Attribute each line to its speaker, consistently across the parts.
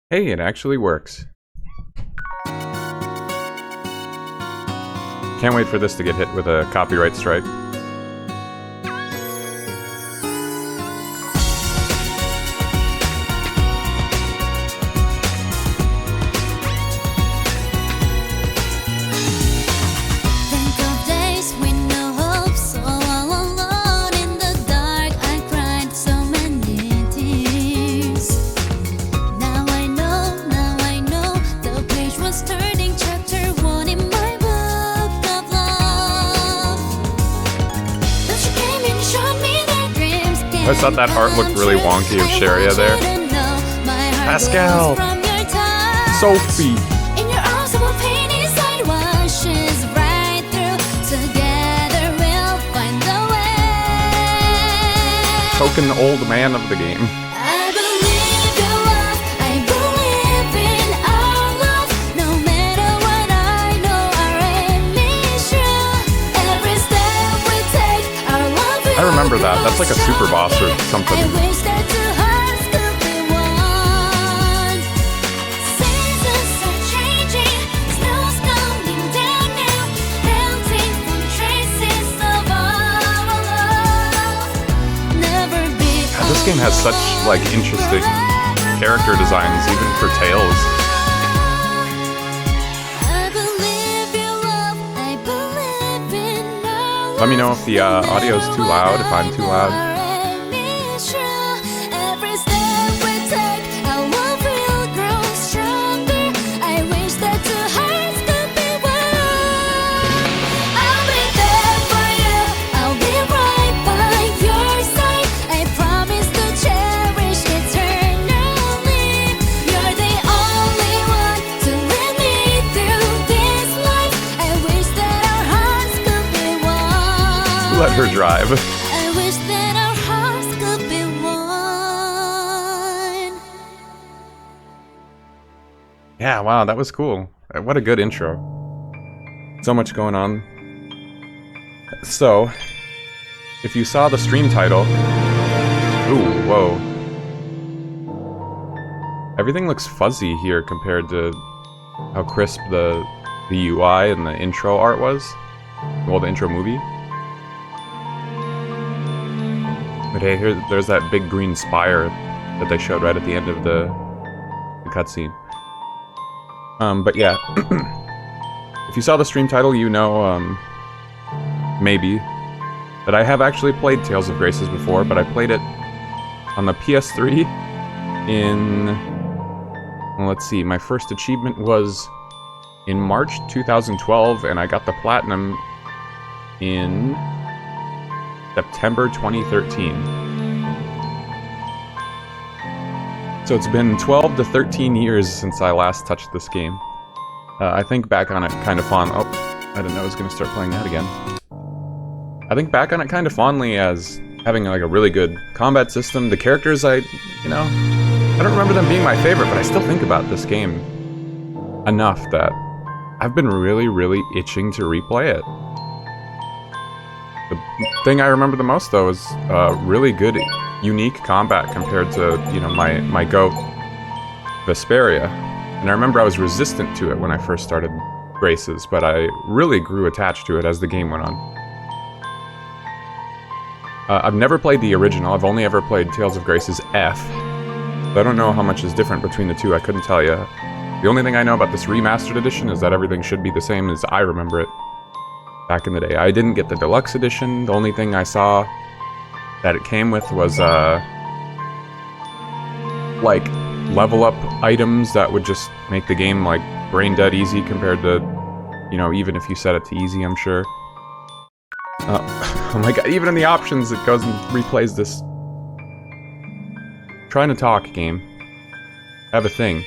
Speaker 1: Hey, it actually works. Can't wait for this to get hit with a copyright strike. I just thought that art looked really wonky of Sharia there. Pascal! Sophie! Token old man of the game. I remember that. That's like a super boss or something. God, this game has such like interesting character designs, even for Tails. Let me know if the audio's too loud, if I'm too loud. Let her drive.
Speaker 2: I wish that our hearts could be one.
Speaker 1: Yeah, wow, that was cool. What a good intro. So much going on. So, if you saw the stream title... Ooh, whoa. Everything looks fuzzy here compared to how crisp the UI and the intro art was. Well, the intro movie. But hey, there's that big green spire that they showed right at the end of the cutscene. But yeah, if you saw the stream title, you know, maybe, that I have actually played Tales of Graces before, but I played it on the PS3 in, well, let's see, my first achievement was in March 2012, and I got the Platinum in September 2013. So it's been 12 to 13 years since I last touched this game. I think back on it kind of fond. Oh, I didn't know I was going to start playing that again. I think back on it kind of fondly as having like a really good combat system. The characters, I don't remember them being my favorite, but I still think about this game enough that I've been really, really itching to replay it. The thing I remember the most, though, is really good, unique combat compared to, you know, my goat, Vesperia. And I remember I was resistant to it when I first started Graces, but I really grew attached to it as the game went on. I've never played the original. I've only ever played Tales of Graces F. So I don't know how much is different between the two. I couldn't tell you. The only thing I know about this Remastered edition is that everything should be the same as I remember it back in the day. I didn't get the deluxe edition. The only thing I saw that it came with was, like, level up items that would just make the game, like, brain dead easy compared to, you know, even if you set it to easy, I'm sure. Oh my god, even in the options, it goes and replays this. Trying to talk, game. I have a thing.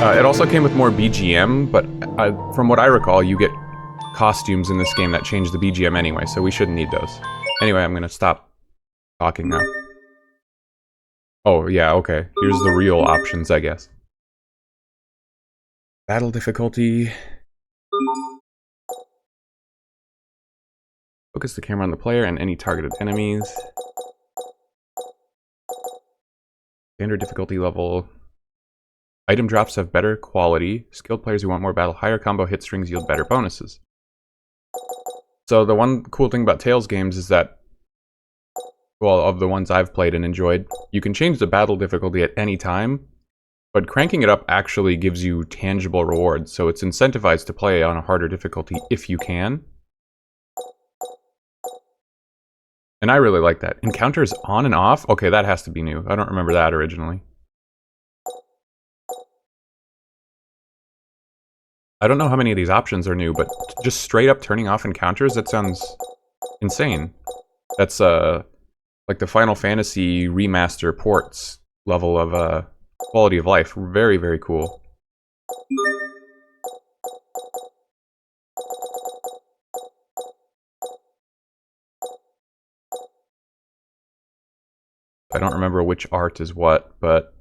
Speaker 1: It also came with more BGM, but from what I recall, you get costumes in this game that change the BGM anyway, so we shouldn't need those. Anyway, I'm gonna stop talking now. Oh, yeah, okay. Here's the real options, I guess. Battle difficulty. Focus the camera on the player and any targeted enemies. Standard difficulty level. Item drops have better quality. Skilled players who want more battle. Higher combo hit strings yield better bonuses. So the one cool thing about Tales games is that, well, of the ones I've played and enjoyed, you can change the battle difficulty at any time, but cranking it up actually gives you tangible rewards, so it's incentivized to play on a harder difficulty if you can. And I really like that. Encounters on and off? Okay, that has to be new. I don't remember that originally. I don't know how many of these options are new, but just straight up turning off encounters, that sounds insane. That's like the Final Fantasy Remaster ports level of quality of life. Very, very cool. I don't remember which art is what, but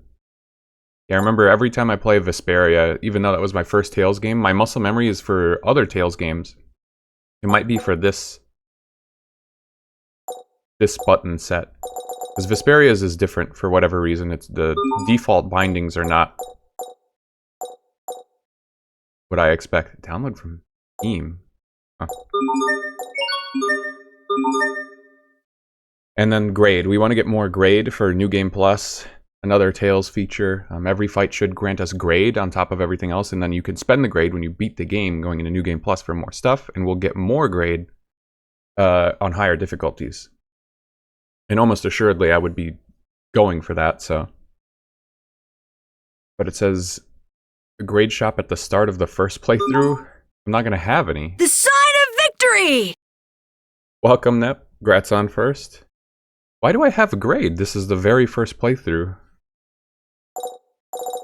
Speaker 1: yeah, I remember every time I play Vesperia, even though that was my first Tales game, my muscle memory is for other Tales games. It might be for this button set. Because Vesperia's is different for whatever reason. It's the default bindings are not what I expect. Download from Steam. Huh. And then grade. We want to get more grade for New Game Plus. Another Tales feature. Every fight should grant us grade on top of everything else, and then you can spend the grade when you beat the game going into New Game Plus for more stuff, and we'll get more grade on higher difficulties. And almost assuredly, I would be going for that, so. But it says, a grade shop at the start of the first playthrough? I'm not going to have any.
Speaker 3: The sign of victory!
Speaker 1: Welcome, Nep. Grats on first. Why do I have a grade? This is the very first playthrough.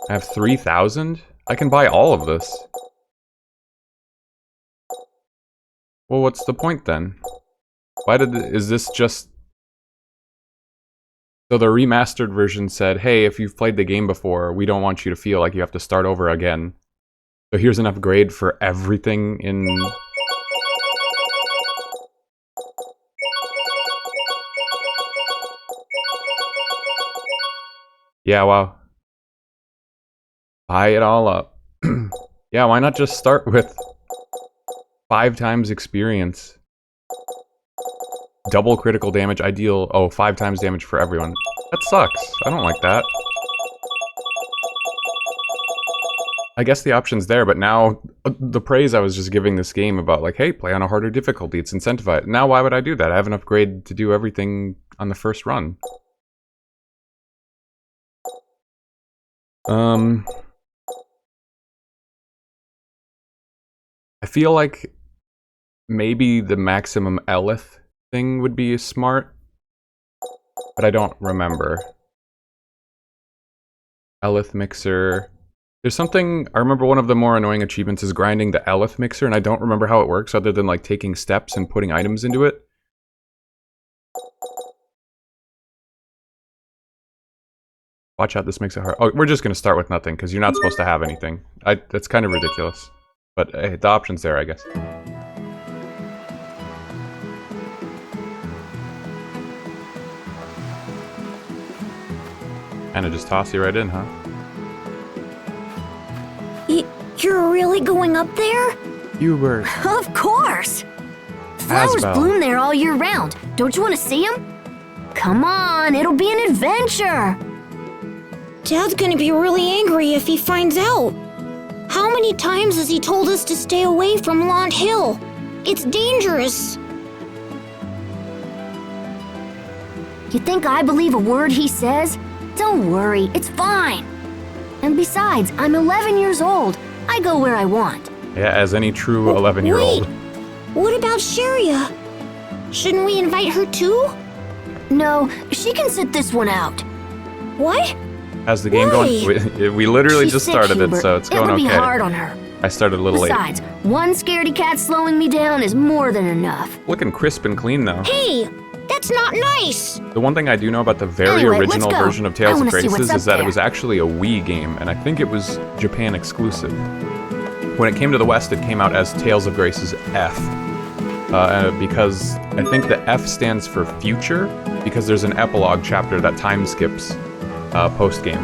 Speaker 1: I have 3,000? I can buy all of this. Well, what's the point then? Why is this just... So the remastered version said, hey, if you've played the game before, we don't want you to feel like you have to start over again. So here's enough grade for everything in... Yeah, wow. Buy it all up. Yeah, why not just start with 5 times experience? Double critical damage, ideal. Oh, 5 times damage for everyone. That sucks. I don't like that. I guess the option's there, but now the praise I was just giving this game about, like, hey, play on a harder difficulty, it's incentivized. Now why would I do that? I have enough grade to do everything on the first run. I feel like maybe the maximum Elith thing would be smart, but I don't remember. Elith mixer. There's something, I remember one of the more annoying achievements is grinding the Elith mixer, and I don't remember how it works other than like taking steps and putting items into it. Watch out, this makes it hard. Oh, we're just going to start with nothing, because you're not supposed to have anything. That's kind of ridiculous. But hey, the option's there, I guess. Kinda just toss you right in, huh?
Speaker 3: You're really going up there?
Speaker 1: Hubert.
Speaker 3: Of course! Flowers
Speaker 1: Asbel.
Speaker 3: bloom there all year round. Don't you want to see them? Come on, it'll be an adventure!
Speaker 4: Dad's gonna be really angry if he finds out. How many times has he told us to stay away from Lont Hill? It's dangerous.
Speaker 3: You think I believe a word he says? Don't worry, it's fine. And besides, I'm 11 years old. I go where I want.
Speaker 1: Yeah, as any true 11-year-old.
Speaker 4: Wait, what about Sharia? Shouldn't we invite her too?
Speaker 3: No, she can sit this one out.
Speaker 4: What?
Speaker 1: How's the game
Speaker 4: Why?
Speaker 1: going? We literally
Speaker 3: She's
Speaker 1: just
Speaker 3: sick,
Speaker 1: started it,
Speaker 3: Hubert.
Speaker 1: so it's going
Speaker 3: It'll be
Speaker 1: okay.
Speaker 3: hard on her.
Speaker 1: I started a little late.
Speaker 3: Besides, one scaredy cat slowing me down is more than enough.
Speaker 1: Looking crisp and clean, though.
Speaker 4: Hey, that's not nice.
Speaker 1: The one thing I do know about the very
Speaker 3: Anyway,
Speaker 1: original
Speaker 3: let's go.
Speaker 1: version of
Speaker 3: I
Speaker 1: Tales of
Speaker 3: wanna see what's
Speaker 1: Graces
Speaker 3: up
Speaker 1: is that it
Speaker 3: there.
Speaker 1: was actually a Wii game, and I think it was Japan exclusive. When it came to the West, it came out as Tales of Graces F. Because I think the F stands for future, because there's an epilogue chapter that time skips post-game.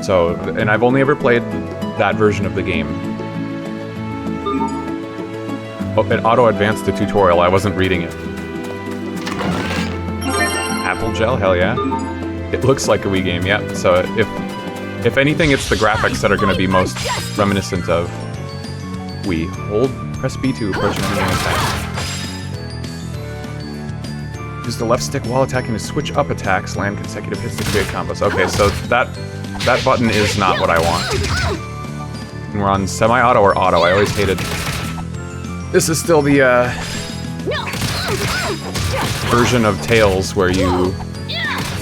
Speaker 1: So, and I've only ever played that version of the game. Oh, it auto-advanced the tutorial, I wasn't reading it. Apple gel, hell yeah. It looks like a Wii game, yeah. So if anything, it's the graphics that are going to be most reminiscent of Wii. Press B to approach an enemy and attack. Use the left stick while attacking to switch up attacks, land consecutive hits to create combos. Okay, so that button is not what I want. And we're on semi-auto or auto. I always hated... This is still the version of Tails where you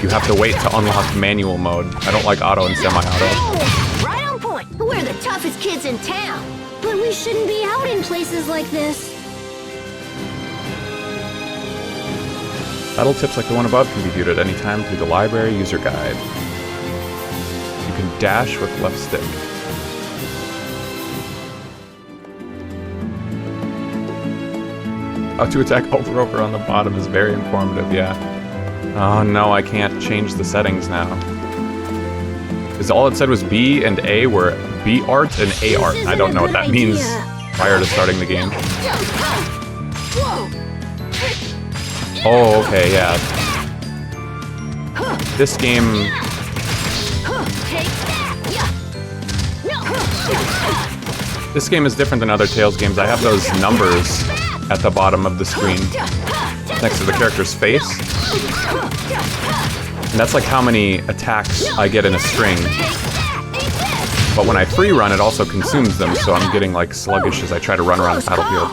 Speaker 1: have to wait to unlock manual mode. I don't like auto and semi-auto.
Speaker 3: Right on point. We're the toughest kids in town. But we shouldn't be out in places like this.
Speaker 1: Battle tips like the one above can be viewed at any time through the library user guide. You can dash with left stick. How to attack over on the bottom is very informative, yeah. Oh no, I can't change the settings now. Because all it said was B and A were B art and A art. I don't know what that means prior to starting the game. Oh, okay, yeah. This game... This game is different than other Tales games. I have those numbers at the bottom of the screen next to the character's face. And that's like how many attacks I get in a string. But when I free run, it also consumes them, so I'm getting like sluggish as I try to run around the battlefield.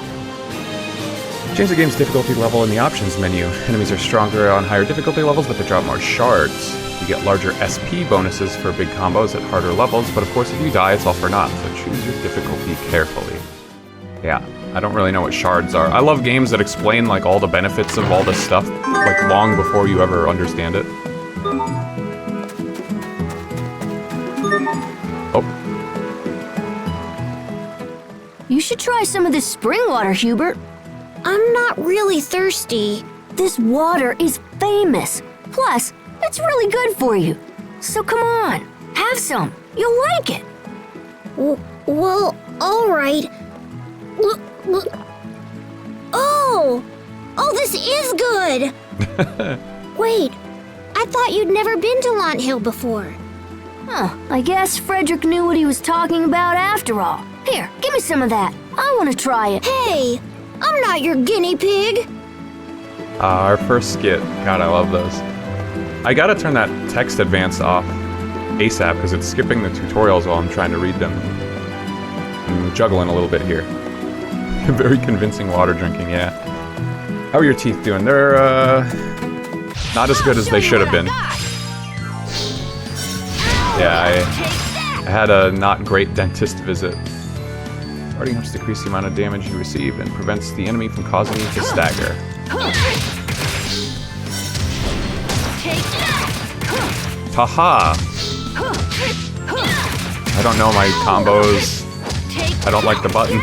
Speaker 1: Change the game's difficulty level in the options menu. Enemies are stronger on higher difficulty levels, but they drop more shards. You get larger SP bonuses for big combos at harder levels, but of course if you die, it's all for naught, so choose your difficulty carefully. Yeah, I don't really know what shards are. I love games that explain like all the benefits of all this stuff, like long before you ever understand it. Oh.
Speaker 3: You should try some of this spring water, Hubert.
Speaker 4: I'm not really thirsty.
Speaker 3: This water is famous. Plus, it's really good for you. So come on, have some. You'll like it.
Speaker 4: Well, all right. Oh! Oh, this is good! Wait, I thought you'd never been to Lant Hill before.
Speaker 3: Huh, I guess Frederick knew what he was talking about after all. Here, give me some of that. I want to try it.
Speaker 4: Hey, I'm not your guinea pig.
Speaker 1: Our first skit. God, I love those. I gotta turn that text advance off ASAP because it's skipping the tutorials while I'm trying to read them. I'm juggling a little bit here. Very convincing water drinking, yeah. How are your teeth doing? They're, not as good as they should have been. Yeah, I had a not great dentist visit. Starting helps decrease the amount of damage you receive and prevents the enemy from causing you to stagger. Haha! I don't know my combos. I don't like the button.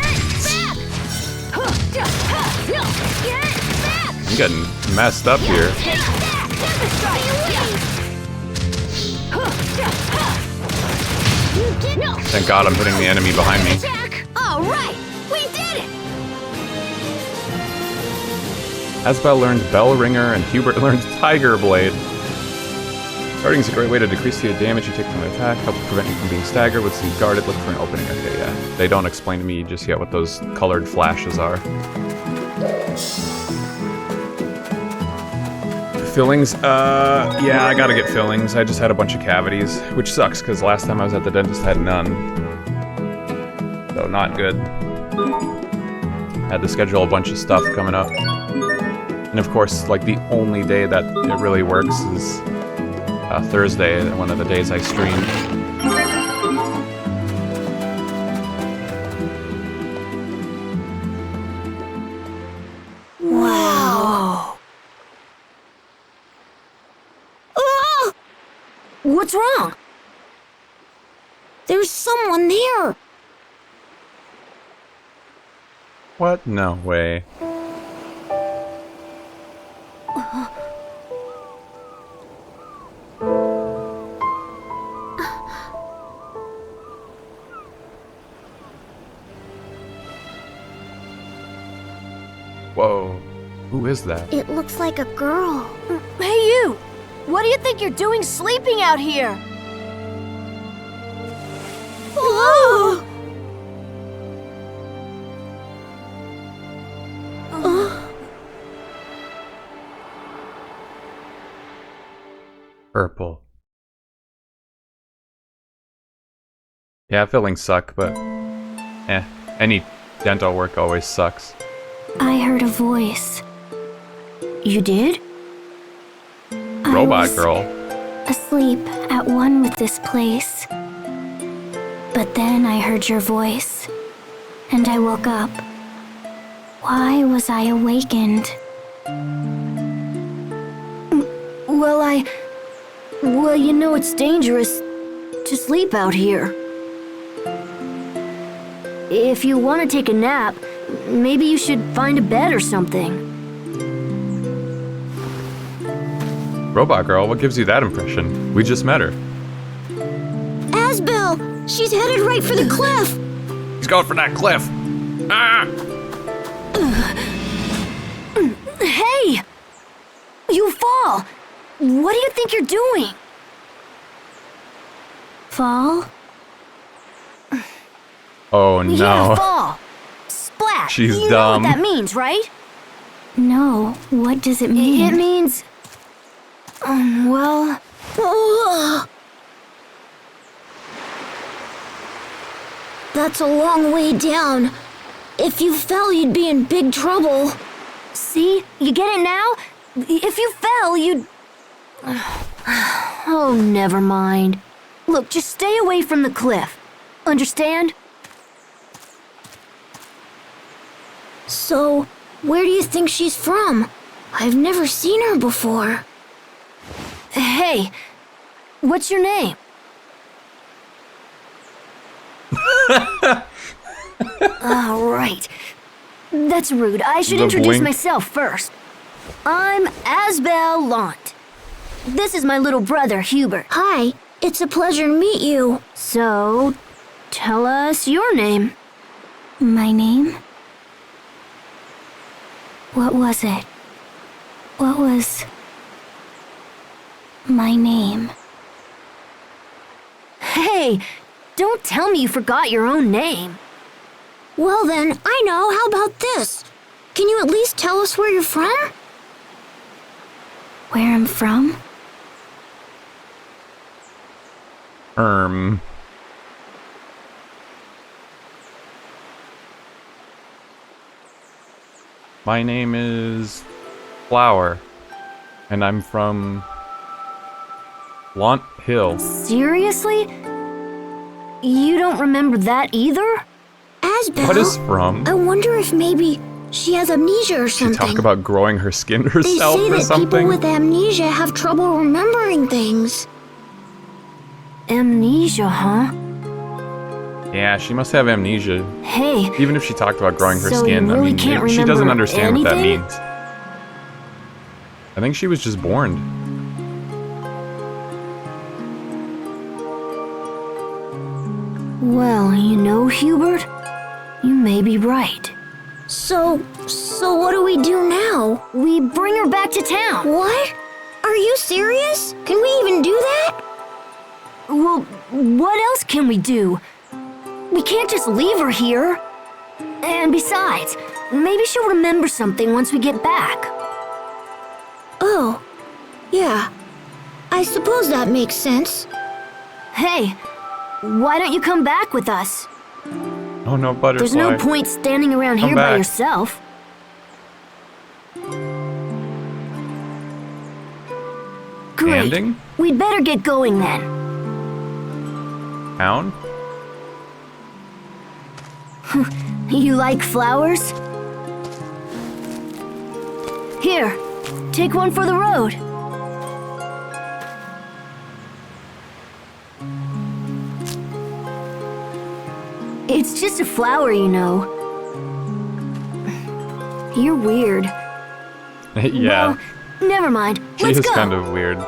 Speaker 1: I'm getting messed up here. Thank God I'm hitting the enemy behind me.
Speaker 3: All right, we did it.
Speaker 1: Asbel learned Bell Ringer and Hubert learned Tiger Blade. Starting is a great way to decrease the damage you take from an attack, help prevent you from being staggered. With the guarded, look for an opening. Okay, yeah. They don't explain to me just yet what those colored flashes are. Fillings? Yeah, I gotta get fillings. I just had a bunch of cavities, which sucks, because last time I was at the dentist I had none. So, not good. Had to schedule a bunch of stuff coming up. And of course, like, the only day that it really works is Thursday, one of the days I stream.
Speaker 3: Wow.
Speaker 4: Ah!
Speaker 3: What's wrong?
Speaker 4: There's someone there.
Speaker 1: What? No way. Whoa. Who is that?
Speaker 4: It looks like a girl.
Speaker 3: Hey, you! What do you think you're doing sleeping out here?
Speaker 4: Whoa!
Speaker 1: Purple. Yeah, fillings suck, but any dental work always sucks.
Speaker 3: I heard a voice. You did?
Speaker 1: Robot girl.
Speaker 3: Asleep at one with this place. But then I heard your voice, and I woke up. Why was I awakened? Well, you know it's dangerous to sleep out here. If you want to take a nap, maybe you should find a bed or something.
Speaker 1: Robot girl, what gives you that impression? We just met her.
Speaker 4: Asbel! She's headed right for the cliff!
Speaker 1: He's going for that cliff. Ah!
Speaker 3: Hey! You fall! What do you think you're doing? Fall?
Speaker 1: Oh no.
Speaker 3: Yeah, fall! Splat!
Speaker 1: She's
Speaker 3: you
Speaker 1: dumb.
Speaker 3: know what that means, right? No, what does it mean? It means... well...
Speaker 4: That's a long way down. If you fell, you'd be in big trouble.
Speaker 3: See? You get it now? If you fell, you'd... Oh, never mind. Look, just stay away from the cliff. Understand?
Speaker 4: So, where do you think she's from? I've never seen her before.
Speaker 3: Hey, what's your name? Right. That's rude. I should
Speaker 1: The
Speaker 3: introduce
Speaker 1: blink.
Speaker 3: myself first. I'm Asbel Lant. This is my little brother, Hubert.
Speaker 4: Hi, it's a pleasure to meet you.
Speaker 3: So, tell us your name. My name? What was it? What was my name? Hey, don't tell me you forgot your own name.
Speaker 4: Well then, I know. How about this? Can you at least tell us where you're from?
Speaker 3: Where I'm from?
Speaker 1: My name is Flower, and I'm from Lant Hill.
Speaker 3: Seriously? You don't remember that either?
Speaker 4: Asbel?
Speaker 1: What is from?
Speaker 4: I wonder if maybe she has amnesia or
Speaker 1: She
Speaker 4: something.
Speaker 1: talk about growing her skin
Speaker 4: They
Speaker 1: herself
Speaker 4: say
Speaker 1: or
Speaker 4: that
Speaker 1: something?
Speaker 4: people with amnesia have trouble remembering things.
Speaker 3: Amnesia, huh?
Speaker 1: Yeah, she must have amnesia.
Speaker 3: Hey,
Speaker 1: Even if she talked about growing her
Speaker 3: So you
Speaker 1: skin, I
Speaker 3: really
Speaker 1: mean,
Speaker 3: can't
Speaker 1: she doesn't
Speaker 3: remember
Speaker 1: understand what that
Speaker 3: anything?
Speaker 1: means. I think she was just born.
Speaker 3: well, you know, Hubert, you may be right.
Speaker 4: So what do we do now?
Speaker 3: We bring her back to town.
Speaker 4: What? Are you serious? Can we even do that?
Speaker 3: Well, what else can we do? We can't just leave her here. And besides, maybe she'll remember something once we get back.
Speaker 4: Oh, yeah. I suppose that makes sense.
Speaker 3: Hey, why don't you come back with us?
Speaker 1: Oh no, butterfly.
Speaker 3: There's no point standing around
Speaker 1: Come
Speaker 3: here by
Speaker 1: back.
Speaker 3: yourself. Great.
Speaker 1: Standing?
Speaker 3: We'd better get going then.
Speaker 1: Town?
Speaker 3: You like flowers? Here, take one for the road. It's just a flower, you know. You're weird.
Speaker 1: Yeah,
Speaker 3: Well, never mind.
Speaker 1: she
Speaker 3: Let's
Speaker 1: is
Speaker 3: go.
Speaker 1: kind of weird.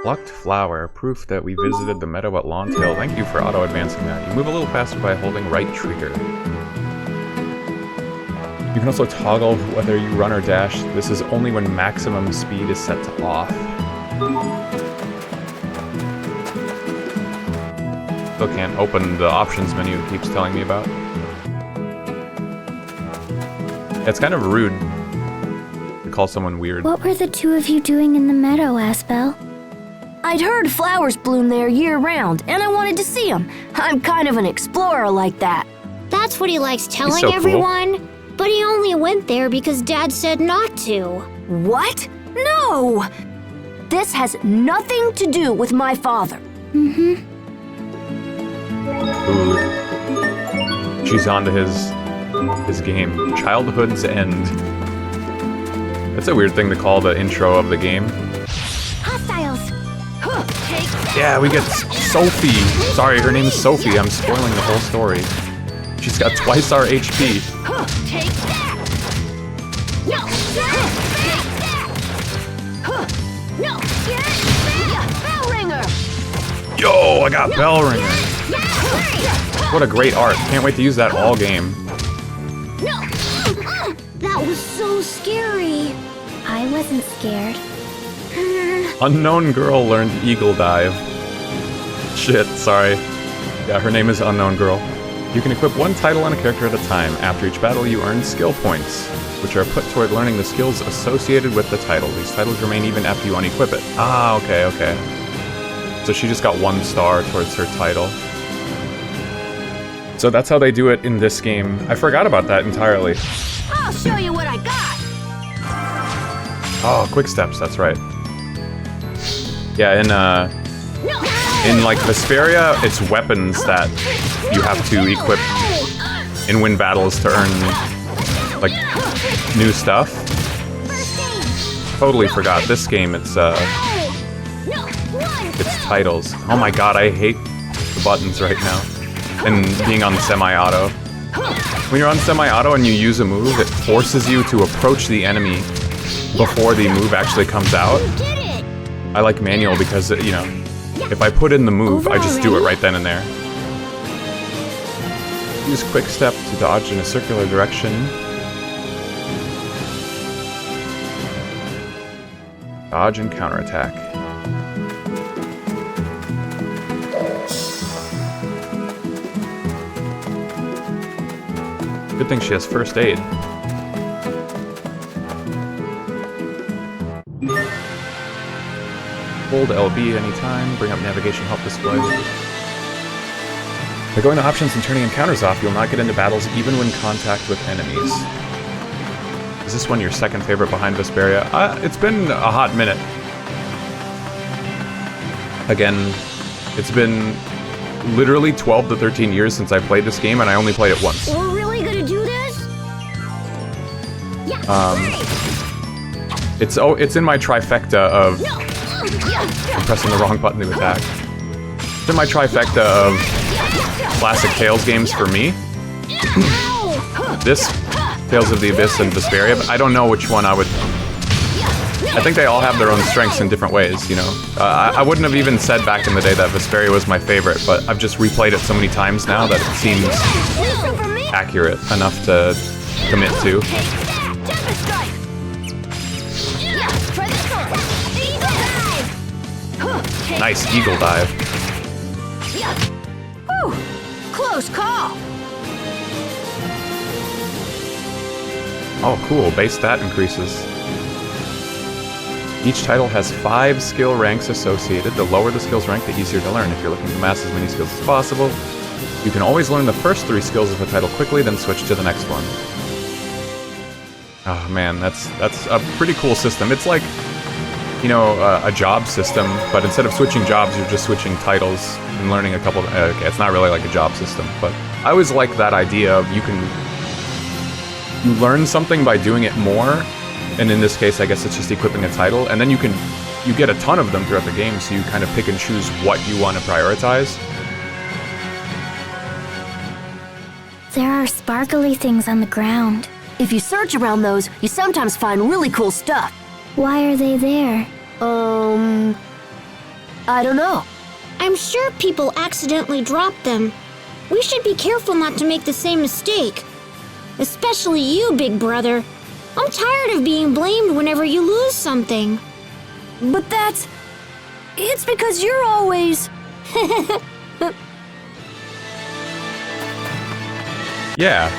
Speaker 1: Plucked flower, proof that we visited the meadow at Lawn Hill. Thank you for auto-advancing that. You move a little faster by holding right trigger. You can also toggle whether you run or dash. This is only when maximum speed is set to off. Still can't open the options menu it keeps telling me about. It's kind of rude to call someone weird.
Speaker 3: What were the two of you doing in the meadow, Asbel?
Speaker 5: I'd heard flowers bloom there year-round, and I wanted to see them. I'm kind of an explorer like that.
Speaker 4: That's what he likes telling
Speaker 1: so cool.
Speaker 4: everyone. But he only went there because Dad said not to.
Speaker 5: What? No! This has nothing to do with my father.
Speaker 1: Ooh. She's on to his game. Childhood's End. That's a weird thing to call the intro of the game.
Speaker 3: Hostiles!
Speaker 1: Yeah, we get Sophie. Sorry, her name is Sophie. I'm spoiling the whole story. She's got twice our HP.
Speaker 5: Take that! No! Take that! No! Bell ringer!
Speaker 1: Yo, I got Bell Ringer. What a great art. Can't wait to use that all game.
Speaker 4: That was so scary.
Speaker 3: I wasn't scared.
Speaker 1: Unknown girl learned Eagle Dive. Shit, sorry. Yeah, her name is Unknown Girl. You can equip one title on a character at a time. After each battle, you earn skill points, which are put toward learning the skills associated with the title. These titles remain even after you unequip it. Ah, okay, okay. So she just got 1 star towards her title. So that's how they do it in this game. I forgot about that entirely.
Speaker 5: I'll show you what I got!
Speaker 1: Oh, quick steps, that's right. Yeah, in like Vesperia, it's weapons that you have to equip and win battles to earn like new stuff. Totally forgot. This game, it's titles. Oh my god, I hate the buttons right now. And being on semi-auto. When you're on semi-auto and you use a move, it forces you to approach the enemy before the move actually comes out. I like manual because, you know, if I put in the move, I just do it right then and there. Use quick step to dodge in a circular direction. Dodge and counterattack. Good thing she has first aid. Hold LB anytime, bring up navigation help display. By going to options and turning encounters off, you'll not get into battles even when contact with enemies. Is this one your second favorite behind Vesperia? It's been a hot minute. Again, it's been literally 12 to 13 years since I played this game, and I only played it once.
Speaker 4: We're really gonna do this?
Speaker 1: It's in my trifecta of... I'm pressing the wrong button to attack. It's in my trifecta of classic Tales games for me. This, Tales of the Abyss, and Vesperia, but I don't know which one I would... I think they all have their own strengths in different ways, you know? I wouldn't have even said back in the day that Vesperia was my favorite, but I've just replayed it so many times now that it seems accurate enough to commit to. Nice Eagle Dive.
Speaker 5: Whew, close call.
Speaker 1: Oh, cool. Base stat increases. Each title has 5 skill ranks associated. The lower the skills rank, the easier to learn. If you're looking to amass as many skills as possible, you can always learn the first 3 skills of a title quickly, then switch to the next one. Oh man, that's a pretty cool system. It's like, you know, a job system, but instead of switching jobs, you're just switching titles and learning a couple. Okay, it's not really like a job system, but I always like that idea of you learn something by doing it more, and in this case, I guess it's just equipping a title, and then you get a ton of them throughout the game, so you kind of pick and choose what you want to prioritize.
Speaker 3: There are sparkly things on the ground.
Speaker 5: If you search around those, you sometimes find really cool stuff.
Speaker 3: Why are they there?
Speaker 5: I don't know.
Speaker 4: I'm sure people accidentally drop them. We should be careful not to make the same mistake. Especially you, big brother. I'm tired of being blamed whenever you lose something.
Speaker 5: But that's... It's because you're always...
Speaker 1: Yeah.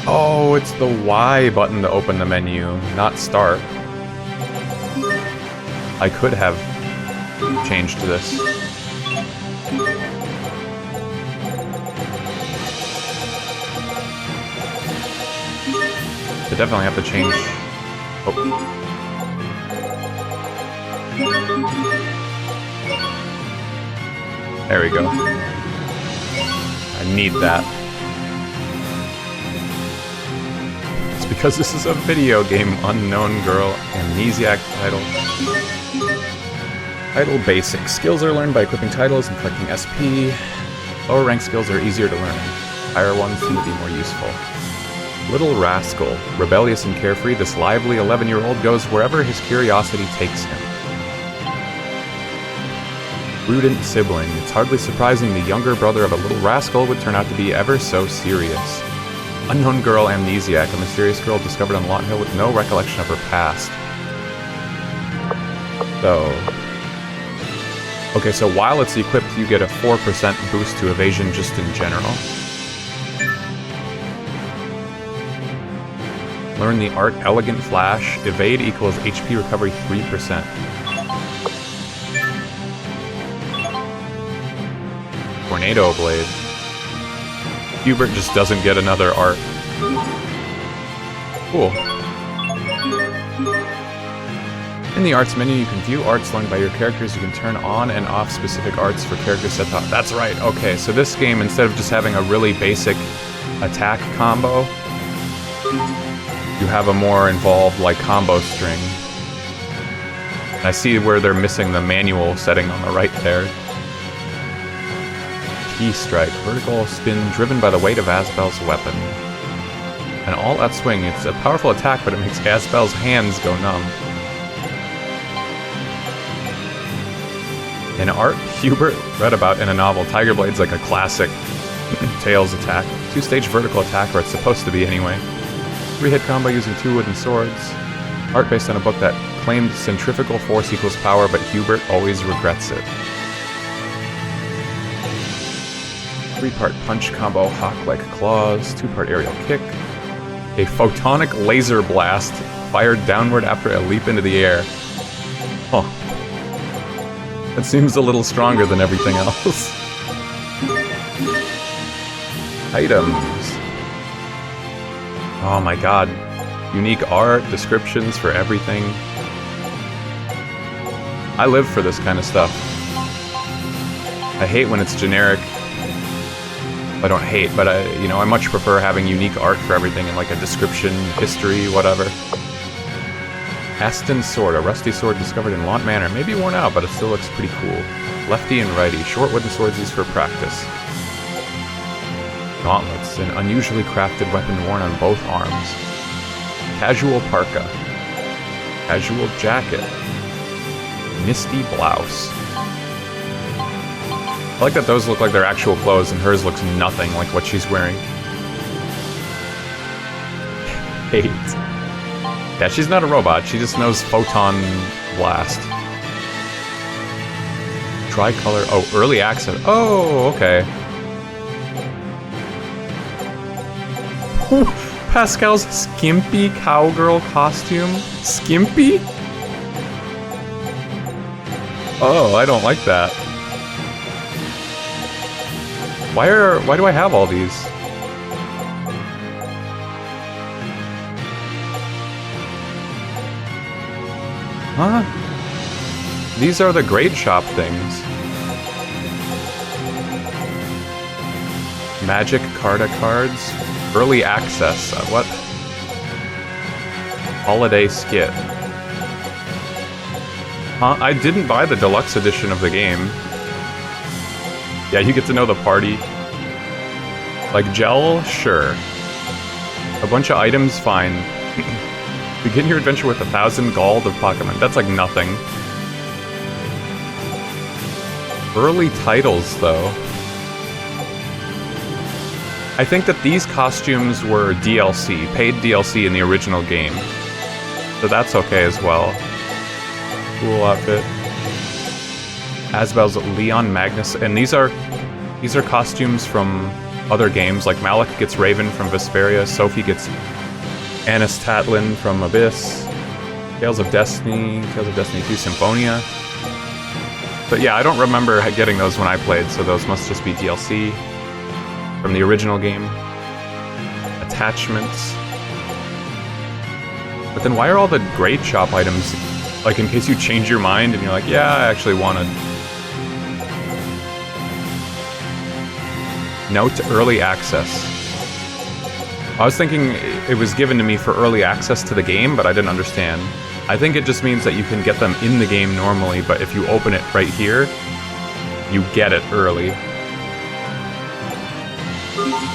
Speaker 1: Oh, it's the Y button to open the menu, not start. I could have changed this. I definitely have to change. Oh. There we go. I need that. It's because this is a video game, Unknown Girl, Amnesiac title. Title basic. Skills are learned by equipping titles and collecting SP. Lower rank skills are easier to learn. Higher ones tend to be more useful. Little Rascal. Rebellious and carefree, this lively 11-year-old goes wherever his curiosity takes him. Prudent sibling. It's hardly surprising the younger brother of a little rascal would turn out to be ever so serious. Unknown Girl Amnesiac. A mysterious girl discovered on Lot Hill with no recollection of her past. Okay, so while it's equipped, you get a 4% boost to evasion just in general. Learn the art Elegant Flash. Evade equals HP recovery 3%. Tornado Blade. Hubert just doesn't get another art. Cool. In the arts menu, you can view arts learned by your characters. You can turn on and off specific arts for characters set up. That's right, okay, so this game, instead of just having a really basic attack combo, you have a more involved, like, combo string. I see where they're missing the manual setting on the right there. Key Strike. Vertical spin driven by the weight of Asbel's weapon. An all-out swing. It's a powerful attack, but it makes Asbel's hands go numb. An art Hubert read about in a novel. Tiger Blade's like a classic Tails attack. 2-stage vertical attack, or it's supposed to be anyway. 3-hit combo using 2 wooden swords. Art based on a book that claimed centrifugal force equals power, but Hubert always regrets it. 3-part punch combo, hawk like claws. 2-part aerial kick. A photonic laser blast fired downward after a leap into the air. Huh. That seems a little stronger than everything else. Items. Oh my god. Unique art, descriptions for everything. I live for this kind of stuff. I hate when it's generic. I don't hate, but I much prefer having unique art for everything and like a description, history, whatever. Aston Sword, a rusty sword discovered in Launt Manor. Maybe worn out, but it still looks pretty cool. Lefty and righty, short wooden swords used for practice. Gauntlets, an unusually crafted weapon worn on both arms. Casual parka. Casual jacket. Misty blouse. I like that those look like their actual clothes and hers looks nothing like what she's wearing. Hate. Yeah, she's not a robot, she just knows photon blast. Tricolor, oh, early access. Oh, okay. Pascal's skimpy cowgirl costume? Skimpy? Oh, I don't like that. Why do I have all these? Huh? These are the grade shop things. Magic Carta cards. Early access. What? Holiday skit. Huh? I didn't buy the deluxe edition of the game. Yeah, you get to know the party. Like gel? Sure. A bunch of items? Fine. Begin your adventure with 1,000 gold of Pokemon. That's like nothing. Early titles, though. I think that these costumes were DLC, paid DLC in the original game. So that's okay as well. Cool outfit. Asbel's Leon Magnus, and these are costumes from other games, like Malik gets Raven from Vesperia, Sophie gets Anis Tatlin from Abyss, Tales of Destiny 2 Symphonia. But yeah, I don't remember getting those when I played, so those must just be DLC from the original game. Attachments. But then why are all the Great Shop items, like in case you change your mind and you're like, yeah, I actually wanted... Note early access. I was thinking it was given to me for early access to the game, but I didn't understand. I think it just means that you can get them in the game normally, but if you open it right here, you get it early.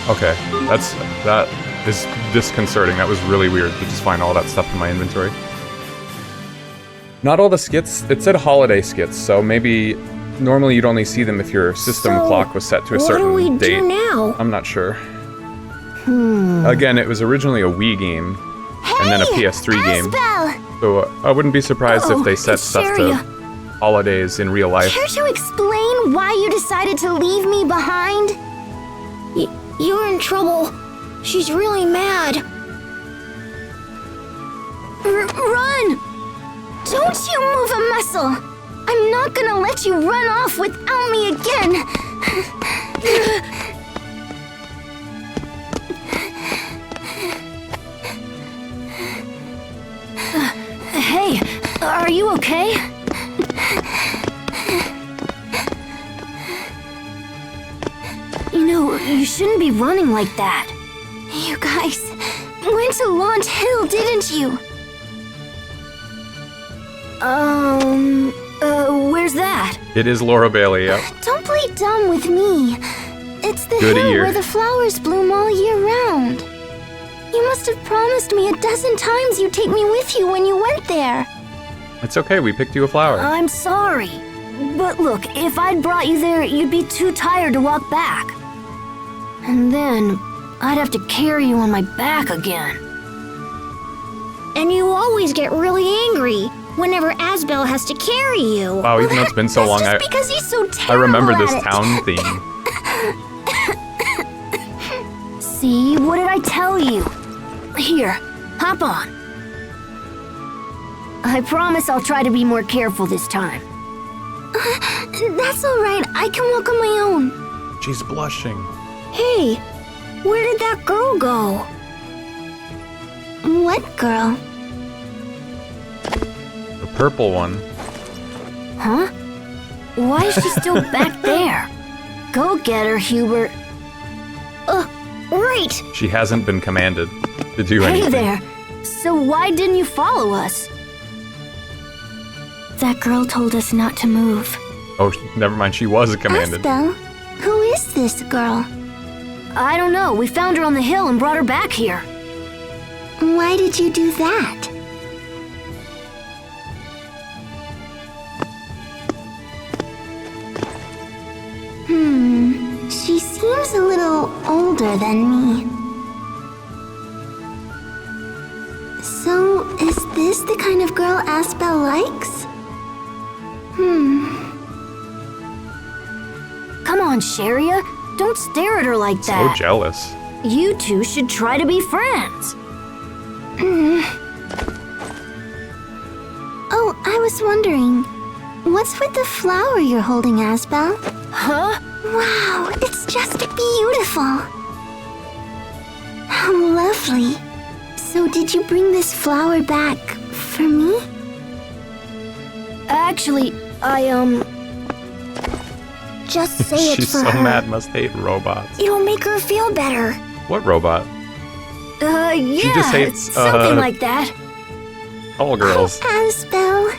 Speaker 1: Okay, that is disconcerting. That was really weird to just find all that stuff in my inventory. Not all the skits. It said holiday skits, so maybe normally you'd only see them if your system clock was set to a certain date.
Speaker 4: What do we do now?
Speaker 1: I'm not sure. Again, it was originally a Wii game, and then a PS3 game. So I wouldn't be surprised if they set stuff to holidays in real life.
Speaker 3: Care to explain why you decided to leave me behind?
Speaker 4: You're in trouble. She's really mad.
Speaker 3: Run! Don't you move a muscle! I'm not gonna let you run off without me again! Hey, are you okay? You know, you shouldn't be running like that. You guys went to Launch Hill, didn't you? Where's that?
Speaker 1: It is Laura Bailey, yep.
Speaker 3: Don't play dumb with me. It's the
Speaker 1: Good
Speaker 3: hill
Speaker 1: ear.
Speaker 3: where the flowers bloom all year round. You must have promised me 12 times you'd take me with you when you went there.
Speaker 1: It's okay, we picked you a flower.
Speaker 5: I'm sorry. But look, if I'd brought you there, you'd be too tired to walk back. And then I'd have to carry you on my back again.
Speaker 4: And you always get really angry whenever Asbel has to carry you.
Speaker 1: Wow, even though it's been so long,
Speaker 3: That's just because he's so
Speaker 1: I
Speaker 3: terrible
Speaker 1: remember
Speaker 3: at
Speaker 1: this
Speaker 3: it.
Speaker 1: town theme.
Speaker 5: See, what did I tell you? Here, hop on. I promise I'll try to be more careful this time.
Speaker 3: That's all right. I can walk on my own.
Speaker 1: She's blushing.
Speaker 4: Hey, where did that girl go?
Speaker 3: What girl?
Speaker 1: The purple one.
Speaker 5: Huh? Why is she still back there? Go get her, Hubert.
Speaker 4: Right.
Speaker 1: She hasn't been commanded to do
Speaker 5: Hey
Speaker 1: anything.
Speaker 5: there. So why didn't you follow us?
Speaker 3: That girl told us not to move.
Speaker 1: Oh, never mind, she was commanded.
Speaker 3: Asbel, who is this girl?
Speaker 5: I don't know. We found her on the hill and brought her back here.
Speaker 3: Why did you do that? She seems a little older than me. So, is this the kind of girl Asbel likes?
Speaker 5: Come on, Sharia. Don't stare at her like
Speaker 1: So
Speaker 5: that.
Speaker 1: jealous.
Speaker 5: You two should try to be friends.
Speaker 3: Oh, I was wondering, what's with the flower you're holding, Asbel?
Speaker 5: Huh?
Speaker 3: Wow, it's just beautiful. How lovely. So did you bring this flower back for me?
Speaker 5: Actually,
Speaker 4: Just say it
Speaker 1: She's
Speaker 4: for
Speaker 1: so
Speaker 4: her.
Speaker 1: mad, must hate robots.
Speaker 4: It'll make her feel better.
Speaker 1: What robot?
Speaker 5: Yeah,
Speaker 1: just hates,
Speaker 5: something like that.
Speaker 1: All girls.
Speaker 3: Asbel.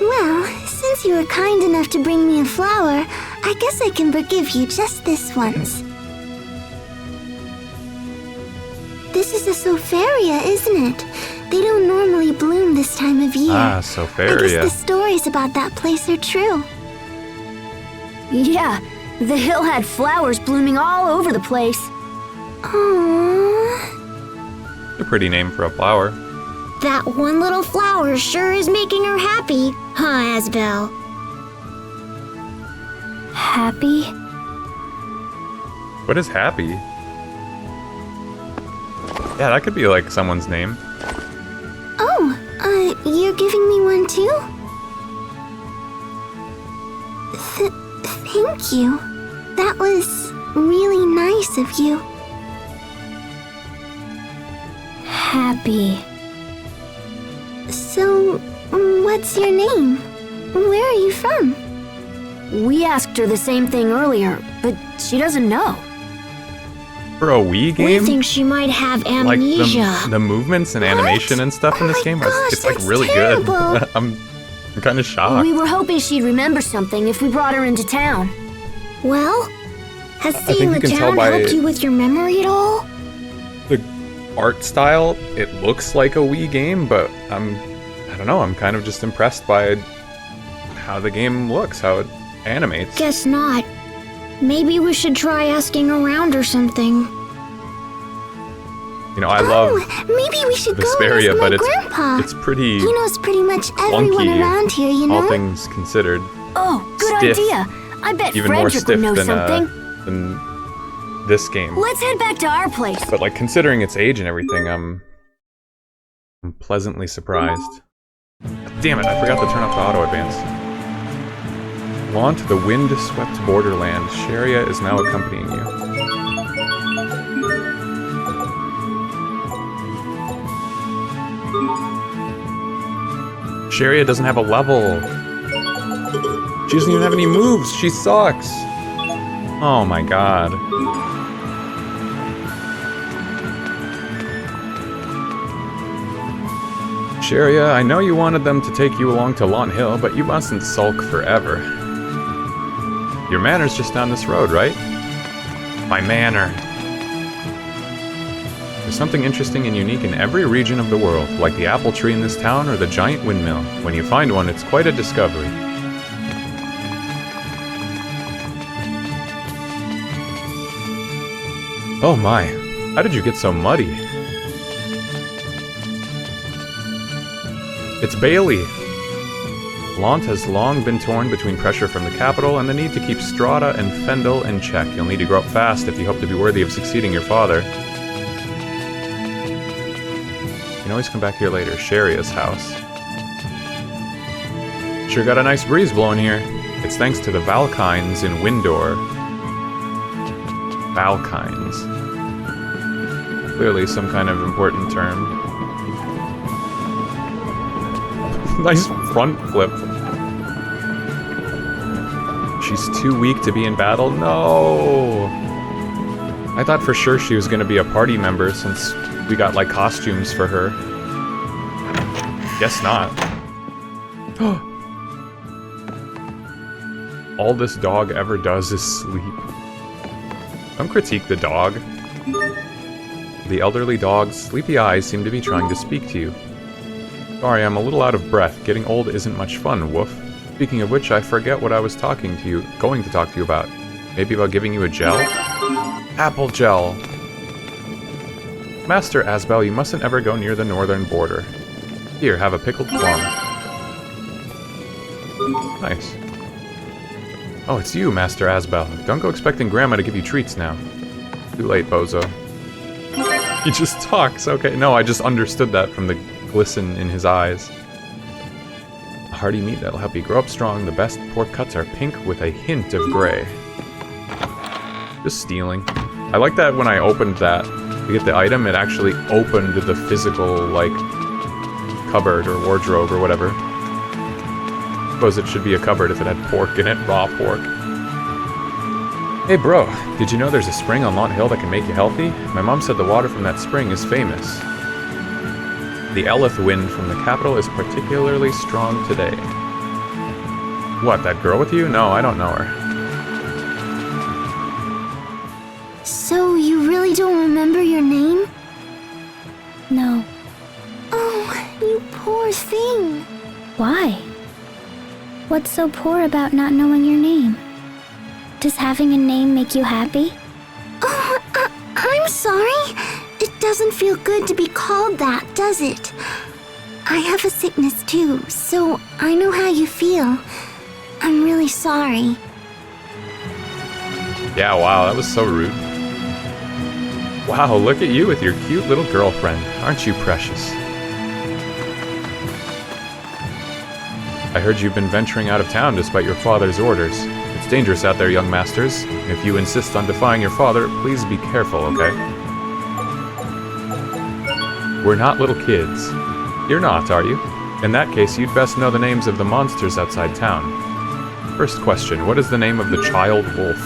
Speaker 3: Well, since you were kind enough to bring me a flower, I guess I can forgive you just this once. This is a Sofaria, isn't it? They don't normally bloom this time of year.
Speaker 1: Ah,
Speaker 3: I guess
Speaker 1: Sofaria.
Speaker 3: the stories about that place are true.
Speaker 5: Yeah, the hill had flowers blooming all over the place.
Speaker 3: Aww.
Speaker 1: A pretty name for a flower.
Speaker 4: That one little flower sure is making her happy, huh, Asbel?
Speaker 3: Happy?
Speaker 1: What is happy? Yeah, that could be like someone's name.
Speaker 3: Oh, you're giving me one too? Thank you. That was really nice of you. Happy. So, what's your name? Where are you from?
Speaker 5: We asked her the same thing earlier, but she doesn't know.
Speaker 1: For a Wii
Speaker 4: We
Speaker 1: game?
Speaker 4: think she might have
Speaker 1: Like
Speaker 4: amnesia.
Speaker 1: the movements and animation and stuff in this game, it's like
Speaker 3: that's
Speaker 1: really
Speaker 3: terrible.
Speaker 1: good. I'm kind of shocked.
Speaker 5: We were hoping she'd remember something if we brought her into town.
Speaker 4: Well, has
Speaker 1: think
Speaker 4: seeing
Speaker 1: you
Speaker 4: the
Speaker 1: can tell
Speaker 4: town
Speaker 1: by-
Speaker 4: helped you with your memory at all?
Speaker 1: The art style, it looks like a Wii game, but I don't know, I'm kind of just impressed by how the game looks, how it animates.
Speaker 4: Guess not. Maybe we should try asking around or something.
Speaker 1: You know, I love
Speaker 3: Maybe we should go
Speaker 1: Vesperia,
Speaker 3: with my
Speaker 1: but
Speaker 3: grandpa.
Speaker 1: it's pretty,
Speaker 3: He knows pretty much everyone
Speaker 1: clunky,
Speaker 3: around here, you know?
Speaker 1: all things considered,
Speaker 5: Oh, good
Speaker 1: Stiff.
Speaker 5: idea. I bet
Speaker 1: even more
Speaker 5: Frederick
Speaker 1: stiff
Speaker 5: would know something.
Speaker 1: than this game.
Speaker 5: Let's head back to our place.
Speaker 1: But like considering its age and everything, I'm pleasantly surprised. Damn it, I forgot to turn off the auto advance. Launch the wind-swept borderland. Sharia is now accompanying you. Sharia doesn't have a level. She doesn't even have any moves. She sucks. Oh my god. Sharia, I know you wanted them to take you along to Lawn Hill, but you mustn't sulk forever. Your manor's just down this road, right? My manor. There's something interesting and unique in every region of the world, like the apple tree in this town or the giant windmill. When you find one, it's quite a discovery. Oh my, how did you get so muddy? It's Bailey! Lant has long been torn between pressure from the capital and the need to keep Strata and Fendel in check. You'll need to grow up fast if you hope to be worthy of succeeding your father. You can always come back here later. Sharia's house. Sure got a nice breeze blowing here. It's thanks to the Valkynes in Windor. Valkynes. Clearly some kind of important term. Nice front flip. She's too weak to be in battle? No! I thought for sure she was gonna be a party member since we got, like, costumes for her. Guess not. All this dog ever does is sleep. Don't critique the dog. The elderly dog's sleepy eyes seem to be trying to speak to you. Sorry, I'm a little out of breath. Getting old isn't much fun, woof. Speaking of which, I forget what I was going to talk to you about. Maybe about giving you a gel? Apple gel! Master Asbel, you mustn't ever go near the northern border. Here, have a pickled plum. Nice. Oh, it's you, Master Asbel. Don't go expecting Grandma to give you treats now. Too late, bozo. He just talks, okay. No, I just understood that from the glisten in his eyes. A hearty meat that'll help you grow up strong. The best pork cuts are pink with a hint of gray. Just stealing. I like that when I opened that to get the item, it actually opened the physical, like, cupboard or wardrobe or whatever. I suppose it should be a cupboard if it had pork in it, raw pork. Hey bro, did you know there's a spring on Lawn Hill that can make you healthy? My mom said the water from that spring is famous. The Elith wind from the capital is particularly strong today. What, that girl with you? No, I don't know her.
Speaker 3: So you really don't remember your name? No. Oh, you poor thing. Why? What's so poor about not knowing your name? Does having a name make you happy?
Speaker 4: Oh, I'm sorry. It doesn't feel good to be called that, does it? I have a sickness too, so I know how you feel. I'm really sorry.
Speaker 1: Yeah, wow, that was so rude. Wow, look at you with your cute little girlfriend. Aren't you precious? I heard you've been venturing out of town despite your father's orders. It's dangerous out there, young masters. If you insist on defying your father, please be careful, okay? We're not little kids. You're not, are you? In that case, you'd best know the names of the monsters outside town. First question, what is the name of the child wolf?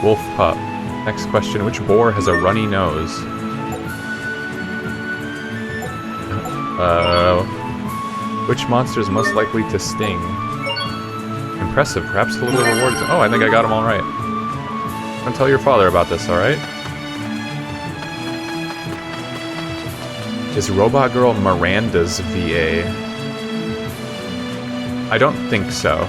Speaker 1: Wolf pup. Next question, which boar has a runny nose? Which monster is most likely to sting? Impressive, perhaps a little reward. Oh, I think I got them all right. Don't tell your father about this, alright? Is Robot Girl Miranda's VA? I don't think so.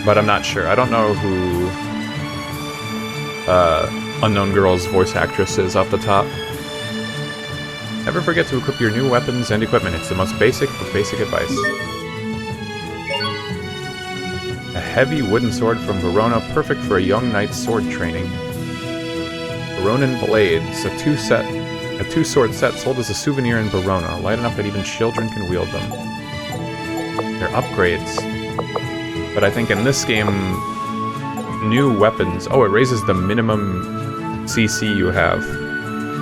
Speaker 1: But I'm not sure. I don't know who Unknown Girl's voice actress is off the top. Never forget to equip your new weapons and equipment. It's the most basic of basic advice. A heavy wooden sword from Verona, perfect for a young knight's sword training. Veronan Blades, a two-sword set sold as a souvenir in Verona, light enough that even children can wield them. They're upgrades. But I think in this game, new weapons... Oh, it raises the minimum CC you have.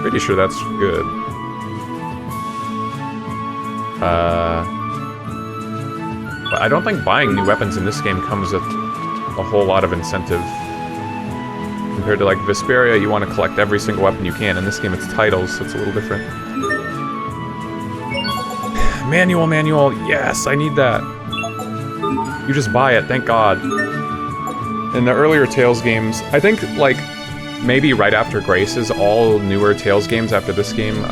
Speaker 1: Pretty sure that's good. But I don't think buying new weapons in this game comes with a whole lot of incentive. Compared to, like, Vesperia, you want to collect every single weapon you can. In this game, it's titles, so it's a little different. Manual, yes, I need that. You just buy it, thank God. In the earlier Tales games, I think, like, maybe right after Graces, all newer Tales games after this game,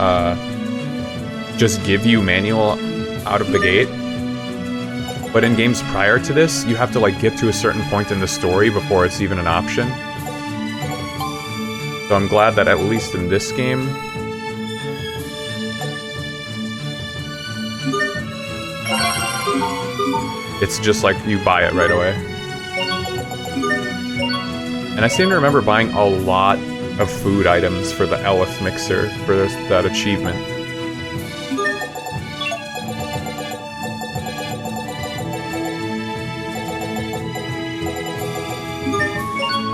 Speaker 1: just give you manual out of the gate. But in games prior to this, you have to, like, get to a certain point in the story before it's even an option. So I'm glad that at least in this game... it's just like you buy it right away. And I seem to remember buying a lot of food items for the Elif mixer for that achievement.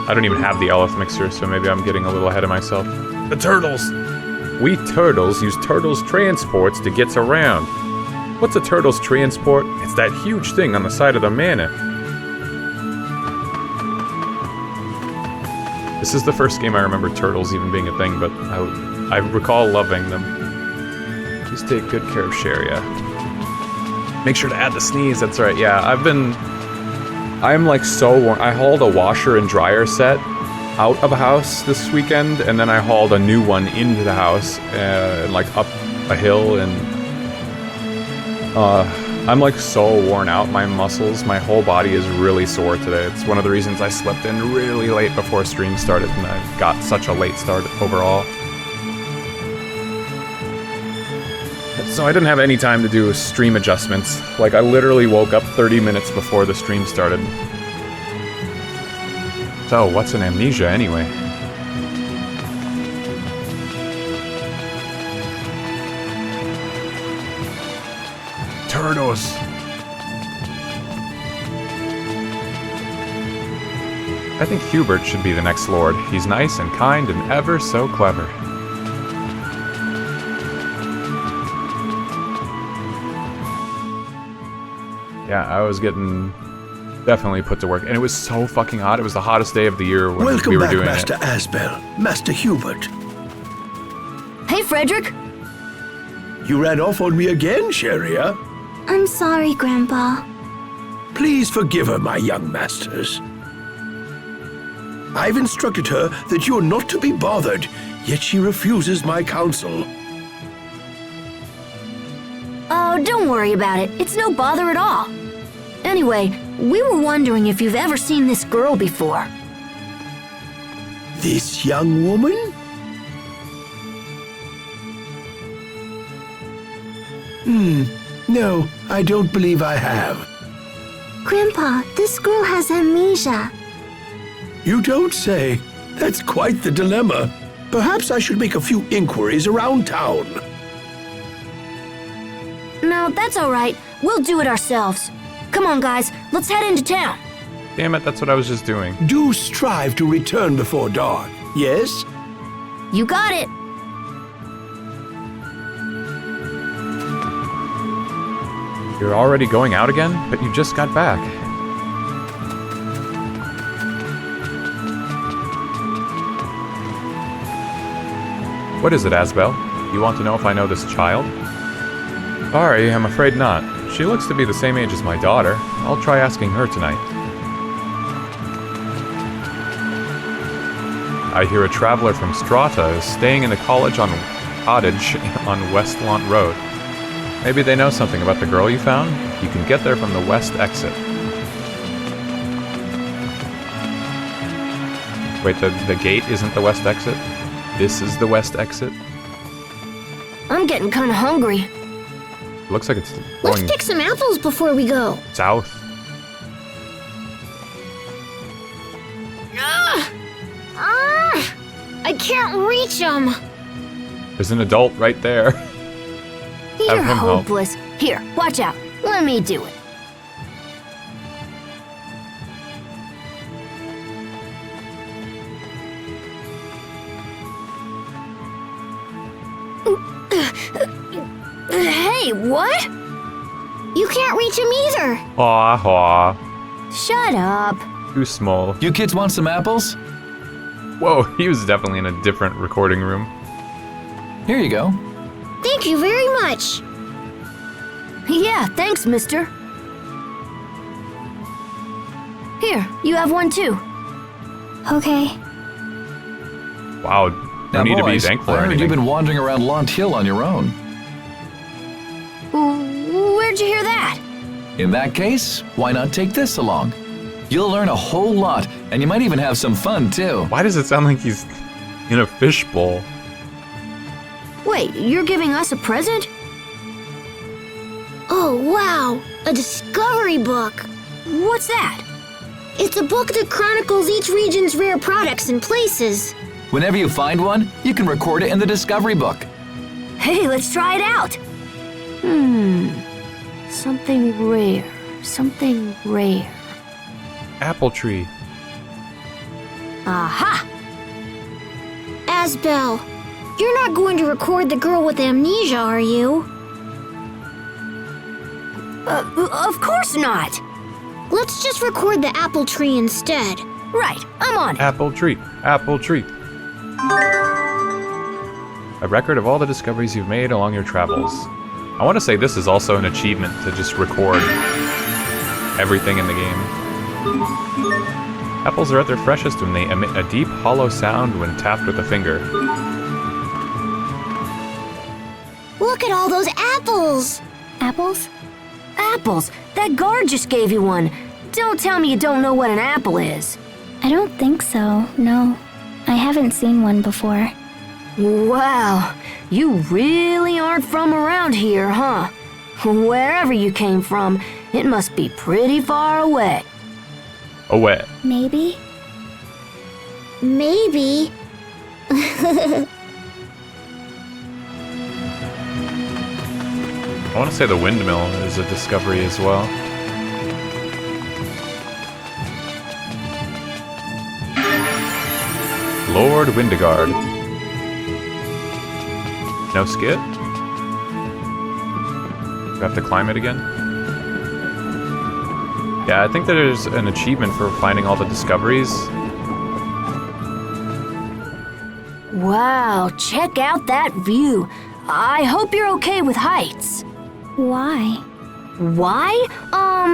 Speaker 1: I don't even have the Elif mixer, so maybe I'm getting a little ahead of myself. The turtles! We turtles use turtles' transports to get around. What's a turtle's transport? It's that huge thing on the side of the manor. This is the first game I remember turtles even being a thing, but I recall loving them. Please take good care of Sharia. Make sure to add the sneeze, that's right, yeah. I'm like so worn. I hauled a washer and dryer set out of a house this weekend, and then I hauled a new one into the house, like up a hill, and I'm like so worn out. My muscles, my whole body is really sore today. It's one of the reasons I slept in really late before stream started, and I got such a late start overall. So I didn't have any time to do stream adjustments. Like, I literally woke up 30 minutes before the stream started. So, what's an amnesia anyway? Turtles! I think Hubert should be the next lord. He's nice and kind and ever so clever. Yeah, I was getting definitely put to work, and it was so fucking hot. It was the hottest day of the year when we were doing it.
Speaker 6: Welcome back, Master Asbel, Master Hubert.
Speaker 5: Hey, Frederick!
Speaker 6: You ran off on me again, Sharia.
Speaker 4: I'm sorry, Grandpa.
Speaker 6: Please forgive her, my young masters. I've instructed her that you're not to be bothered, yet she refuses my counsel.
Speaker 5: Oh, don't worry about it. It's no bother at all. Anyway, we were wondering if you've ever seen this girl before.
Speaker 6: This young woman? No, I don't believe I have.
Speaker 3: Grandpa, this girl has amnesia.
Speaker 6: You don't say. That's quite the dilemma. Perhaps I should make a few inquiries around town.
Speaker 5: No, that's all right. We'll do it ourselves. Come on, guys. Let's head into town.
Speaker 1: Damn it, that's what I was just doing.
Speaker 6: Do strive to return before dark, yes?
Speaker 5: You got it.
Speaker 1: You're already going out again? But you just got back. What is it, Asbel? You want to know if I know this child? Sorry, I'm afraid not. She looks to be the same age as my daughter. I'll try asking her tonight. I hear a traveler from Strata is staying in the cottage on Westlawn Road. Maybe they know something about the girl you found? You can get there from the west exit. Wait, the gate isn't the west exit? This is the west exit?
Speaker 5: I'm getting kind of hungry.
Speaker 1: Looks like it's
Speaker 4: Let's
Speaker 1: going
Speaker 4: pick some apples before we go.
Speaker 1: south.
Speaker 4: I can't reach them.
Speaker 1: There's an adult right there.
Speaker 5: You're
Speaker 1: him help.
Speaker 5: hopeless. Here, watch out. Let me do it. Hey, what?
Speaker 4: You can't reach them either.
Speaker 1: Haw haw.
Speaker 5: Shut up.
Speaker 1: Too small.
Speaker 7: You kids want some apples?
Speaker 1: Whoa, he was definitely in a different recording room.
Speaker 7: Here you go.
Speaker 4: Thank you very much.
Speaker 5: Yeah, thanks, mister. Here, you have one too.
Speaker 3: Okay.
Speaker 1: Wow, no
Speaker 7: Now,
Speaker 1: need
Speaker 7: boys,
Speaker 1: to be thankful
Speaker 7: I
Speaker 1: or
Speaker 7: heard
Speaker 1: anything.
Speaker 7: you've been wandering around Launt Hill on your own.
Speaker 5: Where'd you hear that?
Speaker 7: In that case, why not take this along? You'll learn a whole lot, and you might even have some fun, too.
Speaker 1: Why does it sound like he's in a fishbowl?
Speaker 5: Wait, you're giving us a present?
Speaker 4: Oh, wow. A discovery book.
Speaker 5: What's that?
Speaker 4: It's a book that chronicles each region's rare products and places.
Speaker 7: Whenever you find one, you can record it in the discovery book.
Speaker 5: Hey, let's try it out. Something rare. Something rare.
Speaker 1: Apple tree.
Speaker 5: Aha!
Speaker 4: Asbel, you're not going to record the girl with amnesia, are you?
Speaker 5: Of course not.
Speaker 4: Let's just record the apple tree instead.
Speaker 5: Right, I'm on it.
Speaker 1: Apple tree. Apple tree. A record of all the discoveries you've made along your travels. I want to say this is also an achievement to just record everything in the game. Apples are at their freshest when they emit a deep, hollow sound when tapped with a finger.
Speaker 4: Look at all those apples!
Speaker 3: Apples?
Speaker 5: Apples. That guard just gave you one. Don't tell me you don't know what an apple is.
Speaker 3: I don't think so, no. I haven't seen one before.
Speaker 5: Wow, you really aren't from around here, huh? Wherever you came from, it must be pretty far away.
Speaker 1: Away.
Speaker 3: Maybe?
Speaker 4: Maybe.
Speaker 1: I want to say the windmill is a discovery as well. Lord Windigard. No skip? Do I have to climb it again? Yeah, I think there's an achievement for finding all the discoveries.
Speaker 5: Wow, check out that view. I hope you're okay with heights.
Speaker 3: Why?
Speaker 5: Why?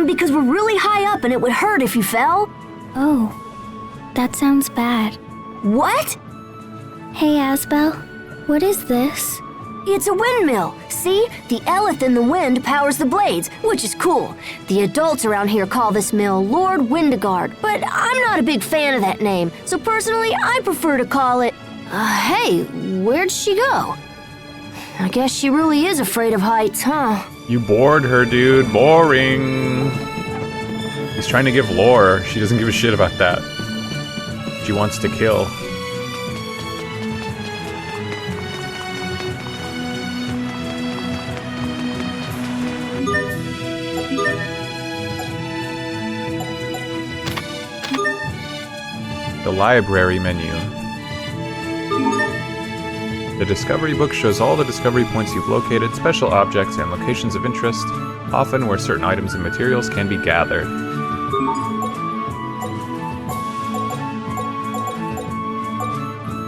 Speaker 5: Because we're really high up and it would hurt if you fell.
Speaker 3: Oh, that sounds bad.
Speaker 5: What?
Speaker 3: Hey, Asbel, what is this?
Speaker 5: It's a windmill. See? The eleth in the wind powers the blades, which is cool. The adults around here call this mill Lord Windegard, but I'm not a big fan of that name, so personally I prefer to call it... hey, where'd she go? I guess she really is afraid of heights, huh?
Speaker 1: You bored her, dude. Boring. He's trying to give lore. She doesn't give a shit about that. She wants to kill. The library menu. The discovery book shows all the discovery points you've located, special objects, and locations of interest, often where certain items and materials can be gathered.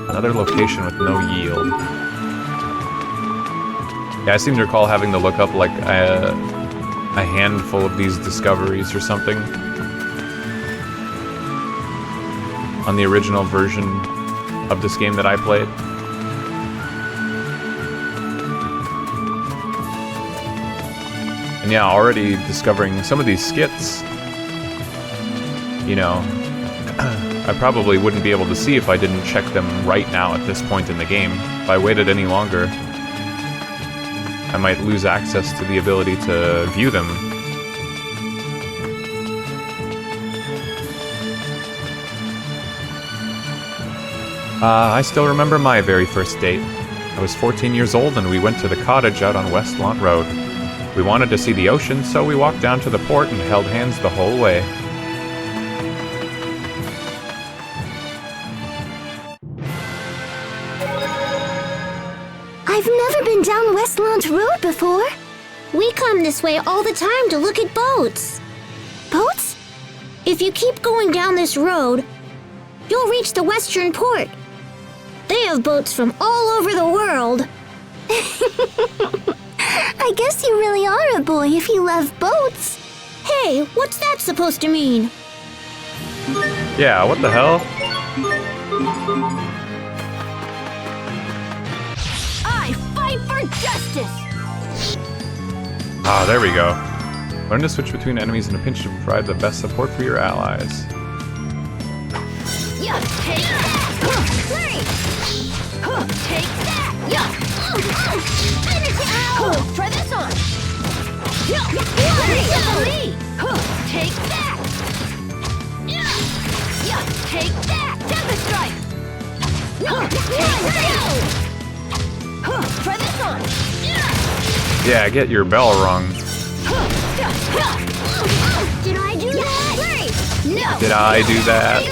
Speaker 1: Another location with no yield. Yeah, I seem to recall having to look up like a handful of these discoveries or something on the original version of this game that I played. And yeah, already discovering some of these skits, you know, I probably wouldn't be able to see if I didn't check them right now at this point in the game. If I waited any longer, I might lose access to the ability to view them. I still remember my very first date. I was 14 years old and we went to the cottage out on West Lawn Road. We wanted to see the ocean, so we walked down to the port and held hands the whole way.
Speaker 3: I've never been down Westlawn Road before.
Speaker 4: We come this way all the time to look at boats.
Speaker 3: Boats?
Speaker 4: If you keep going down this road, you'll reach the western port. They have boats from all over the world.
Speaker 3: I guess you really are a boy if you love boats.
Speaker 4: Hey, what's that supposed to mean?
Speaker 1: Yeah, what the hell?
Speaker 5: I fight for justice!
Speaker 1: Ah, there we go. Learn to switch between enemies in a pinch to provide the best support for your allies.
Speaker 5: Yeah, take that! Take that! Yeah! Ow! Try this on! Yeah! Take that! Yeah! Take that! Tempest Strike! Try this on!
Speaker 1: Yeah, get your bell rung.
Speaker 4: Did I do that?
Speaker 5: No!
Speaker 1: Did I do that?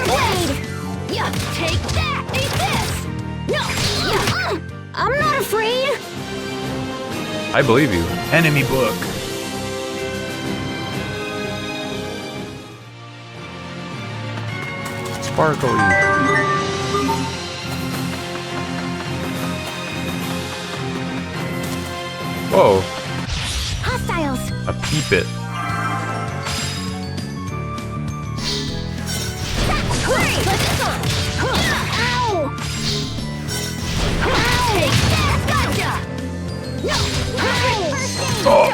Speaker 5: Yeah! Take that! Eat this! No!
Speaker 4: I'm not afraid.
Speaker 1: I believe you. Enemy book. Sparkly. Whoa.
Speaker 3: Hostiles.
Speaker 1: A peep-it. Oh.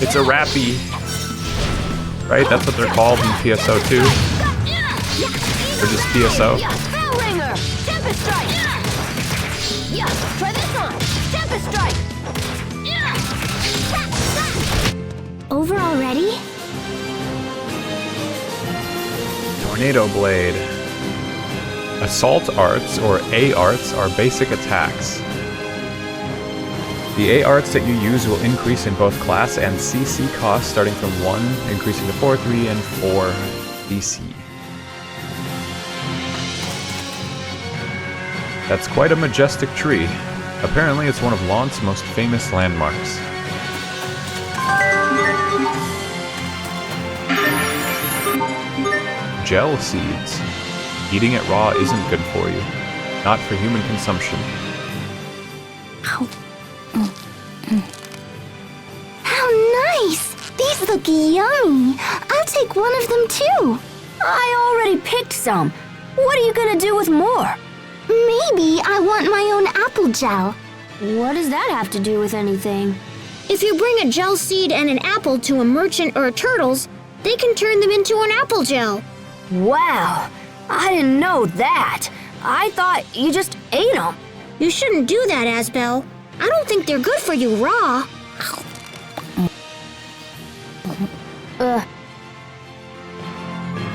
Speaker 1: It's a rappy. Right? That's what they're called in PSO2. Or just PSO.
Speaker 5: Tempest Strike! Yeah, try this on! Tempest Strike!
Speaker 3: Over already?
Speaker 1: Tornado Blade. Assault arts, or A arts, are basic attacks. The A arts that you use will increase in both class and CC costs, starting from 1, increasing to 4, 3, and 4 DC. That's quite a majestic tree. Apparently it's one of Launt's most famous landmarks. Gel seeds. Eating it raw isn't good for you. Not for human consumption.
Speaker 3: How nice! These look yummy. I'll take one of them too.
Speaker 5: I already picked some. What are you gonna do with more?
Speaker 3: Maybe I want my own apple gel.
Speaker 5: What does that have to do with anything?
Speaker 4: If you bring a gel seed and an apple to a merchant or a turtles, they can turn them into an apple gel.
Speaker 5: Wow, I didn't know that. I thought you just ate them.
Speaker 4: You shouldn't do that, Asbel. I don't think they're good for you raw.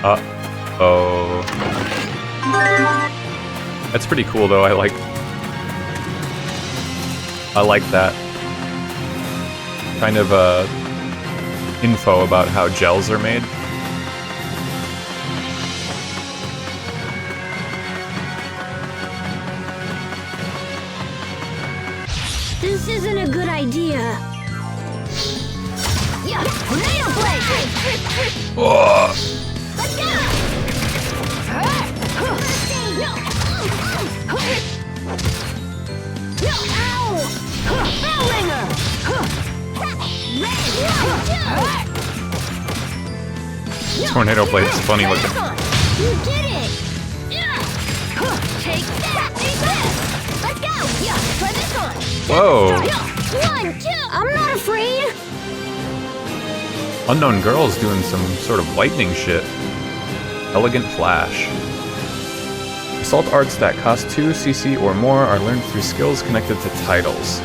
Speaker 1: Uh-oh. That's pretty cool, though. I like that kind of info about how gels are made.
Speaker 4: This isn't a good idea.
Speaker 5: Yeah, tornado blade!
Speaker 4: Let's go!
Speaker 5: Bell ringer!
Speaker 1: Tornado blade is funny looking.
Speaker 4: You did it!
Speaker 5: Take that! Let's go! Yeah, try this one!
Speaker 1: Whoa!
Speaker 4: 1, 2! I'm not afraid!
Speaker 1: Unknown girl's doing some sort of lightning shit. Elegant flash. Assault arts that cost 2 CC or more are learned through skills connected to titles.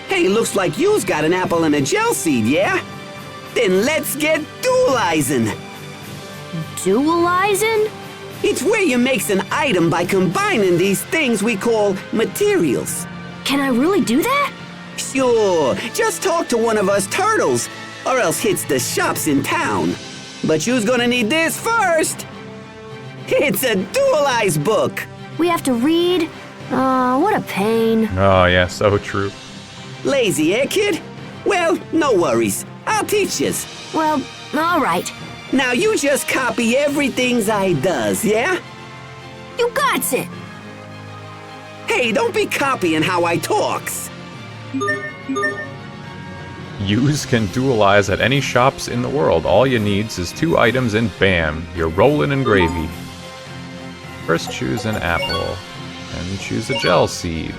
Speaker 8: Hey, looks like you's got an apple and a gel seed, yeah? Then let's get dualizing.
Speaker 5: Dualizing?
Speaker 8: It's where you makes an item by combining these things we call materials.
Speaker 5: Can I really do that?
Speaker 8: Sure, just talk to one of us turtles, or else hits the shops in town. But you's gonna need this first. It's a dualize book.
Speaker 5: We have to read? What a pain.
Speaker 1: Oh yeah, so true.
Speaker 8: Lazy, eh, kid? Well, no worries. I'll teach yous.
Speaker 5: Well, all right.
Speaker 8: Now you just copy everything I does, yeah?
Speaker 5: You got it.
Speaker 8: Hey, don't be copying how I talks.
Speaker 1: Yous can dualize at any shops in the world. All you needs is 2 items and bam, you're rolling in gravy. First choose an apple, and choose a gel seed.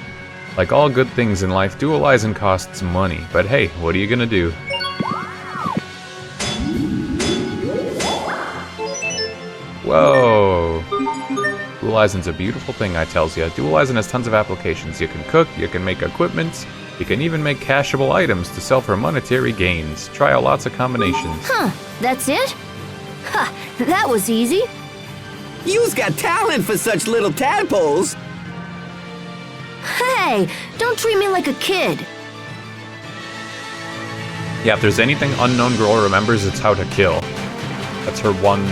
Speaker 1: Like all good things in life, dualizing costs money, but hey, what are you gonna do? Whoa! Dualizing's a beautiful thing, I tells ya. Dualizing has tons of applications. You can cook, you can make equipment, you can even make cashable items to sell for monetary gains. Try out lots of combinations.
Speaker 5: Huh, that's it? Ha, that was easy.
Speaker 8: You's got talent for such little tadpoles.
Speaker 5: Hey, don't treat me like a kid.
Speaker 1: Yeah, if there's anything Unknown Girl remembers, it's how to kill. That's her one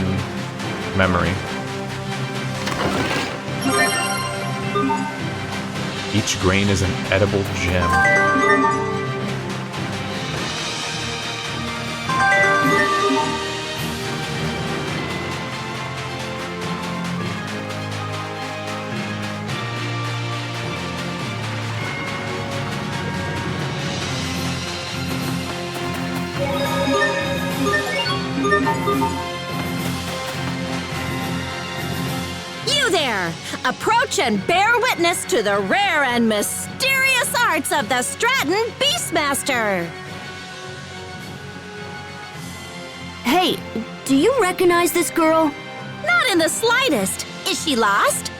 Speaker 1: memory. Each grain is an edible gem.
Speaker 9: You there! Approach and bear witness to the rare and mysterious arts of the Stratton Beastmaster!
Speaker 5: Hey, do you recognize this girl?
Speaker 9: Not in the slightest. Is she lost?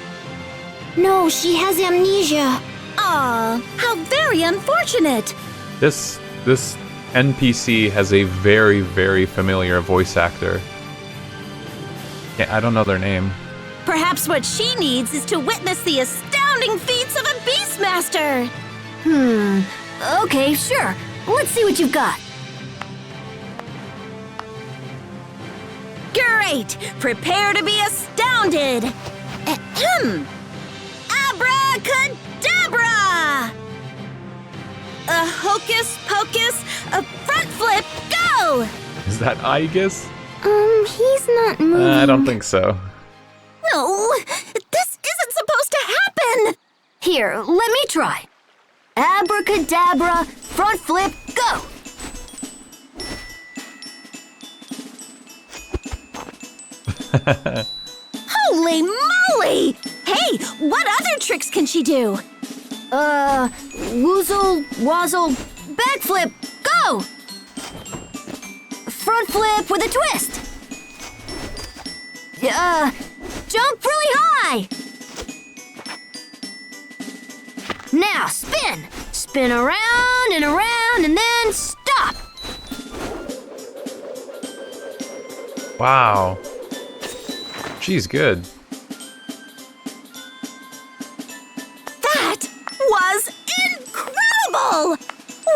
Speaker 4: No, she has amnesia.
Speaker 9: Aw, how very unfortunate!
Speaker 1: This NPC has a very, very familiar voice actor. Yeah, I don't know their name.
Speaker 9: Perhaps what she needs is to witness the astounding feats of a Beastmaster!
Speaker 5: Okay, sure. Let's see what you've got.
Speaker 9: Great! Prepare to be astounded! Ahem! Abracadabra! A hocus pocus, a front flip, go!
Speaker 1: Is that Aegis?
Speaker 3: He's not moving.
Speaker 1: I don't think so.
Speaker 9: No, this isn't supposed to happen!
Speaker 5: Here, let me try. Abracadabra, front flip, go!
Speaker 9: Holy moly! Hey, what other tricks can she do?
Speaker 5: Woozle, wazzle, backflip, go! Front flip with a twist. Jump really high. Now spin. Spin around and then stop.
Speaker 1: Wow. She's good.
Speaker 9: That was incredible!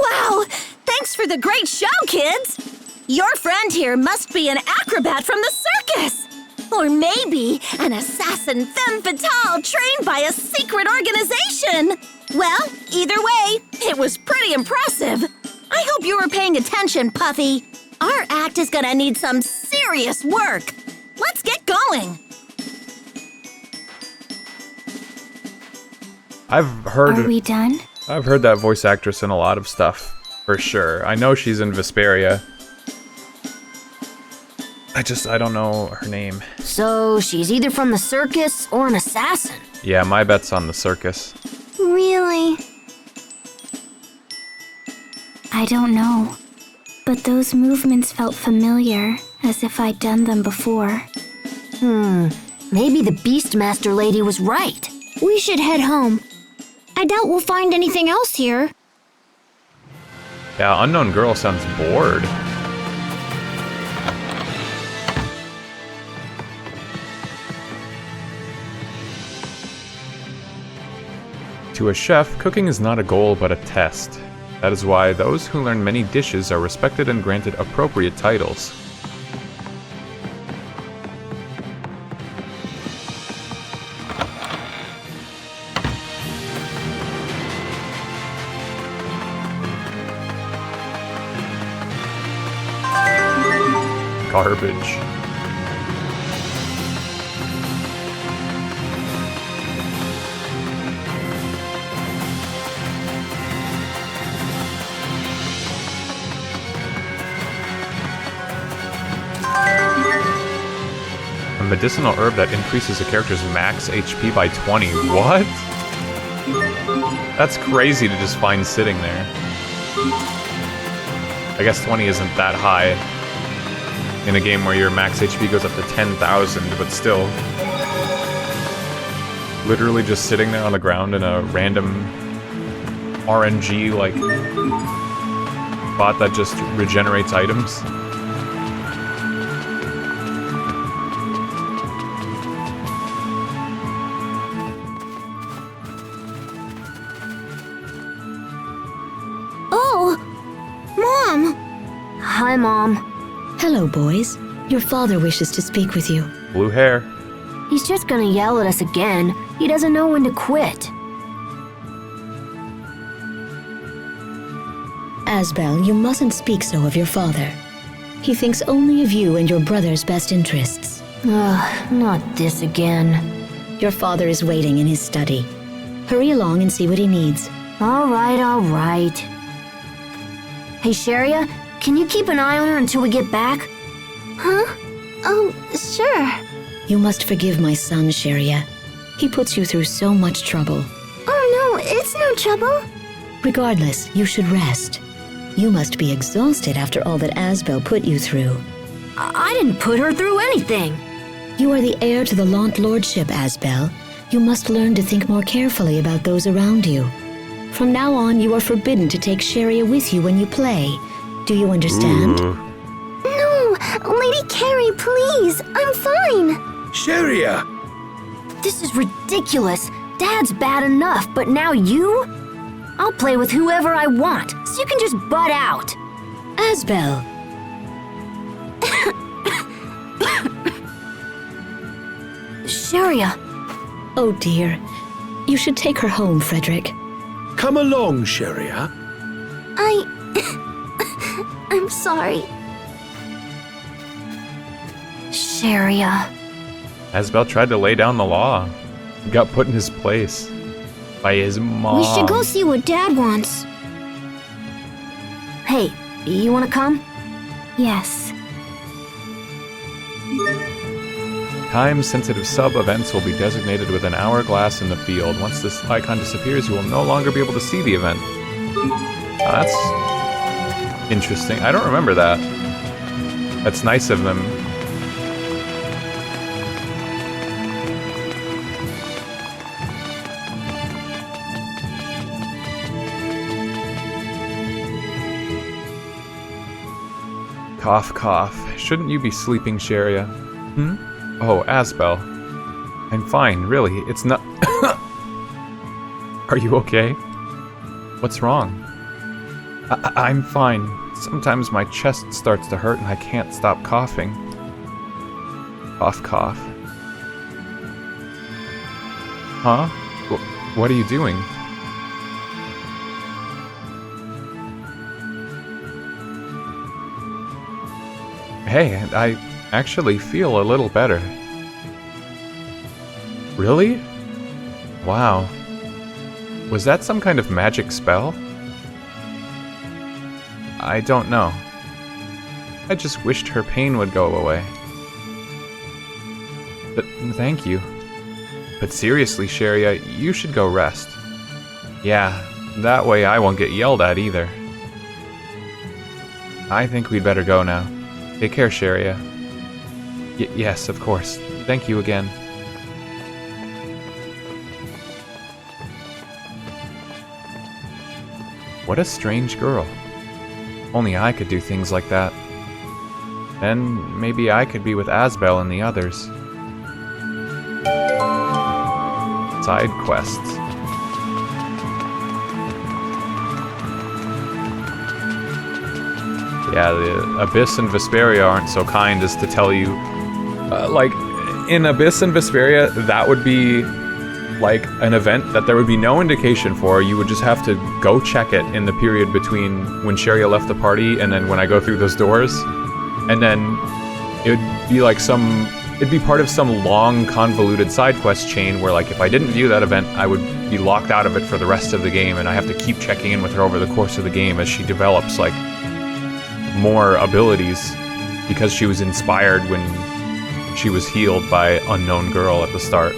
Speaker 9: Wow! Thanks for the great show, kids! Your friend here must be an acrobat from the circus! Or maybe an assassin femme fatale trained by a secret organization! Well, either way, it was pretty impressive. I hope you were paying attention, Puffy. Our act is gonna need some serious work. Let's get going.
Speaker 1: I've heard
Speaker 3: Are we done?
Speaker 1: I've heard that voice actress in a lot of stuff, for sure. I know she's in Vesperia. I don't know her name.
Speaker 5: So she's either from the circus or an assassin.
Speaker 1: Yeah, my bet's on the circus.
Speaker 3: Really? I don't know. But those movements felt familiar, as if I'd done them before.
Speaker 5: Maybe the Beastmaster lady was right.
Speaker 4: We should head home. I doubt we'll find anything else here.
Speaker 1: Yeah, Unknown Girl sounds bored. To a chef, cooking is not a goal but a test. That is why those who learn many dishes are respected and granted appropriate titles. Garbage. A medicinal herb that increases a character's max HP by 20. What? That's crazy to just find sitting there. I guess 20 isn't that high in a game where your max HP goes up to 10,000, but still. Literally just sitting there on the ground in a random RNG, like, bot that just regenerates items.
Speaker 4: Oh! Mom!
Speaker 5: Hi, Mom.
Speaker 10: Hello, boys. Your father wishes to speak with you.
Speaker 1: Blue hair.
Speaker 5: He's just gonna yell at us again. He doesn't know when to quit.
Speaker 10: Asbel, you mustn't speak so of your father. He thinks only of you and your brother's best interests.
Speaker 5: Ugh, not this again.
Speaker 10: Your father is waiting in his study. Hurry along and see what he needs.
Speaker 5: All right. Hey, Sharia, can you keep an eye on her until we get back?
Speaker 3: Huh? Oh, sure.
Speaker 10: You must forgive my son, Sharia. He puts you through so much trouble.
Speaker 3: Oh no, it's no trouble.
Speaker 10: Regardless, you should rest. You must be exhausted after all that Asbel put you through.
Speaker 5: I didn't put her through anything.
Speaker 10: You are the heir to the Launt Lordship, Asbel. You must learn to think more carefully about those around you. From now on, you are forbidden to take Sharia with you when you play. Do you understand?
Speaker 1: Ooh.
Speaker 3: No, Lady Carrie, please. I'm fine.
Speaker 6: Sharia!
Speaker 5: This is ridiculous. Dad's bad enough, but now you? I'll play with whoever I want, so you can just butt out.
Speaker 10: Asbel!
Speaker 5: Sharia.
Speaker 10: Oh dear. You should take her home, Frederick.
Speaker 6: Come along, Sharia.
Speaker 3: I'm sorry.
Speaker 5: Sharia.
Speaker 1: Asbel tried to lay down the law. He got put in his place. By his mom.
Speaker 4: We should go see what Dad wants.
Speaker 5: Hey, you wanna come?
Speaker 3: Yes.
Speaker 1: Time-sensitive sub-events will be designated with an hourglass in the field. Once this icon disappears, you will no longer be able to see the event. That's interesting. I don't remember that. That's nice of them. Cough, cough. Shouldn't you be sleeping, Sharia? Hmm? Oh, Asbel. I'm fine, really. It's not... Are you okay? What's wrong? I'm fine. Sometimes my chest starts to hurt and I can't stop coughing. Cough, cough. Huh? What are you doing? Hey, I actually feel a little better. Really? Wow. Was that some kind of magic spell? I don't know. I just wished her pain would go away. But thank you. But seriously, Sharia, you should go rest. Yeah, that way I won't get yelled at either. I think we'd better go now. Take care, Sharia. Yes, of course. Thank you again. What a strange girl. Only I could do things like that. Then maybe I could be with Asbel and the others. Side quests. Yeah, the Abyss and Vesperia aren't so kind as to tell you... like, in Abyss and Vesperia, that would be like an event that there would be no indication for. You would just have to go check it in the period between when Sharia left the party and then when I go through those doors. And then it would be like it'd be part of some long, convoluted side quest chain where, like, if I didn't view that event, I would be locked out of it for the rest of the game, and I have to keep checking in with her over the course of the game as she develops, like, more abilities, because she was inspired when she was healed by Unknown Girl at the start.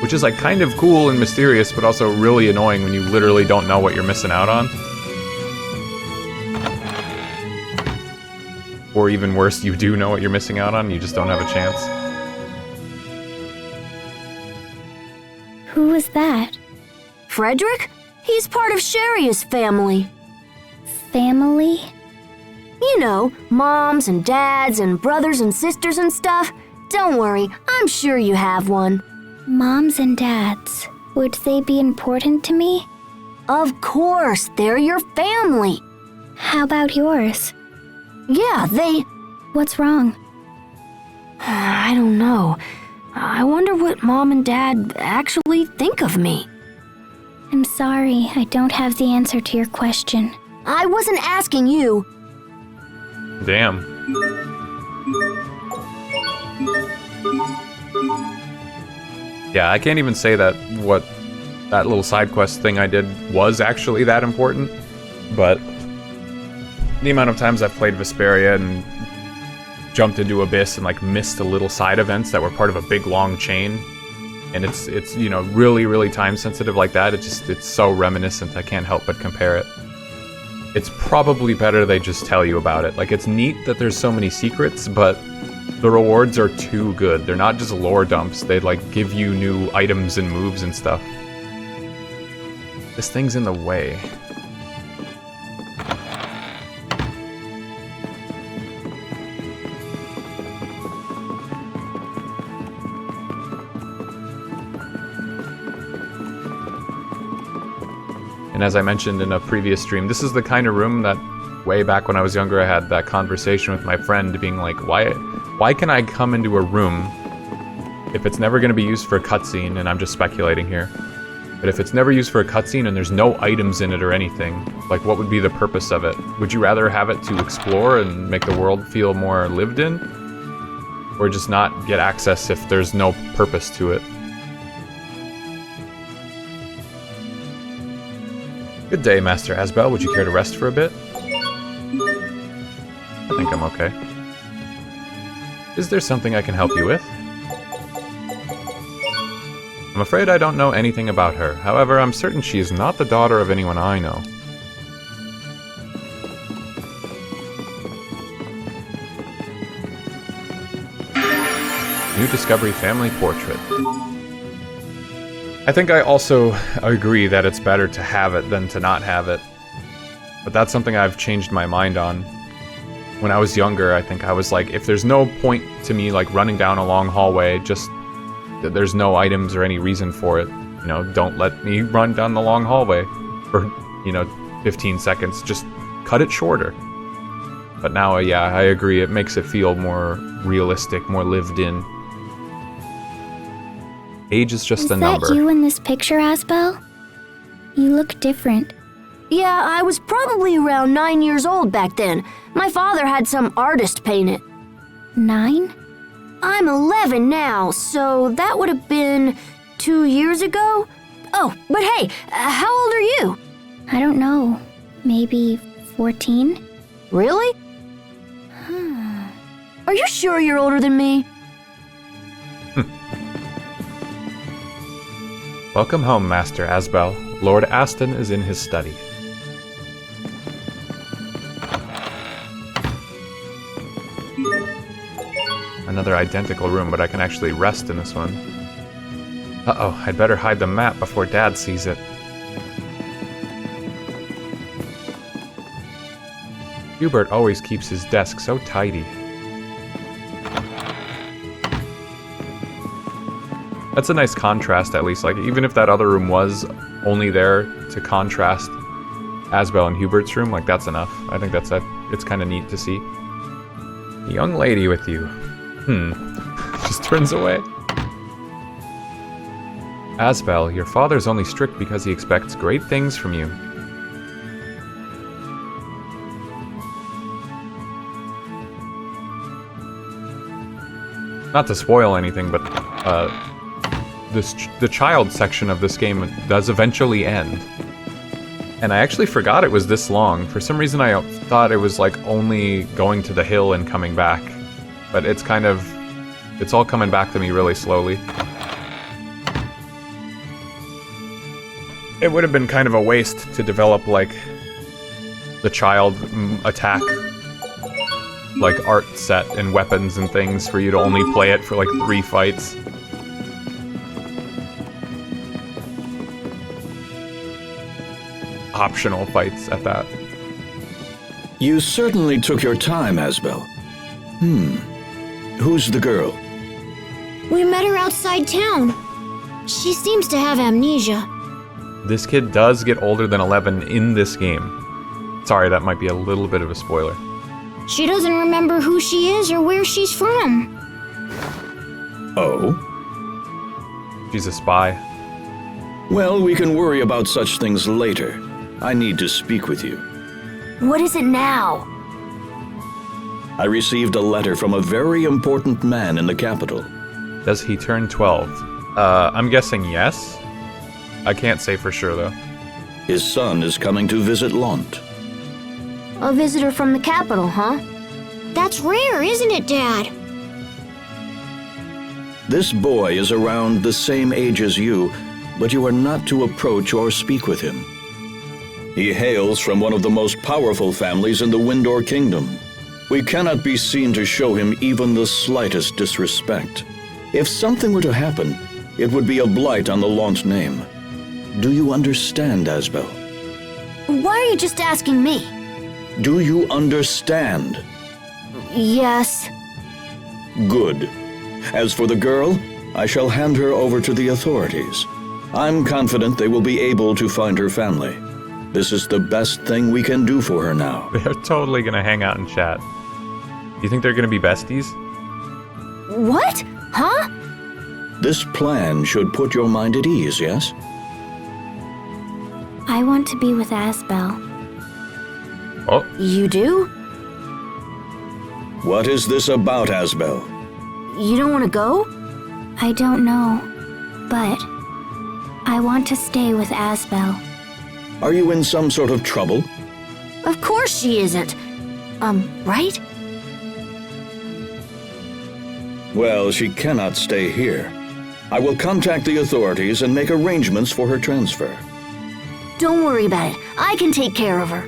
Speaker 1: Which is, like, kind of cool and mysterious, but also really annoying when you literally don't know what you're missing out on. Or even worse, you do know what you're missing out on, you just don't have a chance.
Speaker 3: Who was that?
Speaker 5: Frederick? He's part of Sharia's family.
Speaker 3: Family?
Speaker 5: You know, moms and dads and brothers and sisters and stuff. Don't worry, I'm sure you have one.
Speaker 3: Moms and dads. Would they be important to me?
Speaker 5: Of course, they're your family.
Speaker 3: How about yours?
Speaker 5: Yeah, they...
Speaker 3: What's wrong?
Speaker 5: I don't know. I wonder what Mom and Dad actually think of me.
Speaker 3: I'm sorry, I don't have the answer to your question.
Speaker 5: I wasn't asking you.
Speaker 1: Damn. Yeah, I can't even say that what that little side quest thing I did was actually that important, but the amount of times I've played Vesperia and jumped into Abyss and, like, missed the little side events that were part of a big long chain, and it's you know, really, really time sensitive like that, it's so reminiscent, I can't help but compare it. It's probably better they just tell you about it. Like, it's neat that there's so many secrets, but the rewards are too good. They're not just lore dumps, they, like, give you new items and moves and stuff. This thing's in the way. And as I mentioned in a previous stream, this is the kind of room that way back when I was younger I had that conversation with my friend being like, why can I come into a room if it's never going to be used for a cutscene, and I'm just speculating here, but if it's never used for a cutscene and there's no items in it or anything, like, what would be the purpose of it? Would you rather have it to explore and make the world feel more lived in? Or just not get access if there's no purpose to it? Good day, Master Asbel. Would you care to rest for a bit? I think I'm okay. Is there something I can help you with? I'm afraid I don't know anything about her. However, I'm certain she is not the daughter of anyone I know. New Discovery Family Portrait. I think I also agree that it's better to have it than to not have it. But that's something I've changed my mind on. When I was younger, I think I was like, if there's no point to me like running down a long hallway, just there's no items or any reason for it, you know, don't let me run down the long hallway for, 15 seconds. Just cut it shorter. But now, yeah, I agree. It makes it feel more realistic, more lived in. Age is just a number.
Speaker 3: Is that you in this picture, Asbel? You look different.
Speaker 5: Yeah, I was probably around 9 years old back then. My father had some artist paint it.
Speaker 3: 9?
Speaker 5: I'm 11 now, so that would have been 2 years ago? Oh, but hey, how old are you?
Speaker 3: I don't know. Maybe 14?
Speaker 5: Really? Are you sure you're older than me?
Speaker 1: Welcome home, Master Asbel. Lord Aston is in his study. Another identical room, but I can actually rest in this one. Uh-oh, I'd better hide the map before Dad sees it. Hubert always keeps his desk so tidy. That's a nice contrast, at least. Like, even if that other room was only there to contrast Asbel and Hubert's room, like, that's enough. I think it's kind of neat to see. A young lady with you. Just turns away. Asbel, your father's only strict because he expects great things from you. Not to spoil anything, but the child section of this game does eventually end. And I actually forgot it was this long. For some reason I thought it was like only going to the hill and coming back. But it's all coming back to me really slowly. It would have been kind of a waste to develop like the child attack like art set and weapons and things for you to only play it for like 3 fights. Optional fights at that.
Speaker 6: You certainly took your time, Asbel. Who's the girl?
Speaker 4: We met her outside town. She seems to have amnesia.
Speaker 1: This kid does get older than 11 in this game. Sorry, that might be a little bit of a spoiler.
Speaker 4: She doesn't remember who she is or where she's from.
Speaker 6: Oh?
Speaker 1: She's a spy.
Speaker 6: Well, we can worry about such things later. I need to speak with you.
Speaker 5: What is it now?
Speaker 6: I received a letter from a very important man in the capital.
Speaker 1: Does he turn 12? I'm guessing yes. I can't say for sure, though.
Speaker 6: His son is coming to visit Lont.
Speaker 5: A visitor from the capital, huh?
Speaker 4: That's rare, isn't it, Dad?
Speaker 6: This boy is around the same age as you, but you are not to approach or speak with him. He hails from one of the most powerful families in the Windor Kingdom. We cannot be seen to show him even the slightest disrespect. If something were to happen, it would be a blight on the Lont name. Do you understand, Asbel?
Speaker 5: Why are you just asking me?
Speaker 6: Do you understand?
Speaker 5: Yes.
Speaker 6: Good. As for the girl, I shall hand her over to the authorities. I'm confident they will be able to find her family. This is the best thing we can do for her now.
Speaker 1: They're totally gonna hang out and chat. Do you think they're gonna be besties?
Speaker 5: What? Huh?
Speaker 6: This plan should put your mind at ease, yes?
Speaker 3: I want to be with Asbel.
Speaker 1: Oh,
Speaker 5: You do?
Speaker 6: What is this about, Asbel?
Speaker 5: You don't want to go?
Speaker 3: I don't know, but I want to stay with Asbel.
Speaker 6: Are you in some sort of trouble?
Speaker 5: Of course she isn't. Right?
Speaker 6: Well, she cannot stay here. I will contact the authorities and make arrangements for her transfer.
Speaker 5: Don't worry about it. I can take care of her.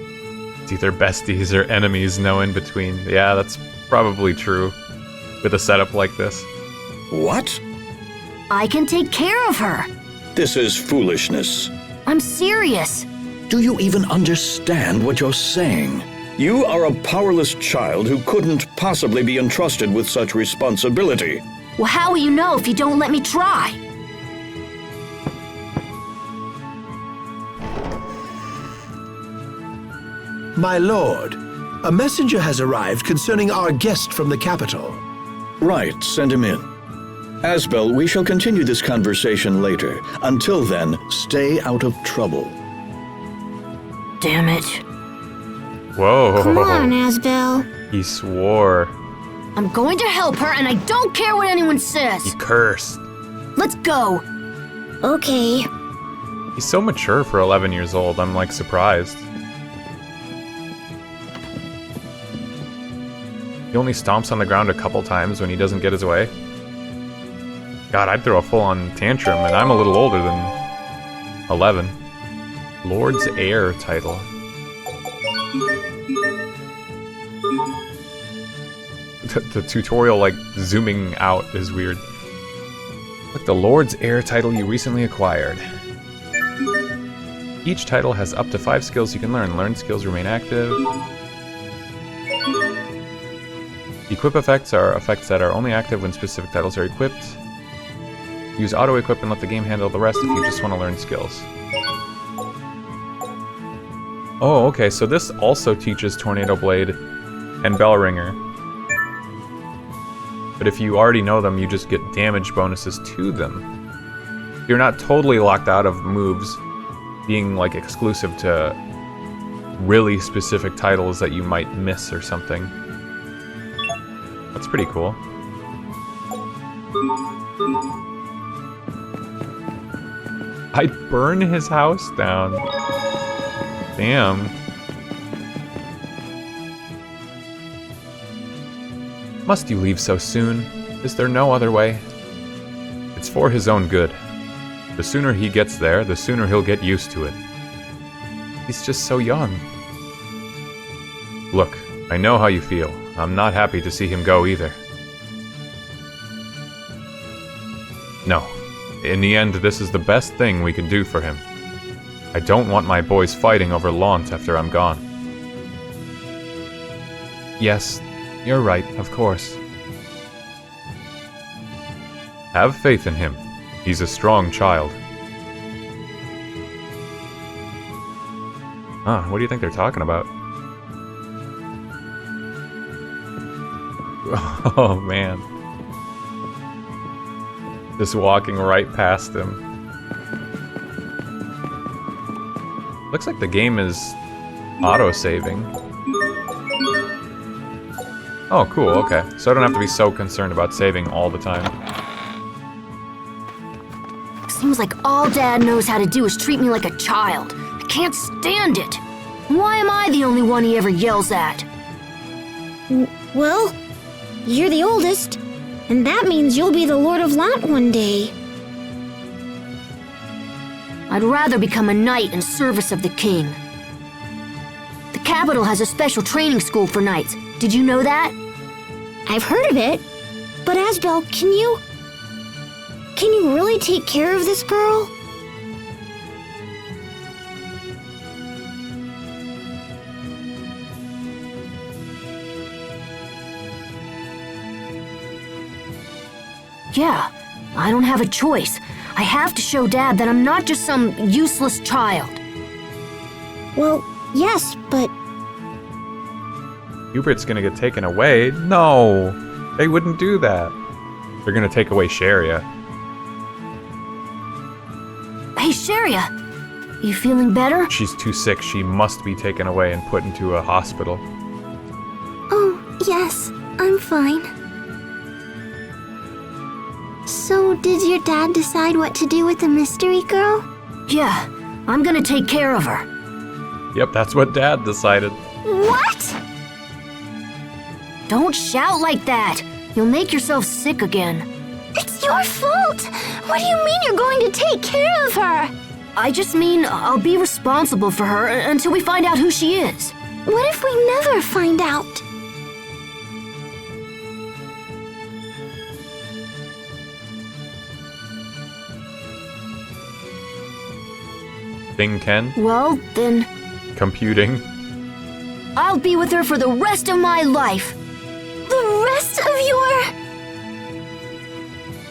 Speaker 1: It's either besties or enemies, no in between. Yeah, that's probably true with a setup like this.
Speaker 6: What?
Speaker 5: I can take care of her.
Speaker 6: This is foolishness.
Speaker 5: I'm serious.
Speaker 6: Do you even understand what you're saying? You are a powerless child who couldn't possibly be entrusted with such responsibility.
Speaker 5: Well, how will you know if you don't let me try?
Speaker 11: My lord, a messenger has arrived concerning our guest from the capital.
Speaker 6: Right, send him in. Asbel, we shall continue this conversation later. Until then, stay out of trouble.
Speaker 5: Damn it.
Speaker 1: Whoa.
Speaker 4: Come on, Asbel.
Speaker 1: He swore.
Speaker 5: I'm going to help her, and I don't care what anyone says.
Speaker 1: He cursed.
Speaker 5: Let's go.
Speaker 4: Okay.
Speaker 1: He's so mature for 11 years old. I'm like surprised. He only stomps on the ground a couple times when he doesn't get his way. God, I'd throw a full-on tantrum, and I'm a little older than 11. Lord's Heir title. The tutorial, like, zooming out is weird. Look, the Lord's Heir title you recently acquired. Each title has up to 5 skills you can learn. Learned skills remain active. Equip effects are effects that are only active when specific titles are equipped. Use auto-equip and let the game handle the rest if you just want to learn skills. Oh, okay, so this also teaches Tornado Blade and Bell Ringer. But if you already know them, you just get damage bonuses to them. You're not totally locked out of moves being, like, exclusive to really specific titles that you might miss or something. That's pretty cool. I'd burn his house down. Damn. Must you leave so soon? Is there no other way? It's for his own good. The sooner he gets there, the sooner he'll get used to it. He's just so young. Look, I know how you feel. I'm not happy to see him go either. No. In the end, this is the best thing we can do for him. I don't want my boys fighting over Launt after I'm gone. Yes, you're right, of course. Have faith in him. He's a strong child. Huh, what do you think they're talking about? Oh, man. Just walking right past him. Looks like the game is auto-saving. Oh, cool, okay. So I don't have to be so concerned about saving all the time.
Speaker 5: Seems like all Dad knows how to do is treat me like a child. I can't stand it. Why am I the only one he ever yells at?
Speaker 4: Well, you're the oldest, and that means you'll be the Lord of Launt one day.
Speaker 5: I'd rather become a knight in service of the king. The capital has a special training school for knights. Did you know that?
Speaker 4: I've heard of it, but Asbel, can you really take care of this girl?
Speaker 5: Yeah, I don't have a choice. I have to show Dad that I'm not just some useless child.
Speaker 4: Well, yes, but
Speaker 1: Hubert's gonna get taken away? No! They wouldn't do that. They're gonna take away Sharia.
Speaker 5: Hey, Sharia, you feeling better?
Speaker 1: She's too sick. She must be taken away and put into a hospital.
Speaker 3: Oh, yes, I'm fine. So, did your dad decide what to do with the mystery girl?
Speaker 5: Yeah, I'm gonna take care of her.
Speaker 1: Yep, that's what Dad decided.
Speaker 5: What? Don't shout like that. You'll make yourself sick again.
Speaker 4: It's your fault. What do you mean you're going to take care of her?
Speaker 5: I just mean I'll be responsible for her until we find out who she is.
Speaker 4: What if we never find out?
Speaker 1: Thing Ken?
Speaker 5: Well, then
Speaker 1: Computing.
Speaker 5: I'll be with her for the rest of my life.
Speaker 4: The rest of your...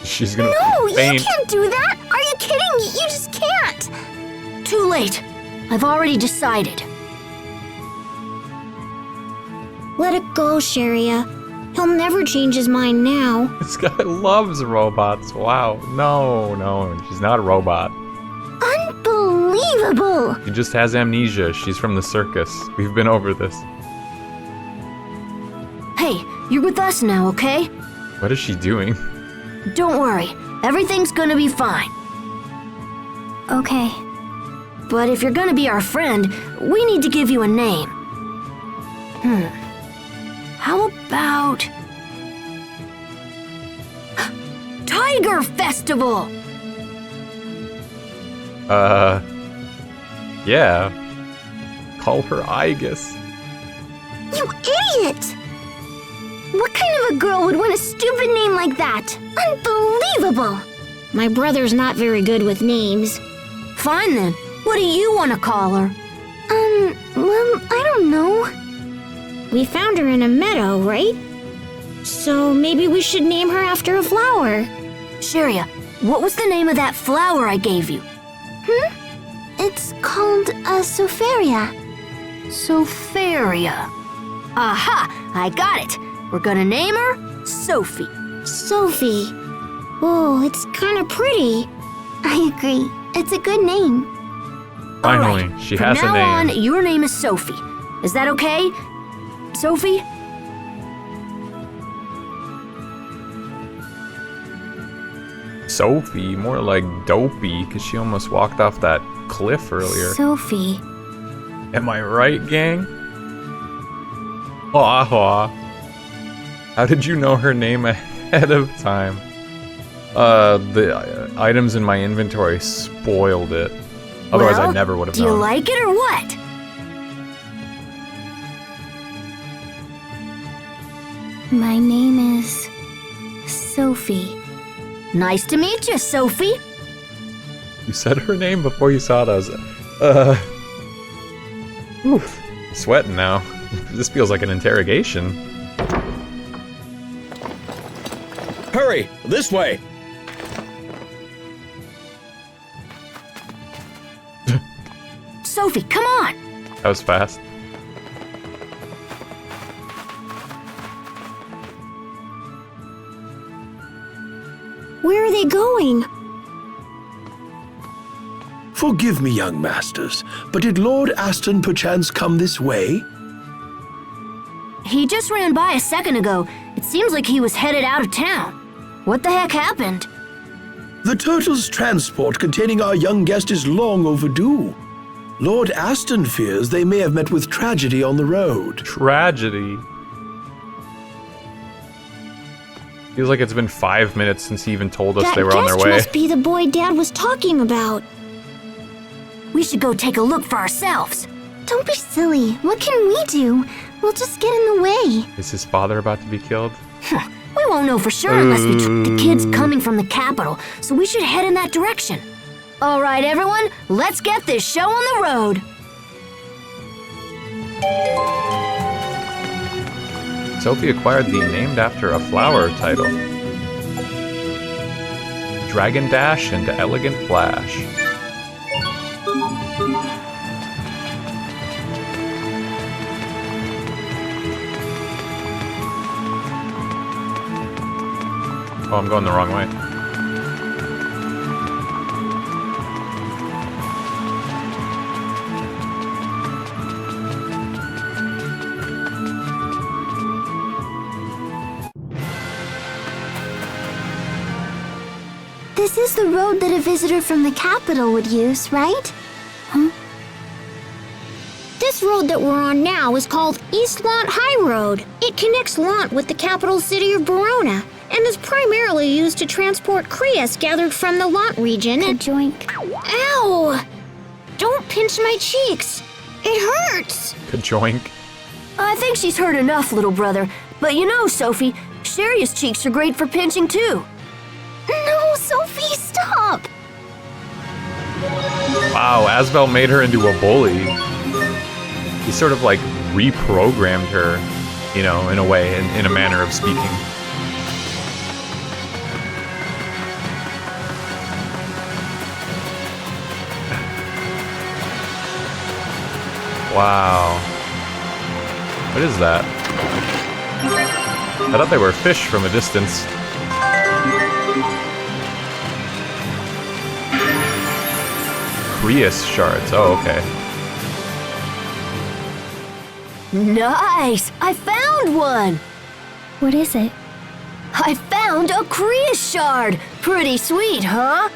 Speaker 1: She's gonna
Speaker 4: No, you
Speaker 1: faint.
Speaker 4: can't do that. Are you kidding? You just can't.
Speaker 5: Too late. I've already decided.
Speaker 4: Let it go, Sharia. He'll never change his mind now.
Speaker 1: This guy loves robots. Wow. No, she's not a robot.
Speaker 4: Unbelievable!
Speaker 1: She just has amnesia. She's from the circus. We've been over this.
Speaker 5: Hey, you're with us now, okay?
Speaker 1: What is she doing?
Speaker 5: Don't worry. Everything's gonna be fine.
Speaker 3: Okay.
Speaker 5: But if you're gonna be our friend, we need to give you a name. How about... Tiger Festival!
Speaker 1: Yeah. Call her Igus.
Speaker 4: You idiot! What kind of a girl would want a stupid name like that? Unbelievable! My brother's not very good with names.
Speaker 5: Fine then. What do you want to call her?
Speaker 4: Well, I don't know. We found her in a meadow, right? So maybe we should name her after a flower.
Speaker 5: Sharia, what was the name of that flower I gave you?
Speaker 4: It's called a Soferia.
Speaker 5: Soferia. Aha! I got it. We're gonna name her Sophie.
Speaker 4: Sophie. Oh, it's kind of pretty. I agree. It's a good name.
Speaker 1: Finally,
Speaker 5: All right.
Speaker 1: she
Speaker 5: From
Speaker 1: has a
Speaker 5: now
Speaker 1: name.
Speaker 5: on, your name is Sophie. Is that okay? Sophie?
Speaker 1: Sophie, more like Dopey, because she almost walked off that cliff earlier.
Speaker 3: Sophie.
Speaker 1: Am I right, gang? Haw haw. How did you know her name ahead of time? The items in my inventory spoiled it. Otherwise, I
Speaker 5: Well,
Speaker 1: never would have
Speaker 5: Do you
Speaker 1: known.
Speaker 5: like it or what?
Speaker 3: My name is Sophie.
Speaker 5: Nice to meet you, Sophie.
Speaker 1: You said her name before you saw it. I was, oof, sweating now. This feels like an interrogation.
Speaker 6: Hurry! This way!
Speaker 5: Sophie, come on.
Speaker 1: That was fast.
Speaker 4: Where are they going?
Speaker 11: Forgive me, young masters, but did Lord Aston perchance come this way?
Speaker 5: He just ran by a second ago. It seems like he was headed out of town. What the heck happened?
Speaker 11: The turtle's transport containing our young guest is long overdue. Lord Aston fears they may have met with tragedy on the road.
Speaker 1: Tragedy. Feels like it's been 5 minutes since he even told us
Speaker 4: That
Speaker 1: they were on their
Speaker 4: guest
Speaker 1: way.
Speaker 4: must be the boy Dad was talking about.
Speaker 5: We should go take a look for ourselves.
Speaker 4: Don't be silly. What can we do? We'll just get in the way.
Speaker 1: Is his father about to be killed?
Speaker 5: We won't know for sure unless we track the kids coming from the capital, so we should head in that direction. All right, everyone, let's get this show on the road.
Speaker 1: Sophie acquired the named after a flower title. Dragon Dash and Elegant Flash. Oh, I'm going the wrong way.
Speaker 4: This is the road that a visitor from the capital would use, right? This road that we're on now is called East Launt High Road. It connects Launt with the capital city of Verona and is primarily used to transport Creus gathered from the Launt region and—
Speaker 3: Joink.
Speaker 4: Ow! Don't pinch my cheeks. It hurts.
Speaker 1: Ka-joink.
Speaker 5: I think she's hurt enough, little brother. But you know, Sophie, Sharia's cheeks are great for pinching too.
Speaker 4: No, Sophie, stop.
Speaker 1: Wow, Asbel made her into a bully. He sort of like reprogrammed her, you know, in a way, in a manner of speaking. Wow. What is that? I thought they were fish from a distance. Creus shards. Oh, okay.
Speaker 5: Nice! I found one!
Speaker 3: What is it?
Speaker 5: I found a Creus shard! Pretty sweet, huh?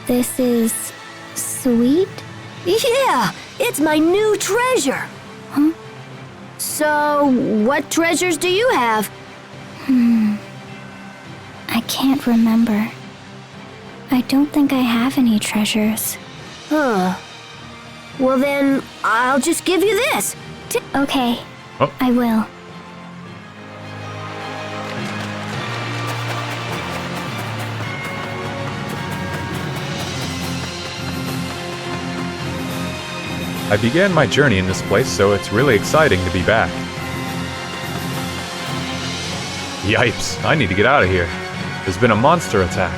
Speaker 3: This is sweet?
Speaker 5: Yeah, it's my new treasure.
Speaker 3: Huh?
Speaker 5: So, what treasures do you have?
Speaker 3: I can't remember. I don't think I have any treasures.
Speaker 5: Huh. Well then, I'll just give you this.
Speaker 3: Okay,
Speaker 1: Oh.
Speaker 3: I will.
Speaker 1: I began my journey in this place, so it's really exciting to be back. Yipes, I need to get out of here. There's been a monster attack.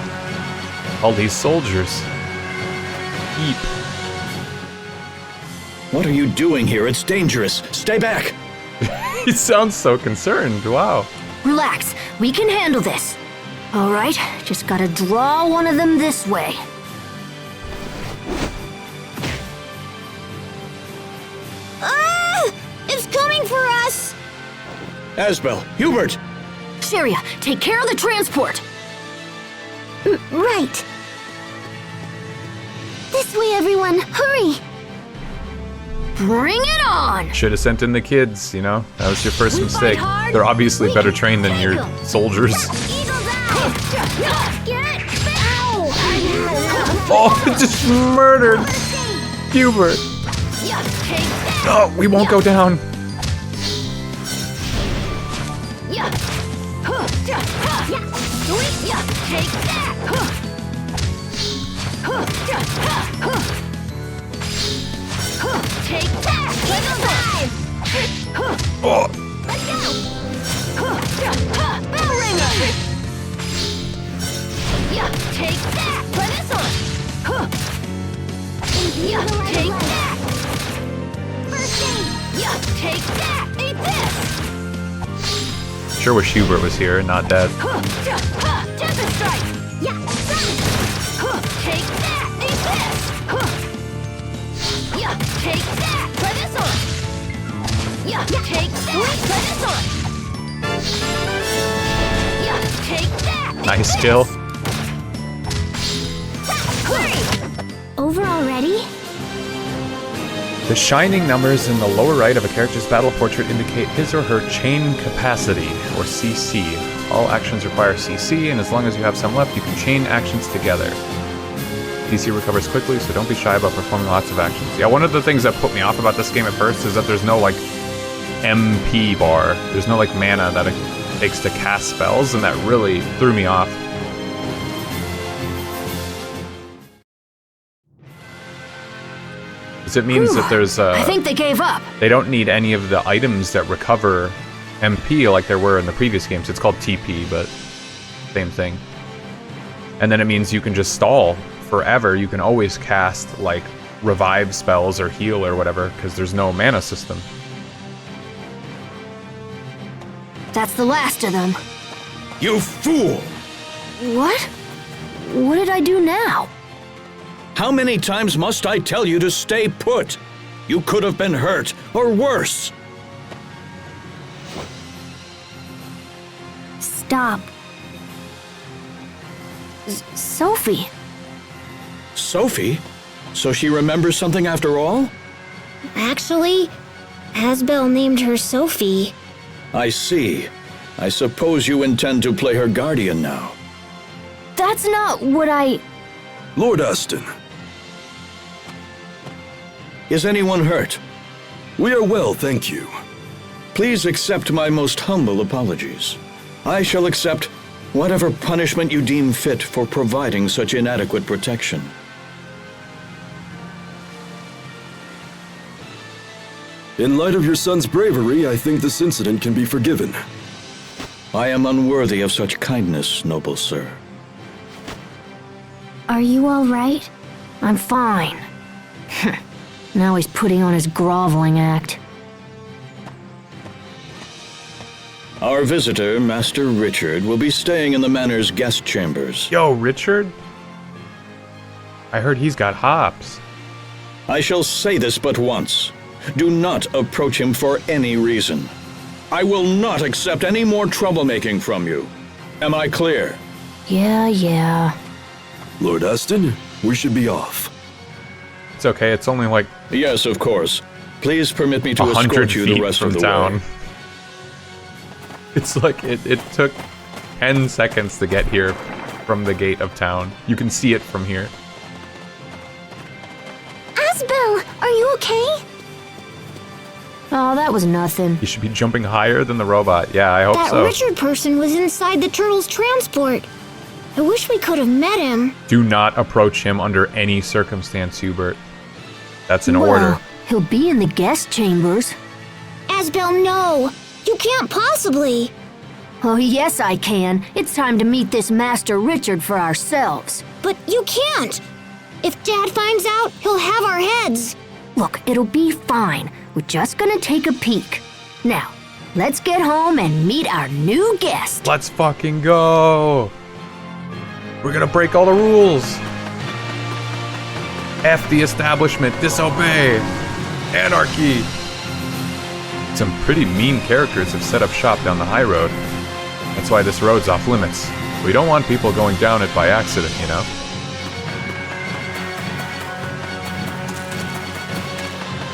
Speaker 1: All these soldiers. Eep.
Speaker 6: What are you doing here? It's dangerous. Stay back.
Speaker 1: He sounds so concerned, wow.
Speaker 5: Relax, we can handle this. All right, just gotta draw one of them this way.
Speaker 4: It's coming for us.
Speaker 6: Asbel, Hubert!
Speaker 5: Sharia, take care of the transport.
Speaker 4: Right. This way, everyone. Hurry.
Speaker 5: Bring it on!
Speaker 1: Should have sent in the kids, you know? That was your first
Speaker 5: We
Speaker 1: mistake.
Speaker 5: fight hard,
Speaker 1: They're obviously
Speaker 5: we
Speaker 1: better
Speaker 5: can
Speaker 1: trained than
Speaker 5: take
Speaker 1: your
Speaker 5: 'em.
Speaker 1: soldiers.
Speaker 4: Eagle's eye. Get ow.
Speaker 1: Oh, just murdered Hubert. Oh, we won't go down. Oh, sure wish Hubert was here and not dead. Nice kill.
Speaker 3: Over already?
Speaker 1: The shining numbers in the lower right of a character's battle portrait indicate his or her chain capacity, or CC. All actions require CC, and as long as you have some left, you can chain actions together. CC recovers quickly, so don't be shy about performing lots of actions. Yeah, one of the things that put me off about this game at first is that there's no, like, MP bar. There's no, like, mana that it takes to cast spells, and that really threw me off. It means that there's
Speaker 5: I think they gave up.
Speaker 1: they don't need any of the items that recover MP like there were in the previous games. It's called TP, but same thing. And then it means you can just stall forever. You can always cast like revive spells or heal or whatever because there's no mana system.
Speaker 5: That's the last of them.
Speaker 6: You fool!
Speaker 5: What? What did I do now?
Speaker 6: How many times must I tell you to stay put? You could have been hurt, or worse.
Speaker 3: Stop.
Speaker 5: Sophie.
Speaker 6: Sophie? So she remembers something after all?
Speaker 4: Actually, Asbel named her Sophie.
Speaker 6: I see. I suppose you intend to play her guardian now.
Speaker 5: That's not what I...
Speaker 11: Lord Aston,
Speaker 6: Is anyone hurt?
Speaker 11: we are well, thank you.
Speaker 6: Please accept my most humble apologies. I shall accept whatever punishment you deem fit for providing such inadequate protection.
Speaker 11: In light of your son's bravery, I think this incident can be forgiven.
Speaker 6: I am unworthy of such kindness, noble sir.
Speaker 3: Are you all right?
Speaker 5: I'm fine. Now he's putting on his groveling act.
Speaker 6: Our visitor, Master Richard, will be staying in the manor's guest chambers.
Speaker 1: Yo, Richard? I heard he's got hops.
Speaker 6: I shall say this but once. Do not approach him for any reason. I will not accept any more troublemaking from you. Am I clear?
Speaker 5: Yeah.
Speaker 11: Lord Aston, we should be off.
Speaker 1: It's okay, it's only like
Speaker 6: Yes, of course. Please permit me to
Speaker 1: 100
Speaker 6: escort you
Speaker 1: feet
Speaker 6: the rest
Speaker 1: from
Speaker 6: of the
Speaker 1: town.
Speaker 6: way.
Speaker 1: It's like it took 10 seconds to get here from the gate of town. You can see it from here.
Speaker 4: Asbel, are you okay?
Speaker 5: Oh, that was nothing.
Speaker 1: You should be jumping higher than the robot. Yeah, I hope
Speaker 4: That
Speaker 1: so.
Speaker 4: Richard person was inside the turtle's transport. I wish we could have met him.
Speaker 1: Do not approach him under any circumstance, Hubert. That's an
Speaker 5: Well,
Speaker 1: order.
Speaker 5: he'll be in the guest chambers.
Speaker 4: Asbel, no! You can't possibly!
Speaker 5: Oh, yes, I can. It's time to meet this Master Richard for ourselves.
Speaker 4: But you can't! If Dad finds out, he'll have our heads!
Speaker 5: Look, it'll be fine. We're just gonna take a peek. Now, let's get home and meet our new guest.
Speaker 1: Let's fucking go. We're gonna break all the rules. F the establishment, disobey, anarchy. Some pretty mean characters have set up shop down the high road. That's why this road's off limits. We don't want people going down it by accident, you know?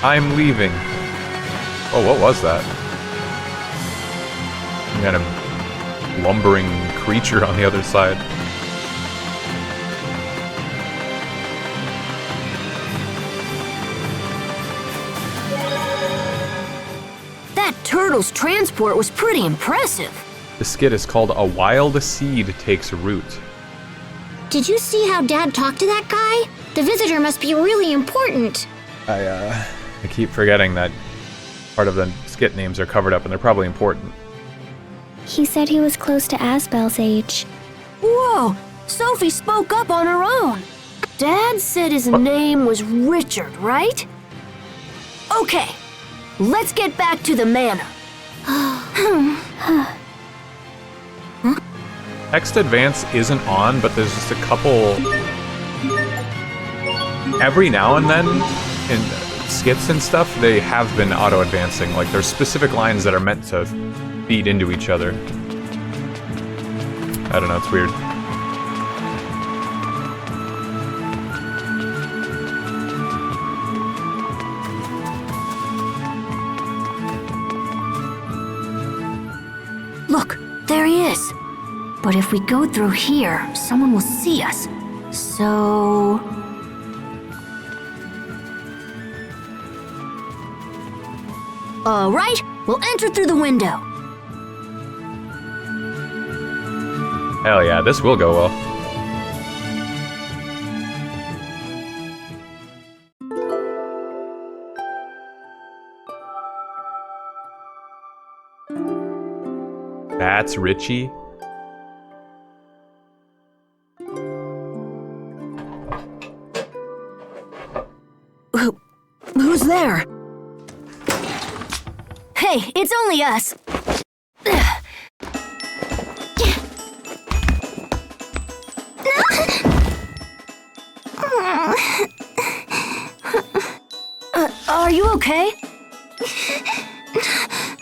Speaker 1: I'm leaving. Oh, what was that? Some kind of lumbering creature on the other side.
Speaker 5: That turtle's transport was pretty impressive.
Speaker 1: The skit is called A Wild Seed Takes Root.
Speaker 4: Did you see how Dad talked to that guy? The visitor must be really important.
Speaker 1: I keep forgetting that part of the skit names are covered up and they're probably important.
Speaker 3: He said he was close to Asbel's age.
Speaker 5: Whoa! Sophie spoke up on her own. Dad said his name was Richard, right? Okay, let's get back to the manor.
Speaker 1: Text Advance isn't on, but there's just a couple... Every now and then, in skits and stuff, they have been auto-advancing. Like, there's specific lines that are meant to feed into each other. I don't know, it's weird.
Speaker 5: Look, there he is. But if we go through here, someone will see us. So... All right, we'll enter through the window.
Speaker 1: Hell yeah, this will go well. That's Richie.
Speaker 5: Who's there? Hey, it's only us. Are you okay?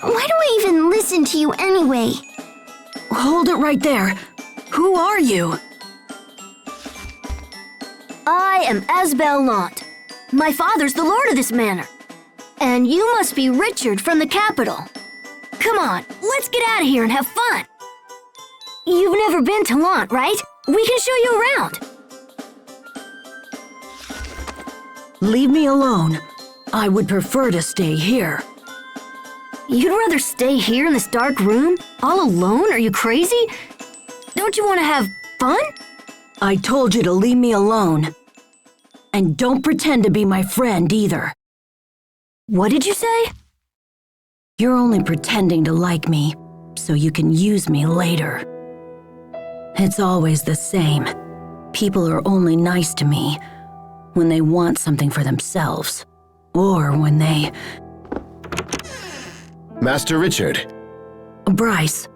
Speaker 4: Why do I even listen to you anyway?
Speaker 5: Hold it right there. Who are you? I am Asbel Lant. My father's the lord of this manor. And you must be Richard from the capital. Come on, let's get out of here and have fun. You've never been to Lant, right? We can show you around.
Speaker 12: Leave me alone. I would prefer to stay here.
Speaker 5: You'd rather stay here in this dark room? All alone? Are you crazy? Don't you want to have fun?
Speaker 12: I told you to leave me alone. And don't pretend to be my friend either.
Speaker 5: What did you say?
Speaker 12: You're only pretending to like me, so you can use me later. It's always the same. People are only nice to me when they want something for themselves, or when they...
Speaker 13: Master Richard.
Speaker 12: Bryce.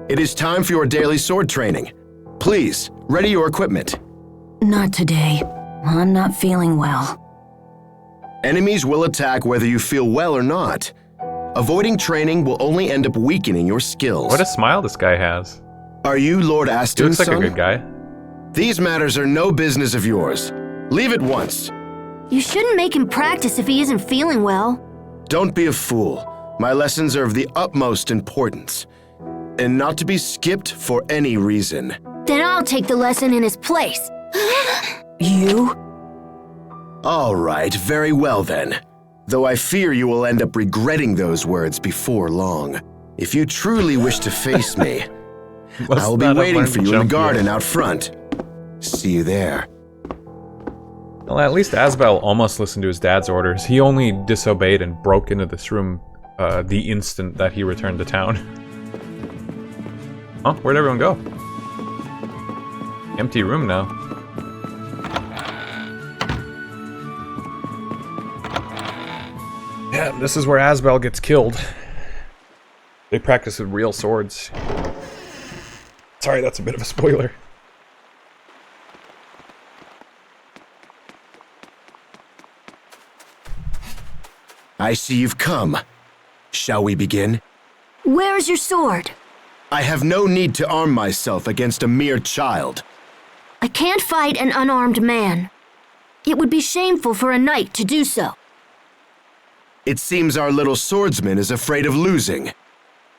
Speaker 13: It is time for your daily sword training. Please, ready your equipment.
Speaker 12: Not today. I'm not feeling well.
Speaker 13: Enemies will attack whether you feel well or not. Avoiding training will only end up weakening your skills.
Speaker 1: What a smile this guy has.
Speaker 13: Are you Lord
Speaker 1: He
Speaker 13: Aston's
Speaker 1: looks like
Speaker 13: son?
Speaker 1: a good guy.
Speaker 13: These matters are no business of yours. Leave at once.
Speaker 5: You shouldn't make him practice if he isn't feeling well.
Speaker 13: Don't be a fool. My lessons are of the utmost importance, and not to be skipped for any reason.
Speaker 5: Then I'll take the lesson in his place.
Speaker 12: You?
Speaker 13: All right, very well then. Though I fear you will end up regretting those words before long. If you truly wish to face me, I will be waiting for you in the garden out front. See you there.
Speaker 1: Well, at least Asbel almost listened to his dad's orders. He only disobeyed and broke into this room the instant that he returned to town. Huh? Where'd everyone go? Empty room now. Yeah, this is where Asbel gets killed. They practice with real swords. Sorry, that's a bit of a spoiler.
Speaker 13: I see you've come. Shall we begin?
Speaker 5: Where's your sword?
Speaker 13: I have no need to arm myself against a mere child.
Speaker 5: I can't fight an unarmed man. It would be shameful for a knight to do so.
Speaker 13: It seems our little swordsman is afraid of losing.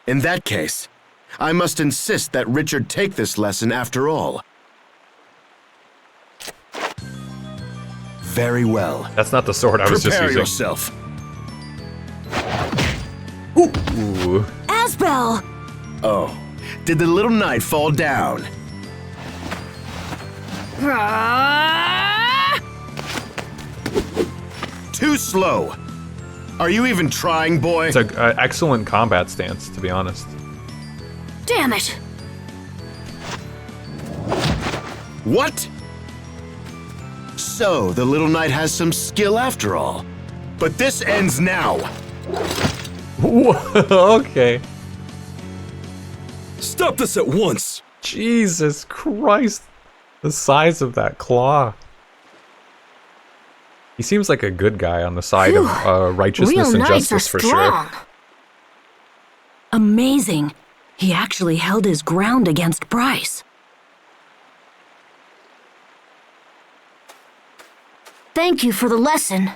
Speaker 13: In that case, I must insist that Richard take this lesson after all. Very well.
Speaker 1: That's not the sword I was just
Speaker 13: Prepare
Speaker 1: using.
Speaker 13: yourself.
Speaker 1: Ooh.
Speaker 5: Asbel!
Speaker 13: Oh, did the little knight fall down? Too slow. Are you even trying, boy?
Speaker 1: It's an excellent combat stance, to be honest.
Speaker 5: Damn it!
Speaker 13: What? So, the little knight has some skill after all. But this ends now.
Speaker 1: Okay.
Speaker 14: Stop this at once!
Speaker 1: Jesus Christ. The size of that claw. He seems like a good guy on the side of righteousness
Speaker 5: Real
Speaker 1: and
Speaker 5: knights
Speaker 1: justice
Speaker 5: are
Speaker 1: for
Speaker 5: strong.
Speaker 1: sure.
Speaker 12: Amazing. He actually held his ground against Bryce.
Speaker 5: Thank you for the lesson.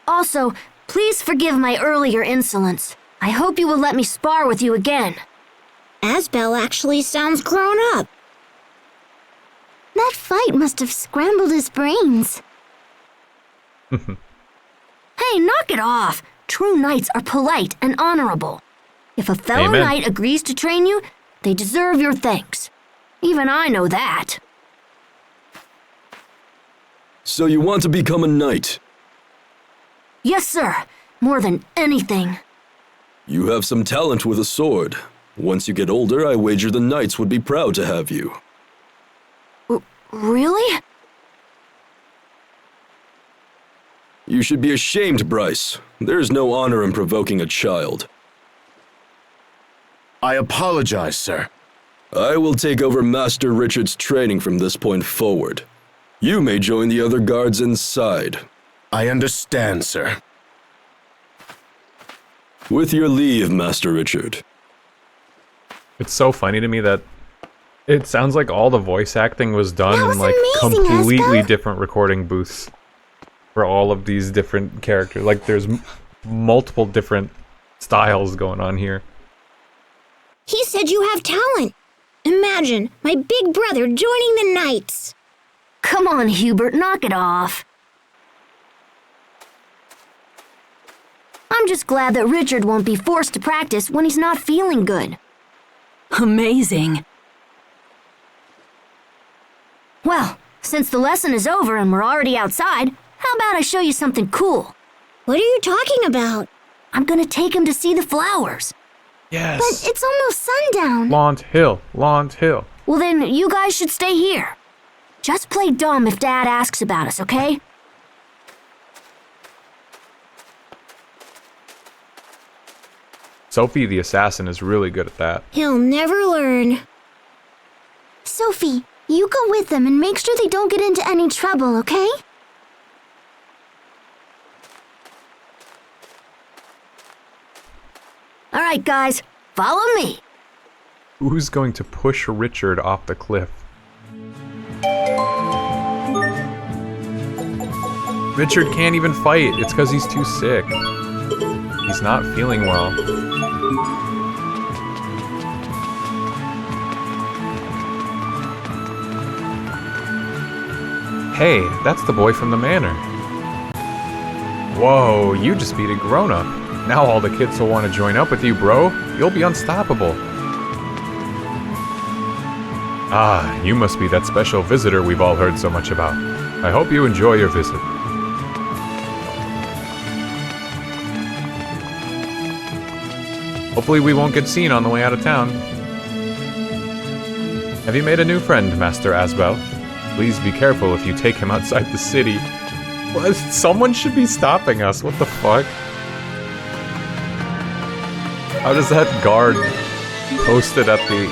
Speaker 5: Also, please forgive my earlier insolence. I hope you will let me spar with you again.
Speaker 4: Asbel actually sounds grown up.
Speaker 3: That fight must have scrambled his brains.
Speaker 5: Hey, knock it off. True knights are polite and honorable. If a fellow
Speaker 1: Amen.
Speaker 5: knight agrees to train you, they deserve your thanks. Even I know that.
Speaker 14: So you want to become a knight?
Speaker 5: Yes, sir. More than anything.
Speaker 14: You have some talent with a sword. Once you get older, I wager the knights would be proud to have you.
Speaker 5: Really?
Speaker 14: You should be ashamed, Bryce. There is no honor in provoking a child.
Speaker 13: I apologize, sir.
Speaker 14: I will take over Master Richard's training from this point forward. You may join the other guards inside.
Speaker 13: I understand, sir.
Speaker 14: With your leave, Master Richard.
Speaker 1: It's so funny to me that it sounds like all the voice acting was done
Speaker 3: That was
Speaker 1: in like
Speaker 3: amazing,
Speaker 1: completely
Speaker 3: Asbel.
Speaker 1: different recording booths. for all of these different characters. Like, there's multiple different styles going on here.
Speaker 4: He said you have talent. Imagine my big brother joining the Knights.
Speaker 5: Come on, Hubert, knock it off. I'm just glad that Richard won't be forced to practice when he's not feeling good.
Speaker 12: Amazing.
Speaker 5: Well, since the lesson is over and we're already outside, how about I show you something cool?
Speaker 4: What are you talking about?
Speaker 5: I'm gonna take him to see the flowers.
Speaker 1: Yes.
Speaker 5: But it's almost sundown.
Speaker 1: Lawn Hill.
Speaker 5: Well, then you guys should stay here. Just play dumb if Dad asks about us, okay?
Speaker 1: Sophie the assassin is really good at that.
Speaker 4: He'll never learn.
Speaker 3: Sophie, you go with them and make sure they don't get into any trouble, okay?
Speaker 5: All right, guys, follow me.
Speaker 1: Who's going to push Richard off the cliff? Richard can't even fight. It's because he's too sick. He's not feeling well. Hey, that's the boy from the manor. Whoa, you just beat a grown-up. Now all the kids will want to join up with you, bro. You'll be unstoppable. Ah, you must be that special visitor we've all heard so much about. I hope you enjoy your visit. Hopefully we won't get seen on the way out of town. Have you made a new friend, Master Asbel? Please be careful if you take him outside the city. What? Someone should be stopping us. What the fuck? How does that guard posted at the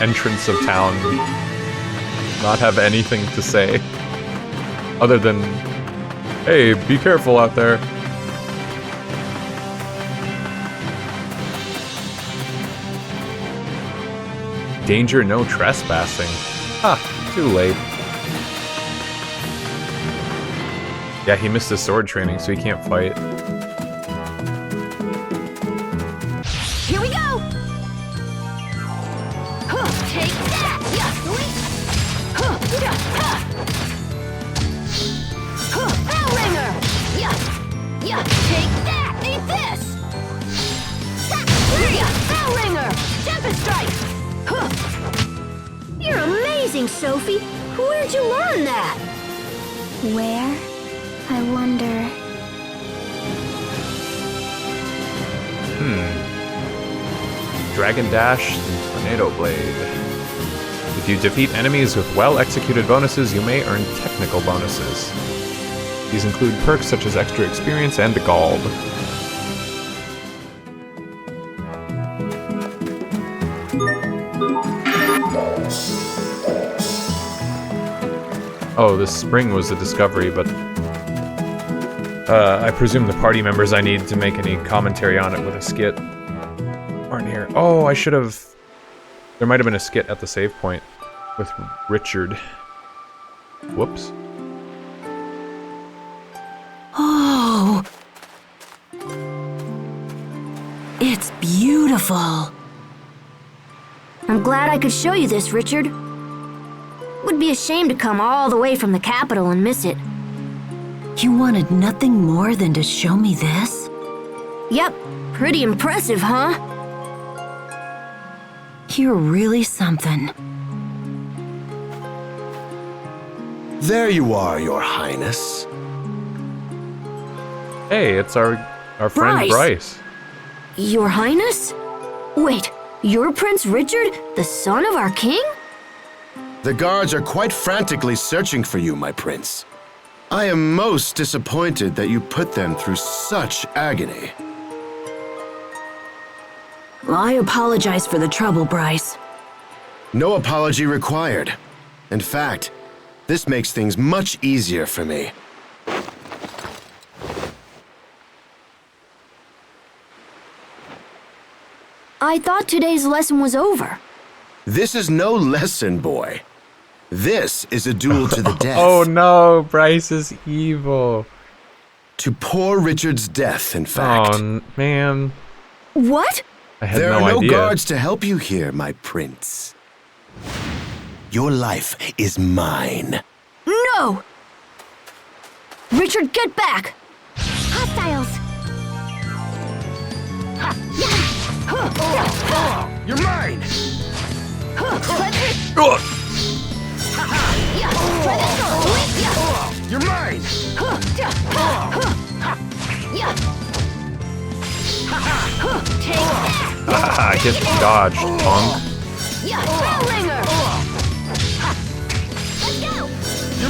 Speaker 1: entrance of town not have anything to say? Other than, hey, be careful out there. Danger, no trespassing. Ha, too late. Yeah, he missed his sword training, so he can't fight.
Speaker 5: Here we go! Take that! Hellringer! Take that! Eat this! Hellringer! Tempest Strike! You're amazing, Sophie! Where'd you learn that?
Speaker 3: Where? I wonder.
Speaker 1: Dragon Dash and Tornado Blade. If you defeat enemies with well-executed bonuses, you may earn technical bonuses. These include perks such as extra experience and Gald. Oh, this spring was a discovery, but I presume the party members I need to make any commentary on it with a skit aren't here. Oh, I should have... There might have been a skit at the save point with Richard. Whoops.
Speaker 12: Oh! It's beautiful.
Speaker 5: I'm glad I could show you this, Richard. Would be a shame to come all the way from the capital and miss it.
Speaker 12: You wanted nothing more than to show me this?
Speaker 5: Yep, pretty impressive, huh?
Speaker 12: You're really something.
Speaker 13: There you are, Your Highness.
Speaker 1: Hey, it's our friend Bryce.
Speaker 5: Your Highness? Wait, you're Prince Richard, the son of our king?
Speaker 13: The guards are quite frantically searching for you, my prince. I am most disappointed that you put them through such agony.
Speaker 12: Well, I apologize for the trouble, Bryce.
Speaker 13: No apology required. In fact, this makes things much easier for me.
Speaker 5: I thought today's lesson was over.
Speaker 13: This is no lesson, boy. This is a duel to the death.
Speaker 1: Oh no, Bryce is evil.
Speaker 13: To poor Richard's death, in fact.
Speaker 1: Oh, man.
Speaker 12: What?
Speaker 1: I had
Speaker 13: There
Speaker 1: no
Speaker 13: are no
Speaker 1: idea.
Speaker 13: guards to help you here, my prince. Your life is mine.
Speaker 5: No! Richard, get back!
Speaker 4: Hostiles!
Speaker 11: You're mine! You're mine!
Speaker 1: I get dodged, punk.
Speaker 11: You're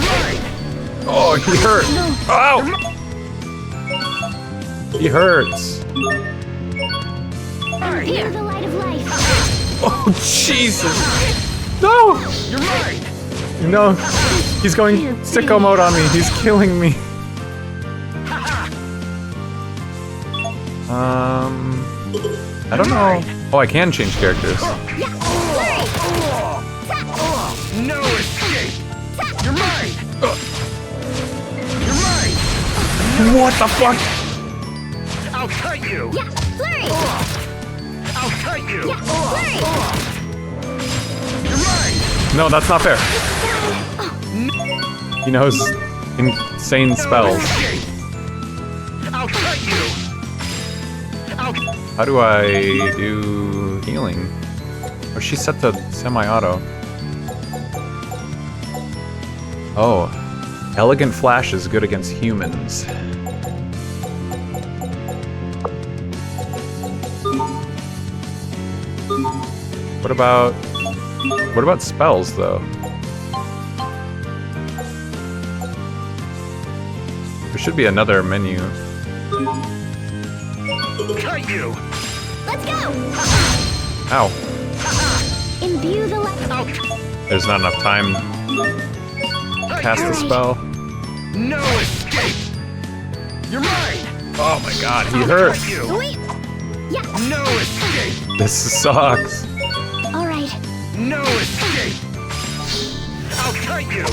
Speaker 11: mine!
Speaker 1: Oh, he hurt. Ow! He hurts.
Speaker 4: Here, the light of life.
Speaker 1: Oh, Jesus. No!
Speaker 11: You're mine!
Speaker 1: No. He's going sicko mode on me. He's killing me. I don't know. Oh, I can change characters.
Speaker 11: No escape! You're mine! You're mine!
Speaker 1: What the fuck?
Speaker 11: I'll cut you!
Speaker 4: Flurry!
Speaker 11: I'll cut you!
Speaker 4: Flurry!
Speaker 11: You're mine!
Speaker 1: No, that's not fair. He knows insane spells.
Speaker 11: I'll cut you!
Speaker 1: How do I do healing? Oh, she's set to semi-auto. Oh. Elegant Flash is good against humans. What about spells, though? There should be another menu.
Speaker 11: Cut you!
Speaker 4: Let's go!
Speaker 1: Ow.
Speaker 4: Imbue the light.
Speaker 1: There's not enough time to cast the spell.
Speaker 11: No escape! You're mine!
Speaker 1: Oh my god, he hurts.
Speaker 4: Sweet! Yeah!
Speaker 11: No escape!
Speaker 1: This sucks.
Speaker 4: Alright.
Speaker 11: No escape! I'll cut you!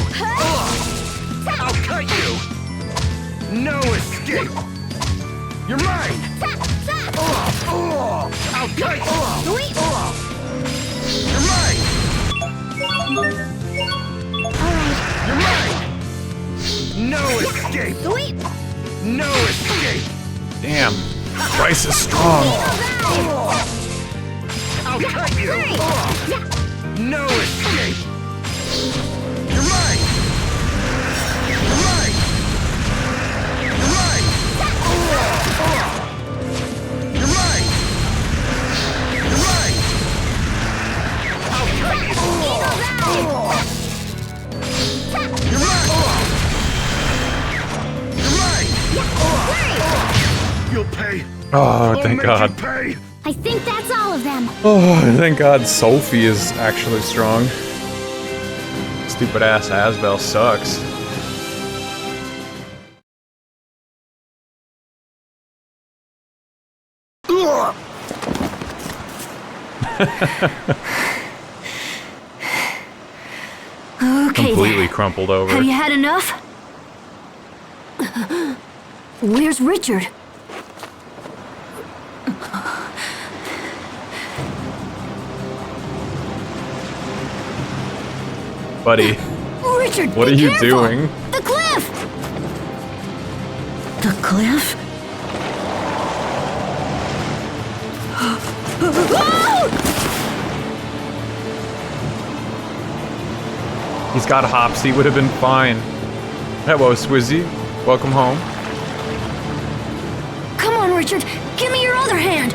Speaker 11: I'll cut you! No escape! You're mine! I'll cut you!
Speaker 4: Sweet!
Speaker 11: You're mine!
Speaker 4: Alright.
Speaker 11: You're mine! No escape!
Speaker 4: Sweet!
Speaker 11: No escape!
Speaker 1: Damn. Bryce is strong.
Speaker 11: I'll cut you! No escape! You're mine! You're mine! You're mine! You're mine! You're mine! I'll cut you! You're mine! You're mine! You'll pay!
Speaker 1: Oh, thank God.
Speaker 11: Pay!
Speaker 4: I think that's all of them.
Speaker 1: Oh, thank God Sophie is actually strong. Stupid ass Asbel sucks.
Speaker 5: Okay,
Speaker 1: Completely crumpled over.
Speaker 5: have you had enough? Where's Richard?
Speaker 1: Buddy,
Speaker 5: Richard,
Speaker 1: what are
Speaker 5: be
Speaker 1: you
Speaker 5: careful!
Speaker 1: doing?
Speaker 5: The cliff! The cliff?
Speaker 1: He's got hops, he would have been fine. Hello, Swizzy. Welcome home.
Speaker 5: Come on, Richard, give me your other hand!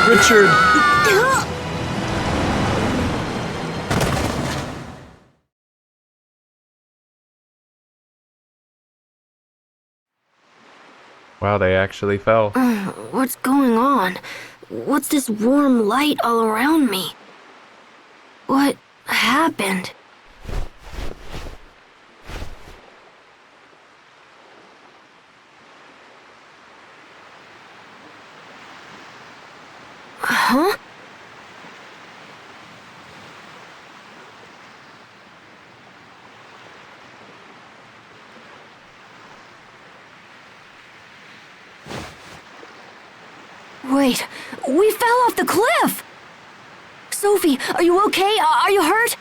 Speaker 1: Richard! Wow, they actually fell.
Speaker 5: What's going on? What's this warm light all around me? What happened? Huh? Wait, we fell off the cliff! Sophie, are you okay? Are you hurt?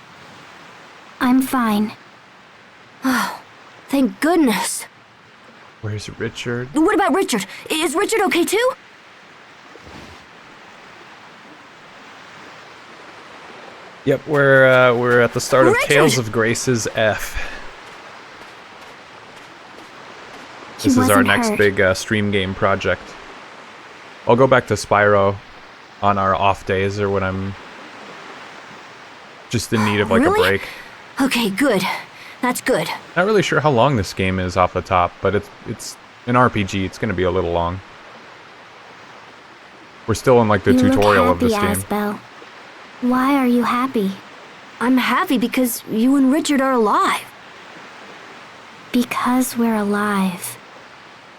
Speaker 3: I'm fine.
Speaker 5: Oh, thank goodness.
Speaker 1: Where's Richard?
Speaker 5: What about Richard? Is Richard okay too?
Speaker 15: Yep, we're at the start of
Speaker 5: Richard!
Speaker 15: Tales of Grace's F.
Speaker 3: He
Speaker 1: This is our
Speaker 3: wasn't
Speaker 1: next
Speaker 3: hurt.
Speaker 1: big stream game project. I'll go back to Spyro on our off days or when I'm just in need of like
Speaker 5: Really?
Speaker 1: a break.
Speaker 5: Okay, good. That's good.
Speaker 1: Not really sure how long this game is off the top, but it's an RPG. It's going to be a little long. We're still in like the
Speaker 3: You
Speaker 1: tutorial
Speaker 3: look
Speaker 1: of this
Speaker 3: happy,
Speaker 1: game.
Speaker 3: Asbel. Why are you happy?
Speaker 5: I'm happy because you and Richard are alive.
Speaker 3: Because we're alive.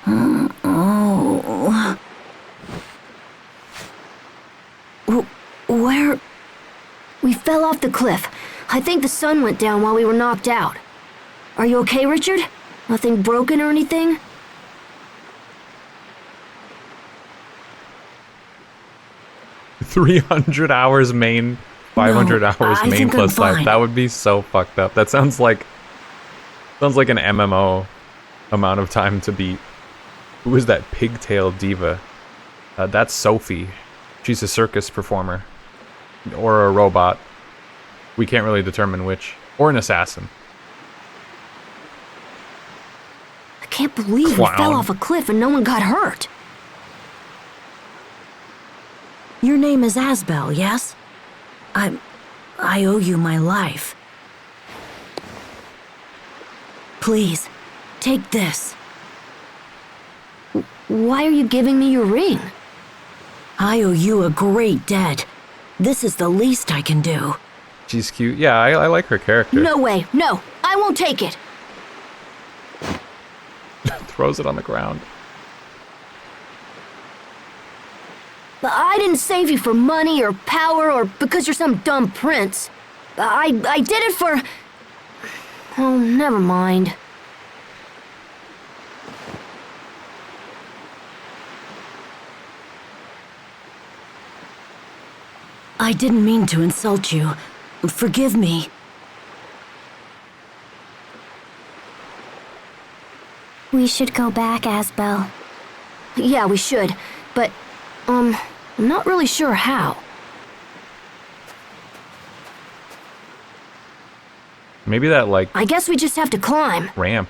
Speaker 5: Oh. Where? We fell off the cliff. I think the sun went down while we were knocked out. Are you okay, Richard? Nothing broken or anything?
Speaker 1: $300 hours main, 500 hours
Speaker 5: I
Speaker 1: main
Speaker 5: think I'm
Speaker 1: plus life.
Speaker 5: fine.
Speaker 1: That would be so fucked up. That sounds like an MMO amount of time to beat. Who is that pigtail diva? That's Sophie. She's a circus performer. Or a robot. We can't really determine which. Or an assassin.
Speaker 5: I can't believe we
Speaker 1: Clown.
Speaker 5: fell off a cliff and no one got hurt. Your name is Asbel, yes? I owe you my life. Please, take this. Why are you giving me your ring? I owe you a great debt. This is the least I can do.
Speaker 1: She's cute. Yeah, I like her character.
Speaker 5: No way, no, I won't take it.
Speaker 1: Throws it on the ground.
Speaker 5: But I didn't save you for money or power or because you're some dumb prince. I did it for... Oh, never mind. I didn't mean to insult you. Forgive me.
Speaker 3: We should go back, Asbel.
Speaker 5: Yeah, we should. But, I'm not really sure how.
Speaker 1: Maybe that, like,
Speaker 5: I guess we just have to climb.
Speaker 1: ramp.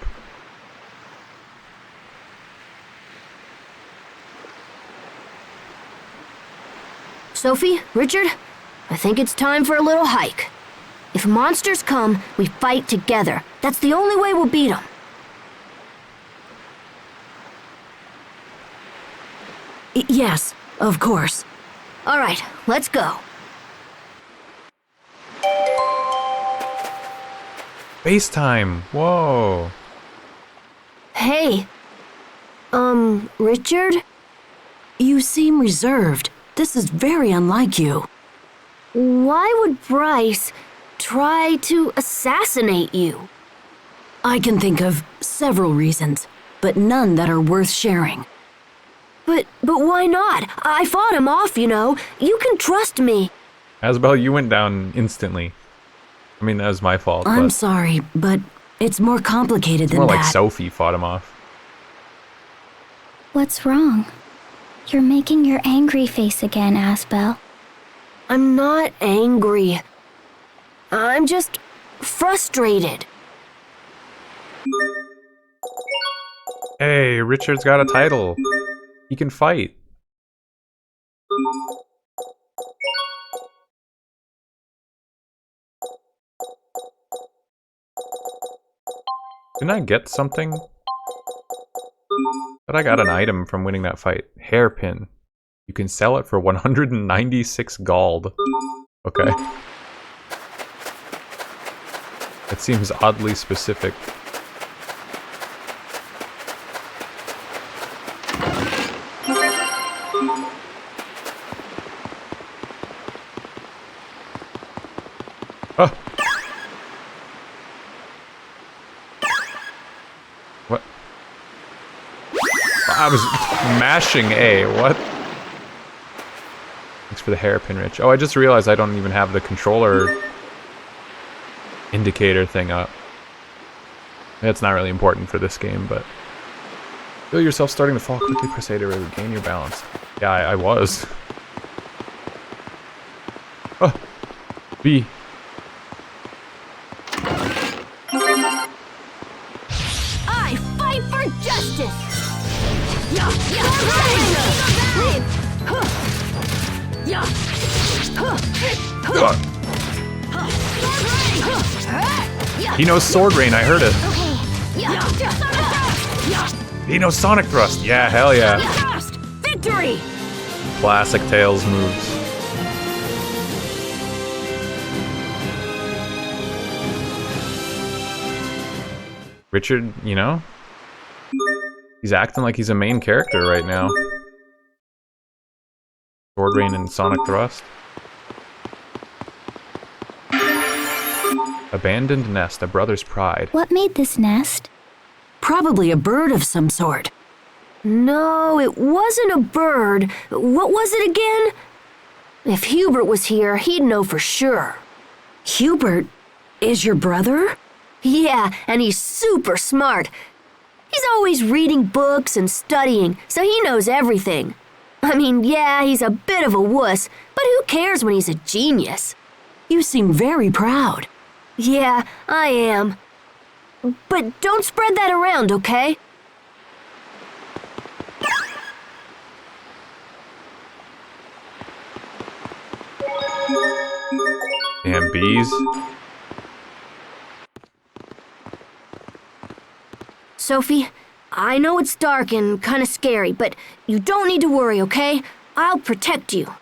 Speaker 5: Sophie, Richard, I think it's time for a little hike. If monsters come, we fight together. That's the only way we'll beat them. Yes, of course. All right, let's go.
Speaker 1: FaceTime. Whoa.
Speaker 5: Hey. Richard? You seem reserved. This is very unlike you. Why would Bryce try to assassinate you? I can think of several reasons, but none that are worth sharing. But why not? I fought him off, you know. You can trust me.
Speaker 1: Asbel, you went down instantly. I mean, that was my fault.
Speaker 12: I'm
Speaker 1: but
Speaker 12: sorry, but it's more complicated
Speaker 1: it's
Speaker 12: than
Speaker 1: more
Speaker 12: that.
Speaker 1: like Sophie fought him off.
Speaker 3: What's wrong? You're making your angry face again, Asbel.
Speaker 5: I'm not angry. I'm just frustrated.
Speaker 1: Hey, Richard's got a title. He can fight. Didn't I get something? But I got an item from winning that fight. Hairpin. You can sell it for 196 gold. Okay. That seems oddly specific. Oh. What? I was mashing A. What? for the hairpin rich. Oh, I just realized I don't even have the controller indicator thing up. That's not really important for this game, but... Feel yourself starting to fall quickly, press A to regain your balance. Yeah, I was. Oh! B.
Speaker 5: I fight for justice!
Speaker 1: He knows Sword Rain, I heard it. He knows Sonic Thrust. Yeah, hell yeah.
Speaker 5: Victory!
Speaker 1: Classic Tails moves. Richard, you know? He's acting like he's a main character right now. Sword Rain and Sonic Thrust. Abandoned nest, a brother's pride.
Speaker 3: What made this nest?
Speaker 12: Probably a bird of some sort.
Speaker 5: No, it wasn't a bird. What was it again? If Hubert was here, he'd know for sure.
Speaker 12: Hubert is your brother?
Speaker 5: Yeah, and he's super smart. He's always reading books and studying, so he knows everything. I mean, yeah, he's a bit of a wuss, but who cares when he's a genius?
Speaker 12: You seem very proud.
Speaker 5: Yeah, I am. But don't spread that around, okay?
Speaker 1: Damn bees.
Speaker 5: Sophie, I know it's dark and kind of scary, but you don't need to worry, okay? I'll protect you.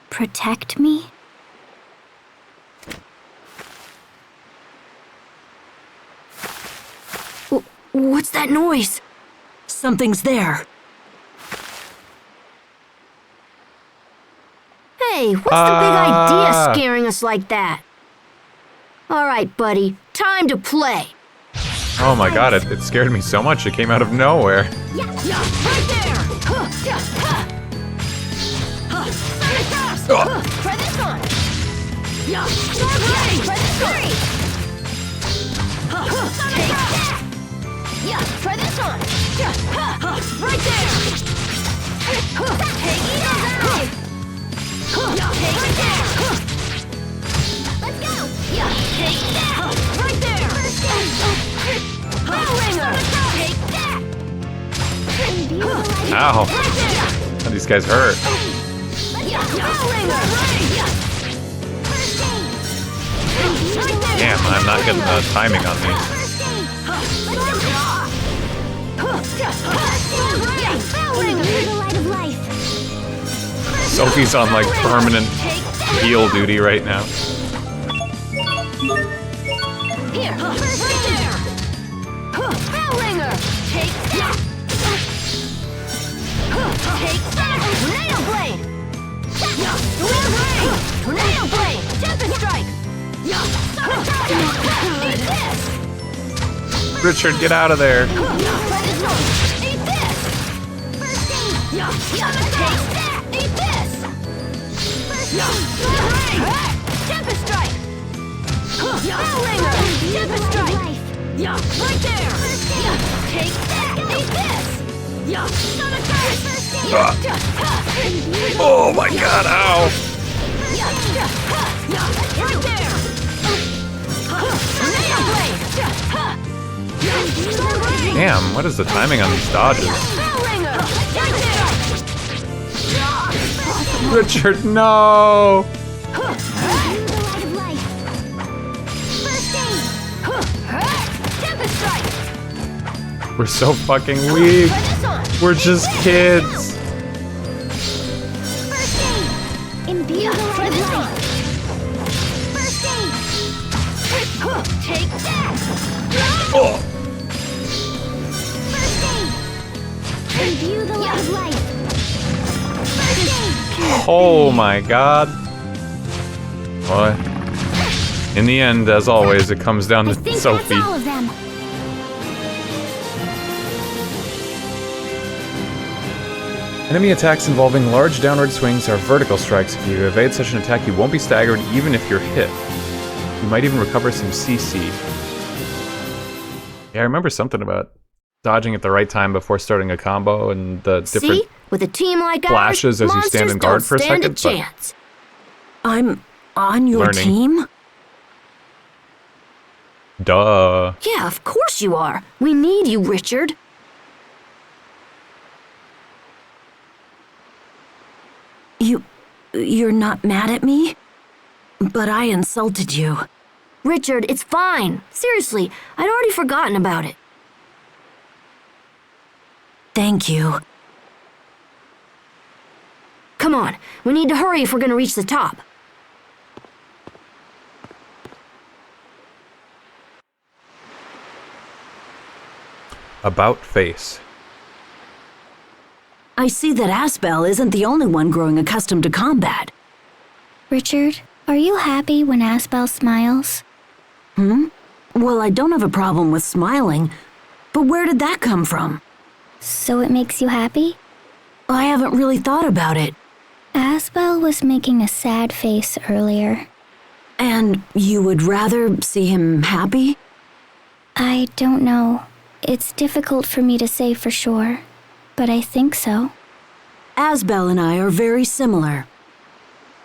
Speaker 3: Protect me?
Speaker 5: What's that noise?
Speaker 12: Something's there.
Speaker 5: Hey, what's the big idea scaring us like that? All right, buddy, time to play.
Speaker 1: Oh my god, it scared me so much, it came out of nowhere.
Speaker 5: Right there! Try this on! Try this on! Take that! Try this on! Right there! Take it out! Take it there! Let's go! Take that! Right there! Ringer! Take that!
Speaker 1: Ow. Oh, these guys hurt. Damn, I'm not getting the timing on these. Sophie's on like permanent heal duty right now.
Speaker 5: Here, right there! Ringer! Take that! Take that! Tornado blade! Tornado blade! Tempest strike! Eat this!
Speaker 1: Richard, get out of there.
Speaker 5: Eat this! Take that! Eat this! Tempest strike! Ringer! Tempest strike! Right there! Take that! Eat this!
Speaker 1: Oh my god, ow!
Speaker 5: Right there!
Speaker 1: Damn, what is the timing on these dodges? Richard, no! We're so fucking weak. We're just kids.
Speaker 5: Take that!
Speaker 1: Oh.
Speaker 3: Imbue the light of life.
Speaker 1: Oh my god. Well, in the end, as always, it comes down to Sophie.
Speaker 3: That's all of them.
Speaker 1: Enemy attacks involving large downward swings are vertical strikes. If you evade such an attack, you won't be staggered even if you're hit. You might even recover some CC. Yeah, I remember something about dodging at the right time before starting a combo and the different
Speaker 5: See? With a team like
Speaker 1: flashes
Speaker 5: ours,
Speaker 1: as you stand in guard for a
Speaker 5: stand
Speaker 1: second.
Speaker 5: chance. I'm on your
Speaker 1: Learning.
Speaker 5: team?
Speaker 1: Duh.
Speaker 5: Yeah, of course you are. We need you, Richard. You're not mad at me? But I insulted you. Richard, it's fine. Seriously, I'd already forgotten about it. Thank you. Come on, we need to hurry if we're gonna reach the top.
Speaker 1: About face.
Speaker 12: I see that Asbel isn't the only one growing accustomed to combat.
Speaker 3: Richard, are you happy when Asbel smiles?
Speaker 12: Well, I don't have a problem with smiling, but where did that come from?
Speaker 3: So it makes you happy?
Speaker 12: I haven't really thought about it.
Speaker 3: Asbel was making a sad face earlier.
Speaker 12: And you would rather see him happy?
Speaker 3: I don't know. It's difficult for me to say for sure, but I think so.
Speaker 12: Asbel and I are very similar.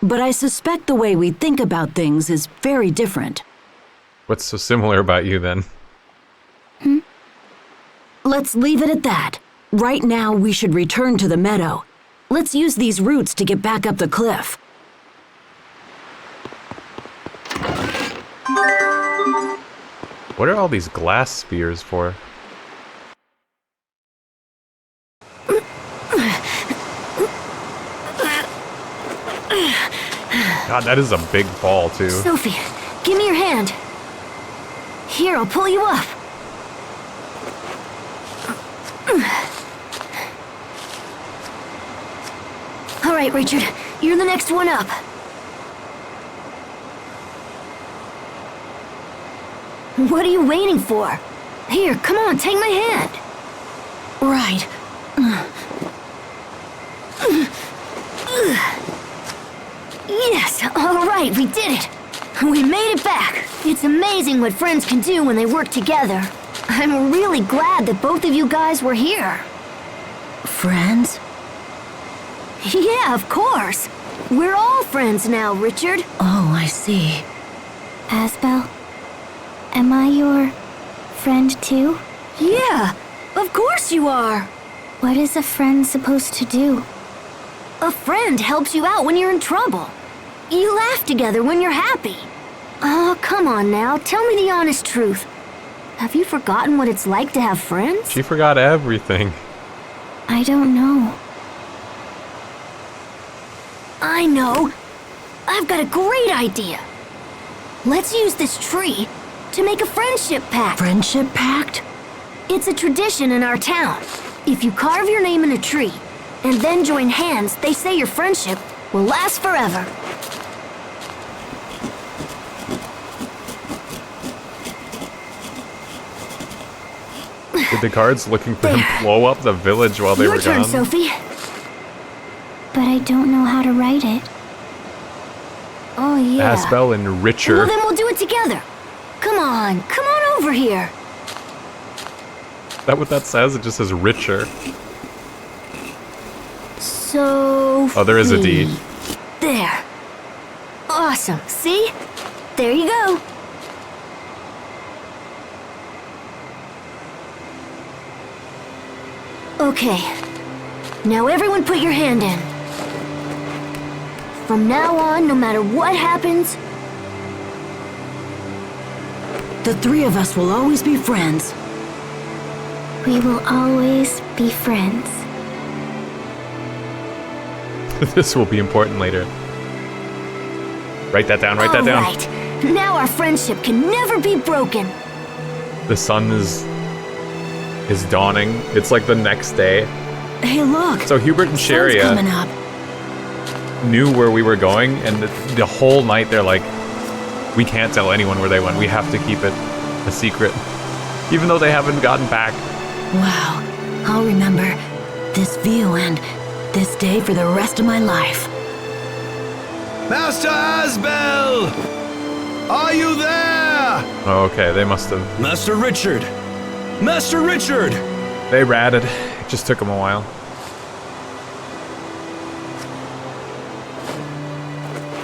Speaker 12: But I suspect the way we think about things is very different.
Speaker 1: What's so similar about you then?
Speaker 12: Let's leave it at that. Right now, we should return to the meadow. Let's use these roots to get back up the cliff.
Speaker 1: What are all these glass spears for? God, that is a big fall, too.
Speaker 5: Sophie, give me your hand. Here, I'll pull you up. All right, Richard, you're the next one up. What are you waiting for? Here, come on, take my hand. Right. Yes, all right, we did it. We made it back. It's amazing what friends can do when they work together. I'm really glad that both of you guys were here.
Speaker 12: Friends?
Speaker 5: Yeah, of course. We're all friends now, Richard.
Speaker 12: Oh, I see.
Speaker 3: Asbel, am I your friend too?
Speaker 5: Yeah, of course you are.
Speaker 3: What is a friend supposed to do?
Speaker 5: A friend helps you out when you're in trouble. You laugh together when you're happy. Oh, come on now, tell me the honest truth. Have you forgotten what it's like to have friends?
Speaker 1: She forgot everything.
Speaker 3: I don't know.
Speaker 5: I know. I've got a great idea. Let's use this tree to make a friendship pact.
Speaker 12: Friendship pact?
Speaker 5: It's a tradition in our town. If you carve your name in a tree and then join hands, they say your friendship will last forever.
Speaker 1: Did the guards looking for him blow up the village while they were
Speaker 5: Your turn,
Speaker 1: gone?
Speaker 5: Sophie.
Speaker 3: But I don't know how to write it.
Speaker 5: Oh, yeah.
Speaker 1: Asbel and Richard.
Speaker 5: Well, then we'll do it together. Come on over here.
Speaker 1: Is that what that says? It just says richer.
Speaker 5: So.
Speaker 1: Oh, there is a D.
Speaker 5: There. Awesome. See? There you go. Okay. Now everyone put your hand in. From now on, no matter what happens,
Speaker 12: the three of us will always be friends.
Speaker 3: We will always be friends.
Speaker 1: This will be important later. Write that down, write that down.
Speaker 5: all right. Now our friendship can never be broken.
Speaker 1: The sun is dawning. It's like the next day.
Speaker 12: Hey, look.
Speaker 1: So Hubert and
Speaker 12: Sun's coming
Speaker 1: Sharia
Speaker 12: up.
Speaker 1: knew where we were going, and the whole night they're like, we can't tell anyone where they went. We have to keep it a secret. Even though they haven't gotten back.
Speaker 12: Wow. I'll remember this view and this day for the rest of my life.
Speaker 11: Master Asbel! Are you there?
Speaker 1: Okay, they must have.
Speaker 14: Master Richard! Master Richard!
Speaker 1: They ratted. It just took them a while.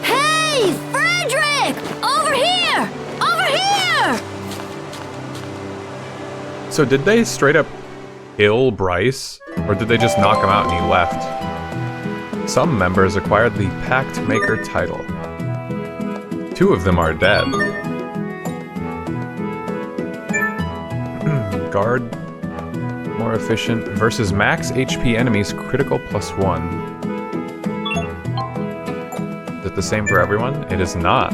Speaker 5: Hey, Frederick! Over here! Over here!
Speaker 1: So did they straight up kill Bryce? Or did they just knock him out and he left? Some members acquired the Pact Maker title. 2 of them are dead. Guard, more efficient, versus max HP enemies, critical +1. Is it the same for everyone? It is not.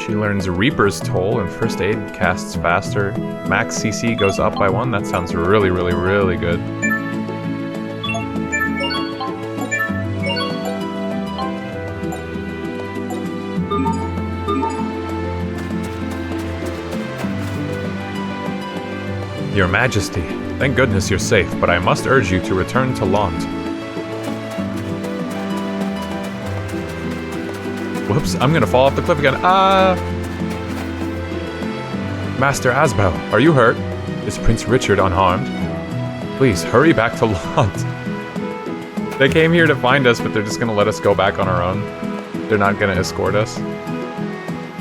Speaker 1: She learns Reaper's Toll and First Aid casts faster. Max CC goes up by 1. That sounds really, really, really good. Your Majesty, thank goodness you're safe, but I must urge you to return to Lont. Whoops, I'm gonna fall off the cliff again. Master Asbel, are you hurt? Is Prince Richard unharmed? Please, hurry back to Lont. They came here to find us, but they're just gonna let us go back on our own. They're not gonna escort us.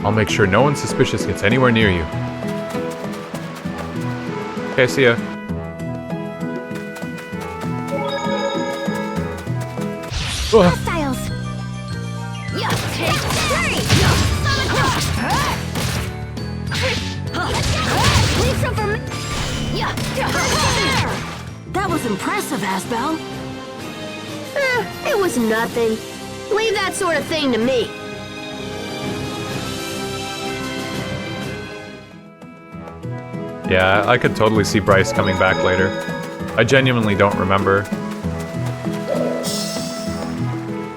Speaker 1: I'll make sure no one suspicious gets anywhere near you. Okay, see ya.
Speaker 3: Hostiles!
Speaker 5: Yeah, take 3! Summon cross! Leave some for me! Yeah, that was impressive, Asbel. It was nothing. Leave that sort of thing to me.
Speaker 1: Yeah, I could totally see Bryce coming back later. I genuinely don't remember.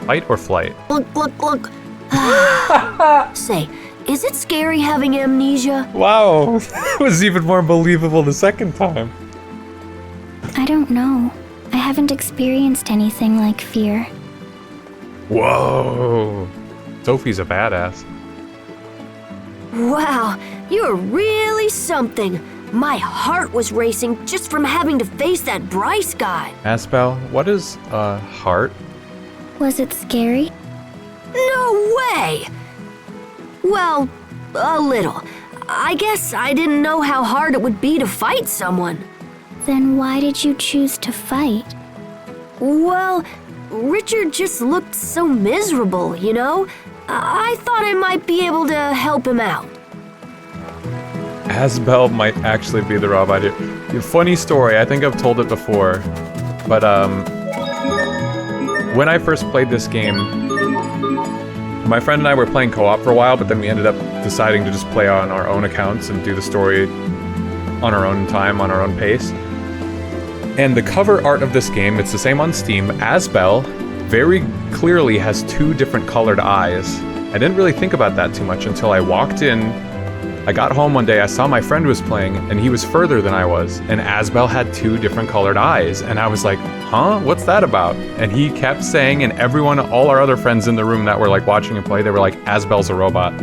Speaker 1: Fight or flight?
Speaker 5: Look. Say, is it scary having amnesia?
Speaker 1: Wow, it was even more believable the second time.
Speaker 3: I don't know. I haven't experienced anything like fear.
Speaker 1: Whoa. Sophie's a badass.
Speaker 5: Wow, you're really something. My heart was racing just from having to face that Bryce guy.
Speaker 1: Asbel, what is a heart?
Speaker 3: Was it scary?
Speaker 5: No way! Well, a little. I guess I didn't know how hard it would be to fight someone.
Speaker 3: Then why did you choose to fight?
Speaker 5: Well, Richard just looked so miserable, you know? I thought I might be able to help him out.
Speaker 1: Asbel might actually be the robot here. Funny story, I think I've told it before, but when I first played this game, my friend and I were playing co-op for a while, but then we ended up deciding to just play on our own accounts and do the story on our own time, on our own pace. And the cover art of this game, it's the same on Steam. Asbel very clearly has 2 different colored eyes. I didn't really think about that too much until I walked in. I got home one day, I saw my friend was playing, and he was further than I was, and Asbel had 2 different colored eyes, and I was like, huh? What's that about? And he kept saying, and everyone, all our other friends in the room that were like watching him play, they were like, Asbel's a robot.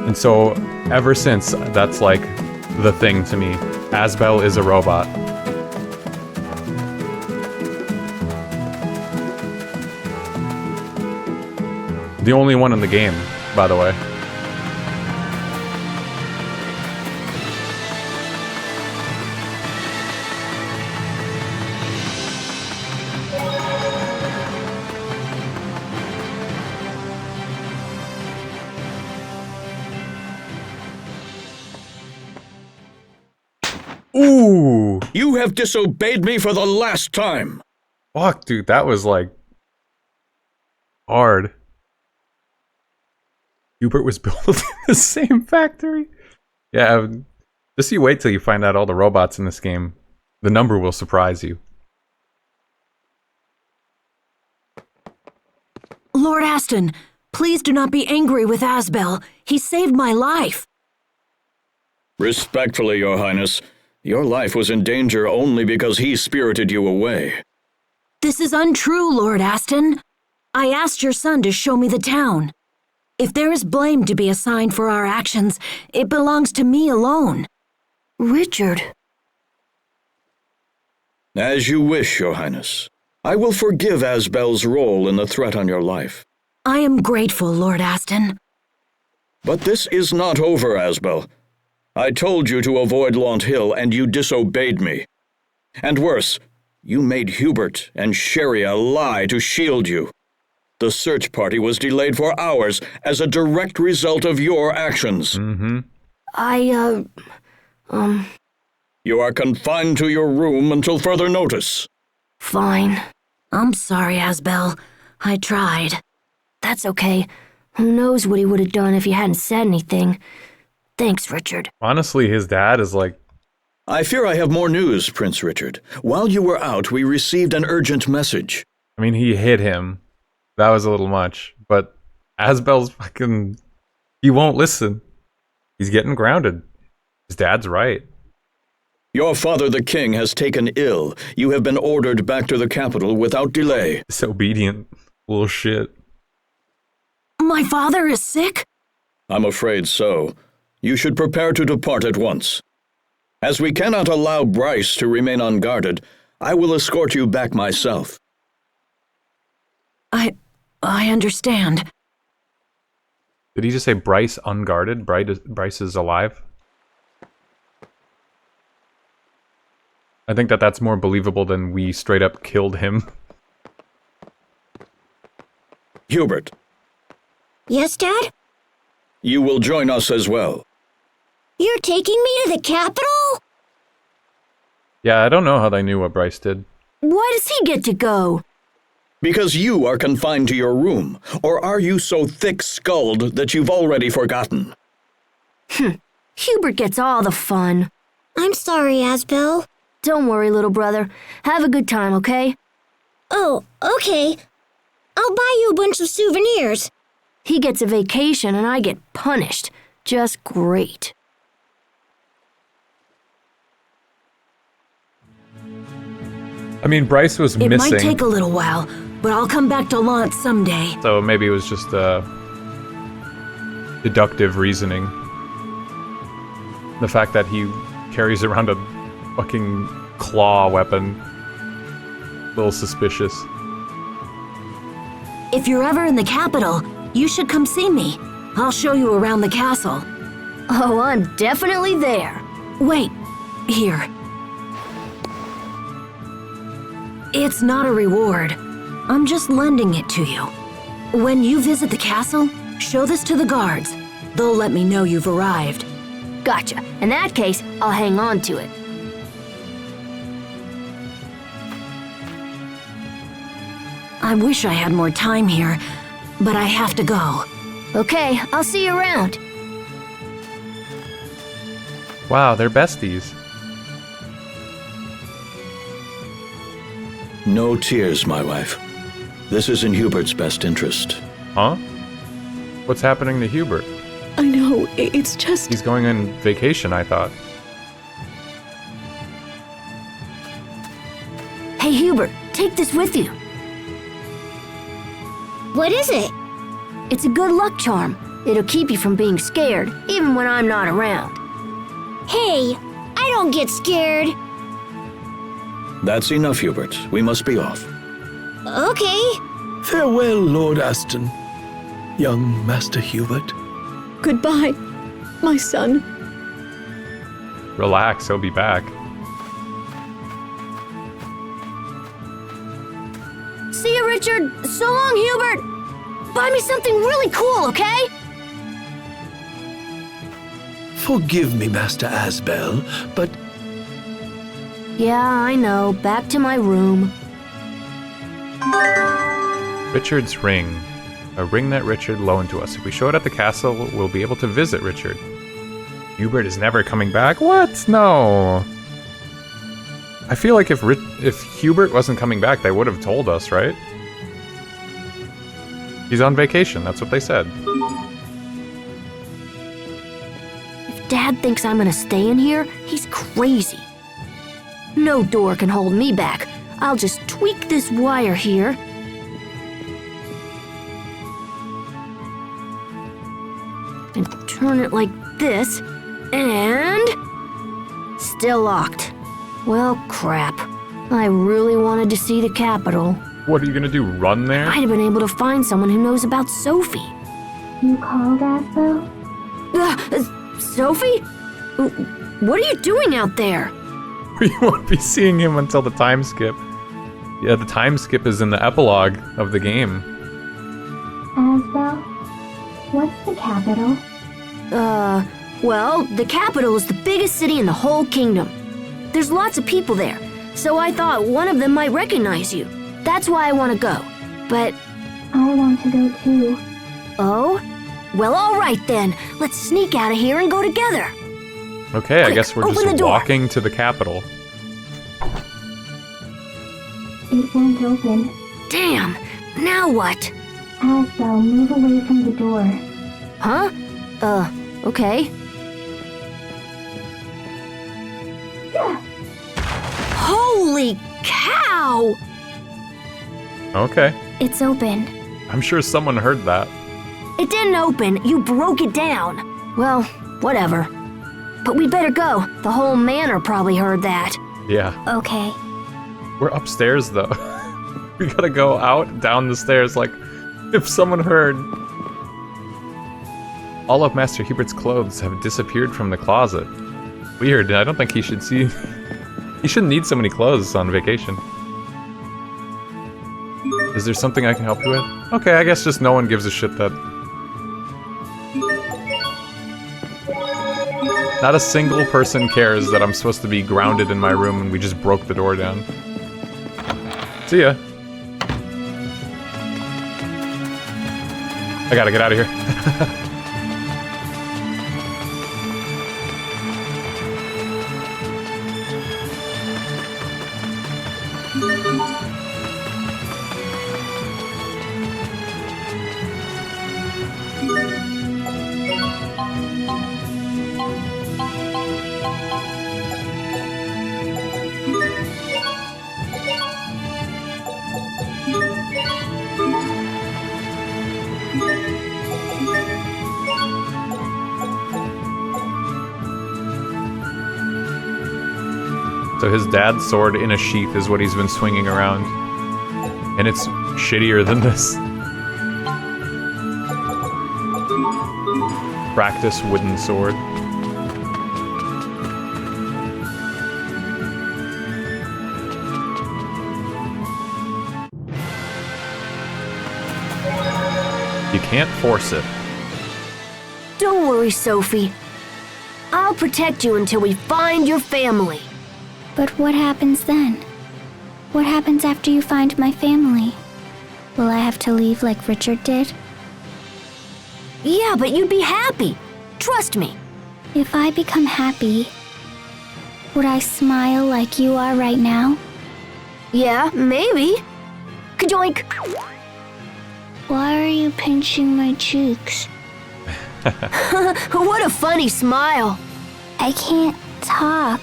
Speaker 1: And so, ever since, that's like the thing to me. Asbel is a robot. The only one in the game, by the way. Ooh!
Speaker 6: You have disobeyed me for the last time!
Speaker 1: Fuck, dude, that was like hard. Hubert was built in the same factory? Yeah, just you wait till you find out all the robots in this game. The number will surprise you.
Speaker 12: Lord Aston, please do not be angry with Asbel. He saved my life.
Speaker 6: Respectfully, Your Highness, Your life was in danger only because he spirited you away.
Speaker 12: This is untrue, Lord Aston. I asked your son to show me the town. If there is blame to be assigned for our actions, it belongs to me alone. Richard.
Speaker 6: As you wish, Your Highness. I will forgive Asbel's role in the threat on your life.
Speaker 12: I am grateful, Lord Aston.
Speaker 6: But this is not over, Asbel. I told you to avoid Launt Hill, and you disobeyed me. And worse, you made Hubert and Sheria lie to shield you. The search party was delayed for hours as a direct result of your actions. You are confined to your room until further notice.
Speaker 12: Fine. I'm sorry, Asbel. I tried. That's okay. Who knows what he would have done if he hadn't said anything. Thanks, Richard.
Speaker 1: Honestly, his dad is like...
Speaker 6: I fear I have more news, Prince Richard. While you were out, we received an urgent message.
Speaker 1: I mean, he hit him. That was a little much. But Asbel's fucking... He won't listen. He's getting grounded. His dad's right.
Speaker 6: Your father, the king, has taken ill. You have been ordered back to the capital without delay.
Speaker 1: Disobedient little shit.
Speaker 12: My father is sick?
Speaker 6: I'm afraid so. You should prepare to depart at once. As we cannot allow Bryce to remain unguarded, I will escort you back myself.
Speaker 12: I understand.
Speaker 1: Did he just say Bryce unguarded? Bryce is alive? I think that's more believable than we straight up killed him.
Speaker 6: Hubert.
Speaker 4: Yes, Dad?
Speaker 6: You will join us as well.
Speaker 4: You're taking me to the capital?
Speaker 1: Yeah, I don't know how they knew what Bryce did.
Speaker 12: Why does he get to go?
Speaker 6: Because you are confined to your room. Or are you so thick-skulled that you've already forgotten?
Speaker 5: Hubert gets all the fun.
Speaker 4: I'm sorry, Asbel.
Speaker 5: Don't worry, little brother. Have a good time, okay?
Speaker 4: Oh, okay. I'll buy you a bunch of souvenirs.
Speaker 5: He gets a vacation and I get punished. Just great.
Speaker 1: I mean, Bryce was
Speaker 12: It
Speaker 1: missing.
Speaker 12: might take a little while, but I'll come back to Launt someday.
Speaker 1: So maybe it was just deductive reasoning. The fact that he carries around a fucking claw weapon. A little suspicious.
Speaker 12: If you're ever in the capital, you should come see me. I'll show you around the castle.
Speaker 5: Oh, I'm definitely there.
Speaker 12: Wait, here. It's not a reward. I'm just lending it to you. When you visit the castle, show this to the guards. They'll let me know you've arrived.
Speaker 5: Gotcha. In that case, I'll hang on to it.
Speaker 12: I wish I had more time here, but I have to go.
Speaker 5: Okay, I'll see you around.
Speaker 1: Wow, they're besties.
Speaker 6: No tears, my wife. This is in Hubert's best interest.
Speaker 1: Huh? What's happening to Hubert?
Speaker 10: I know, it's just...
Speaker 1: He's going on vacation, I thought.
Speaker 5: Hey, Hubert, take this with you.
Speaker 4: What is it?
Speaker 5: It's a good luck charm. It'll keep you from being scared, even when I'm not around.
Speaker 4: Hey, I don't get scared.
Speaker 6: That's enough, Hubert. We must be off.
Speaker 4: Okay.
Speaker 11: Farewell, Lord Aston. Young Master Hubert.
Speaker 10: Goodbye, my son.
Speaker 1: Relax, he'll be back.
Speaker 5: See you, Richard. So long, Hubert. Buy me something really cool, okay?
Speaker 11: Forgive me, Master Asbel, but...
Speaker 5: Yeah, I know. Back to my room.
Speaker 1: Richard's ring. A ring that Richard loaned to us. If we show it at the castle, we'll be able to visit Richard. Hubert is never coming back? What? No. I feel like if Hubert wasn't coming back, they would have told us, right? He's on vacation, that's what they said.
Speaker 5: If Dad thinks I'm gonna stay in here, he's crazy. No door can hold me back. I'll just tweak this wire here. And turn it like this. And... still locked. Well, crap. I really wanted to see the Capitol.
Speaker 1: What are you gonna do, run there?
Speaker 5: I'd have been able to find someone who knows about Sophie.
Speaker 3: You called Asbo?
Speaker 5: Sophie? What are you doing out there?
Speaker 1: You won't be seeing him until the time skip. Yeah, the time skip is in the epilogue of the game.
Speaker 3: Asbo? What's the capital?
Speaker 5: Well, the capital is the biggest city in the whole kingdom. There's lots of people there, so I thought one of them might recognize you. That's why I want to go. But...
Speaker 3: I want to go too.
Speaker 5: Oh? Well, all right then. Let's sneak out of here and go together.
Speaker 1: Okay,
Speaker 5: Quick,
Speaker 1: I guess we're
Speaker 5: open the
Speaker 1: just
Speaker 5: door.
Speaker 1: walking to the capital.
Speaker 3: It won't open.
Speaker 5: Damn. Now what?
Speaker 3: Asbo, move away from the door.
Speaker 5: Huh? Okay. Holy cow!
Speaker 1: Okay.
Speaker 3: It's open.
Speaker 1: I'm sure someone heard that.
Speaker 5: It didn't open. You broke it down. Well, whatever. But we better go. The whole manor probably heard that.
Speaker 1: Yeah.
Speaker 3: Okay.
Speaker 1: We're upstairs, though. We gotta go out, down the stairs, like, if someone heard. All of Master Hubert's clothes have disappeared from the closet. Weird, I don't think he should see... He shouldn't need so many clothes on vacation. Is there something I can help you with? Okay, I guess just no one gives a shit that... Not a single person cares that I'm supposed to be grounded in my room and we just broke the door down. See ya. I gotta get out of here. So his dad's sword in a sheath is what he's been swinging around. And it's shittier than this. Practice wooden sword. You can't force it.
Speaker 5: Don't worry, Sophie. I'll protect you until we find your family.
Speaker 3: But what happens then? What happens after you find my family? Will I have to leave like Richard did?
Speaker 5: Yeah, but you'd be happy. Trust me.
Speaker 3: If I become happy, would I smile like you are right now?
Speaker 5: Yeah, maybe. Kajoink!
Speaker 3: Why are you pinching my cheeks?
Speaker 5: What a funny smile.
Speaker 3: I can't talk.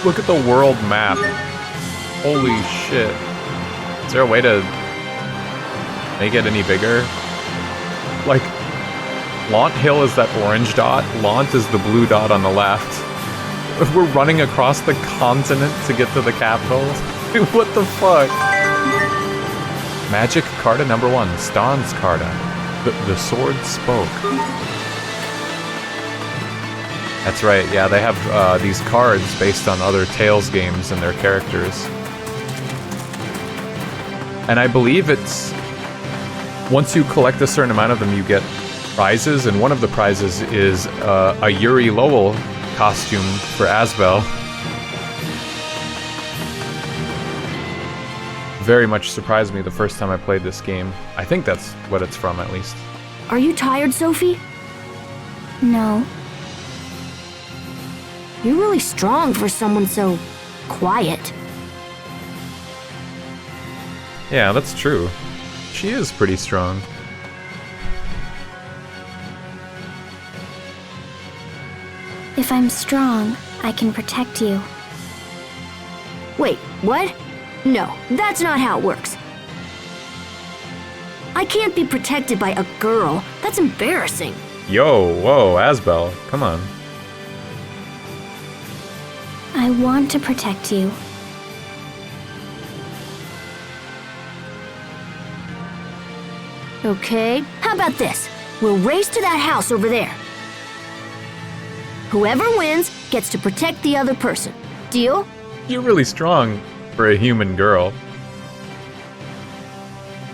Speaker 1: Look at the world map. Holy shit. Is there a way to make it any bigger? Like, Launt Hill is that orange dot. Launt is the blue dot on the left. We're running across the continent to get to the capital. Dude, what the fuck? Magic Carta number 1. Stan's Carta. The sword spoke. That's right, yeah, they have these cards based on other Tales games and their characters. And I believe it's... Once you collect a certain amount of them, you get prizes, and one of the prizes is a Yuri Lowell costume for Asbel. Very much surprised me the first time I played this game. I think that's what it's from, at least.
Speaker 5: Are you tired, Sophie?
Speaker 3: No.
Speaker 5: You're really strong for someone so quiet.
Speaker 1: Yeah, that's true. She is pretty strong.
Speaker 3: If I'm strong, I can protect you.
Speaker 5: Wait, what? No, that's not how it works. I can't be protected by a girl. That's embarrassing.
Speaker 1: Yo, whoa, Asbel, come on.
Speaker 3: I want to protect you.
Speaker 5: Okay, how about this? We'll race to that house over there. Whoever wins gets to protect the other person. Deal?
Speaker 1: You're really strong for a human girl.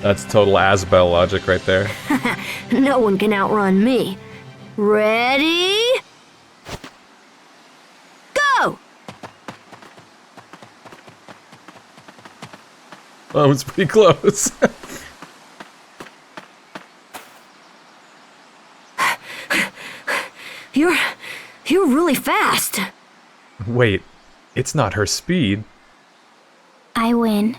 Speaker 1: That's total Asbel logic right there.
Speaker 5: No one can outrun me. Ready? Go!
Speaker 1: Oh, it was pretty close.
Speaker 5: You're really fast.
Speaker 1: Wait, it's not her speed.
Speaker 3: I win.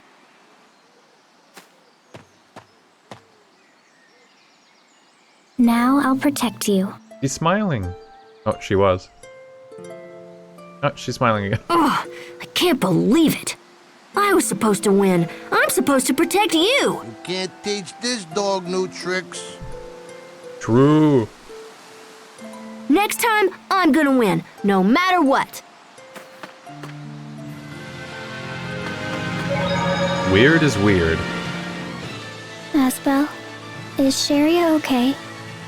Speaker 3: Now I'll protect you.
Speaker 1: She's smiling. Oh, she was. Oh, she's smiling again.
Speaker 5: Ugh, I can't believe it. I was supposed to win. I'm supposed to protect you.
Speaker 16: You can't teach this dog new tricks.
Speaker 1: True.
Speaker 5: Next time, I'm gonna win, no matter what.
Speaker 1: Weird is weird.
Speaker 3: Asbel, is Sharia okay?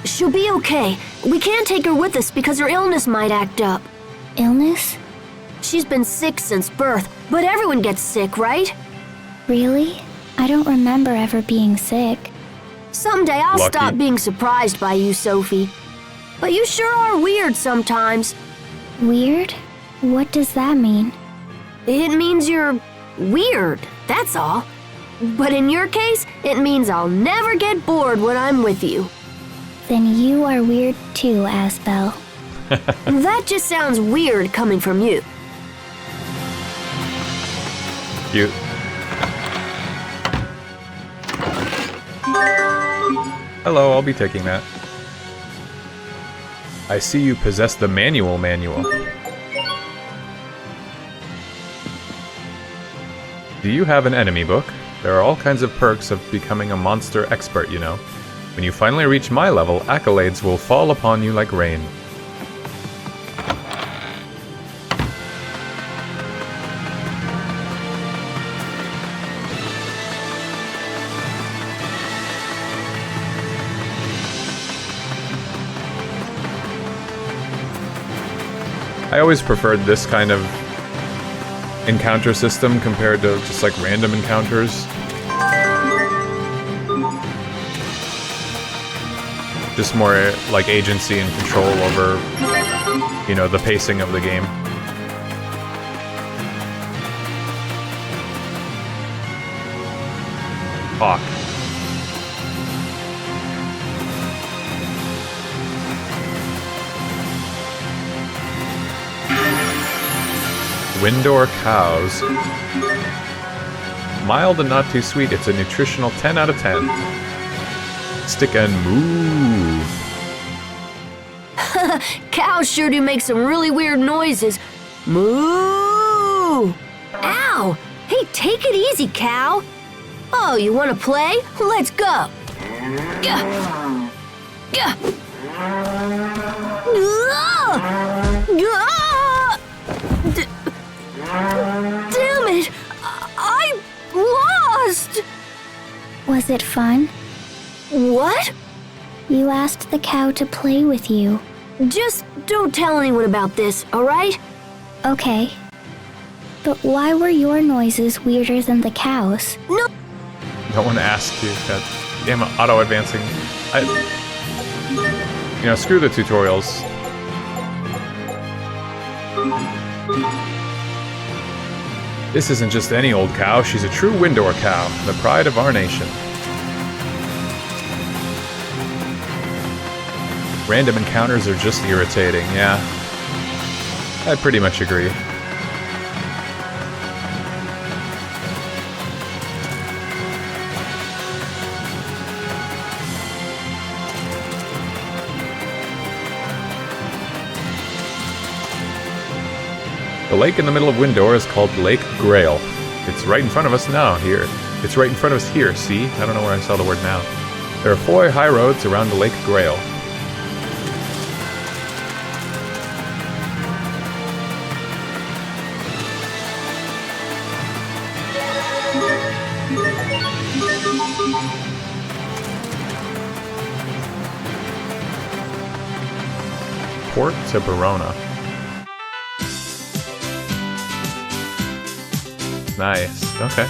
Speaker 5: She'll be okay. We can't take her with us because her illness might act up.
Speaker 3: Illness?
Speaker 5: She's been sick since birth, but everyone gets sick, right?
Speaker 3: Really? I don't remember ever being sick.
Speaker 5: Someday I'll
Speaker 1: Lucky.
Speaker 5: stop being surprised by you, Sophie. But you sure are weird sometimes.
Speaker 3: Weird? What does that mean?
Speaker 5: It means you're weird, that's all. But in your case, it means I'll never get bored when I'm with you.
Speaker 3: Then you are weird too, Asbel.
Speaker 5: That just sounds weird coming from you.
Speaker 1: Cute. Hello, I'll be taking that. I see you possess the manual. Do you have an enemy book? There are all kinds of perks of becoming a monster expert, you know. When you finally reach my level, accolades will fall upon you like rain. I always preferred this kind of encounter system compared to just like random encounters. Just more like agency and control over, you know, the pacing of the game. Fuck. Windor cows. Mild and not too sweet, it's a nutritional 10 out of 10. Stick and move.
Speaker 5: Cows sure do make some really weird noises. Moo! Ow! Hey, take it easy, cow. Oh, you want to play? Let's go. Gah! Gah! Ah! Ah! Damn it! I lost!
Speaker 3: Was it fun?
Speaker 5: What?
Speaker 3: You asked the cow to play with you.
Speaker 5: Just don't tell anyone about this, alright?
Speaker 3: Okay. But why were your noises weirder than the cows?
Speaker 5: No!
Speaker 1: No one asked you. God damn it, auto-advancing. You know, screw the tutorials. This isn't just any old cow, she's a true Windor cow, the pride of our nation. Random encounters are just irritating, yeah. I pretty much agree. The lake in the middle of Windor is called Lake Grail. It's right in front of us now, here. It's right in front of us here, see? I don't know where I saw the word now. There are 4 high roads around the Lake Grail. Port to Verona. Nice. Okay.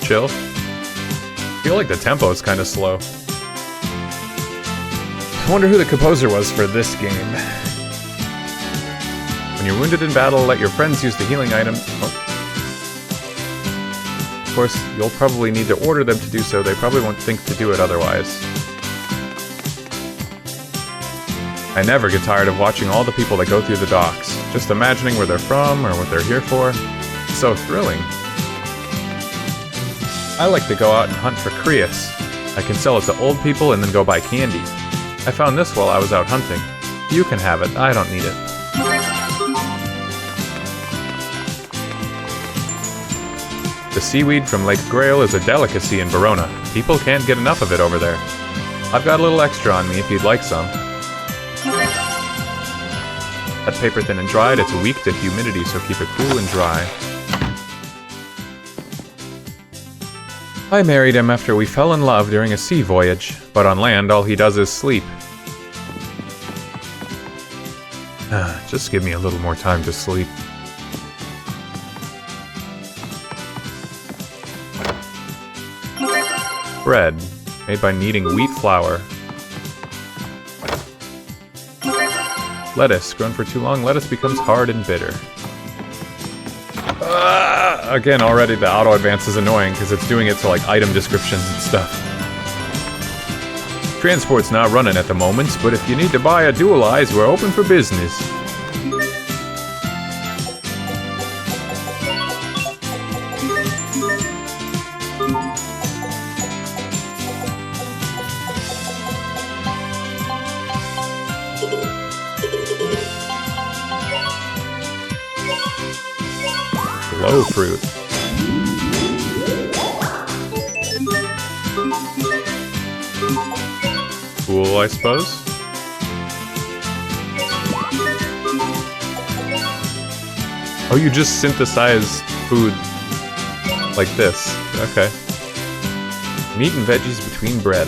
Speaker 1: Chill. I feel like the tempo is kind of slow. I wonder who the composer was for this game. When you're wounded in battle, let your friends use the healing item. Oh. Of course, you'll probably need to order them to do so. They probably won't think to do it otherwise. I never get tired of watching all the people that go through the docks. Just imagining where they're from or what they're here for. It's so thrilling. I like to go out and hunt for Creus. I can sell it to old people and then go buy candy. I found this while I was out hunting. You can have it, I don't need it. The seaweed from Lake Grail is a delicacy in Verona. People can't get enough of it over there. I've got a little extra on me if you'd like some. That paper thin and dried, it's weak to humidity, so keep it cool and dry. I married him after we fell in love during a sea voyage, but on land all he does is sleep. Just give me a little more time to sleep. Bread, made by kneading wheat flour. Lettuce, grown for too long, lettuce becomes hard and bitter. Again, already the auto advance is annoying because it's doing it to like item descriptions and stuff. Transport's not running at the moment, but if you need to buy a dual eyes, we're open for business. Low fruit. Cool, I suppose. Oh, you just synthesize food like this. Okay. Meat and veggies between bread.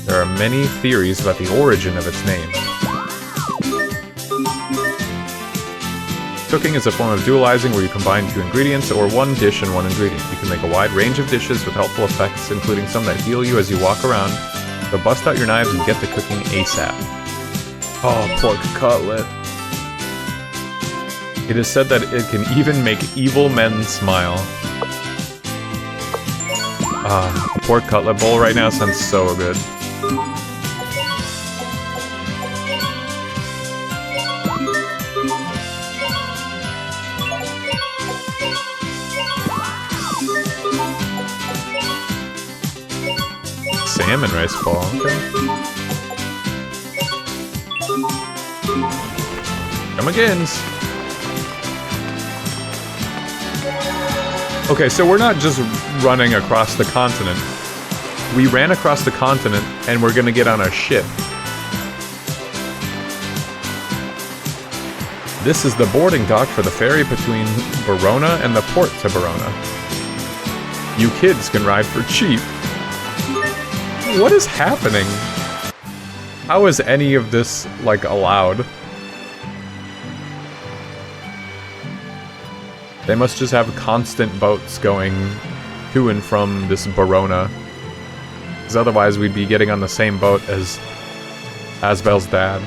Speaker 1: There are many theories about the origin of its name. Cooking is a form of dualizing where you combine 2 ingredients or 1 dish and 1 ingredient. You can make a wide range of dishes with helpful effects, including some that heal you as you walk around. So bust out your knives and get to cooking ASAP. Oh, pork cutlet. It is said that it can even make evil men smile. A pork cutlet bowl right now sounds so good. Salmon rice ball, okay. Come agains. Okay, so we're not just running across the continent. We ran across the continent and we're gonna get on a ship. This is the boarding dock for the ferry between Verona and the port to Verona. You kids can ride for cheap. What is happening? How is any of this, like, allowed? They must just have constant boats going to and from this Verona. Because otherwise we'd be getting on the same boat as Asbel's dad.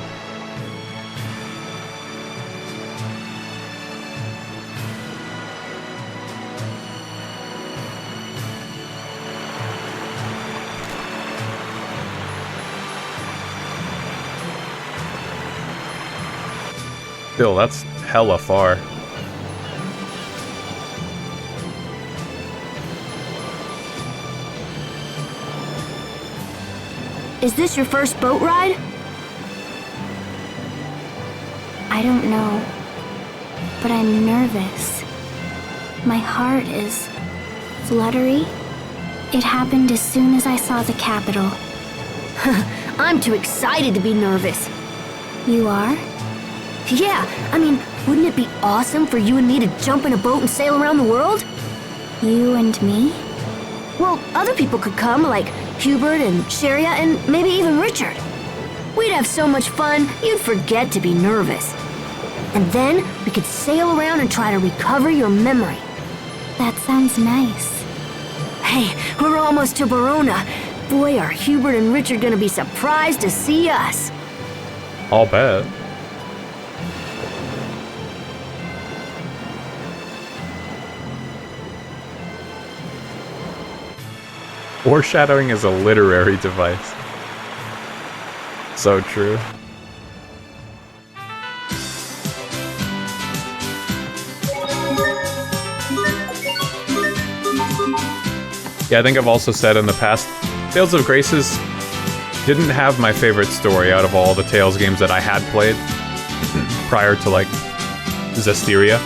Speaker 1: Still, that's hella far.
Speaker 5: Is this your first boat ride?
Speaker 3: I don't know. but I'm nervous. My heart is fluttery. It happened as soon as I saw the capital.
Speaker 5: I'm too excited to be nervous.
Speaker 3: You are?
Speaker 5: Yeah, I mean, wouldn't it be awesome for you and me to jump in a boat and sail around the world?
Speaker 3: You and me?
Speaker 5: Well, other people could come, like Hubert and Sharia and maybe even Richard. We'd have so much fun, you'd forget to be nervous. And then we could sail around and try to recover your memory.
Speaker 3: That sounds nice.
Speaker 5: Hey, we're almost to Verona. Boy, are Hubert and Richard gonna be surprised to see us.
Speaker 15: I'll bet. Foreshadowing is a literary device. So true. Yeah, I think I've also said in the past, Tales of Graces didn't have my favorite story out of all the Tales games that I had played prior to, like, Zestiria.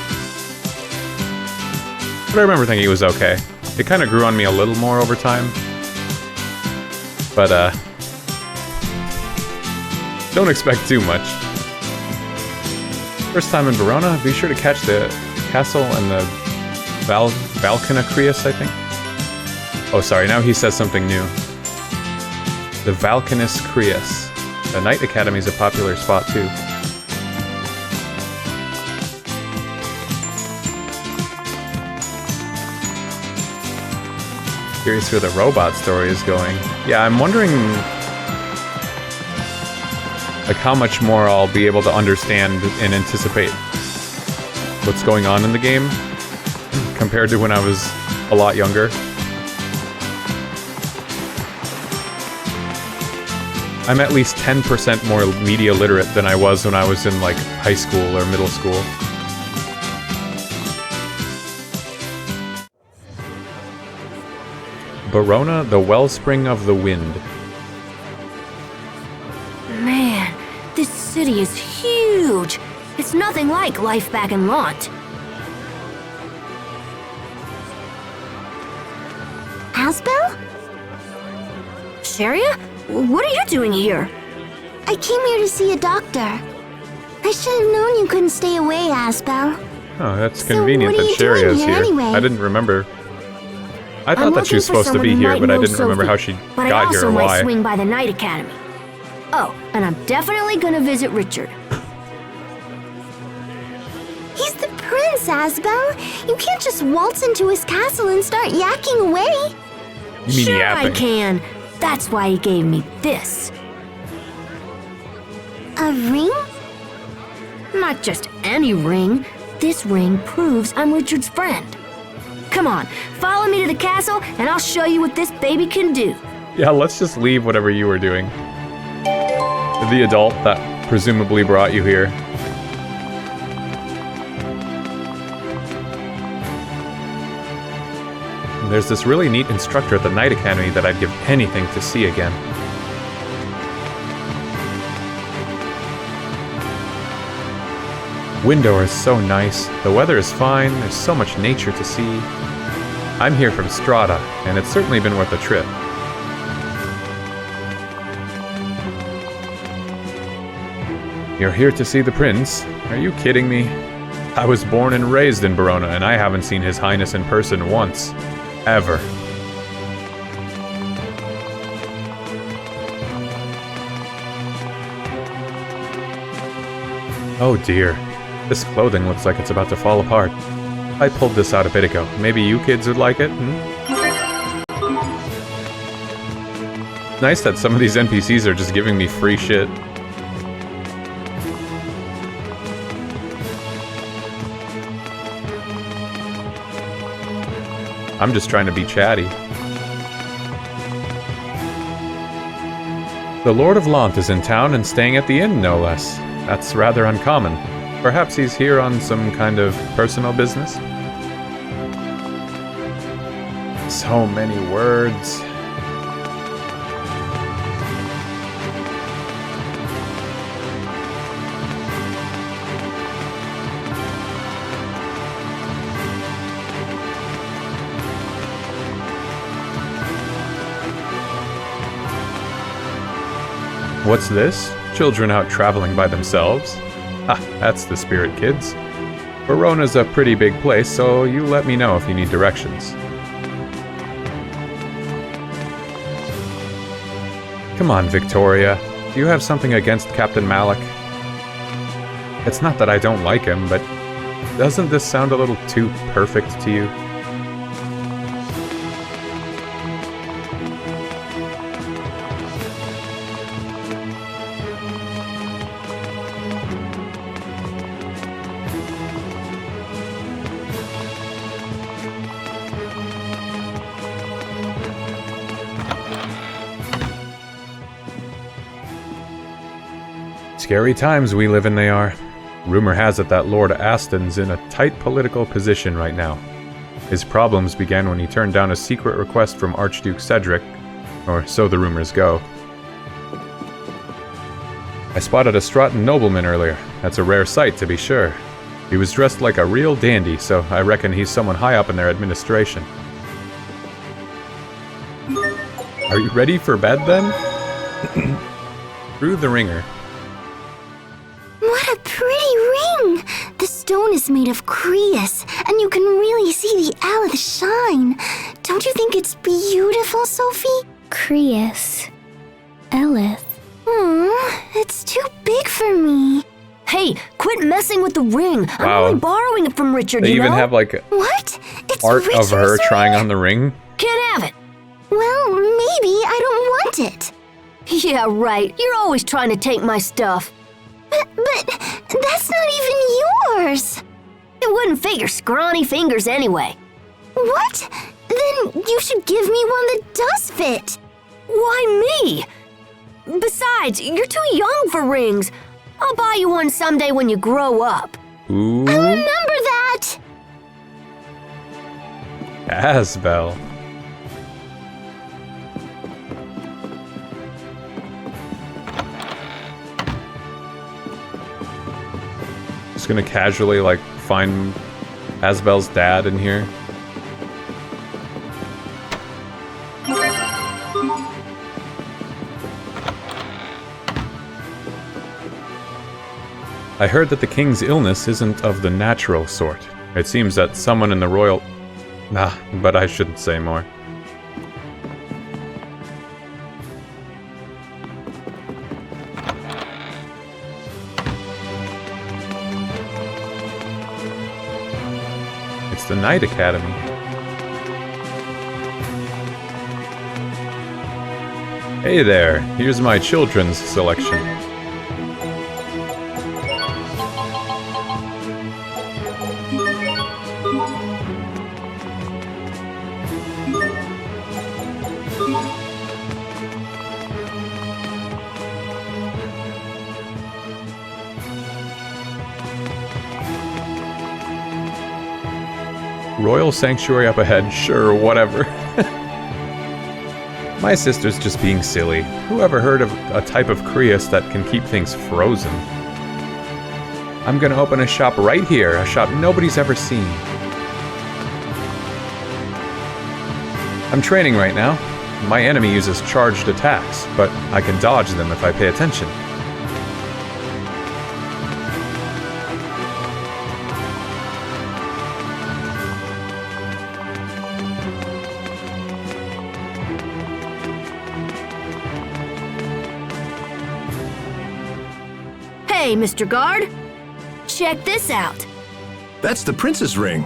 Speaker 15: But I remember thinking it was okay. It kind of grew on me a little more over time. But, don't expect too much. First time in Verona, be sure to catch the castle and the Valkana Creus, I think. Oh, sorry, now he says something new. The Valkanus Creus. The Knight Academy is a popular spot, too. Curious where the robot story is going. Yeah, I'm wondering like how much more I'll be able to understand and anticipate what's going on in the game compared to when I was a lot younger. I'm at least 10% more media literate than I was when I was in like high school or middle school. Verona, the wellspring of the wind.
Speaker 5: Man, this city is huge. It's nothing like life back in Lant.
Speaker 4: Asbel?
Speaker 5: Sharia? What are you doing here?
Speaker 4: I came here to see a doctor. I should have known you couldn't stay away, Asbel.
Speaker 1: Oh, that's convenient that Sharia's here.
Speaker 4: Anyway?
Speaker 1: I didn't remember. I thought that she was supposed to be here, but I didn't remember how she got here or
Speaker 5: But I also might
Speaker 1: why.
Speaker 5: swing by the Knight Academy. Oh, and I'm definitely gonna visit Richard.
Speaker 4: He's the prince, Asbel. You can't just waltz into his castle and start yakking away.
Speaker 1: You mean
Speaker 5: Sure
Speaker 1: yapping?
Speaker 5: I can. That's why he gave me this.
Speaker 4: A ring?
Speaker 5: Not just any ring. This ring proves I'm Richard's friend. Come on, follow me to the castle and I'll show you what this baby can do.
Speaker 1: Yeah, let's just leave whatever you were doing. The adult that presumably brought you here. And there's this really neat instructor at the Knight Academy that I'd give anything to see again. Windor is so nice, the weather is fine, there's so much nature to see. I'm here from Strata, and it's certainly been worth a trip. You're here to see the prince? Are you kidding me? I was born and raised in Verona, and I haven't seen His Highness in person once. Ever. Oh dear. This clothing looks like it's about to fall apart. I pulled this out a bit ago. Maybe you kids would like it, Nice that some of these NPCs are just giving me free shit. I'm just trying to be chatty. The Lord of Lant is in town and staying at the inn, no less. That's rather uncommon. Perhaps he's here on some kind of personal business? So many words.
Speaker 15: What's this? Children out traveling by themselves? Ah, that's the spirit, kids. Verona's a pretty big place, so you let me know if you need directions. Come on, Victoria. Do you have something against Captain Malik? It's not that I don't like him, but doesn't this sound a little too perfect to you? Scary times we live in they are. Rumor has it that Lord Aston's in a tight political position right now. His problems began when he turned down a secret request from Archduke Cedric, or so the rumors go. I spotted a Stratton nobleman earlier. That's a rare sight, to be sure. He was dressed like a real dandy, so I reckon he's someone high up in their administration. Are you ready for bed, then? Through the ringer.
Speaker 3: What a pretty ring! The stone is made of Creus, and you can really see the Aleth shine. Don't you think it's beautiful, Sophie?
Speaker 4: Creus. Aleth. It's too big for me.
Speaker 5: Hey, quit messing with the ring.
Speaker 15: Wow.
Speaker 5: I'm only borrowing it from Richard,
Speaker 15: They
Speaker 5: you
Speaker 15: even
Speaker 5: know?
Speaker 15: have like
Speaker 4: What? It's
Speaker 15: art of
Speaker 4: Richard's
Speaker 15: her
Speaker 4: ring?
Speaker 15: trying on the ring.
Speaker 5: Can't have it.
Speaker 4: Well, maybe I don't want it.
Speaker 5: Yeah, right. You're always trying to take my stuff.
Speaker 4: But that's not even yours.
Speaker 5: It wouldn't fit your scrawny fingers anyway.
Speaker 4: What? Then you should give me one that does fit.
Speaker 5: Why me? Besides, you're too young for rings. I'll buy you one someday when you grow up.
Speaker 15: Ooh.
Speaker 4: I remember that.
Speaker 15: Asbel. Just gonna casually like find Asbel's dad in here. I heard that the king's illness isn't of the natural sort. It seems that someone in the royal... but I shouldn't say more. It's the Knight Academy. Hey there, here's my children's selection. Royal Sanctuary up ahead, sure, whatever. My sister's just being silly. Who ever heard of a type of Creus that can keep things frozen? I'm gonna open a shop right here, a shop nobody's ever seen. I'm training right now. My enemy uses charged attacks, but I can dodge them if I pay attention.
Speaker 5: Hey, Mr. Guard. Check this out.
Speaker 11: That's the prince's ring.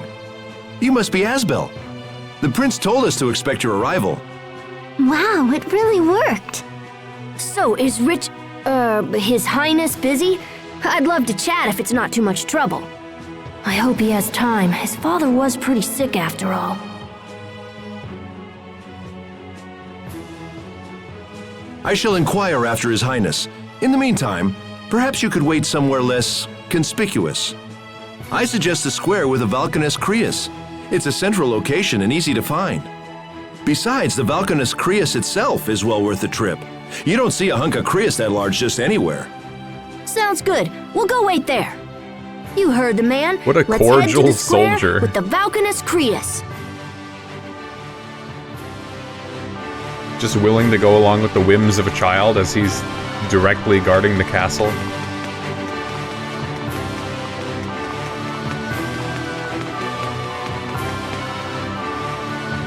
Speaker 11: You must be Asbel. The prince told us to expect your arrival.
Speaker 4: Wow, it really worked.
Speaker 5: So, is His Highness busy? I'd love to chat if it's not too much trouble. I hope he has time. His father was pretty sick after all.
Speaker 11: I shall inquire after His Highness. In the meantime, perhaps you could wait somewhere less conspicuous. I suggest the square with the Valkanus Creus. It's a central location and easy to find. Besides, the Valkanus Creus itself is well worth the trip. You don't see a hunk of Creus that large just anywhere.
Speaker 5: Sounds good. We'll go wait there. You heard the man.
Speaker 15: What a
Speaker 5: Let's head to
Speaker 15: cordial
Speaker 5: the square
Speaker 15: soldier.
Speaker 5: with the Valkanus Creus.
Speaker 15: With Just willing to go along with the whims of a child as he's directly guarding the castle.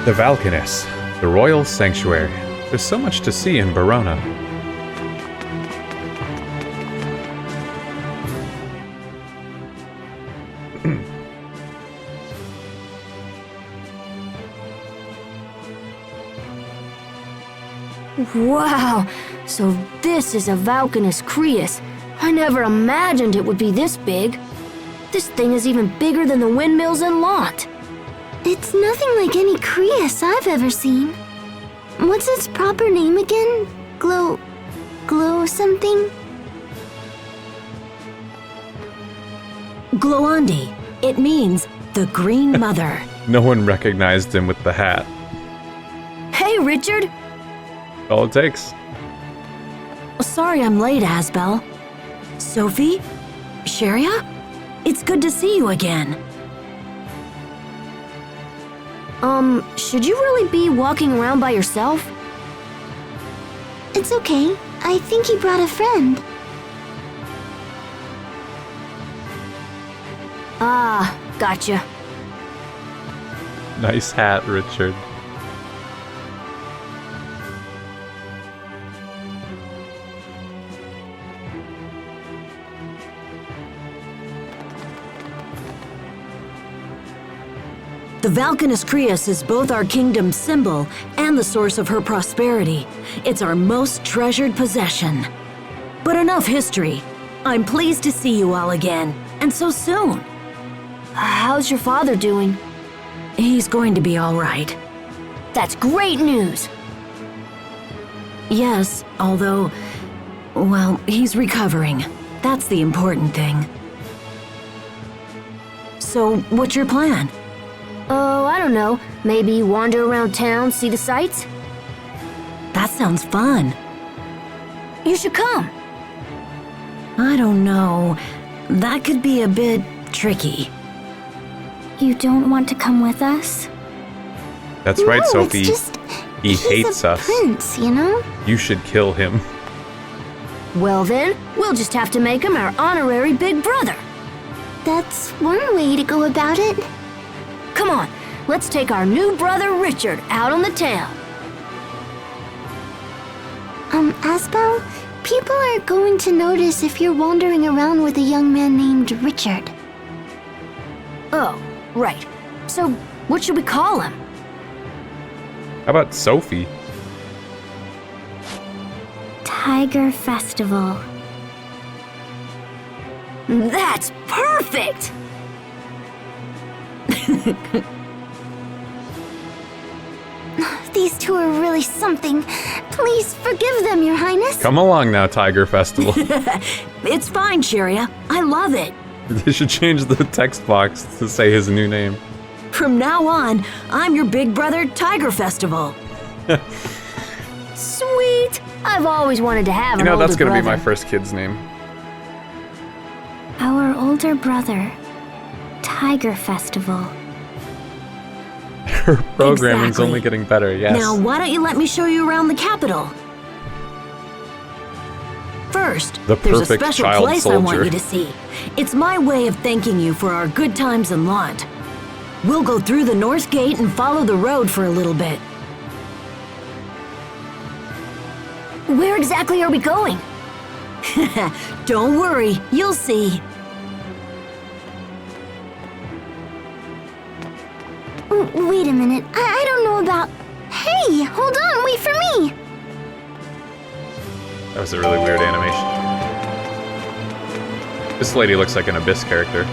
Speaker 15: The Valkanus, the royal sanctuary. There's so much to see in Verona.
Speaker 5: Wow, so this is a Valkanus Creus. I never imagined it would be this big. This thing is even bigger than the windmills in Lot.
Speaker 3: It's nothing like any Creus I've ever seen. What's its proper name again? Glow something?
Speaker 12: Gloandi. It means the Green Mother.
Speaker 15: No one recognized him with the hat.
Speaker 12: Hey, Richard.
Speaker 15: All it takes.
Speaker 12: Sorry I'm late, Asbel. Sophie? Sharia? It's good to see you again.
Speaker 5: Should you really be walking around by yourself?
Speaker 3: It's okay. I think he brought a friend.
Speaker 5: Ah, gotcha.
Speaker 15: Nice hat, Richard.
Speaker 12: The Valkanus Creus is both our kingdom's symbol and the source of her prosperity. It's our most treasured possession. But enough history. I'm pleased to see you all again, and so soon.
Speaker 5: How's your father doing?
Speaker 12: He's going to be all right.
Speaker 5: That's great news.
Speaker 12: Yes, although, well, he's recovering. That's the important thing. So, what's your plan?
Speaker 5: Oh, I don't know. Maybe wander around town, see the sights?
Speaker 12: That sounds fun.
Speaker 5: You should come.
Speaker 12: I don't know. That could be a bit tricky.
Speaker 3: You don't want to come with us?
Speaker 15: That's right,
Speaker 3: No,
Speaker 15: Sophie.
Speaker 3: It's just,
Speaker 15: he hates us.
Speaker 3: Prince, you know?
Speaker 15: You should kill him.
Speaker 5: Well then, we'll just have to make him our honorary big brother.
Speaker 3: That's one way to go about it.
Speaker 5: Come on, let's take our new brother Richard out on the town.
Speaker 3: Asbel, people are going to notice if you're wandering around with a young man named Richard.
Speaker 5: Oh, right. So, what should we call him?
Speaker 15: How about Sophie?
Speaker 3: Tiger Festival.
Speaker 5: That's perfect!
Speaker 3: These two are really something. Please forgive them, Your Highness.
Speaker 15: Come along now, Tiger Festival.
Speaker 12: It's fine, Sharia. I love it.
Speaker 15: They should change the text box to say his new name.
Speaker 12: From now on, I'm your big brother, Tiger Festival.
Speaker 5: Sweet! I've always wanted to have an older
Speaker 15: that's gonna
Speaker 5: brother.
Speaker 15: be my first kid's name.
Speaker 3: Our older brother, Tiger Festival.
Speaker 15: Her programming's
Speaker 12: Exactly.
Speaker 15: only getting better, yes.
Speaker 12: Now, why don't you let me show you around the capital? First,
Speaker 15: The
Speaker 12: there's a
Speaker 15: perfect
Speaker 12: special
Speaker 15: child
Speaker 12: place I want
Speaker 15: soldier.
Speaker 12: you to see. It's my way of thanking you for our good times in Lont. We'll go through the North Gate and follow the road for a little bit.
Speaker 5: Where exactly are we going?
Speaker 12: Don't worry, you'll see.
Speaker 3: Wait a minute. I don't know about... Hey, hold on. Wait for me.
Speaker 15: That was a really weird animation. This lady looks like an Abyss character.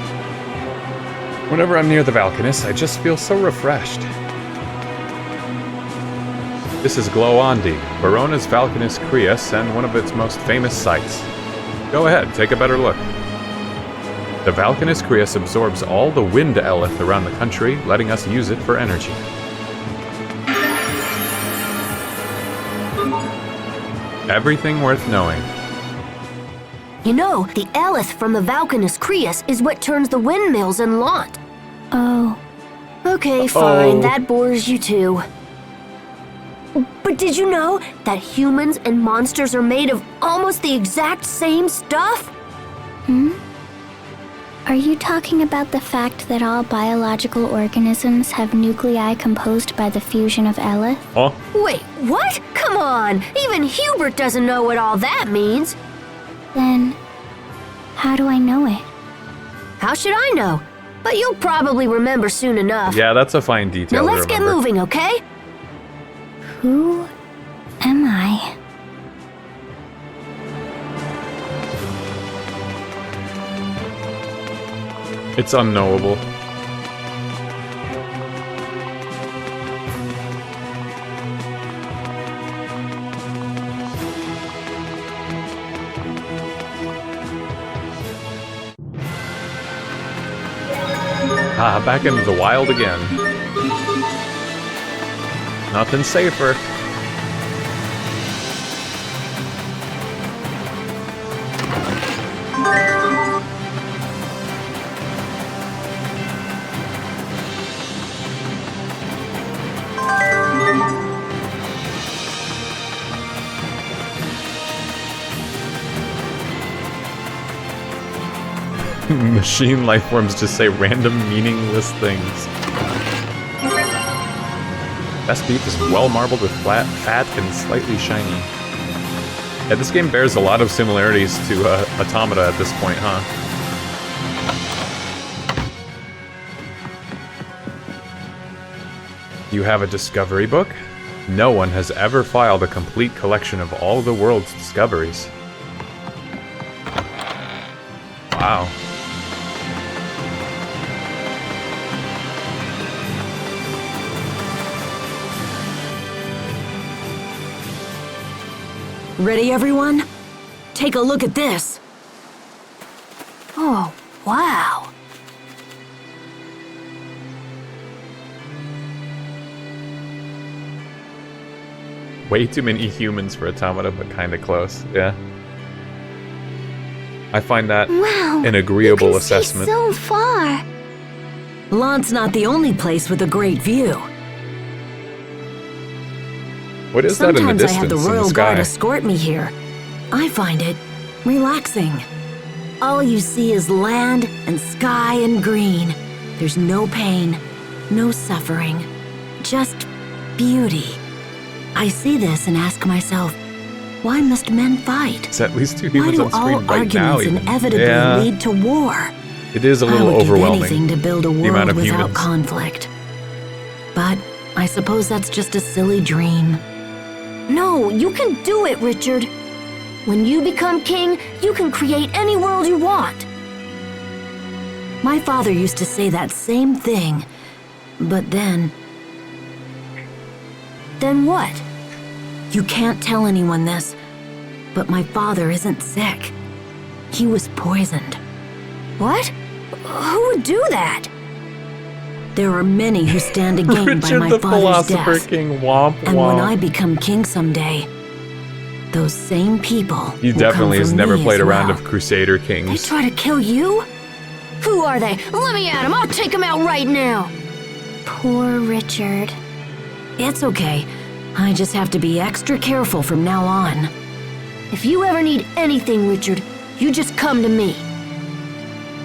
Speaker 15: Whenever I'm near the Valkanus, I just feel so refreshed. This is Gloandi, Verona's Valkanus Creus and one of its most famous sites. Go ahead, take a better look. The Valkanus Creus absorbs all the wind eleth around the country, letting us use it for energy. Everything worth knowing.
Speaker 5: You know, the eleth from the Valkanus Creus is what turns the windmills in Lont.
Speaker 3: Oh.
Speaker 5: Okay, fine.
Speaker 15: Uh-oh.
Speaker 5: That bores you too. But did you know that humans and monsters are made of almost the exact same stuff?
Speaker 3: Are you talking about the fact that all biological organisms have nuclei composed by the fusion of Eleth?
Speaker 1: Oh.
Speaker 5: Wait, what? Come on! Even Hubert doesn't know what all that means.
Speaker 3: Then, how do I know it?
Speaker 5: How should I know? But you'll probably remember soon enough.
Speaker 1: Yeah, that's a fine detail.
Speaker 5: Now
Speaker 1: to
Speaker 5: let's get
Speaker 1: remember.
Speaker 5: moving, okay?
Speaker 3: Who am I?
Speaker 1: It's unknowable. Ah, back into the wild again. Nothing safer. Machine lifeforms just say random, meaningless things. Best beef is well marbled with fat and slightly shiny. Yeah, this game bears a lot of similarities to Automata at this point, huh? You have a discovery book? No one has ever filed a complete collection of all the world's discoveries. Wow.
Speaker 12: Ready, everyone? Take a look at this.
Speaker 5: Oh, wow.
Speaker 1: Way too many humans for Automata, but kinda close, yeah. I find that an agreeable assessment.
Speaker 3: So far.
Speaker 12: Lant's not the only place with a great view.
Speaker 1: What is that in the
Speaker 12: Sometimes I
Speaker 1: distance
Speaker 12: have the
Speaker 1: in the
Speaker 12: Royal
Speaker 1: sky?
Speaker 12: Guard escort me here. I find it relaxing. All you see is land and sky and green. There's no pain, no suffering, just beauty. I see this and ask myself, why must men fight?
Speaker 1: It's at least two
Speaker 12: Why
Speaker 1: humans
Speaker 12: do
Speaker 1: on
Speaker 12: all
Speaker 1: screen right now,
Speaker 12: arguments
Speaker 1: even.
Speaker 12: inevitably
Speaker 1: Yeah,
Speaker 12: lead to war?
Speaker 1: it is a
Speaker 12: I
Speaker 1: little
Speaker 12: would give
Speaker 1: overwhelming,
Speaker 12: anything to build a
Speaker 1: the amount
Speaker 12: world
Speaker 1: of
Speaker 12: without
Speaker 1: humans.
Speaker 12: conflict. But I suppose that's just a silly dream.
Speaker 5: No, you can do it, Richard. When you become king, you can create any world you want.
Speaker 12: My father used to say that same thing, but then...
Speaker 5: Then what?
Speaker 12: You can't tell anyone this, but my father isn't sick. He was poisoned.
Speaker 5: What? Who would do that?
Speaker 12: There are many who stand again by
Speaker 1: Richard
Speaker 12: my
Speaker 1: the
Speaker 12: father's
Speaker 1: Philosopher
Speaker 12: death.
Speaker 1: King, womp
Speaker 12: And when
Speaker 1: womp.
Speaker 12: I become king someday, those same people
Speaker 1: He
Speaker 12: will
Speaker 1: definitely
Speaker 12: come
Speaker 1: has
Speaker 12: for
Speaker 1: never
Speaker 12: me
Speaker 1: played a
Speaker 12: as
Speaker 1: round
Speaker 12: well.
Speaker 1: of Crusader
Speaker 5: They
Speaker 1: Kings.
Speaker 5: try to kill you? Who are they? Let me at them. I'll take them out right now.
Speaker 3: Poor Richard.
Speaker 12: It's okay. I just have to be extra careful from now on.
Speaker 5: If you ever need anything, Richard, you just come to me.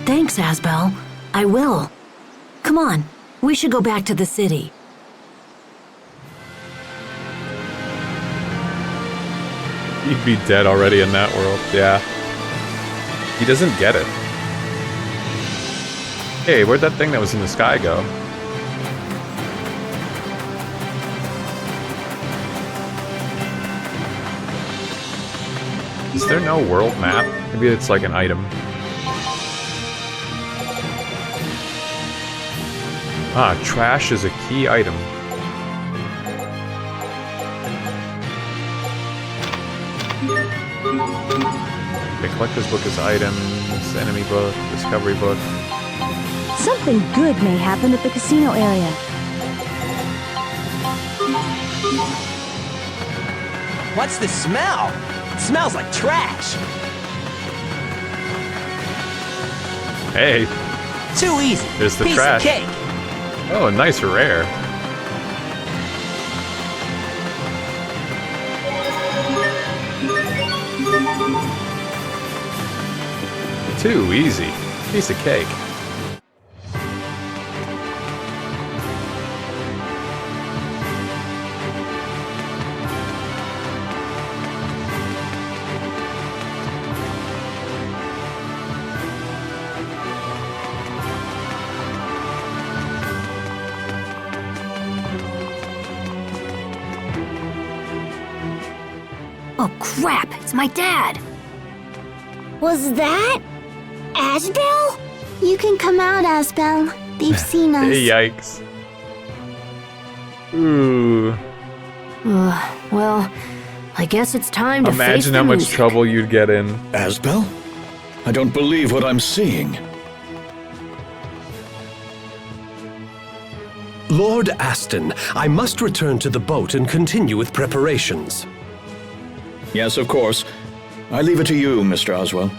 Speaker 12: Thanks, Asbel. I will. Come on, we should go back to the city.
Speaker 1: He'd be dead already in that world, yeah. He doesn't get it. Hey, where'd that thing that was in the sky go? Is there no world map? Maybe it's like an item. Ah, trash is a key item. The collector's book is items, enemy book, discovery book.
Speaker 17: Something good may happen at the casino area.
Speaker 18: What's the smell? It smells like trash.
Speaker 1: Hey,
Speaker 18: Too easy.
Speaker 1: there's the
Speaker 18: Piece
Speaker 1: trash.
Speaker 18: Of cake.
Speaker 1: Oh, nice rare.
Speaker 15: 2, easy. Piece of cake.
Speaker 5: Oh crap, it's my dad.
Speaker 4: Was that Asbel?
Speaker 3: You can come out, Asbel. They've seen us.
Speaker 15: Yikes. Ooh.
Speaker 5: Well, I guess it's time to face
Speaker 15: Imagine
Speaker 5: the
Speaker 15: how much
Speaker 5: music.
Speaker 15: trouble you'd get in.
Speaker 6: Asbel? I don't believe what I'm seeing.
Speaker 19: Lord Aston, I must return to the boat and continue with preparations.
Speaker 6: Yes, of course. I leave it to you, Mr. Oswell.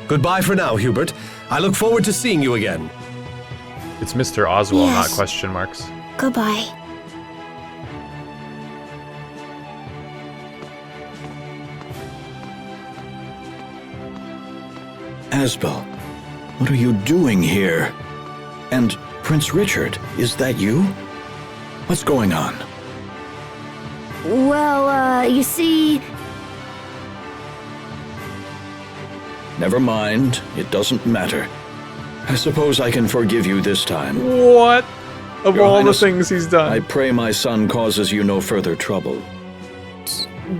Speaker 19: Goodbye for now, Hubert. I look forward to seeing you again.
Speaker 15: It's Mr. Oswell,
Speaker 4: Yes.
Speaker 15: not question marks.
Speaker 4: Goodbye.
Speaker 6: Asbel, what are you doing here? And Prince Richard, is that you? What's going on?
Speaker 5: Well, you see...
Speaker 6: Never mind, it doesn't matter. I suppose I can forgive you this time.
Speaker 15: What? Of
Speaker 6: Your
Speaker 15: all
Speaker 6: Highness,
Speaker 15: the things he's done.
Speaker 6: I pray my son causes you no further trouble.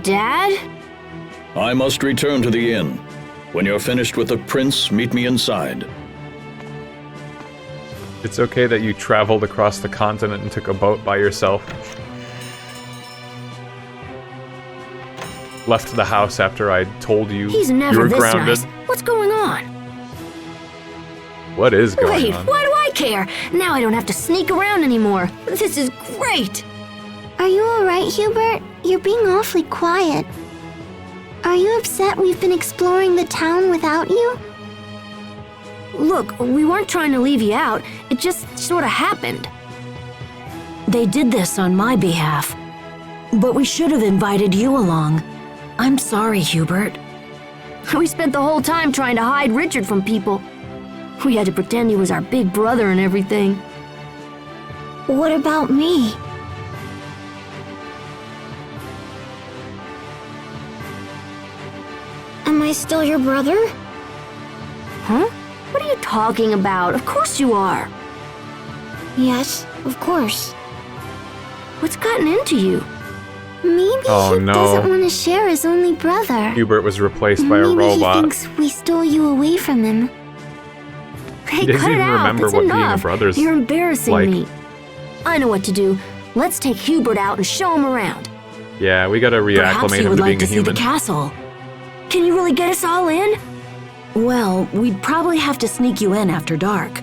Speaker 5: Dad?
Speaker 6: I must return to the inn. When you're finished with the prince, meet me inside.
Speaker 15: It's okay that you traveled across the continent and took a boat by yourself. Left the house after I told you
Speaker 5: He's
Speaker 15: you
Speaker 5: never
Speaker 15: were
Speaker 5: this
Speaker 15: grounded.
Speaker 5: nice. What's going on?
Speaker 15: What is going
Speaker 5: Wait,
Speaker 15: on?
Speaker 5: why do I care? Now I don't have to sneak around anymore. This is great.
Speaker 3: Are you alright, Hubert? You're being awfully quiet. Are you upset we've been exploring the town without you?
Speaker 5: Look, we weren't trying to leave you out. It just sort of happened. They did this on my behalf. But we should have invited you along. I'm sorry, Hubert. We spent the whole time trying to hide Richard from people. We had to pretend he was our big brother and everything.
Speaker 4: What about me? Am I still your brother?
Speaker 5: Huh? What are you talking about? Of course you are.
Speaker 4: Yes, of course.
Speaker 5: What's gotten into you?
Speaker 3: Maybe
Speaker 15: Oh,
Speaker 3: he
Speaker 15: no.
Speaker 3: doesn't want to share his only brother.
Speaker 15: Hubert was replaced by a
Speaker 3: Maybe
Speaker 15: robot.
Speaker 3: he thinks we stole you away from him.
Speaker 5: Hey,
Speaker 15: doesn't
Speaker 5: cut it
Speaker 15: even
Speaker 5: out.
Speaker 15: remember
Speaker 5: That's
Speaker 15: what being a
Speaker 5: enough.
Speaker 15: brother's
Speaker 5: You're embarrassing
Speaker 15: like.
Speaker 5: me. I know what to do. Let's take Hubert out and show him around.
Speaker 15: Yeah, we gotta
Speaker 5: Perhaps
Speaker 15: reacclimate
Speaker 5: you
Speaker 15: him
Speaker 5: would
Speaker 15: to
Speaker 5: like
Speaker 15: being
Speaker 5: to
Speaker 15: a
Speaker 5: see
Speaker 15: human.
Speaker 5: the castle. Can you really get us all in? Well, we'd probably have to sneak you in after dark.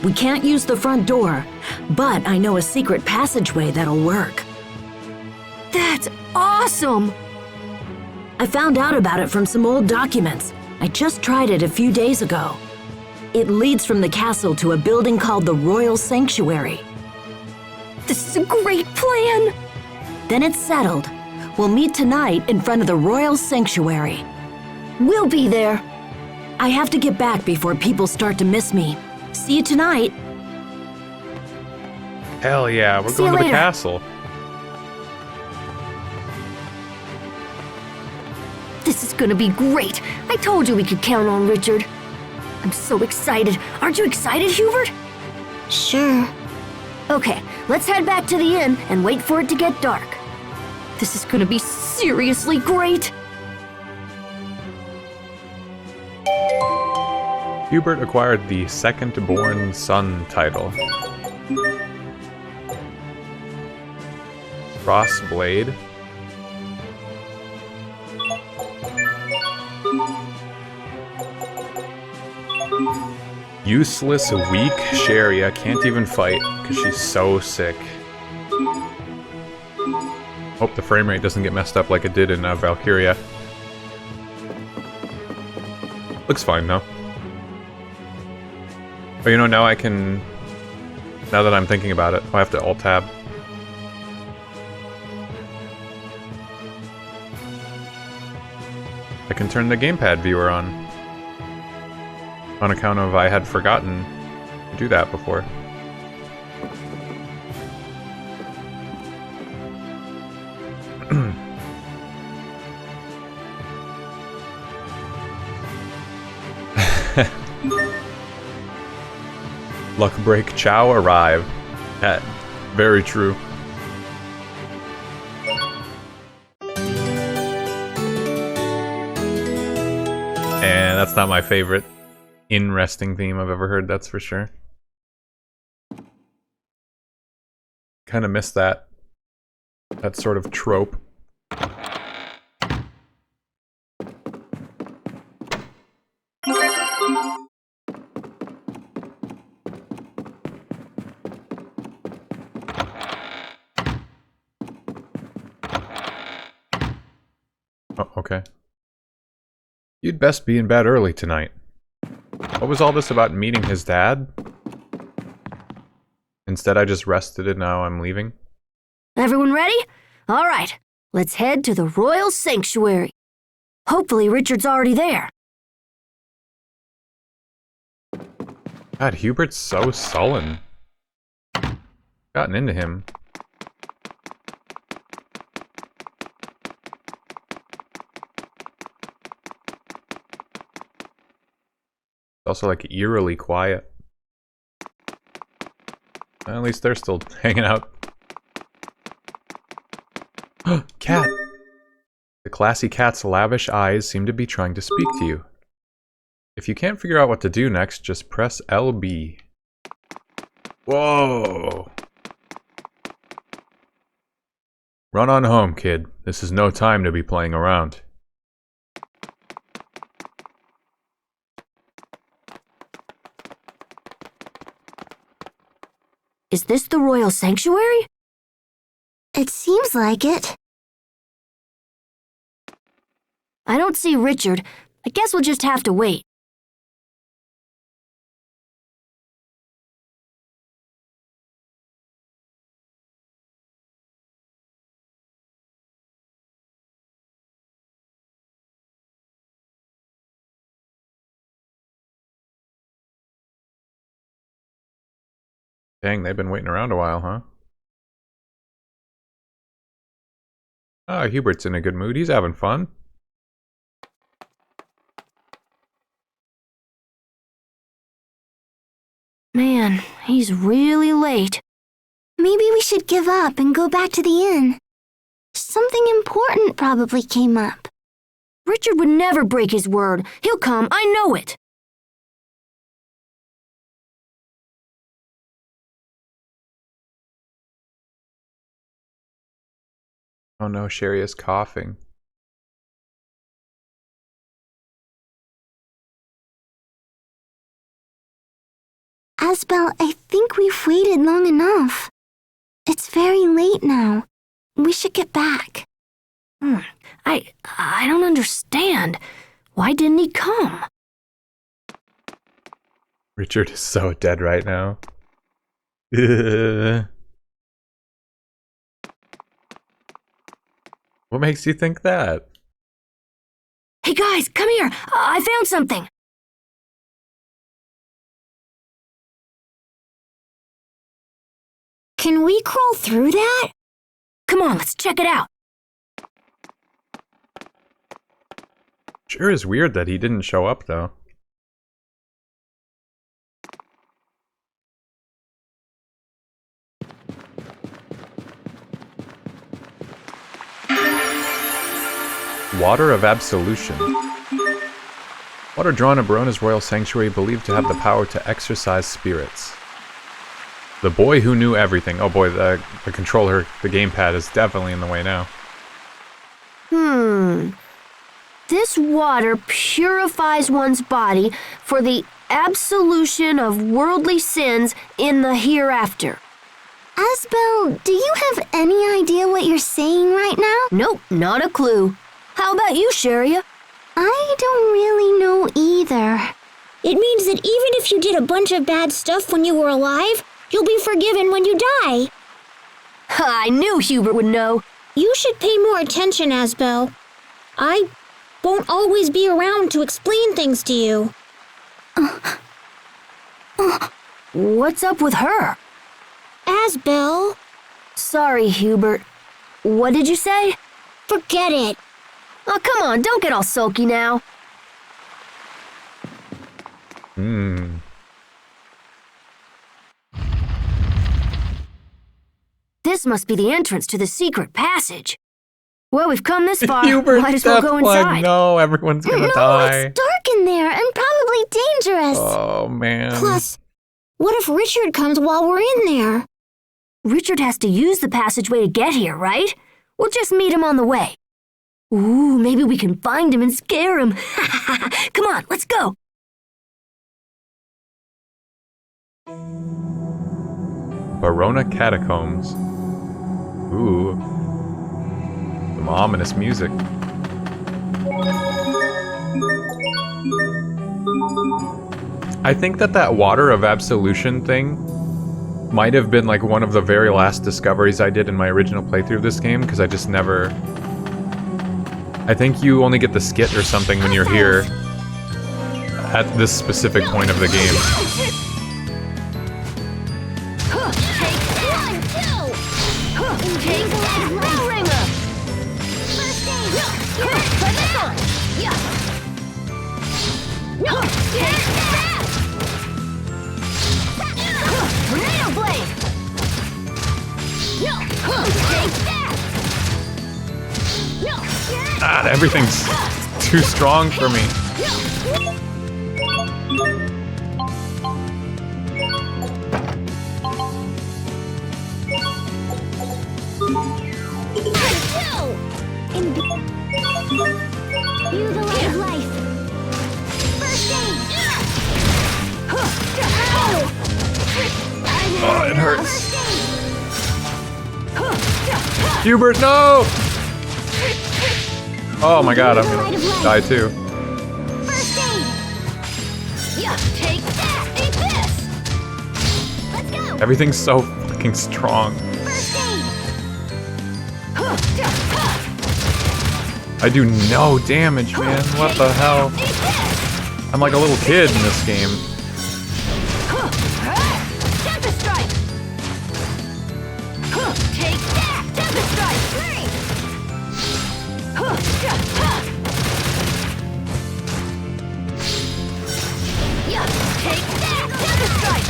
Speaker 5: We can't use the front door, but I know a secret passageway that'll work. That's awesome! I found out about it from some old documents. I just tried it a few days ago. It leads from the castle to a building called the Royal Sanctuary. This is a great plan! Then it's settled. We'll meet tonight in front of the Royal Sanctuary. We'll be there. I have to get back before people start to miss me. See you tonight.
Speaker 15: Hell yeah, we're
Speaker 5: See
Speaker 15: going
Speaker 5: you
Speaker 15: to the
Speaker 5: later.
Speaker 15: castle.
Speaker 5: This is gonna be great. I told you we could count on Richard. I'm so excited. Aren't you excited, Hubert?
Speaker 4: Sure.
Speaker 5: Okay, let's head back to the inn and wait for it to get dark. This is gonna be seriously great.
Speaker 15: Hubert acquired the second-born son title. Crossblade. Useless, weak Sharia can't even fight because she's so sick. Hope the frame rate doesn't get messed up like it did in Valkyria. Looks fine though. But you know, now I can... Now that I'm thinking about it, I have to Alt-Tab. I can turn the gamepad viewer on. on account of I had forgotten to do that before. Luck break Chao arrive. Very true. And that's not my favorite in-resting theme I've ever heard, that's for sure. Kind of miss that sort of trope. Oh, okay. You'd best be in bed early tonight. What was all this about meeting his dad? Instead, I just rested and now I'm leaving.
Speaker 5: Everyone ready? All right, let's head to the Royal Sanctuary. Hopefully Richard's already there.
Speaker 15: God, Hubert's so sullen. Gotten into him. Also, like, eerily quiet. At least they're still hanging out. Cat! The classy cat's lavish eyes seem to be trying to speak to you. If you can't figure out what to do next, just press LB. Whoa! Run on home, kid. This is no time to be playing around.
Speaker 5: Is this the Royal Sanctuary?
Speaker 3: It seems like it.
Speaker 5: I don't see Richard. I guess we'll just have to wait.
Speaker 15: Dang, they've been waiting around a while, huh? Ah, Hubert's in a good mood. He's having fun.
Speaker 5: Man, he's really late.
Speaker 3: Maybe we should give up and go back to the inn. Something important probably came up.
Speaker 5: Richard would never break his word. He'll come, I know it.
Speaker 15: Oh no, Sherry is coughing.
Speaker 3: Asbel, I think we've waited long enough. It's very late now. We should get back.
Speaker 5: I don't understand. Why didn't he come?
Speaker 15: Richard is so dead right now. What makes you think that?
Speaker 5: Hey guys, come here. I found something.
Speaker 4: Can we crawl through that?
Speaker 5: Come on, let's check it out.
Speaker 15: Sure is weird that he didn't show up, though. Water of Absolution. Water drawn in Barona's royal sanctuary believed to have the power to exorcise spirits. The boy who knew everything. Oh boy, the controller, the gamepad is definitely in the way now.
Speaker 5: This water purifies one's body for the absolution of worldly sins in the hereafter.
Speaker 3: Asbel, do you have any idea what you're saying right now?
Speaker 5: Nope, not a clue. How about you, Sharia?
Speaker 3: I don't really know either.
Speaker 4: It means that even if you did a bunch of bad stuff when you were alive, you'll be forgiven when you die.
Speaker 5: I knew Hubert would know.
Speaker 4: You should pay more attention, Asbel. I won't always be around to explain things to you.
Speaker 5: What's up with her?
Speaker 4: Asbel.
Speaker 5: Sorry, Hubert. What did you say?
Speaker 4: Forget it.
Speaker 5: Oh, come on, don't get all sulky now. This must be the entrance to the secret passage. Well, we've come this far.
Speaker 1: Hubert,
Speaker 5: Might as well go inside.
Speaker 1: No, everyone's gonna die.
Speaker 3: It's dark in there and probably dangerous.
Speaker 1: Oh, man.
Speaker 4: Plus, what if Richard comes while we're in there?
Speaker 5: Richard has to use the passageway to get here, right? We'll just meet him on the way. Ooh, maybe we can find him and scare him. Come on, let's go.
Speaker 1: Verona Catacombs. Ooh. Some ominous music. I think that Water of Absolution thing might have been like one of the very last discoveries I did in my original playthrough of this game, because I just never... I think you only get the skit or something when you're here at this specific point of the game. God, everything's too strong for me.
Speaker 3: View the light of life. First aid.
Speaker 1: Oh, it hurts. Hubert, no! Oh my god, I'm gonna die too.
Speaker 3: First aid. Yeah, take that. Eat this. Let's go.
Speaker 1: Everything's so fucking strong.
Speaker 3: First aid.
Speaker 1: I do no damage, man. What the hell? I'm like a little kid in this game.
Speaker 3: Tempest strike. Take that. Tempest strike. Yeah, take that. Tempest strike.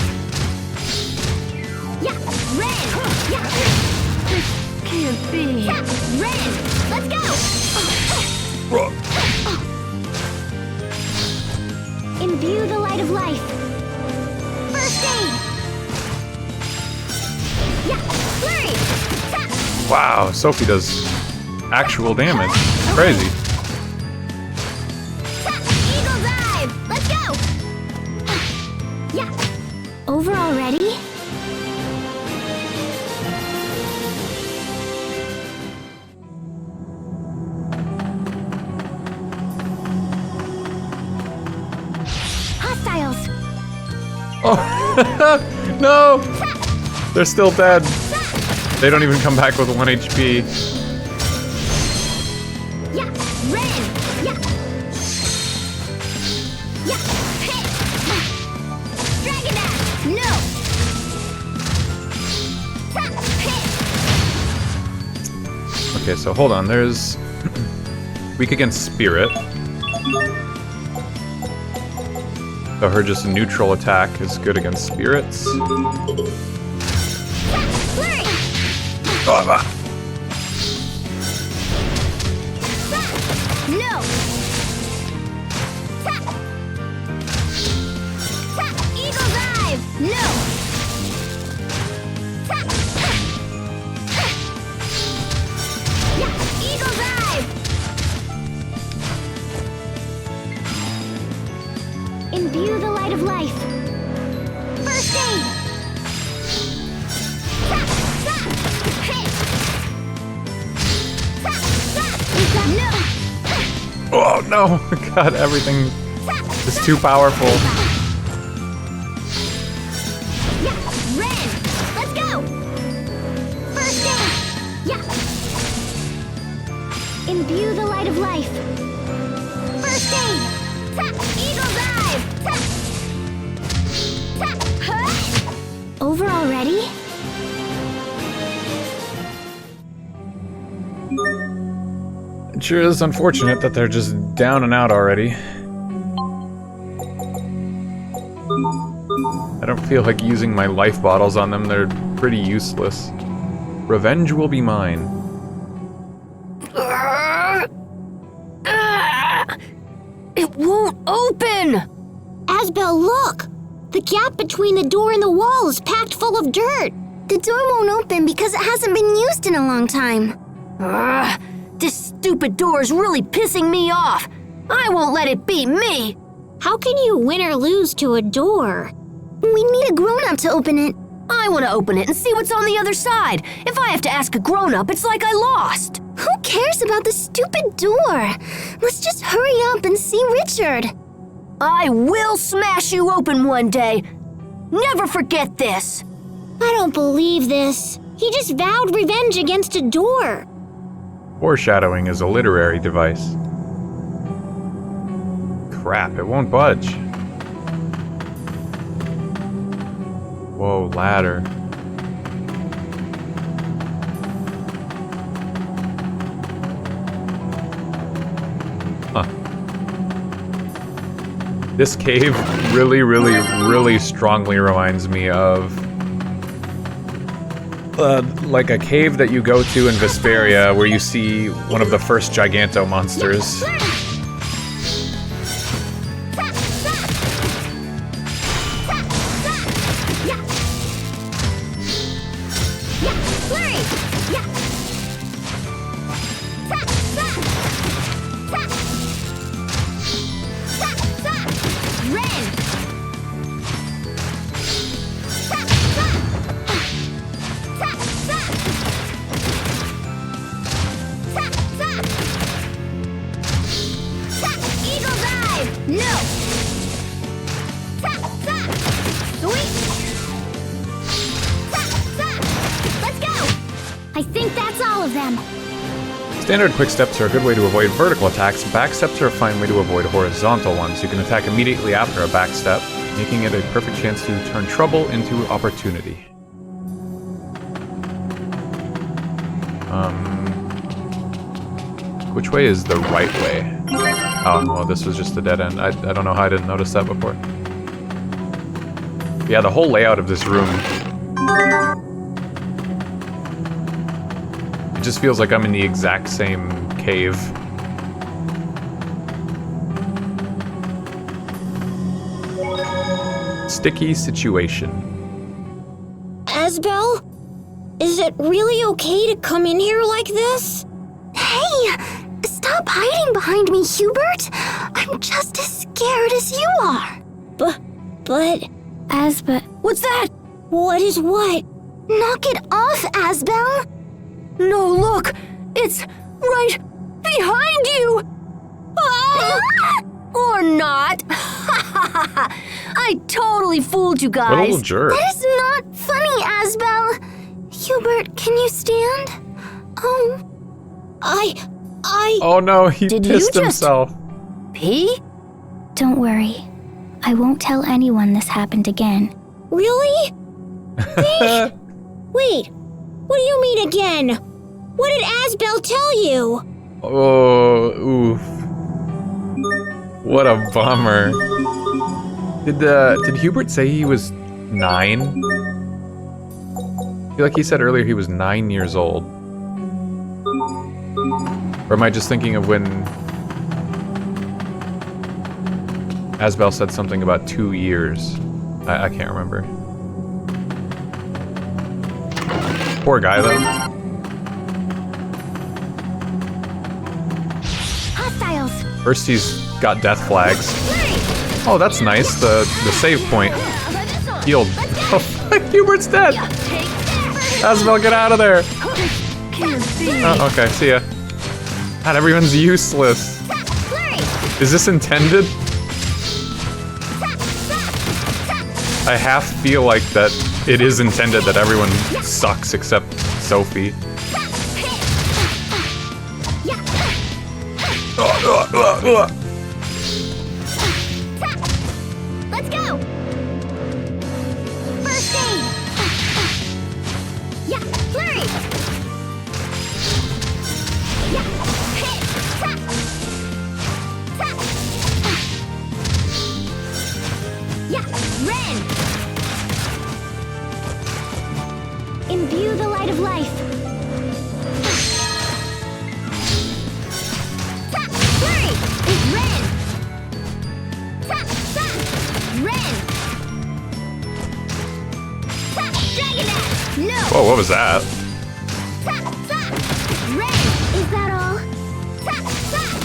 Speaker 3: Yeah, red. Yeah. This can't be. Yeah, red. Let's go. Imbue the light of life. First aid. Yeah, flurry.
Speaker 1: Wow, Sophie does actual damage. Crazy.
Speaker 3: Eagle dive. Let's go. Yeah. Over already? Hostiles.
Speaker 1: Oh, no! They're still dead. They don't even come back with 1 HP.
Speaker 3: Yeah, red. Yeah. Yeah, hit. Dragon Dash. No. Hit.
Speaker 1: Okay, so hold on. There's weak against Spirit. So her just neutral attack is good against spirits.
Speaker 3: No. Eagle dive. No. Yeah, eagle dive. Imbue the light of life. First aid. Hit. No.
Speaker 1: Oh no! God, everything is too powerful.
Speaker 3: Yeah, red. Let's go. First aid. Yeah. Imbue the light of life. First aid. Eagle dive. over already?
Speaker 15: It sure is unfortunate that they're just down and out already. I don't feel like using my life bottles on them, they're pretty useless. Revenge will be mine.
Speaker 5: It won't open!
Speaker 4: Asbel, look! The gap between the door and the wall is packed full of dirt.
Speaker 3: The door won't open because it hasn't been used in a long time.
Speaker 5: This stupid door is really pissing me off. I won't let it beat me.
Speaker 4: How can you win or lose to a door?
Speaker 3: We need a grown-up to open it.
Speaker 5: I want to open it and see what's on the other side. If I have to ask a grown-up, it's like I lost.
Speaker 3: Who cares about the stupid door? Let's just hurry up and see Richard.
Speaker 5: I will smash you open one day. Never forget this.
Speaker 4: I don't believe this. He just vowed revenge against a door.
Speaker 15: Foreshadowing is a literary device. Crap, it won't budge. Whoa, ladder. Huh. This cave really strongly reminds me of like a cave that you go to in Vesperia where you see one of the first Giganto monsters. Standard quick steps are a good way to avoid vertical attacks. Back steps are a fine way to avoid horizontal ones. You can attack immediately after a back step, making it a perfect chance to turn trouble into opportunity. Which way is the right way? Oh, well, this was just a dead end. I don't know how I didn't notice that before. Yeah, the whole layout of this room... It just feels like I'm in the exact same cave. Sticky situation.
Speaker 4: Asbel? Is it really okay to come in here like this?
Speaker 3: Hey! Stop hiding behind me, Hubert! I'm just as scared as you are!
Speaker 4: But...
Speaker 3: Asbel...
Speaker 4: What's that? What is what?
Speaker 3: Knock it off, Asbel!
Speaker 5: No, look! It's right behind you! Ah! Or not! I totally fooled you guys.
Speaker 15: What a little jerk.
Speaker 3: That is not funny, Asbel! Hubert, can you stand? Oh...
Speaker 15: Oh no, he
Speaker 5: Did
Speaker 15: pissed
Speaker 5: you just
Speaker 15: himself.
Speaker 5: Pee?
Speaker 3: Don't worry. I won't tell anyone this happened again.
Speaker 4: Really? Wait, what do you mean again? What did Asbel tell you?
Speaker 15: Oh, oof. What a bummer. Did Hubert say he was 9? I feel like he said earlier he was 9 years old. Or am I just thinking of when Asbel said something about 2 years? I can't remember. Poor guy, though.
Speaker 3: Hostiles!
Speaker 15: First he's got death flags. Oh, that's nice. The save point. Healed. Oh, Hubert's dead! Asbel, get out of there! Oh, okay, see ya. God, everyone's useless. Is this intended? I half feel like that it is intended that everyone sucks except Sophie.
Speaker 3: Let's go! First aid!
Speaker 4: Yeah, flurry! Yeah, hit! Tap! Tap! Yeah, Ren! Imbue the light of life. Tap! Flurry! Ren! Tap! Tap! Ren! Tap! Dragon Dash! No!
Speaker 15: Whoa, what was that?
Speaker 4: Tap! Tap! Ren! Is that all? Tap! Tap!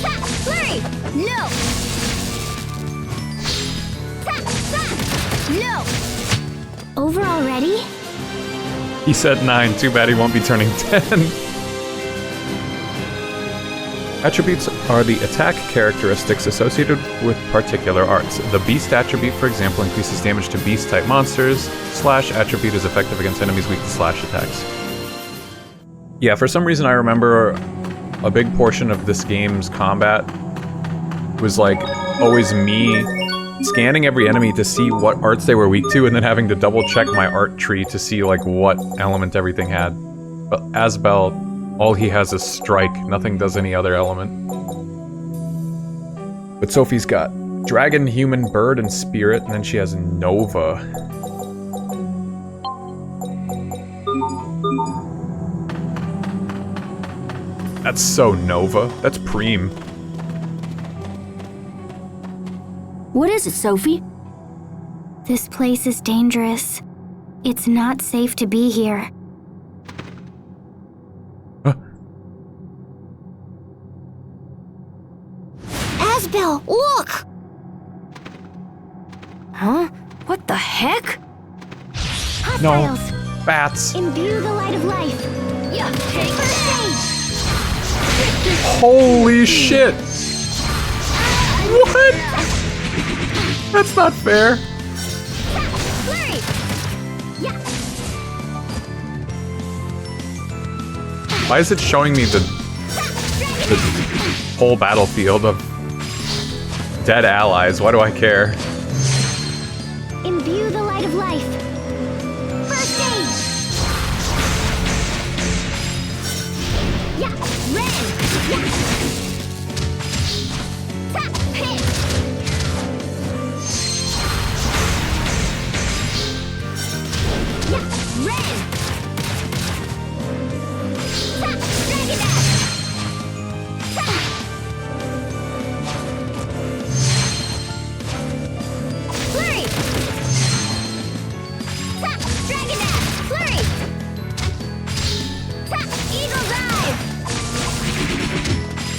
Speaker 4: Tap! Flurry! No! Tap! Tap! No! Over already?
Speaker 15: He said 9. Too bad he won't be turning 10. Attributes are the attack characteristics associated with particular arts. The Beast attribute, for example, increases damage to Beast-type monsters. Slash attribute is effective against enemies weak to slash attacks. Yeah, for some reason I remember a big portion of this game's combat was like always me scanning every enemy to see what arts they were weak to and then having to double check my art tree to see like what element everything had. But Asbel, all he has is strike, nothing does any other element. But Sophie's got dragon, human, bird, and spirit, and then she has Nova. That's so Nova. That's Preem.
Speaker 3: What is it, Sophie? This place is dangerous. It's not safe to be here.
Speaker 4: Asbel, look!
Speaker 5: Huh? What the heck?
Speaker 15: No. Bats.
Speaker 4: Imbue the light of life. Yeah, take first
Speaker 15: Holy shit! What? That's not fair.
Speaker 4: Flurry! Yeah.
Speaker 15: Why is it showing me the whole battlefield of dead allies? Why do I care?
Speaker 4: Imbue the light of life. First aid. Yeah, Ren. Yeah. Tap, hit. Yeah, Ren. Tap, Dragon Dash. Tap. Flurry! Tap! Dragon Dash! Flurry! Tap! Eagle Dive!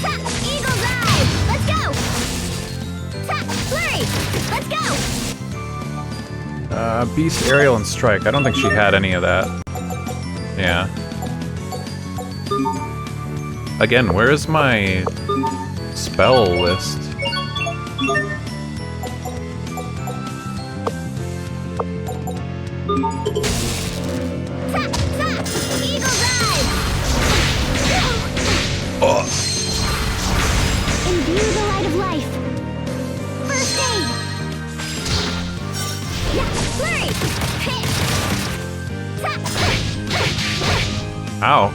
Speaker 4: Tap! Eagle Dive! Let's go! Tap! Flurry! Let's go!
Speaker 15: Beast, aerial, and strike. I don't think she had any of that. Yeah. Again, where is my spell list?
Speaker 4: Tap! Tap! Eagle Dive!
Speaker 15: Oh.
Speaker 4: Imbue the light of life. First aid. Yeah, flurry. Hit. Tap.
Speaker 15: Ow.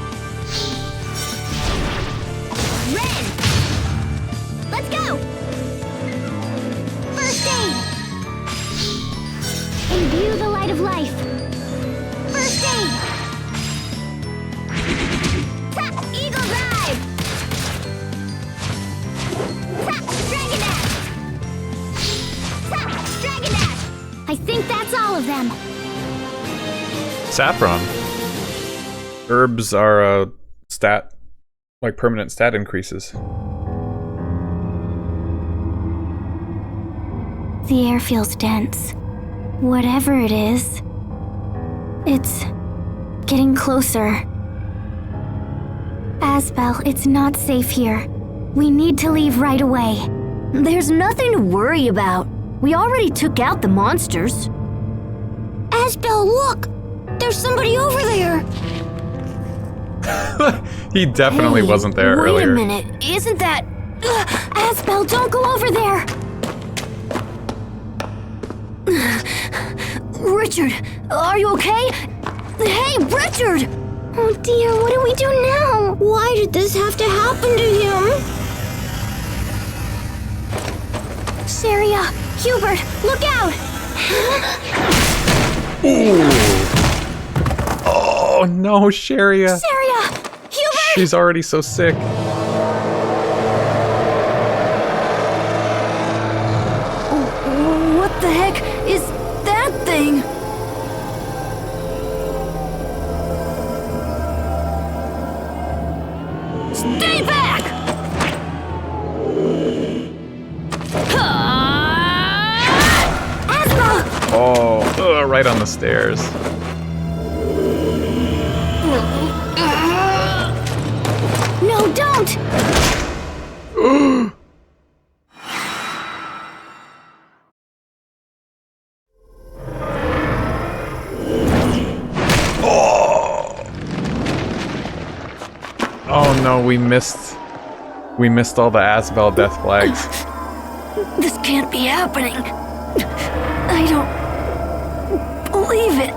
Speaker 4: Ren. Let's go. First aid. Imbue the light of life. First aid. Tap. Eagle Dive. Tap. Dragon Dash. Tap. Dragon Dash. I think that's all of them.
Speaker 15: Saffron. Herbs are stat, like permanent stat increases.
Speaker 3: The air feels dense. Whatever it is, it's getting closer. Asbel, it's not safe here. We need to leave right away.
Speaker 5: There's nothing to worry about. We already took out the monsters.
Speaker 4: Asbel, look! There's somebody over there!
Speaker 15: He definitely wasn't there earlier.
Speaker 5: Wait a minute, isn't that...
Speaker 3: Asbel, don't go over there!
Speaker 5: Richard, are you okay? Hey, Richard!
Speaker 3: Oh dear, what do we do now?
Speaker 4: Why did this have to happen to him?
Speaker 3: Sharia, Hubert, look out!
Speaker 15: Oh no, Sharia!
Speaker 3: Sharia! Hubert!
Speaker 15: She's already so sick.
Speaker 5: What the heck is that thing? Stay back!
Speaker 15: Oh, right on the stairs.
Speaker 3: No, don't!
Speaker 15: Oh no, we missed all the Asbel death flags.
Speaker 5: This can't be happening. I don't believe it.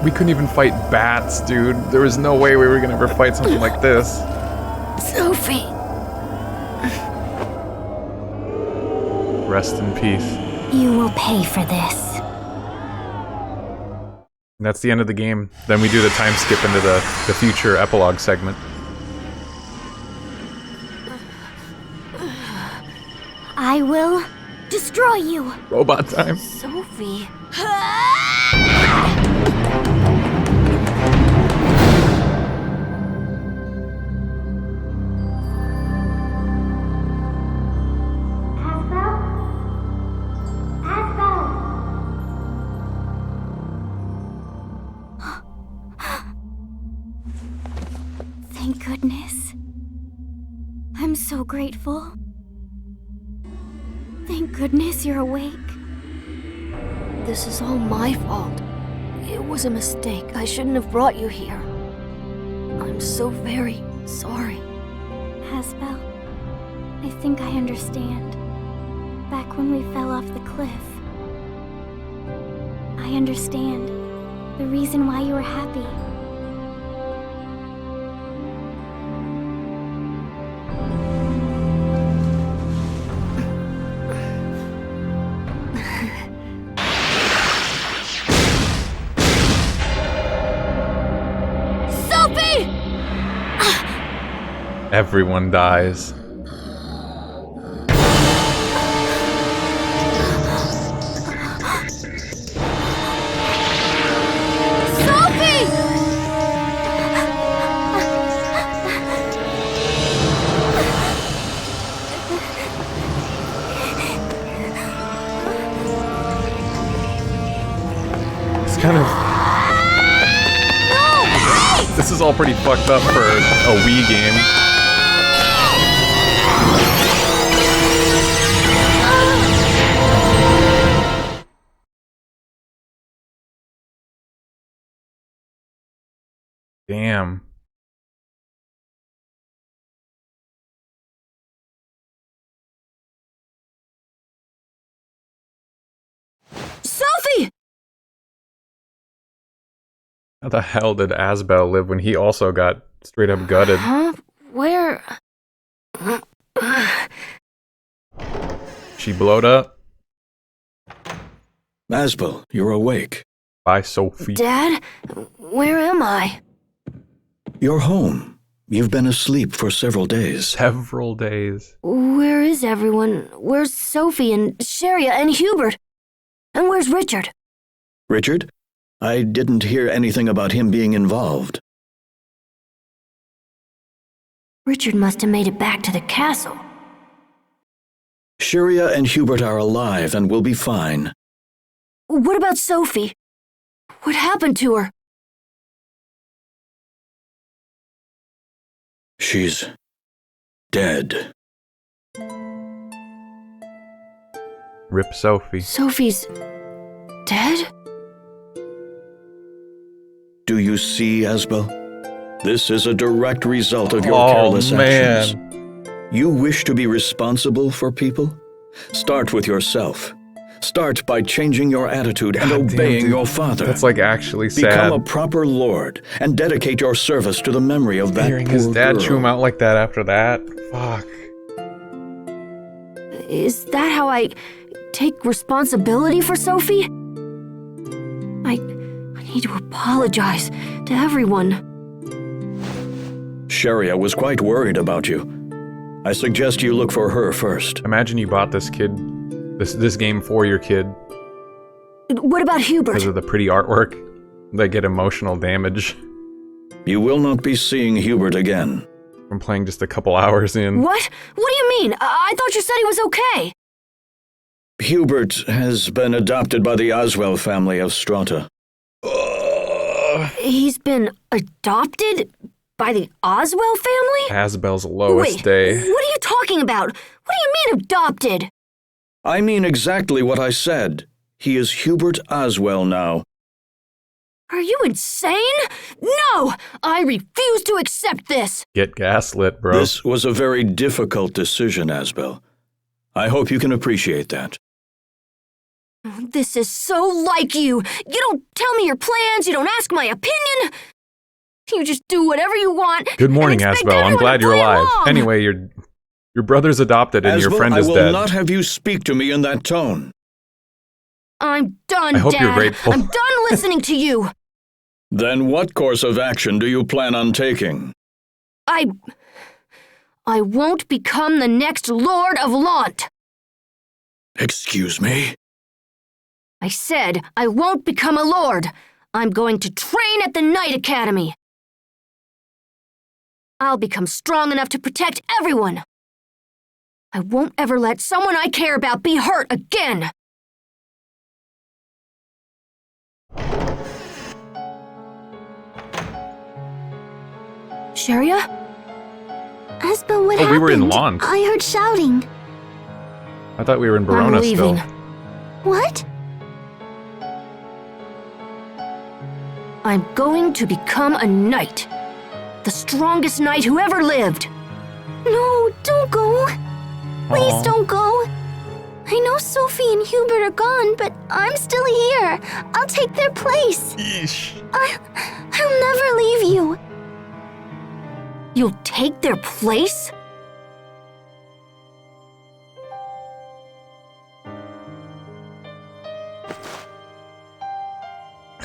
Speaker 15: We couldn't even fight bats, dude. There was no way we were gonna ever fight something like this.
Speaker 5: Sophie.
Speaker 15: Rest in peace.
Speaker 3: You will pay for this.
Speaker 15: And that's the end of the game. Then we do the time skip into the future epilogue segment.
Speaker 3: I will destroy you.
Speaker 15: Robot time.
Speaker 3: Sophie. Thank goodness. I'm so grateful. Thank goodness you're awake.
Speaker 5: This is all my fault. It was a mistake. I shouldn't have brought you here. I'm so very sorry.
Speaker 3: Asbel, I think I understand. Back when we fell off the cliff. I understand the reason why you were happy.
Speaker 15: Everyone dies. It's kind of... This is all pretty fucked up for a Wii game. Damn.
Speaker 5: Sophie!
Speaker 15: How the hell did Asbel live when he also got straight up gutted?
Speaker 5: Huh? Where?
Speaker 15: She blowed up?
Speaker 6: Asbel, you're awake.
Speaker 15: Bye, Sophie.
Speaker 5: Dad? Where am I?
Speaker 6: You're home. You've been asleep for several days.
Speaker 15: Several days.
Speaker 5: Where is everyone? Where's Sophie and Sharia and Hubert? And where's Richard?
Speaker 6: Richard? I didn't hear anything about him being involved.
Speaker 5: Richard must have made it back to the castle.
Speaker 6: Sharia and Hubert are alive and will be fine.
Speaker 5: What about Sophie? What happened to her?
Speaker 6: She's dead.
Speaker 15: Rip Sophie.
Speaker 5: Sophie's dead?
Speaker 6: Do you see, Asbel? This is a direct result of your careless actions. You wish to be responsible for people? Start with yourself. Start by changing your attitude and obeying your father.
Speaker 1: That's like actually sad.
Speaker 6: Become a proper lord and dedicate your service to the memory of that
Speaker 1: Hearing
Speaker 6: poor
Speaker 1: his dad
Speaker 6: girl.
Speaker 1: chew him out like that after that. Fuck.
Speaker 5: Is that how I take responsibility for Sophie? I need to apologize to everyone.
Speaker 6: Sharia was quite worried about you. I suggest you look for her first.
Speaker 1: Imagine you bought this game for your kid.
Speaker 5: What about Hubert?
Speaker 1: Because of the pretty artwork. They get emotional damage.
Speaker 6: You will not be seeing Hubert again.
Speaker 1: From playing just a couple hours in.
Speaker 5: What? What do you mean? I thought you said he was okay.
Speaker 6: Hubert has been adopted by the Oswell family of Strata.
Speaker 5: He's been adopted by the Oswell family?
Speaker 1: Asbel's lowest day.
Speaker 5: What are you talking about? What do you mean adopted?
Speaker 6: I mean exactly what I said. He is Hubert Oswell now.
Speaker 5: Are you insane? No! I refuse to accept this!
Speaker 1: Get gaslit, bro.
Speaker 6: This was a very difficult decision, Asbel. I hope you can appreciate that.
Speaker 5: This is so like you! You don't tell me your plans, you don't ask my opinion! You just do whatever you want.
Speaker 1: Good morning, Asbel. I'm glad you're alive. Anyway, your brother's adopted and your friend is dead.
Speaker 6: I will not have you speak to me in that tone.
Speaker 5: I'm done,
Speaker 1: I hope
Speaker 5: Dad.
Speaker 1: you're grateful.
Speaker 5: I'm done listening to you.
Speaker 6: Then what course of action do you plan on taking?
Speaker 5: I won't become the next Lord of Lant.
Speaker 6: Excuse me?
Speaker 5: I said I won't become a lord. I'm going to train at the Knight Academy. I'll become strong enough to protect everyone. I won't ever let someone I care about be hurt again. Sharia?
Speaker 3: Asbel, what happened?
Speaker 1: We were in Lant.
Speaker 3: I heard shouting.
Speaker 1: I thought we were in
Speaker 5: I'm
Speaker 1: Verona
Speaker 5: leaving.
Speaker 1: still.
Speaker 3: What?
Speaker 5: I'm going to become a knight. The strongest knight who ever lived.
Speaker 3: No, don't go. Please
Speaker 1: Aww.
Speaker 3: don't go. I know Sophie and Hubert are gone, but I'm still here. I'll take their place.
Speaker 1: Yeesh.
Speaker 3: I'll never leave you.
Speaker 5: You'll take their place?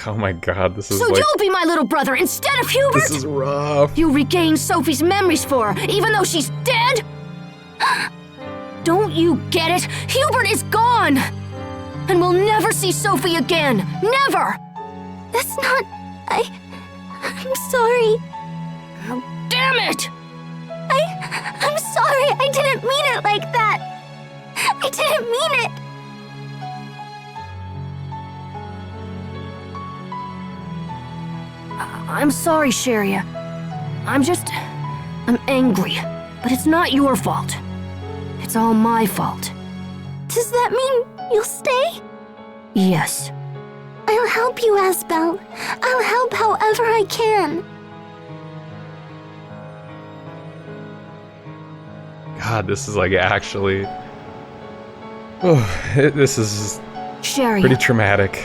Speaker 1: Oh my god, this is
Speaker 5: So
Speaker 1: like...
Speaker 5: you'll be my little brother instead of Hubert?
Speaker 1: This is rough.
Speaker 5: You regain Sophie's memories for her, even though she's dead? Don't you get it? Hubert is gone! And we'll never see Sophie again. Never!
Speaker 3: That's not... I'm sorry.
Speaker 5: Oh, damn it!
Speaker 3: I'm sorry. I didn't mean it like that. I didn't mean it.
Speaker 5: I'm sorry, Sharia. I'm angry. But it's not your fault. It's all my fault.
Speaker 3: Does that mean you'll stay?
Speaker 5: Yes.
Speaker 3: I'll help you, Asbel. I'll help however I can.
Speaker 1: God, this is like actually... Oh, this is
Speaker 5: Sharia.
Speaker 1: pretty traumatic.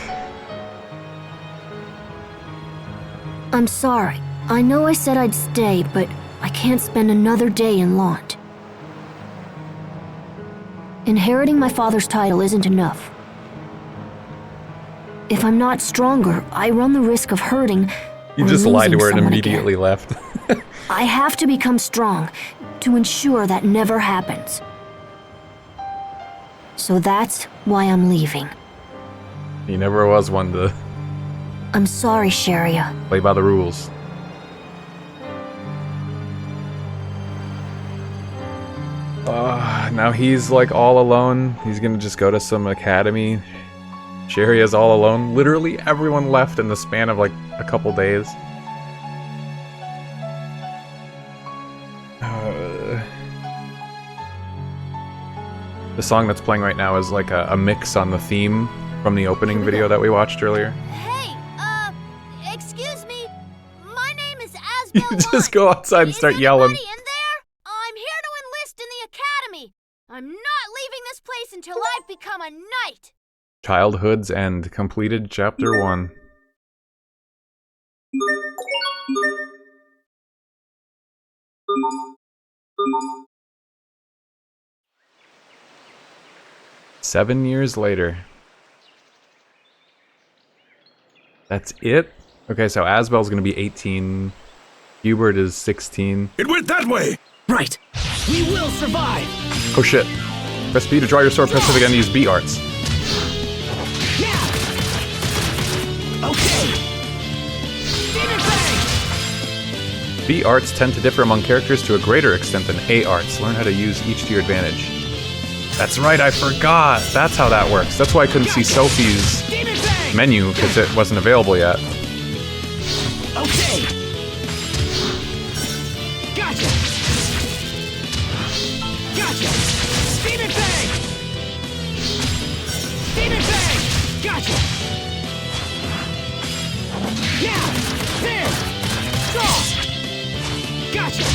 Speaker 5: I'm sorry. I know I said I'd stay, but I can't spend another day in Lant. Inheriting my father's title isn't enough. If I'm not stronger, I run the risk of hurting
Speaker 1: You
Speaker 5: or
Speaker 1: just lied to her and
Speaker 5: losing someone
Speaker 1: immediately left.
Speaker 5: I have to become strong to ensure that never happens. So that's why I'm leaving.
Speaker 1: He never was one to
Speaker 5: I'm sorry, Sharia.
Speaker 1: play by the rules. Now he's like all alone. He's gonna just go to some academy. Sharia's all alone. Literally everyone left in the span of like a couple days. The song that's playing right now is like a mix on the theme from the opening video that we watched earlier.
Speaker 9: Hey, excuse me. My name is
Speaker 1: You
Speaker 9: Asbel.
Speaker 1: just go outside and start yelling.
Speaker 9: In there? I'm here to enlist in the academy. I'm not leaving this place until I've become a knight.
Speaker 1: Childhoods and completed chapter 1. Seven years later. That's it? Okay, so Asbel's gonna be 18. Hubert is 16.
Speaker 19: It went that way!
Speaker 18: Right. We will survive!
Speaker 1: Oh shit. Press B to draw your sword, press it again to use B arts.
Speaker 18: Yeah! Okay! Demon Fang!
Speaker 1: B arts tend to differ among characters to a greater extent than A arts. Learn how to use each to your advantage. That's right, I forgot! That's how that works. That's why I couldn't see Sophie's menu, because it wasn't available yet.
Speaker 18: Okay! Gotcha! Gotcha! Demon Fang! Demon Fang! Gotcha! Yeah! There! Draw! Gotcha!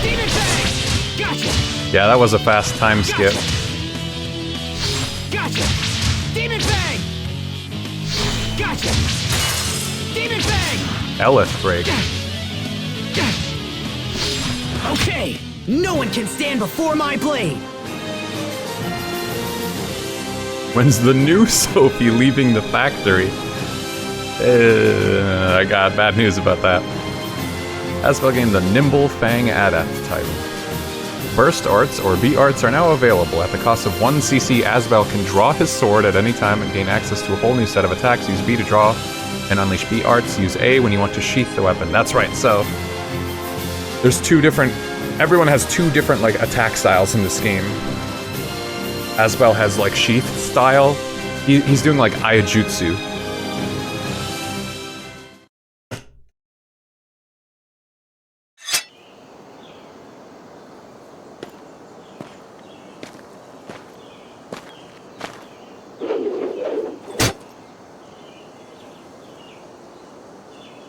Speaker 18: Demon Fang! Gotcha!
Speaker 1: Yeah, that was a fast time skip.
Speaker 18: Gotcha! Demon Fang! Gotcha! Demon Fang!
Speaker 1: Elith break.
Speaker 18: Okay! No one can stand before my blade!
Speaker 1: When's the new Sophie leaving the factory? I got bad news about that. Asbel gained the Nimble Fang Adept title. Burst arts or B arts are now available. At the cost of 1 CC, Asbel can draw his sword at any time and gain access to a whole new set of attacks. Use B to draw and unleash B arts. Use A when you want to sheath the weapon. That's right, so there's two different... Everyone has two different, like, attack styles in this game. Asbel has, like, sheath style. He's doing, like, Aiajutsu.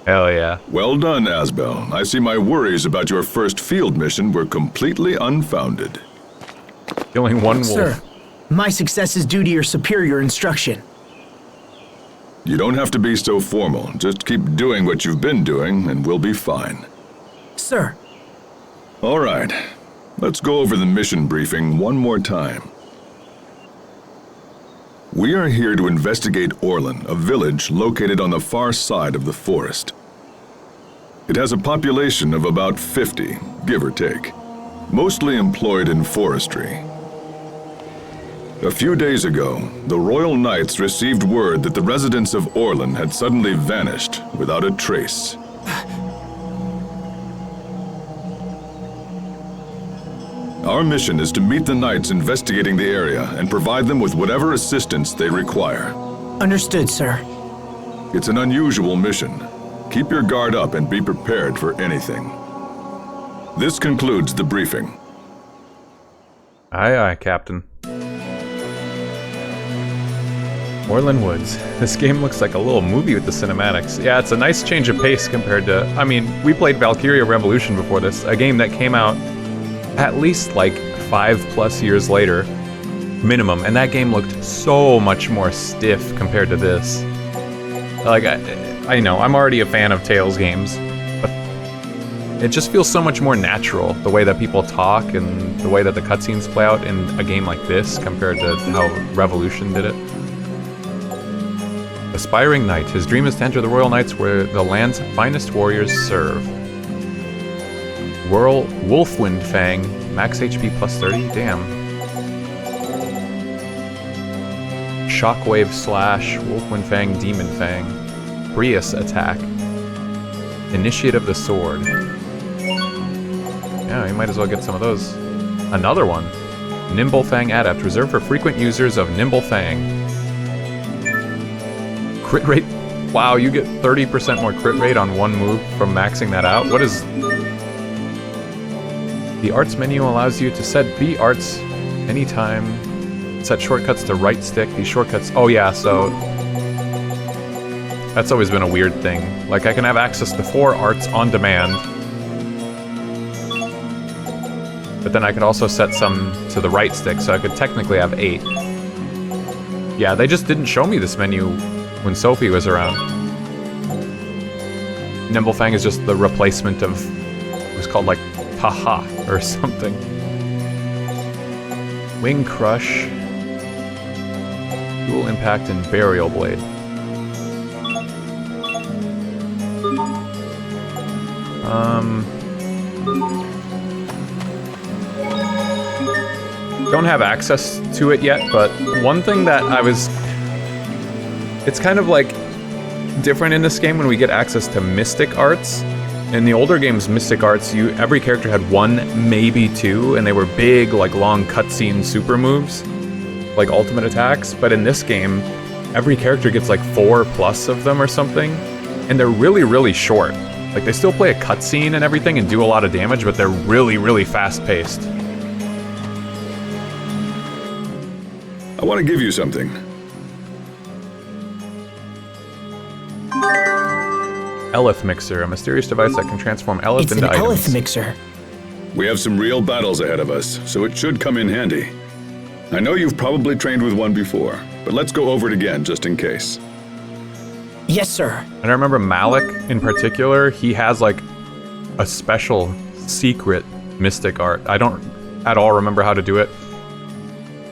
Speaker 1: Hell yeah.
Speaker 20: Well done, Asbel. I see my worries about your first field mission were completely unfounded.
Speaker 1: Killing one wolf.
Speaker 18: Sir, my success is due to your superior instruction.
Speaker 20: You don't have to be so formal. Just keep doing what you've been doing, and we'll be fine.
Speaker 18: Sir.
Speaker 20: All right. Let's go over the mission briefing one more time. We are here to investigate Orlan, a village located on the far side of the forest. It has a population of about 50, give or take, mostly employed in forestry. A few days ago, the Royal Knights received word that the residents of Orlan had suddenly vanished without a trace. Our mission is to meet the Knights investigating the area and provide them with whatever assistance they require.
Speaker 18: Understood, sir.
Speaker 20: It's an unusual mission. Keep your guard up and be prepared for anything. This concludes the briefing.
Speaker 1: Aye, aye, Captain. Orlan Woods. This game looks like a little movie with the cinematics. Yeah, it's a nice change of pace compared to... I mean, we played Valkyria Revolution before this, a game that came out at least like 5+ years later, minimum, and that game looked so much more stiff compared to this. Like, I know, I'm already a fan of Tales games, but it just feels so much more natural, the way that people talk and the way that the cutscenes play out in a game like this compared to how Revolution did it. Aspiring Knight. His dream is to enter the Royal Knights where the land's finest warriors serve. Wolfwind Fang, max HP plus 30, damn. Shockwave Slash, Wolfwind Fang, Demon Fang. Prius Attack. Initiate of the Sword. Yeah, you might as well get some of those. Another one. Nimble Fang Adept, reserved for frequent users of Nimble Fang. Crit rate? Wow, you get 30% more crit rate on one move from maxing that out? What is... The arts menu allows you to set B arts anytime. Set shortcuts to right stick. These shortcuts... Oh yeah, so... That's always been a weird thing. Like, I can have access to 4 arts on demand. But then I could also set some to the right stick, so I could technically have 8.
Speaker 15: Yeah, they just didn't show me this menu when Sophie was around. Nimblefang is just the replacement of... It was called, like, Taha or something. Wing Crush. Dual Impact and Burial Blade. Don't have access to it yet, but one thing that I was... It's kind of like different in this game when we get access to Mystic Arts. In the older games, Mystic Arts, every character had one, maybe two, and they were big, like long cutscene super moves, like ultimate attacks. But in this game, every character gets like 4+ of them or something, and they're really, really short. Like, they still play a cutscene and everything and do a lot of damage, but they're really, really fast-paced.
Speaker 20: I want to give you something.
Speaker 15: Eleth Mixer, a mysterious device that can transform Eleth into items.
Speaker 21: It's an Eleth Mixer.
Speaker 20: We have some real battles ahead of us, so it should come in handy. I know you've probably trained with one before, but let's go over it again just in case.
Speaker 21: Yes, sir.
Speaker 15: And I remember Malik, in particular, he has, like, a special, secret mystic art. I don't at all remember how to do it.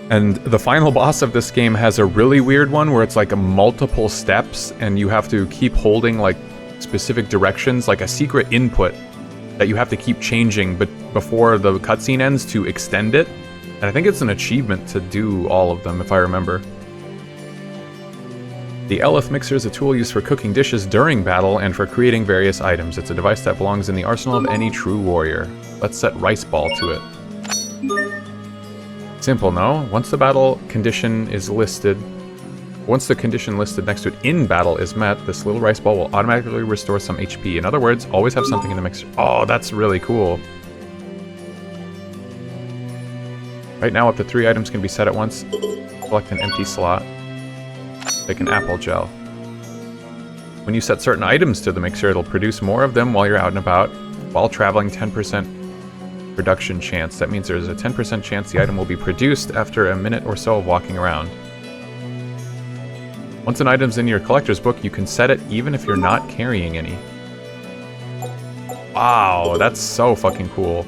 Speaker 15: And the final boss of this game has a really weird one where it's, like, multiple steps, and you have to keep holding, like, specific directions, like a secret input that you have to keep changing but before the cutscene ends to extend it. And I think it's an achievement to do all of them, if I remember. The Eleth Mixer is a tool used for cooking dishes during battle and for creating various items. It's a device that belongs in the arsenal of any true warrior. Let's set Rice Ball to it. Simple, no? Once the condition listed next to it in battle is met, this little rice ball will automatically restore some HP. In other words, always have something in the mixer. Oh, that's really cool. Right now, up to 3 items can be set at once. Select an empty slot. Take an apple gel. When you set certain items to the mixer, it'll produce more of them while you're out and about. While traveling, 10% production chance. That means there's a 10% chance the item will be produced after a minute or so of walking around. Once an item's in your collector's book, you can set it even if you're not carrying any. Wow, that's so fucking cool.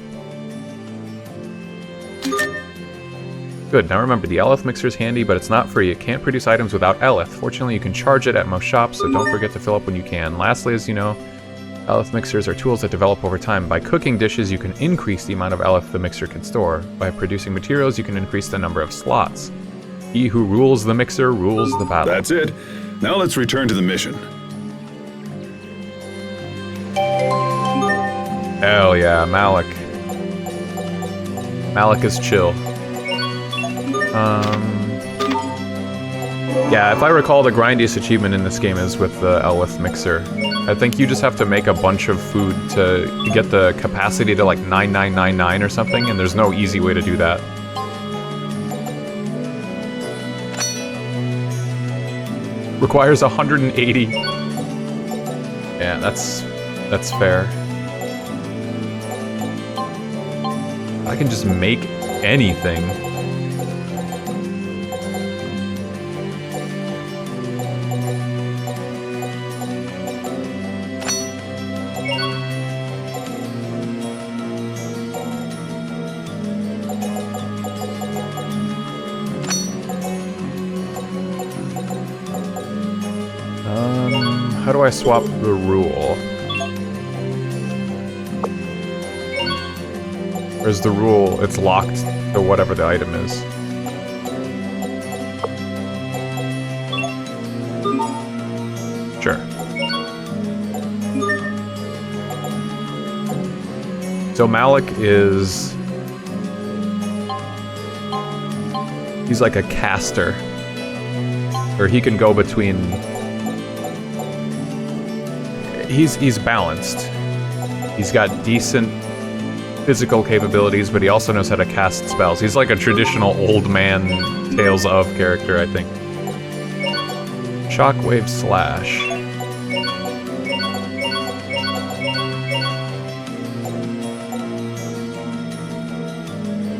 Speaker 15: Good, now remember, the Eleth Mixer is handy, but it's not free. It can't produce items without Eleth. Fortunately, you can charge it at most shops, so don't forget to fill up when you can. Lastly, as you know, Eleth Mixers are tools that develop over time. By cooking dishes, you can increase the amount of Eleth the mixer can store. By producing materials, you can increase the number of slots. He who rules the mixer rules the battle.
Speaker 20: That's it. Now let's return to the mission.
Speaker 15: Hell yeah, Malik. Malik is chill. Yeah, if I recall, the grindiest achievement in this game is with the Eleth Mixer. I think you just have to make a bunch of food to get the capacity to like 9999 or something, and there's no easy way to do that. Requires 180. Yeah, that's fair. I can just make anything. How do I swap the rule? Or is the rule, it's locked to whatever the item is? Sure. So Malik is... he's like a caster. Or he can go between... He's balanced. He's got decent physical capabilities, but he also knows how to cast spells. He's like a traditional old man Tales of character, I think. Shockwave Slash.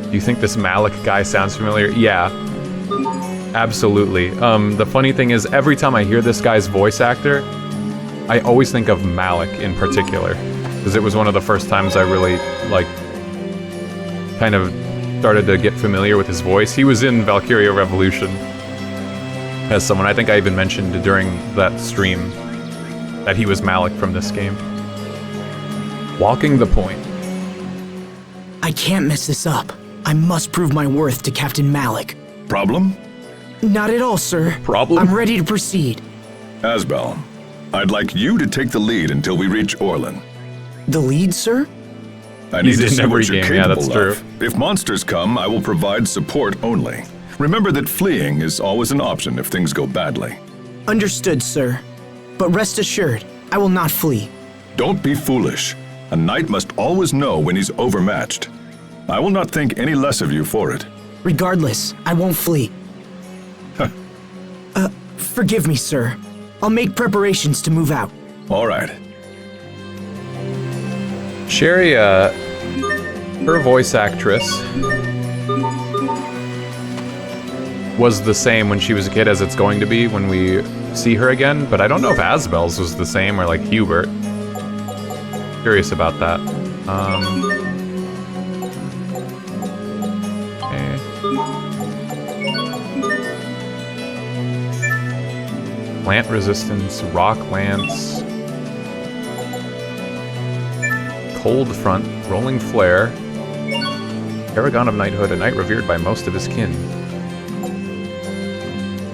Speaker 15: Do you think this Malik guy sounds familiar? Yeah.
Speaker 1: Absolutely. The funny thing is, every time I hear this guy's voice actor, I always think of Malik in particular. Because it was one of the first times I really, like, kind of started to get familiar with his voice. He was in Valkyria Revolution as someone. I think I even mentioned during that stream that he was Malik from this game. Walking the point.
Speaker 21: I can't mess this up. I must prove my worth to Captain Malik.
Speaker 20: Problem?
Speaker 21: Not at all, sir.
Speaker 1: Problem?
Speaker 21: I'm ready to proceed.
Speaker 20: Asbel, I'd like you to take the lead until we reach Orlan.
Speaker 21: The lead, sir?
Speaker 20: I need
Speaker 1: He's
Speaker 20: to
Speaker 1: in
Speaker 20: see
Speaker 1: every
Speaker 20: what you're
Speaker 1: game, yeah,
Speaker 20: capable
Speaker 1: that's true.
Speaker 20: of. If monsters come, I will provide support only. Remember that fleeing is always an option if things go badly.
Speaker 21: Understood, sir. But rest assured, I will not flee.
Speaker 20: Don't be foolish. A knight must always know when he's overmatched. I will not think any less of you for it.
Speaker 21: Regardless, I won't flee. Forgive me, sir. I'll make preparations to move out.
Speaker 20: All right.
Speaker 1: Sherry, her voice actress was the same when she was a kid as it's going to be when we see her again, but I don't know if Asbel's was the same or like Hubert. Curious about that. Okay. Plant resistance, rock lance, cold front, rolling flare, paragon of knighthood, a knight revered by most of his kin.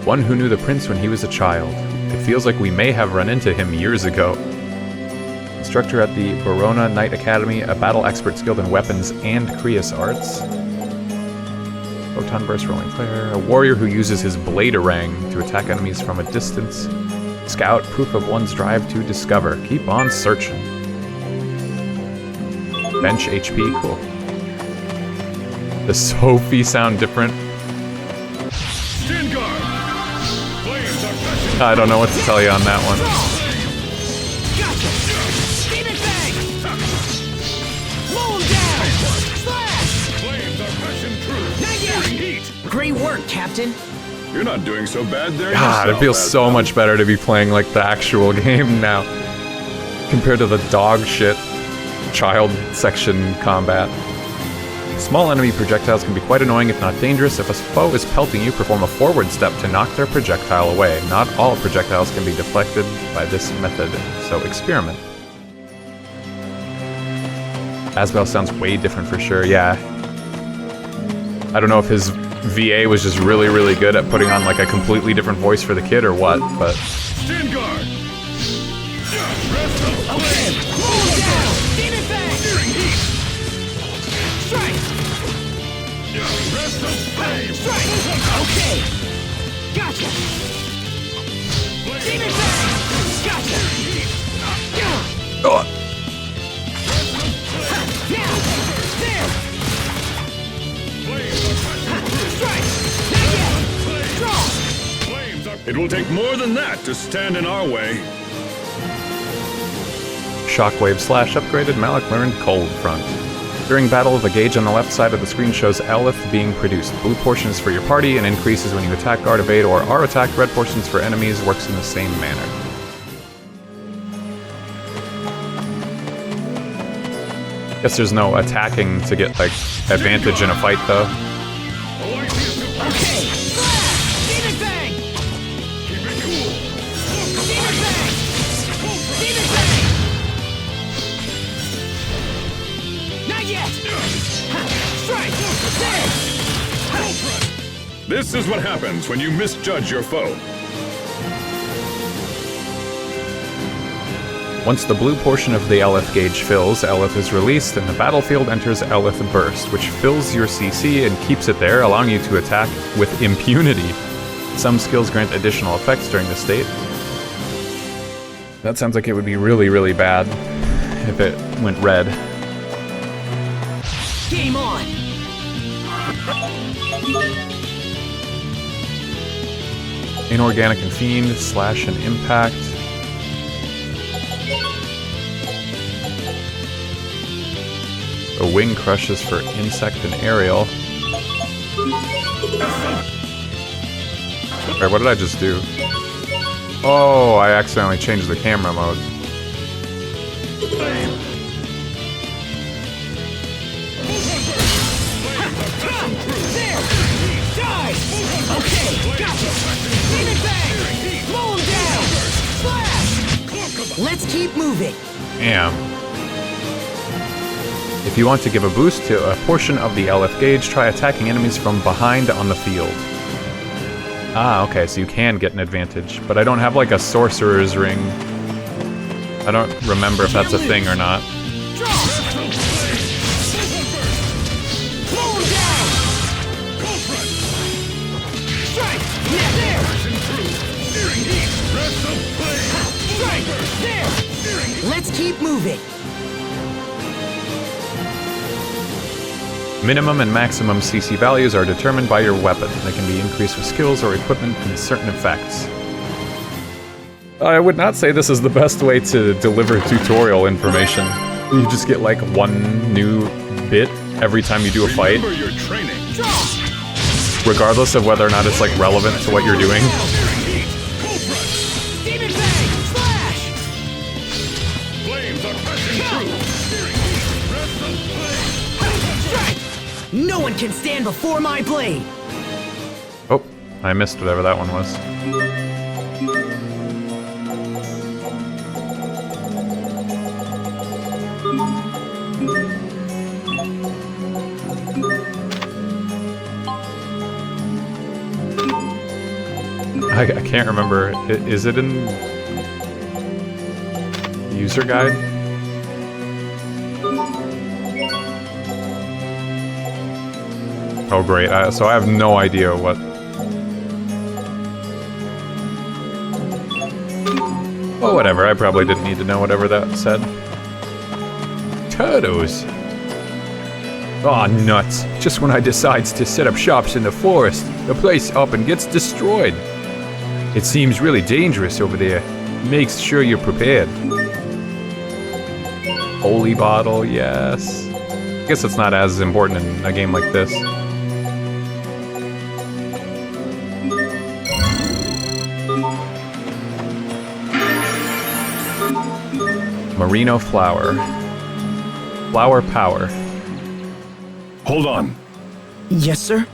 Speaker 1: One who knew the prince when he was a child. It feels like we may have run into him years ago. Instructor at the Verona Knight Academy, a battle expert skilled in weapons and Krius arts. Photon burst, rolling flare, a warrior who uses his bladerang to attack enemies from a distance. Scout, proof of one's drive to discover. Keep on searching. Bench HP, cool. Does Sophie sound different? I don't know what to tell you on that one.
Speaker 21: Great work, Captain.
Speaker 20: You're not doing so bad there.
Speaker 1: God, it feels so much better to be playing like the actual game now compared to the dog shit child section combat. Small enemy projectiles can be quite annoying if not dangerous. If a foe is pelting you, perform a forward step to knock their projectile away. Not all projectiles can be deflected by this method, so experiment. Asbel sounds way different for sure, yeah. I don't know if his VA was just really, really good at putting on like a completely different voice for the kid or what, but...
Speaker 20: Stand guard!
Speaker 21: Okay, roll him down! Demon Fang! Searing heat! Strike! Strike! Okay! Gotcha! Demon Fang! Gotcha!
Speaker 1: Oh.
Speaker 21: Now! There! Strike! Not yet! Draw!
Speaker 20: It will take more than that to stand in our way.
Speaker 1: Shockwave / upgraded, Malik learned Cold Front. During battle, the gauge on the left side of the screen shows Elith being produced. Blue portion is for your party and increases when you attack, guard, evade, or are attacked. Red portions for enemies, works in the same manner. Guess there's no attacking to get, like, advantage in a fight, though.
Speaker 21: Okay! Demon Fang! Keep it cool! Demon Fang! Demon Fang! Not yet! Strike! There!
Speaker 20: This is what happens when you misjudge your foe.
Speaker 1: Once the blue portion of the Elith gauge fills, Elith is released, and the battlefield enters Elith Burst, which fills your CC and keeps it there, allowing you to attack with impunity. Some skills grant additional effects during this state. That sounds like it would be really, really bad if it went red.
Speaker 21: Game on!
Speaker 1: Inorganic and Fiend, slash and impact. A wing crushes for insect and aerial. Wait, what did I just do? Oh, I accidentally changed the camera mode.
Speaker 21: Let's keep moving.
Speaker 1: Damn. If you want to give a boost to a portion of the LF gauge, try attacking enemies from behind on the field. Ah, okay, so you can get an advantage, but I don't have like a sorcerer's ring. I don't remember if that's a thing or not.
Speaker 21: Let's keep moving.
Speaker 1: Minimum and maximum CC values are determined by your weapon. They can be increased with skills or equipment and certain effects. I would not say this is the best way to deliver tutorial information. You just get like one new bit every time you do a fight. Regardless of whether or not it's like relevant to what you're doing.
Speaker 21: No one can stand before my blade.
Speaker 1: Oh, I missed whatever that one was. I can't remember. Is it in the user guide? Oh great, so I have no idea what... Oh whatever, I probably didn't need to know whatever that said. Turtles! Aw, nuts. Just when I decides to set up shops in the forest, the place up and gets destroyed. It seems really dangerous over there. Make sure you're prepared. Holy bottle, yes. I guess it's not as important in a game like this. Merino flower. Flower power.
Speaker 20: Hold on.
Speaker 21: Yes, sir?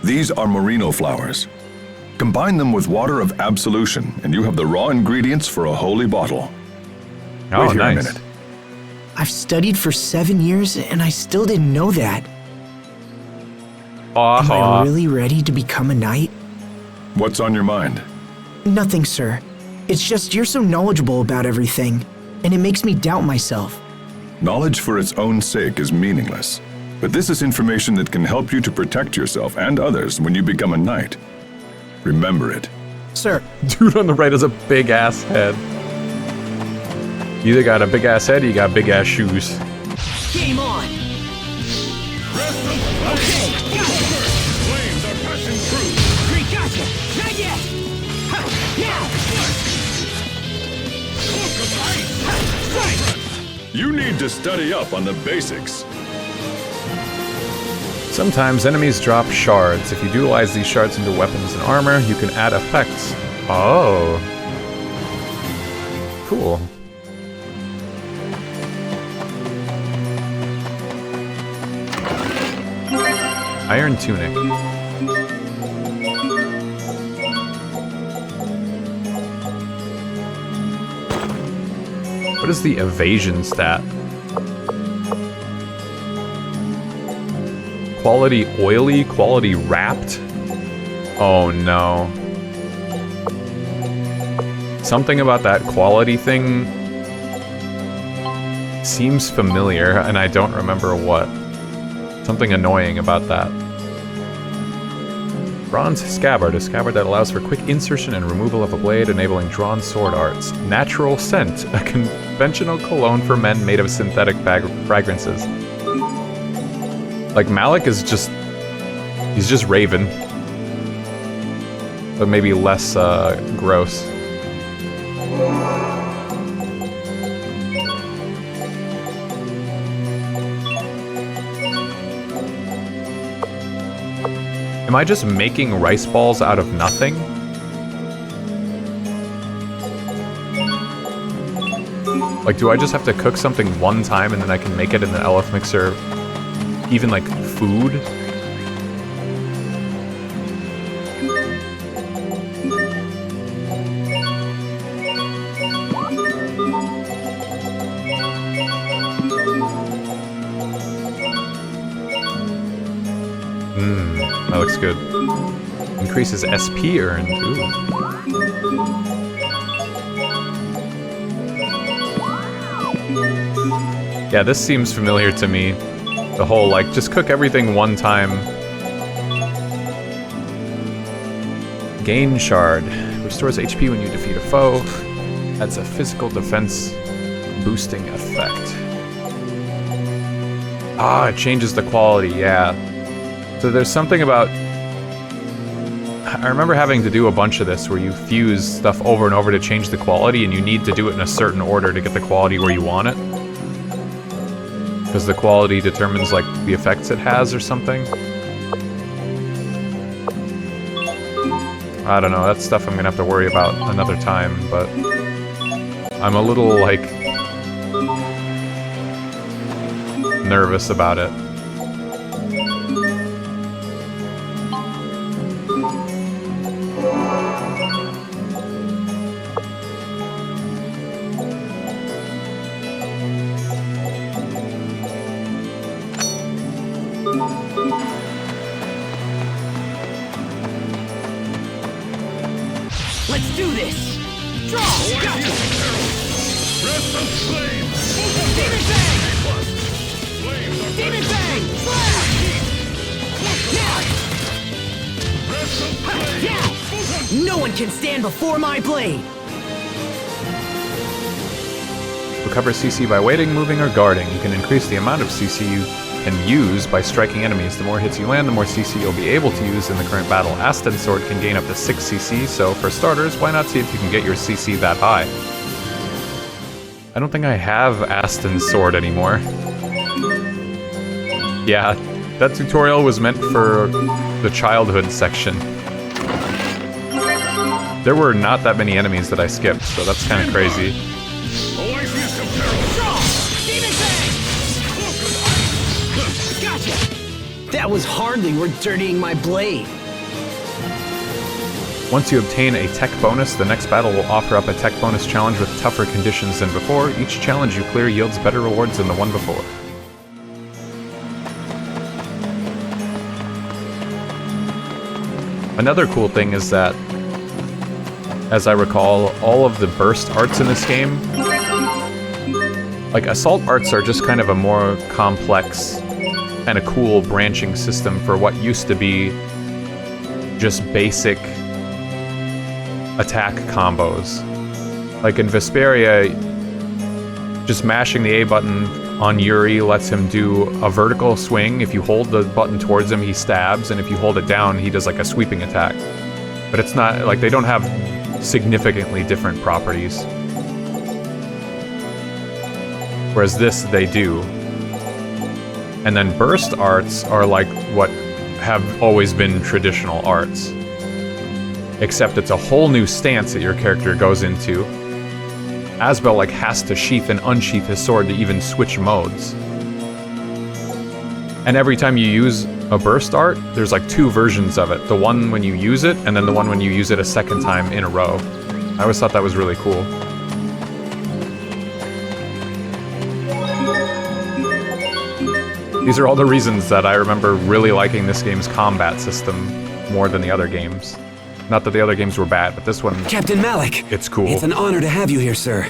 Speaker 20: These are merino flowers. Combine them with water of absolution, and you have the raw ingredients for a holy bottle.
Speaker 1: Oh,
Speaker 20: Wait here
Speaker 1: nice.
Speaker 20: a minute.
Speaker 21: I've studied for 7 years, and I still didn't know that. Am I really ready to become a knight?
Speaker 20: What's on your mind?
Speaker 21: Nothing, sir. It's just you're so knowledgeable about everything, and it makes me doubt myself.
Speaker 20: Knowledge for its own sake is meaningless. But this is information that can help you to protect yourself and others when you become a knight. Remember it.
Speaker 21: Sir.
Speaker 1: Dude on the right has a big-ass head. You either got a big-ass head or you got big-ass shoes.
Speaker 21: Game on! Okay, gotcha!
Speaker 20: Flames are passing through!
Speaker 21: Great, gotcha! Not yet! Ha, now!
Speaker 20: You need to study up on the basics.
Speaker 1: Sometimes enemies drop shards. If you utilize these shards into weapons and armor, you can add effects. Oh. Cool. Iron tunic. What is the evasion stat? Quality oily, quality wrapped? Oh no. Something about that quality thing seems familiar, and I don't remember what. Something annoying about that. Bronze scabbard, a scabbard that allows for quick insertion and removal of a blade, enabling drawn sword arts. Natural scent, a conventional cologne for men made of synthetic fragrances. Like, Malik is just... he's just Raven. But maybe less, gross.
Speaker 15: Am I just making rice balls out of nothing? Like, do I just have to cook something one time and then I can make it in the LF mixer, even like food? That looks good. Increases SP earned. Ooh. Yeah, this seems familiar to me. The whole, like, just cook everything one time. Gain Shard. Restores HP when you defeat a foe. Adds a physical defense boosting effect. Ah, it changes the quality, yeah. So there's something about... I remember having to do a bunch of this where you fuse stuff over and over to change the quality, and you need to do it in a certain order to get the quality where you want it. Because the quality determines, like, the effects it has or something. I don't know, that's stuff I'm gonna have to worry about another time, but... I'm a little, like... nervous about it.
Speaker 18: Let's do this! Draw! Gotcha! Breath of flame! Demon Bang! Demon Bang! Flash! No one can stand before my blade!
Speaker 15: Recover CC by waiting, moving, or guarding. You can increase the amount of CC you can use by striking enemies. The more hits you land, the more CC you'll be able to use in the current battle. Aston's sword can gain up to 6 CC, so for starters, why not see if you can get your CC that high? I don't think I have Aston's sword anymore. Yeah, that tutorial was meant for the childhood section. There were not that many enemies that I skipped, so that's kind of crazy.
Speaker 18: That was hardly worth dirtying my blade.
Speaker 15: Once you obtain a tech bonus, the next battle will offer up a tech bonus challenge with tougher conditions than before. Each challenge you clear yields better rewards than the one before. Another cool thing is that, as I recall, all of the burst arts in this game, like assault arts are just kind of a more complex kind of cool branching system for what used to be just basic attack combos. Like in Vesperia, just mashing the A button on Yuri lets him do a vertical swing. If you hold the button towards him, he stabs, and if you hold it down, he does like a sweeping attack. But it's not, like, they don't have significantly different properties. Whereas this, they do. And then burst arts are like what have always been traditional arts. Except it's a whole new stance that your character goes into. Asbel, like, has to sheath and unsheath his sword to even switch modes. And every time you use a burst art, there's like 2 versions of it. The one when you use it, and then the one when you use it a second time in a row. I always thought that was really cool. These are all the reasons that I remember really liking this game's combat system more than the other games. Not that the other games were bad, but this one...
Speaker 2: Captain Malik!
Speaker 15: It's cool.
Speaker 2: It's an honor to have you here, sir.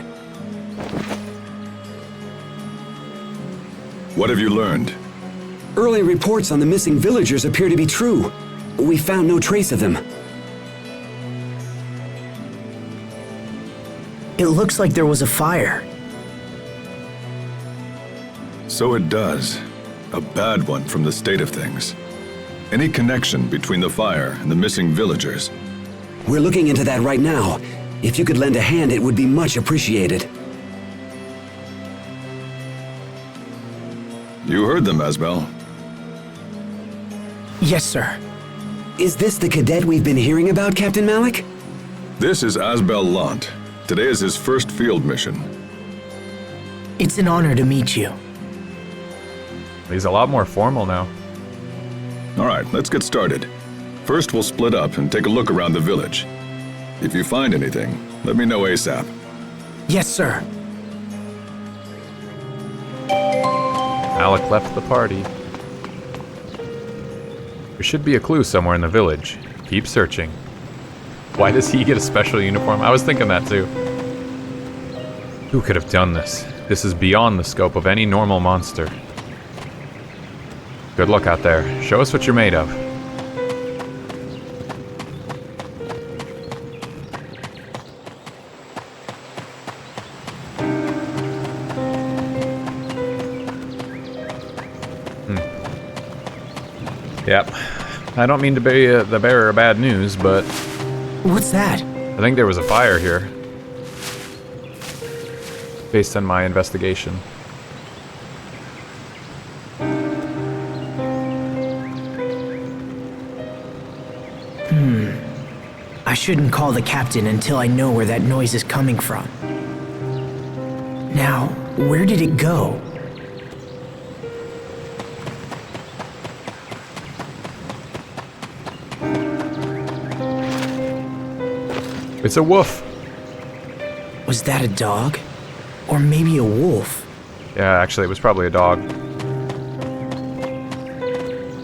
Speaker 20: What have you learned?
Speaker 2: Early reports on the missing villagers appear to be true. We found no trace of them.
Speaker 21: It looks like there was a fire.
Speaker 20: So it does. A bad one from the state of things. Any connection between the fire and the missing villagers?
Speaker 2: We're looking into that right now. If you could lend a hand, it would be much appreciated.
Speaker 20: You heard them, Asbel.
Speaker 21: Yes, sir.
Speaker 2: Is this the cadet we've been hearing about, Captain Malik?
Speaker 20: This is Asbel Lant. Today is his first field mission.
Speaker 21: It's an honor to meet you.
Speaker 15: He's a lot more formal now.
Speaker 20: All right, let's get started. First, we'll split up and take a look around the village. If you find anything, let me know ASAP.
Speaker 21: Yes, sir.
Speaker 15: Alec left the party. There should be a clue somewhere in the village. Keep searching. Why does he get a special uniform? I was thinking that too. Who could have done this? This is beyond the scope of any normal monster. Good luck out there. Show us what you're made of. Yep. I don't mean to be the bearer of bad news, but...
Speaker 21: What's that?
Speaker 15: I think there was a fire here. Based on my investigation.
Speaker 21: I shouldn't call the captain until I know where that noise is coming from. Now, where did it go?
Speaker 15: It's a wolf.
Speaker 21: Was that a dog? Or maybe a wolf?
Speaker 15: Yeah, actually, it was probably a dog.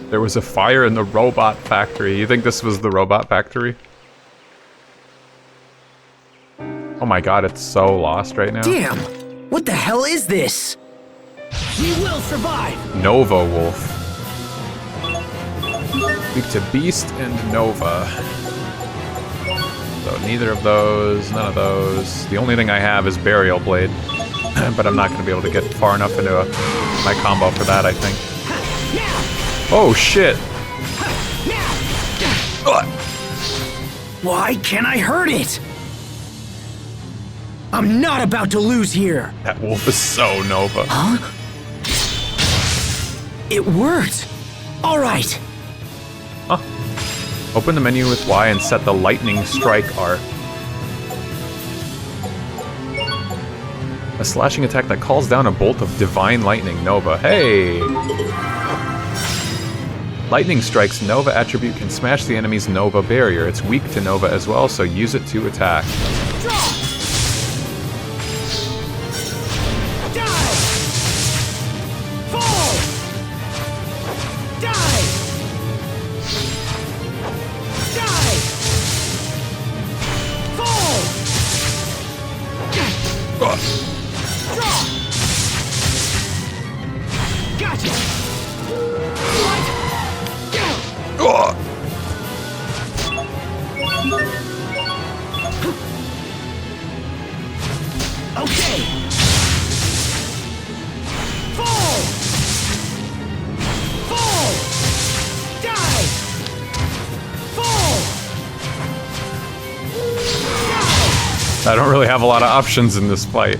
Speaker 15: There was a fire in the robot factory. You think this was the robot factory? Oh my god, it's so lost right now.
Speaker 21: Damn! What the hell is this? We will survive!
Speaker 15: Nova Wolf. Weak to Beast and Nova. So neither of those, none of those. The only thing I have is Burial Blade. But I'm not going to be able to get far enough into my combo for that, I think. Oh shit!
Speaker 21: Why can't I hurt it? I'm not about to lose here!
Speaker 15: That wolf is so Nova.
Speaker 21: Huh? It worked! Alright!
Speaker 15: Huh. Open the menu with Y and set the Lightning Strike art. A slashing attack that calls down a bolt of Divine Lightning Nova. Hey! Lightning Strike's Nova attribute can smash the enemy's Nova barrier. It's weak to Nova as well, so use it to attack. I don't really have a lot of options in this fight.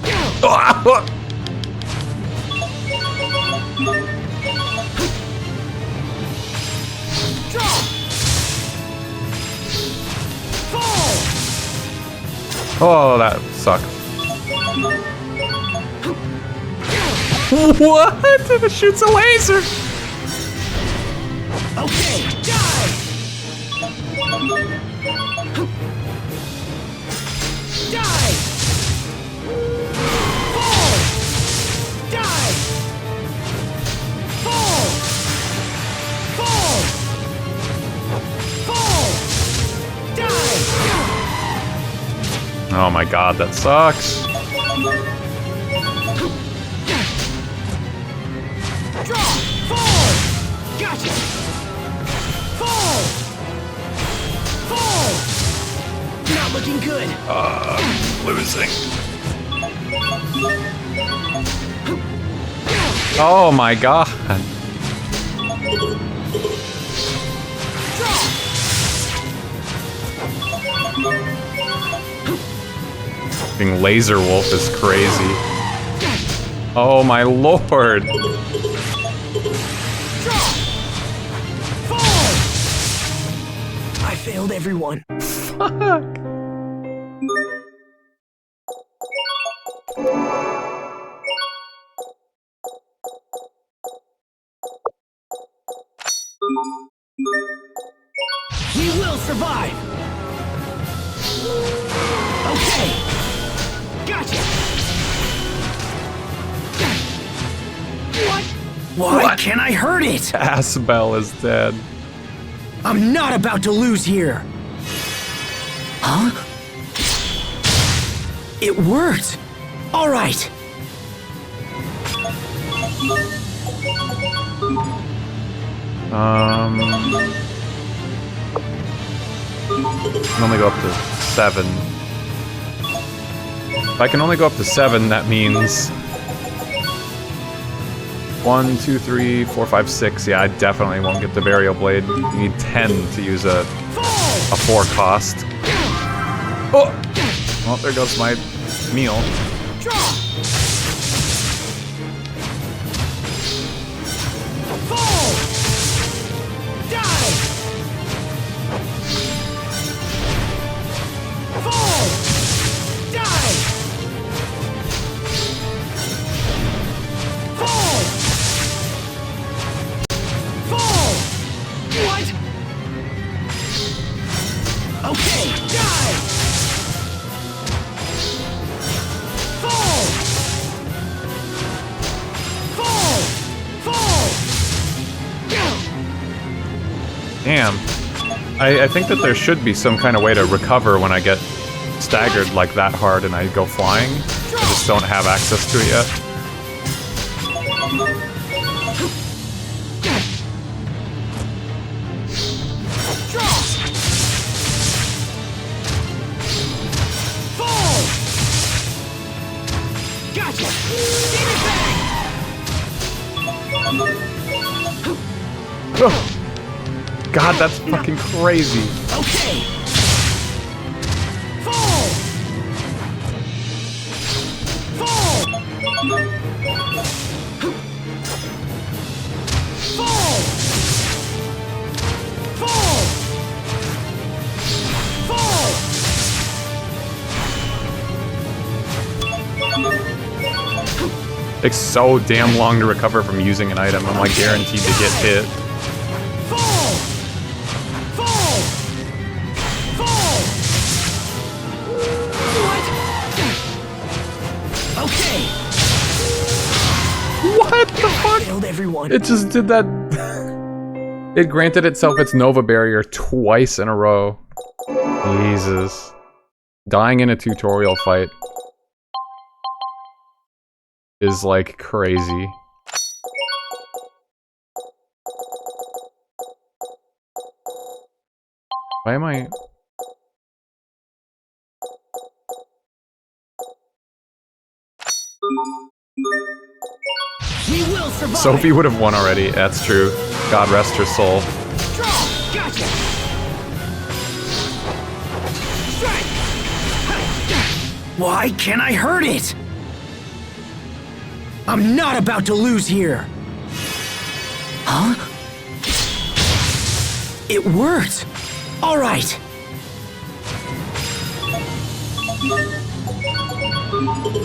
Speaker 15: Oh, that sucked. What? It shoots a laser!
Speaker 21: Okay, die! Die! Fall! Die! Fall! Fall! Fall! Die!
Speaker 15: Oh my god, that sucks.
Speaker 21: Drop! Fall! Gotcha! Fall! Fall! Not looking good.
Speaker 15: Losing. Oh my god. Being Laser Wolf is crazy. Oh my lord.
Speaker 21: Failed everyone.
Speaker 15: Fuck.
Speaker 21: We will survive! Okay! Gotcha! What? Why can't I hurt it?
Speaker 15: Asbel is dead.
Speaker 21: I'm not about to lose here! Huh? It worked! Alright!
Speaker 15: I can only go up to 7. If I can only go up to 7, that means 1, 2, 3, 4, 5, 6. Yeah, I definitely won't get the Burial Blade. You need 10 to use a 4 cost. Oh! Well, there goes my meal. Damn. I think that there should be some kind of way to recover when I get staggered like that hard and I go flying. I just don't have access to it yet. Oh. God, that's fucking crazy.
Speaker 21: Okay. Fall. Fall. Fall. Fall. Fall.
Speaker 15: Takes so damn long to recover from using an item. I'm like guaranteed to get hit. What the fuck?
Speaker 21: Everyone.
Speaker 15: It just did that. It granted itself its Nova barrier twice in a row. Jesus. Dying in a tutorial fight is like crazy. Why am I...
Speaker 21: We will survive.
Speaker 15: Sophie would have won already, that's true. God rest her soul.
Speaker 21: Gotcha. Why can't I hurt it? I'm not about to lose here. Huh? It worked. All right.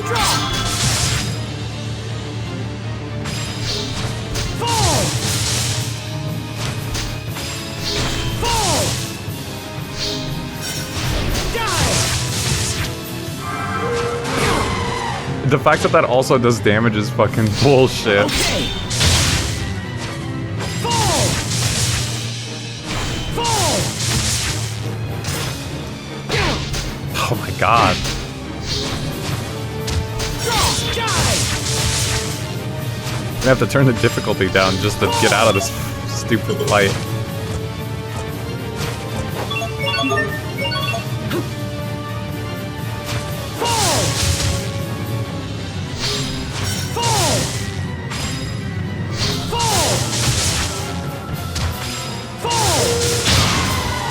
Speaker 21: Drop. Fall! Fall! Die!
Speaker 15: The fact that that also does damage is fucking bullshit.
Speaker 21: Okay. Fall! Fall!
Speaker 15: Oh my god. I'm gonna have to turn the difficulty down just to get out of this stupid fight.
Speaker 21: Fall! Fall! Fall! Fall!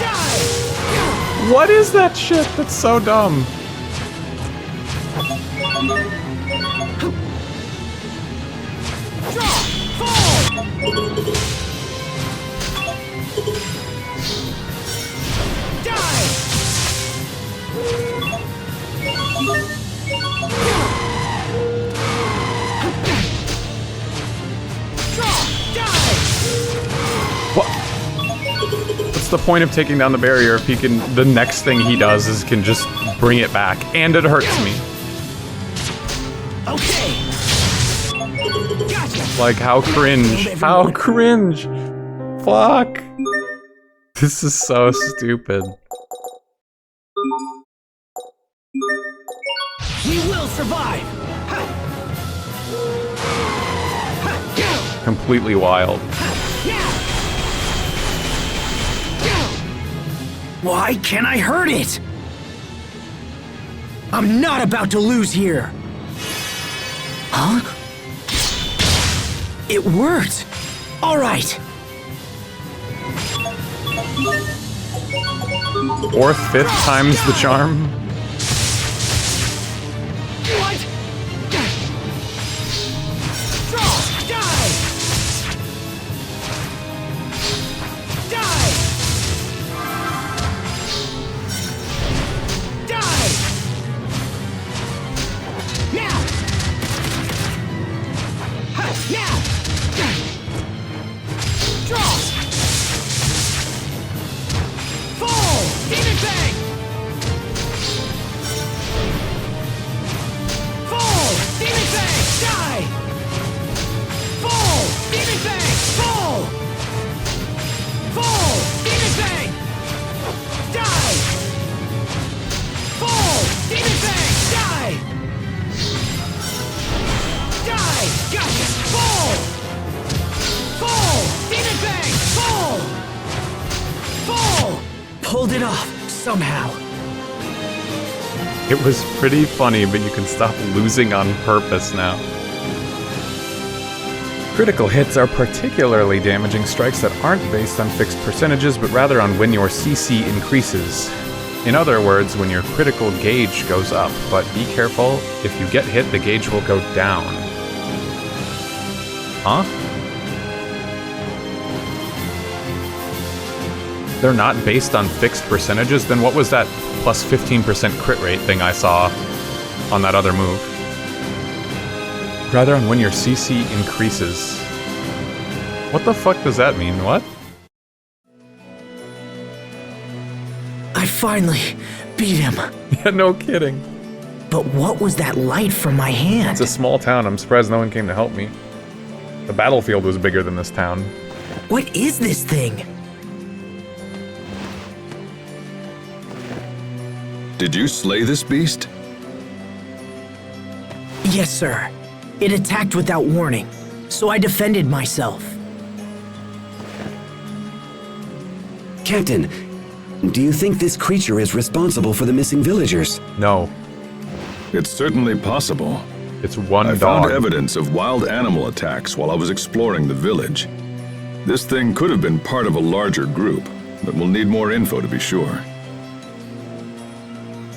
Speaker 21: Die!
Speaker 15: What is that shit? That's so dumb.
Speaker 1: what's the point of taking down the barrier if he can, the next thing he does is can just bring it back, and it hurts me.
Speaker 21: Okay. Gotcha.
Speaker 1: Like, how cringe. How cringe. Fuck. This is so stupid.
Speaker 21: We will survive.
Speaker 1: Completely wild.
Speaker 21: Why can't I hurt it? I'm not about to lose here. Huh? It worked. All right.
Speaker 1: Or 5th time's the charm.
Speaker 21: What? Draw! Die! Die! Die! Now! Ha! Now! Draw! Fall! Demon Fang! Fall! Demon Fang! Die! Fall! Demon Fang! Fall! Fall! Demon Fang! Die! Fall! Demon Fang! Die! Die! Gotcha! Fall! Fall! Demon Fang! Fall! Fall! Pulled it off, somehow.
Speaker 1: It was pretty funny, but you can stop losing on purpose now. Critical hits are particularly damaging strikes that aren't based on fixed percentages, but rather on when your CC increases. In other words, when your critical gauge goes up, but be careful, if you get hit, the gauge will go down. Huh? They're not based on fixed percentages? Then what was that plus 15% crit rate thing I saw on that other move? Rather on when your CC increases. What the fuck does that mean? What?
Speaker 21: I finally beat him.
Speaker 1: Yeah, no kidding.
Speaker 21: But what was that light from my hand?
Speaker 1: It's a small town. I'm surprised no one came to help me. The battlefield was bigger than this town.
Speaker 21: What is this thing?
Speaker 20: Did you slay this beast?
Speaker 21: Yes, sir. It attacked without warning, so I defended myself.
Speaker 2: Captain, do you think this creature is responsible for the missing villagers?
Speaker 1: No.
Speaker 20: It's certainly possible.
Speaker 1: It's one
Speaker 20: I
Speaker 1: dog.
Speaker 20: found evidence of wild animal attacks while I was exploring the village. This thing could have been part of a larger group, but we'll need more info to be sure.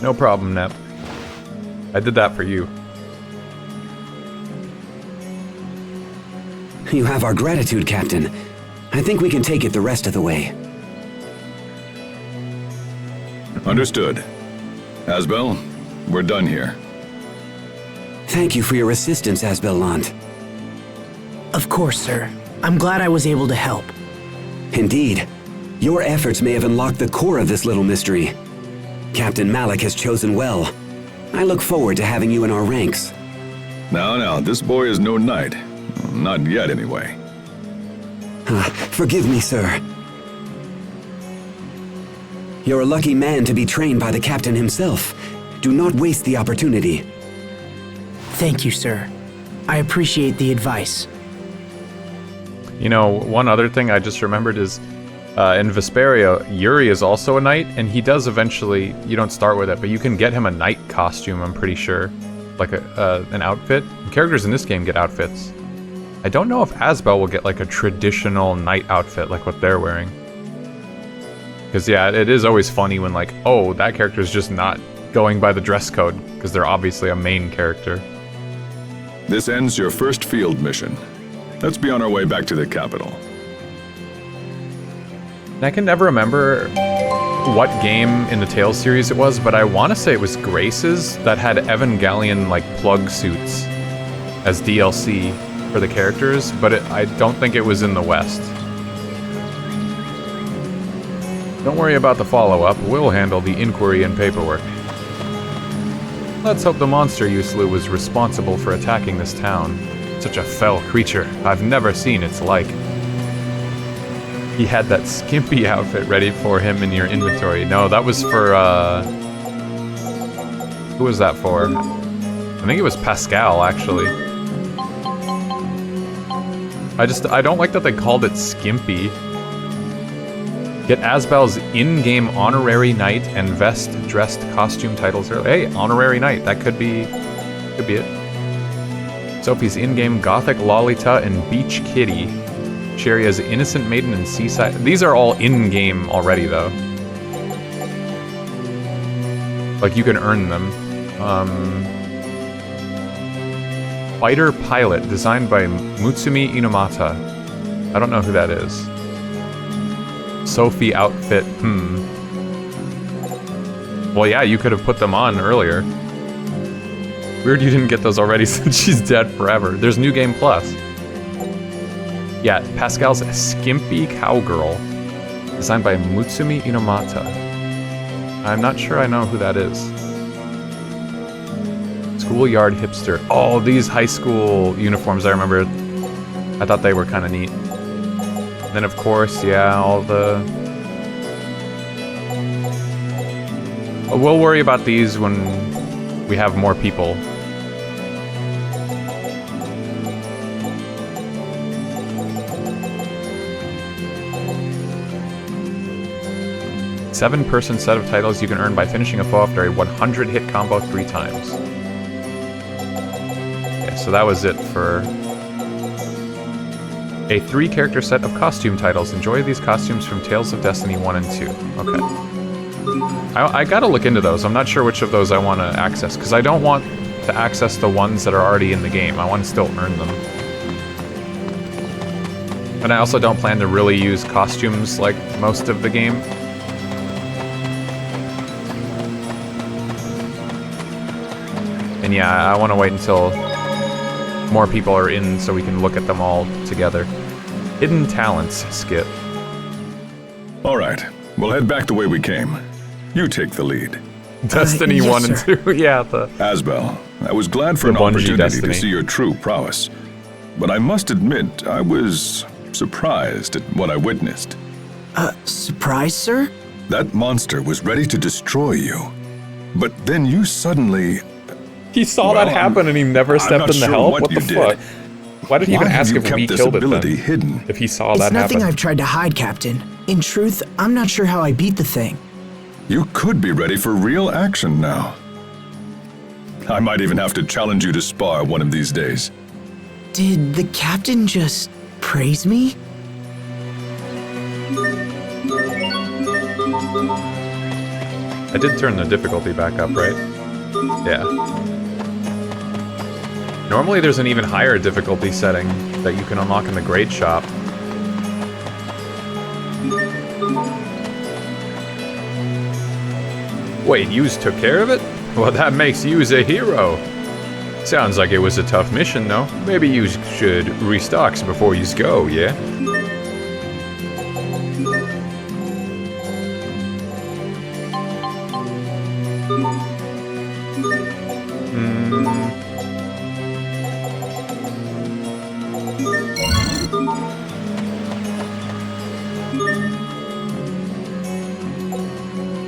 Speaker 1: No problem, Nep. I did that for you.
Speaker 2: You have our gratitude, Captain. I think we can take it the rest of the way.
Speaker 20: Understood. Asbel, we're done here.
Speaker 2: Thank you for your assistance, Asbel-Lant.
Speaker 21: Of course, sir. I'm glad I was able to help.
Speaker 2: Indeed. Your efforts may have unlocked the core of this little mystery. Captain Malik has chosen well. I look forward to having you in our ranks.
Speaker 20: Now, this boy is no knight. Not yet, anyway.
Speaker 2: Forgive me, sir. You're a lucky man to be trained by the captain himself. Do not waste the opportunity.
Speaker 21: Thank you, sir. I appreciate the advice.
Speaker 1: You know, one other thing I just remembered is in Vesperia, Yuri is also a knight, and he does eventually, you don't start with it, but you can get him a knight costume, I'm pretty sure. Like an outfit. Characters in this game get outfits. I don't know if Asbel will get like a traditional knight outfit like what they're wearing. Because yeah, it is always funny when like, oh, that character's just not going by the dress code, because they're obviously a main character.
Speaker 20: This ends your first field mission. Let's be on our way back to the capital.
Speaker 1: I can never remember what game in the Tales series it was, but I want to say it was Grace's that had Evangelion like plug suits as DLC for the characters, but I don't think it was in the West.
Speaker 15: Don't worry about the follow-up. We'll handle the inquiry and paperwork. Let's hope the monster you slew was responsible for attacking this town. Such a fell creature. I've never seen its like. He had that skimpy outfit ready for him in your inventory. No, that was for, who was that for? I think it was Pascal, actually. I don't like that they called it skimpy. Get Asbel's in-game honorary knight and vest-dressed costume titles early. Hey, honorary knight, that could be it. Sophie's in-game gothic Lolita and beach kitty. Sheria's innocent maiden and seaside. These are all in-game already, though. Like, you can earn them. Fighter Pilot, designed by Mutsumi Inomata. I don't know who that is. Sophie outfit, Well, yeah, you could have put them on earlier. Weird you didn't get those already since she's dead forever. There's New Game Plus. Yeah, Pascal's Skimpy Cowgirl, designed by Mutsumi Inomata. I'm not sure I know who that is. Schoolyard hipster. Oh, these high school uniforms, I remember. I thought they were kind of neat. Then, of course, yeah, all the... We'll worry about these when we have more people. Seven-person set of titles you can earn by finishing a foe after a 100-hit combo 3 times. Okay, so that was it for... a 3-character set of costume titles. Enjoy these costumes from Tales of Destiny 1 and 2. Okay. I gotta look into those. I'm not sure which of those I want to access, because I don't want to access the ones that are already in the game. I want to still earn them. And I also don't plan to really use costumes like most of the game. And yeah, I want to wait until more people are in so we can look at them all together. Hidden Talents skit.
Speaker 20: Alright, we'll head back the way we came. You take the lead.
Speaker 15: Destiny
Speaker 20: Yes,
Speaker 15: 1 and 2, yeah.
Speaker 20: Asbel, I was glad for
Speaker 15: The
Speaker 20: an
Speaker 15: Bungie
Speaker 20: opportunity
Speaker 15: Destiny.
Speaker 20: to see your true prowess. But I must admit, I was surprised at what I witnessed.
Speaker 21: Surprise, sir?
Speaker 20: That monster was ready to destroy you. But then you suddenly...
Speaker 15: He saw that happen and he never stepped in to help? What the fuck? Why did he even ask if we killed it then?
Speaker 20: Hidden?
Speaker 15: If he saw
Speaker 21: It's
Speaker 15: that
Speaker 21: nothing
Speaker 15: happen?
Speaker 21: I've tried to hide, Captain. In truth, I'm not sure how I beat the thing.
Speaker 20: You could be ready for real action now. I might even have to challenge you to spar one of these days.
Speaker 21: Did the captain just praise me?
Speaker 15: I did turn the difficulty back up, right? Yeah. Normally there's an even higher difficulty setting that you can unlock in the grade shop. Wait, yous took care of it? Well, that makes yous a hero. Sounds like it was a tough mission, though. Maybe you should restock before yous go, yeah?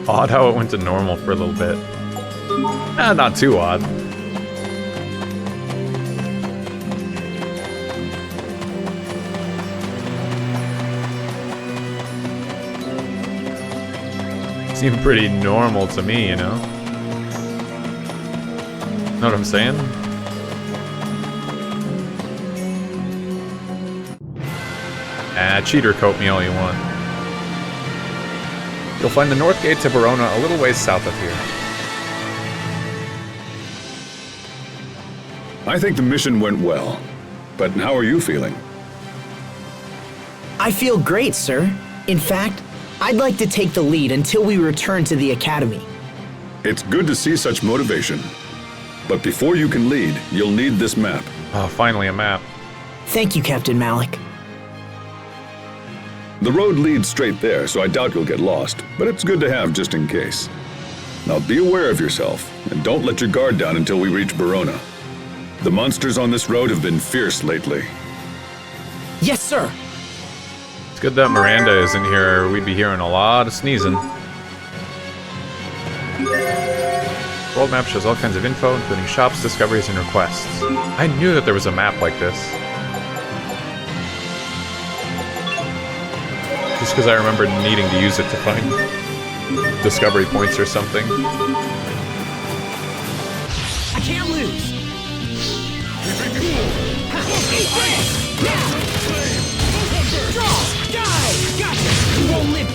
Speaker 15: Odd how it went to normal for a little bit. Not too odd. Seemed pretty normal to me, you know? Know what I'm saying? Cheater coat me all you want. You'll find the north gate to Verona a little ways south of here.
Speaker 20: I think the mission went well. But how are you feeling?
Speaker 21: I feel great, sir. In fact, I'd like to take the lead until we return to the Academy.
Speaker 20: It's good to see such motivation. But before you can lead, you'll need this map.
Speaker 15: Oh, finally a map.
Speaker 21: Thank you, Captain Malik.
Speaker 20: The road leads straight there, so I doubt you'll get lost, but it's good to have just in case. Now be aware of yourself, and don't let your guard down until we reach Verona. The monsters on this road have been fierce lately.
Speaker 21: Yes, sir.
Speaker 15: It's good that Miranda isn't here. We'd be hearing a lot of sneezing. World map shows all kinds of info, including shops, discoveries, and requests. I knew that there was a map like this. Just because I remember needing to use it to find discovery points or something.
Speaker 21: I can't lose. Draw! Die! Gotcha! You won't live.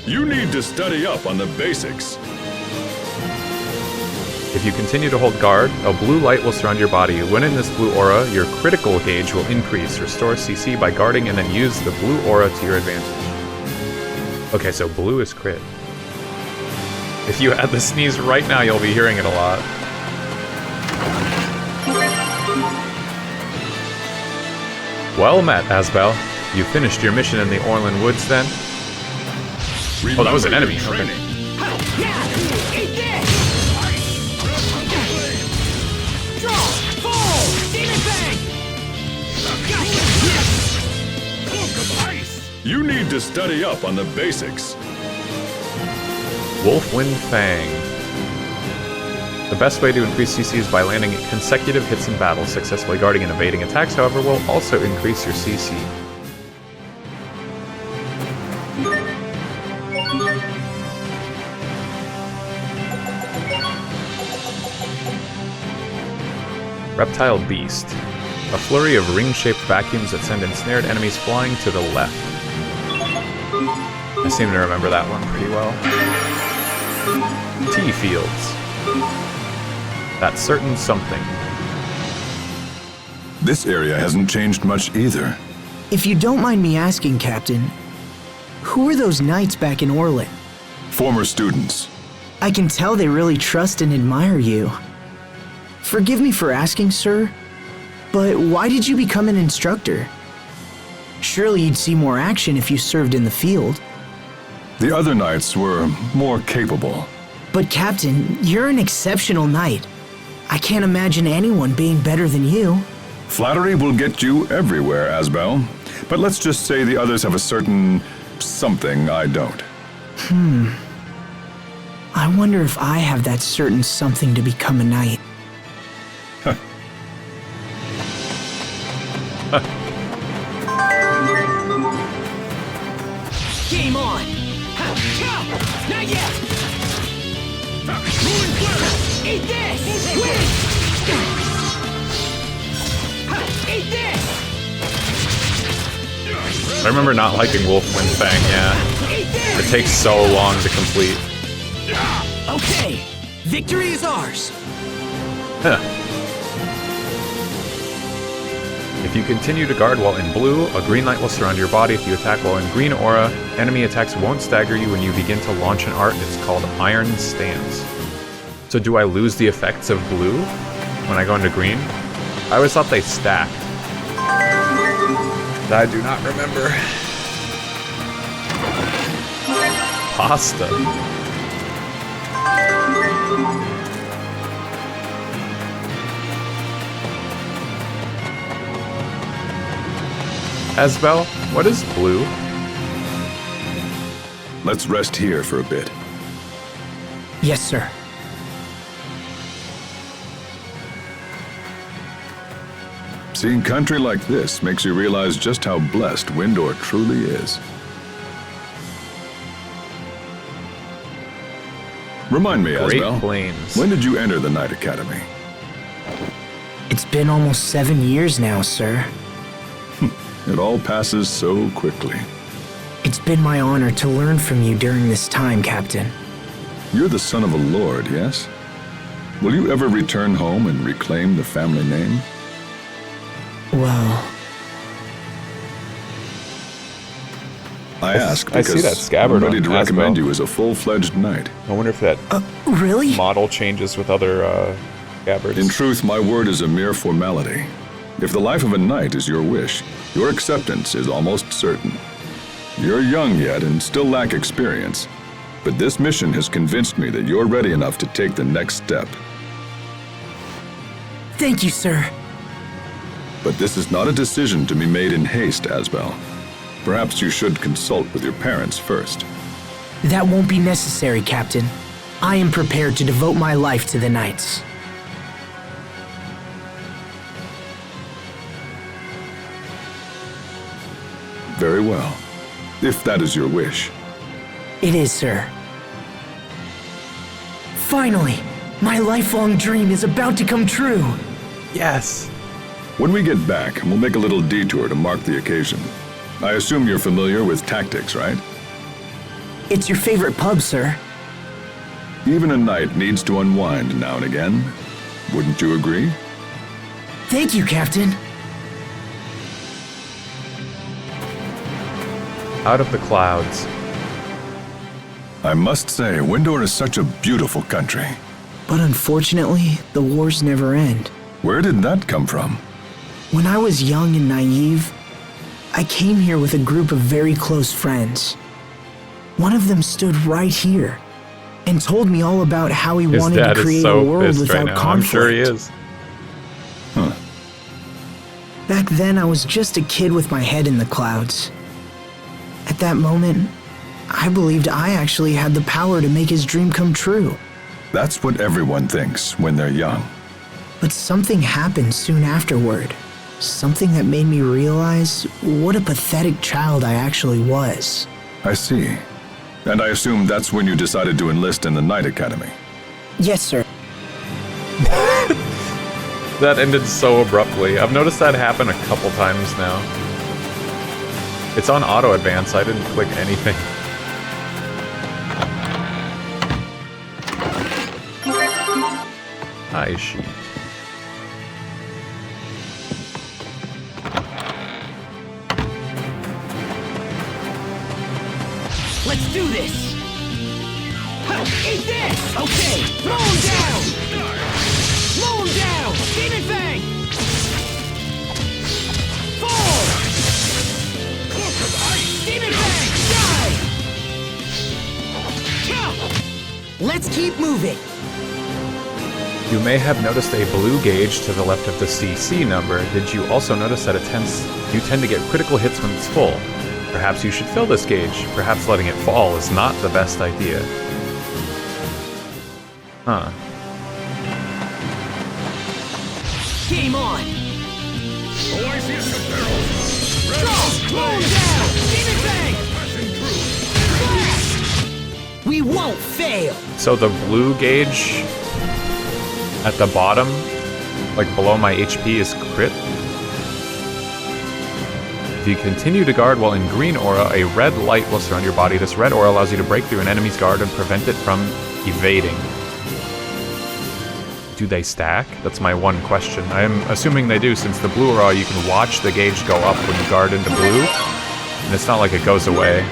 Speaker 20: You need to study up on the basics.
Speaker 15: If you continue to hold guard, a blue light will surround your body. When in this blue aura, your critical gauge will increase. Restore CC by guarding and then use the blue aura to your advantage. Okay, so blue is crit. If you had the sneeze right now, you'll be hearing it a lot. Well met, Asbel. You finished your mission in the Orland Woods then? Oh, that was an enemy. Okay.
Speaker 20: You need to study up on the basics.
Speaker 15: Wolfwind Fang. The best way to increase CC is by landing consecutive hits in battle. Successfully guarding and evading attacks, however, will also increase your CC. Reptile Beast. A flurry of ring-shaped vacuums that send ensnared enemies flying to the left. I seem to remember that one pretty well. T-Fields. That certain something.
Speaker 20: This area hasn't changed much either.
Speaker 21: If you don't mind me asking, Captain, who were those knights back in Orland?
Speaker 20: Former students.
Speaker 21: I can tell they really trust and admire you. Forgive me for asking, sir, but why did you become an instructor? Surely you'd see more action if you served in the field.
Speaker 20: The other knights were more capable.
Speaker 21: But Captain, you're an exceptional knight. I can't imagine anyone being better than you.
Speaker 20: Flattery will get you everywhere, Asbel. But let's just say the others have a certain something I don't.
Speaker 21: I wonder if I have that certain something to become a knight. Game on! Not yet! Eat this! Win! Eat this!
Speaker 15: I remember not liking Wolfwind Fang, yeah. It takes so long to complete.
Speaker 21: Okay, victory is ours!
Speaker 15: Huh. If you continue to guard while in blue, a green light will surround your body. If you attack while in green aura, enemy attacks won't stagger you when you begin to launch an art. It's called Iron Stance. So do I lose the effects of blue when I go into green? I always thought they stacked. I do not remember. Pasta. Asbel, what is blue?
Speaker 20: Let's rest here for a bit.
Speaker 21: Yes, sir.
Speaker 20: Seeing country like this makes you realize just how blessed Windor truly is. Remind me,
Speaker 15: Great
Speaker 20: Asbel,
Speaker 15: Plains.
Speaker 20: when did you enter the Knight Academy?
Speaker 21: It's been almost 7 years now, sir.
Speaker 20: It all passes so quickly.
Speaker 21: It's been my honor to learn from you during this time, Captain.
Speaker 20: You're the son of a lord, yes? Will you ever return home and reclaim the family name?
Speaker 21: Well...
Speaker 20: I ask because
Speaker 15: I see that scabbard
Speaker 20: I'm ready to
Speaker 15: on
Speaker 20: recommend
Speaker 15: Asbel.
Speaker 20: you as a full-fledged knight.
Speaker 15: I wonder if that
Speaker 21: really?
Speaker 15: model changes with other scabbards.
Speaker 20: In truth, my word is a mere formality. If the life of a knight is your wish, your acceptance is almost certain. You're young yet and still lack experience, but this mission has convinced me that you're ready enough to take the next step.
Speaker 21: Thank you, sir.
Speaker 20: But this is not a decision to be made in haste, Asbel. Perhaps you should consult with your parents first.
Speaker 21: That won't be necessary, Captain. I am prepared to devote my life to the Knights.
Speaker 20: Very well, if that is your wish.
Speaker 21: It is, sir. Finally, my lifelong dream is about to come true.
Speaker 15: Yes.
Speaker 20: When we get back, we'll make a little detour to mark the occasion. I assume you're familiar with tactics, right?
Speaker 21: It's your favorite pub, sir.
Speaker 20: Even a knight needs to unwind now and again. Wouldn't you agree?
Speaker 21: Thank you, Captain.
Speaker 15: Out of the clouds.
Speaker 20: I must say, Windor is such a beautiful country.
Speaker 21: But unfortunately, the wars never end.
Speaker 20: Where did that come from?
Speaker 21: When I was young and naive, I came here with a group of very close friends. One of them stood right here and told me all about how he wanted to create a world without conflict.
Speaker 15: I'm sure he is.
Speaker 20: Huh.
Speaker 21: Back then, I was just a kid with my head in the clouds. At that moment, I believed I actually had the power to make his dream come true.
Speaker 20: That's what everyone thinks when they're young.
Speaker 21: But something happened soon afterward. Something that made me realize what a pathetic child I actually was.
Speaker 20: I see. And I assume that's when you decided to enlist in the Knight Academy.
Speaker 21: Yes, sir.
Speaker 15: That ended so abruptly. I've noticed that happen a couple times now. It's on auto advance. I didn't click anything. Hi, sheep.
Speaker 7: Let's do this! Eat this! Okay, throw him down! Slow him down! Demon Fang! Fall! Demon Fang! Die!
Speaker 21: Let's keep moving!
Speaker 15: You may have noticed a blue gauge to the left of the CC number. Did you also notice that you tend to get critical hits when it's full? Perhaps you should fill this gauge. Perhaps letting it fall is not the best idea. Huh.
Speaker 7: Game on!
Speaker 18: Oh, I see some barrels!
Speaker 7: Slow him down! Demon Fang! Blast! We won't fail!
Speaker 15: So the blue gauge at the bottom, like below my HP, is crit? If you continue to guard while in green aura, a red light will surround your body. This red aura allows you to break through an enemy's guard and prevent it from evading. Do they stack? That's my one question. I am assuming they do, since the blue aura, you can watch the gauge go up when you guard into blue, and it's not like it goes away.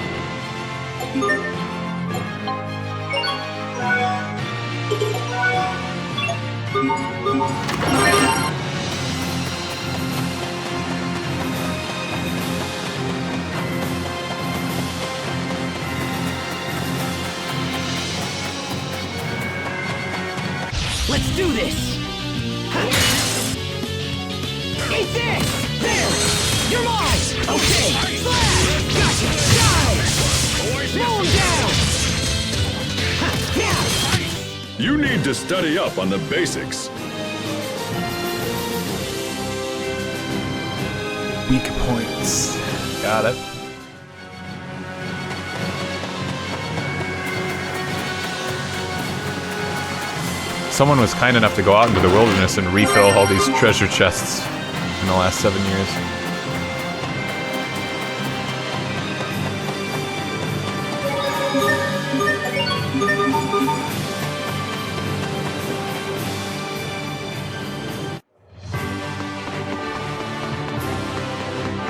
Speaker 7: Let's do this! Eat this! There! You're mine! Okay! Slash! Gotcha! Die! Slow him down!
Speaker 20: You need to study up on the basics.
Speaker 15: Weak points. Got it. Someone was kind enough to go out into the wilderness and refill all these treasure chests in the last 7 years.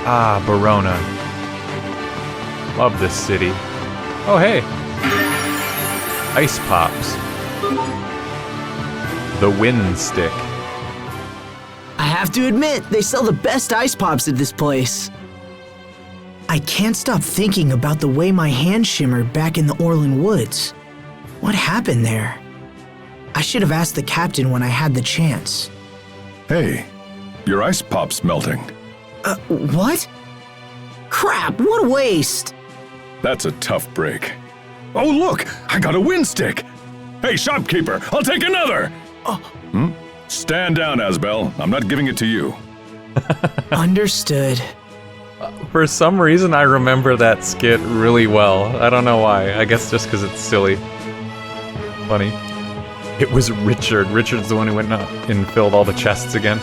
Speaker 15: Ah, Barona. Love this city. Oh, hey! Ice Pops. The Wind Stick.
Speaker 21: I have to admit, they sell the best ice pops at this place. I can't stop thinking about the way my hand shimmered back in the Orland Woods. What happened there? I should have asked the captain when I had the chance.
Speaker 20: Hey, your ice pop's melting.
Speaker 21: What? Crap, what a waste!
Speaker 20: That's a tough break. Oh, look! I got a wind stick! Hey, shopkeeper, I'll take another! Stand down, Asbel. I'm not giving it to you.
Speaker 21: Understood.
Speaker 15: For some reason, I remember that skit really well. I don't know why. I guess just because it's silly. Funny. It was Richard. Richard's the one who went up and filled all the chests again.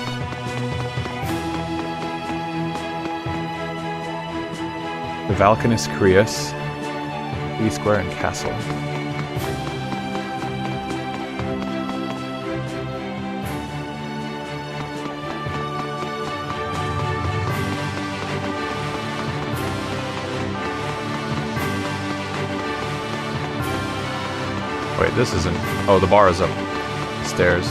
Speaker 15: The Valkanus Creus, City Square, and Castle. Wait, this isn't... Oh, the bar is up stairs.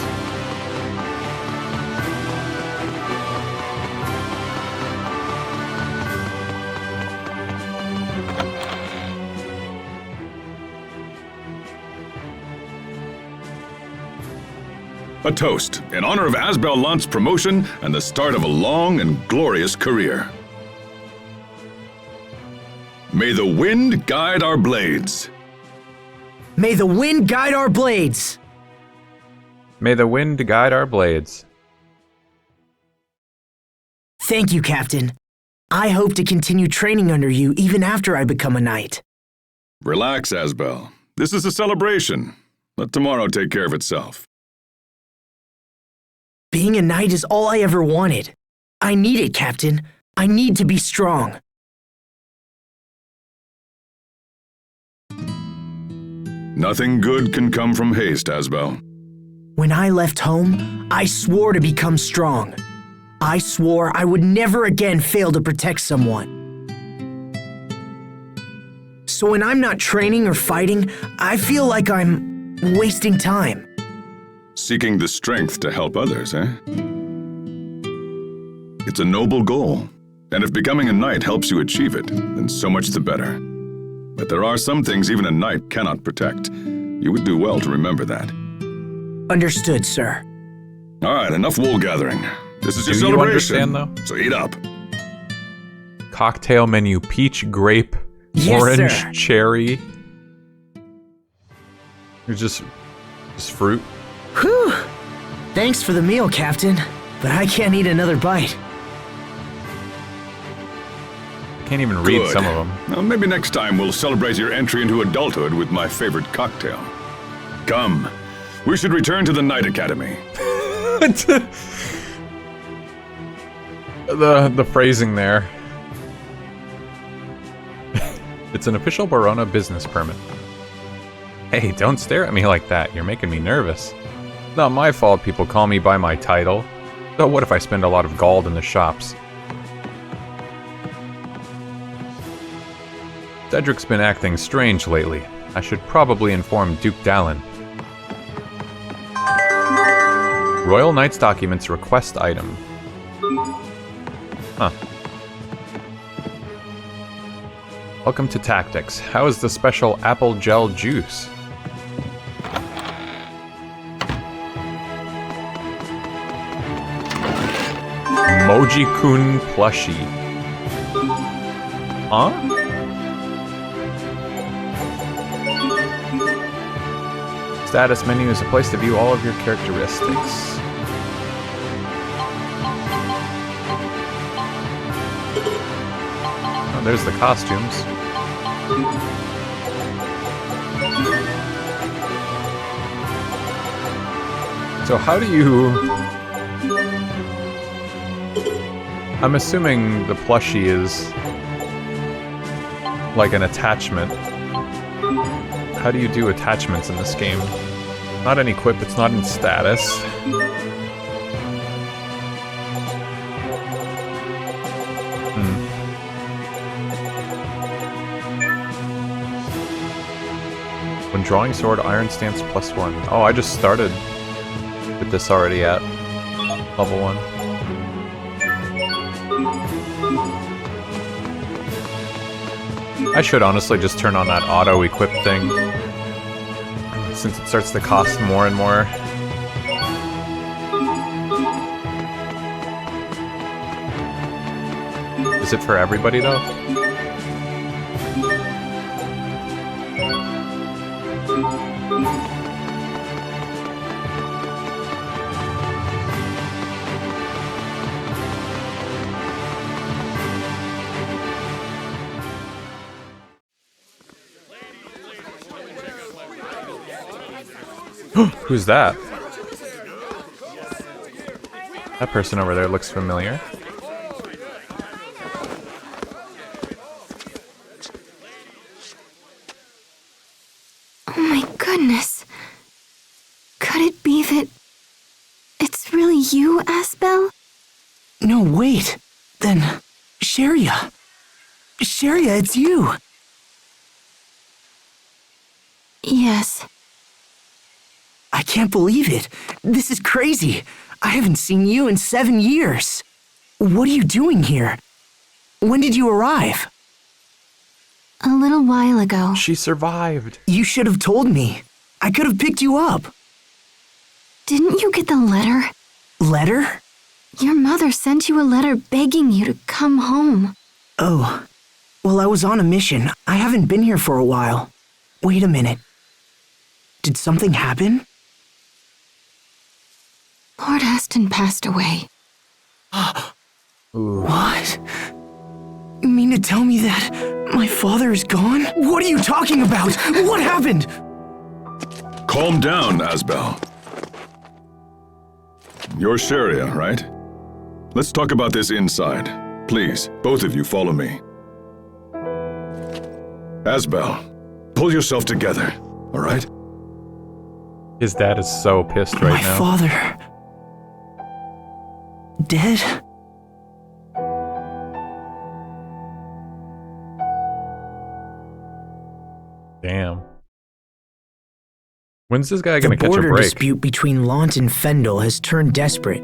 Speaker 20: A toast in honor of Asbel Lunt's promotion and the start of a long and glorious career. May the wind guide our blades.
Speaker 21: May the wind guide our blades!
Speaker 15: May the wind guide our blades.
Speaker 21: Thank you, Captain. I hope to continue training under you even after I become a knight.
Speaker 20: Relax, Asbel. This is a celebration. Let tomorrow take care of itself.
Speaker 21: Being a knight is all I ever wanted. I need it, Captain. I need to be strong.
Speaker 20: Nothing good can come from haste, Asbel.
Speaker 21: When I left home, I swore to become strong. I swore I would never again fail to protect someone. So when I'm not training or fighting, I feel like I'm wasting time.
Speaker 20: Seeking the strength to help others, eh? It's a noble goal, and if becoming a knight helps you achieve it, then so much the better. But there are some things even a knight cannot protect. You would do well to remember that.
Speaker 21: Understood, sir.
Speaker 20: All right, enough wool gathering. This is your
Speaker 15: Do you
Speaker 20: celebration.
Speaker 15: understand, though?
Speaker 20: So eat up.
Speaker 15: Cocktail menu: peach, grape,
Speaker 21: Yes,
Speaker 15: orange,
Speaker 21: sir.
Speaker 15: cherry. It's just fruit.
Speaker 21: Whew! Thanks for the meal, Captain, but I can't eat another bite.
Speaker 15: Can't even read
Speaker 20: Good.
Speaker 15: some of them.
Speaker 20: Well, maybe next time we'll celebrate your entry into adulthood with my favorite cocktail. Come, we should return to the Knight Academy.
Speaker 15: The phrasing there. It's an official Barona business permit. Hey, don't stare at me like that. You're making me nervous. Not my fault people call me by my title. So what if I spend a lot of gold in the shops? Cedric's been acting strange lately. I should probably inform Duke Dallin. Royal Knights Documents request item. Huh. Welcome to Tactics. How is the special apple gel juice? Moji-kun plushie. Huh? Status menu is a place to view all of your characteristics. Oh, there's the costumes. So how do you... I'm assuming the plushie is like an attachment. How do you do attachments in this game? Not in equip, it's not in status. When drawing sword, iron stance +1. Oh, I just started with this already at level 1. I should honestly just turn on that auto-equip thing, since it starts to cost more and more. Is it for everybody, though? Who's that? That person over there looks familiar.
Speaker 3: Oh my goodness. Could it be that it's really you, Asbel?
Speaker 21: No, wait. Then, Sheria. Sheria, it's you.
Speaker 3: Yes.
Speaker 21: I can't believe it. This is crazy. I haven't seen you in 7 years. What are you doing here? When did you arrive?
Speaker 3: A little while ago.
Speaker 15: She survived.
Speaker 21: You should have told me. I could have picked you up.
Speaker 3: Didn't you get the letter?
Speaker 21: Letter?
Speaker 3: Your mother sent you a letter begging you to come home.
Speaker 21: Oh. Well, I was on a mission. I haven't been here for a while. Wait a minute. Did something happen?
Speaker 3: Lord Aston passed away.
Speaker 21: What? You mean to tell me that my father is gone? What are you talking about? What happened?
Speaker 20: Calm down, Asbel. You're Sheria, right? Let's talk about this inside. Please, both of you follow me. Asbel, pull yourself together, all right?
Speaker 15: His dad is so pissed right now.
Speaker 21: My father... dead?
Speaker 15: Damn. When's this guy gonna catch a
Speaker 21: The border
Speaker 15: break?
Speaker 21: dispute between Lant and Fendel has turned desperate.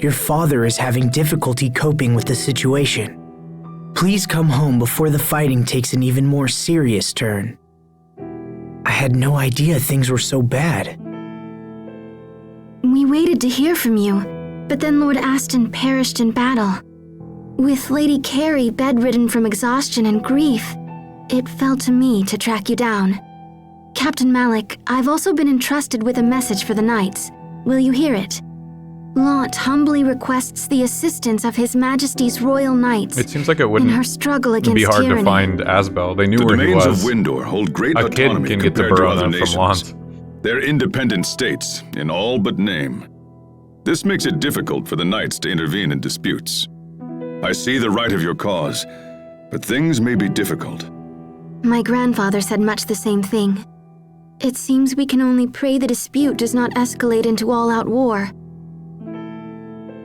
Speaker 21: Your father is having difficulty coping with the situation. Please come home before the fighting takes an even more serious turn. I had no idea things were so bad.
Speaker 3: We waited to hear from you, but then Lord Aston perished in battle. With Lady Carey bedridden from exhaustion and grief, it fell to me to track you down. Captain Malik, I've also been entrusted with a message for the Knights. Will you hear it? Lant humbly requests the assistance of His Majesty's Royal Knights.
Speaker 15: It seems like it wouldn't
Speaker 3: in her struggle against
Speaker 15: be hard
Speaker 3: tyranny.
Speaker 15: to find Asbel. They knew
Speaker 20: The
Speaker 15: where he
Speaker 20: domains
Speaker 15: was.
Speaker 20: of Windor hold great
Speaker 15: A kid
Speaker 20: autonomy
Speaker 15: can get to
Speaker 20: compared to other
Speaker 15: Verona from
Speaker 20: nations.
Speaker 15: Lant.
Speaker 20: They're independent states, in all but name. This makes it difficult for the Knights to intervene in disputes. I see the right of your cause, but things may be difficult.
Speaker 3: My grandfather said much the same thing. It seems we can only pray the dispute does not escalate into all-out war.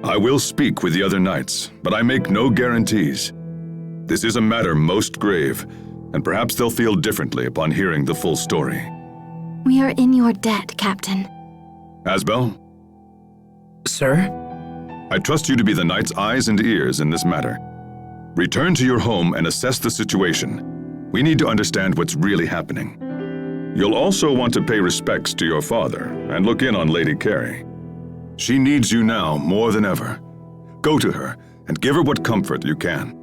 Speaker 20: I will speak with the other Knights, but I make no guarantees. This is a matter most grave, and perhaps they'll feel differently upon hearing the full story.
Speaker 3: We are in your debt, Captain.
Speaker 20: Asbel?
Speaker 21: Sir?
Speaker 20: I trust you to be the Knight's eyes and ears in this matter. Return to your home and assess the situation. We need to understand what's really happening. You'll also want to pay respects to your father and look in on Lady Carey. She needs you now more than ever. Go to her and give her what comfort you can.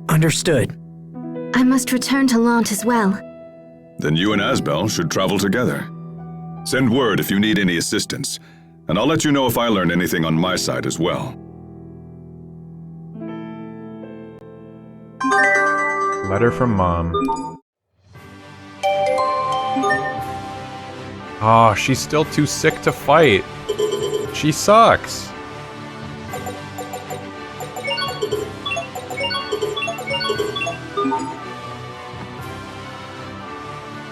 Speaker 21: Understood.
Speaker 3: I must return to Lant as well.
Speaker 20: Then you and Asbel should travel together. Send word if you need any assistance, and I'll let you know if I learn anything on my side as well.
Speaker 15: Letter from Mom. Oh, she's still too sick to fight. She sucks.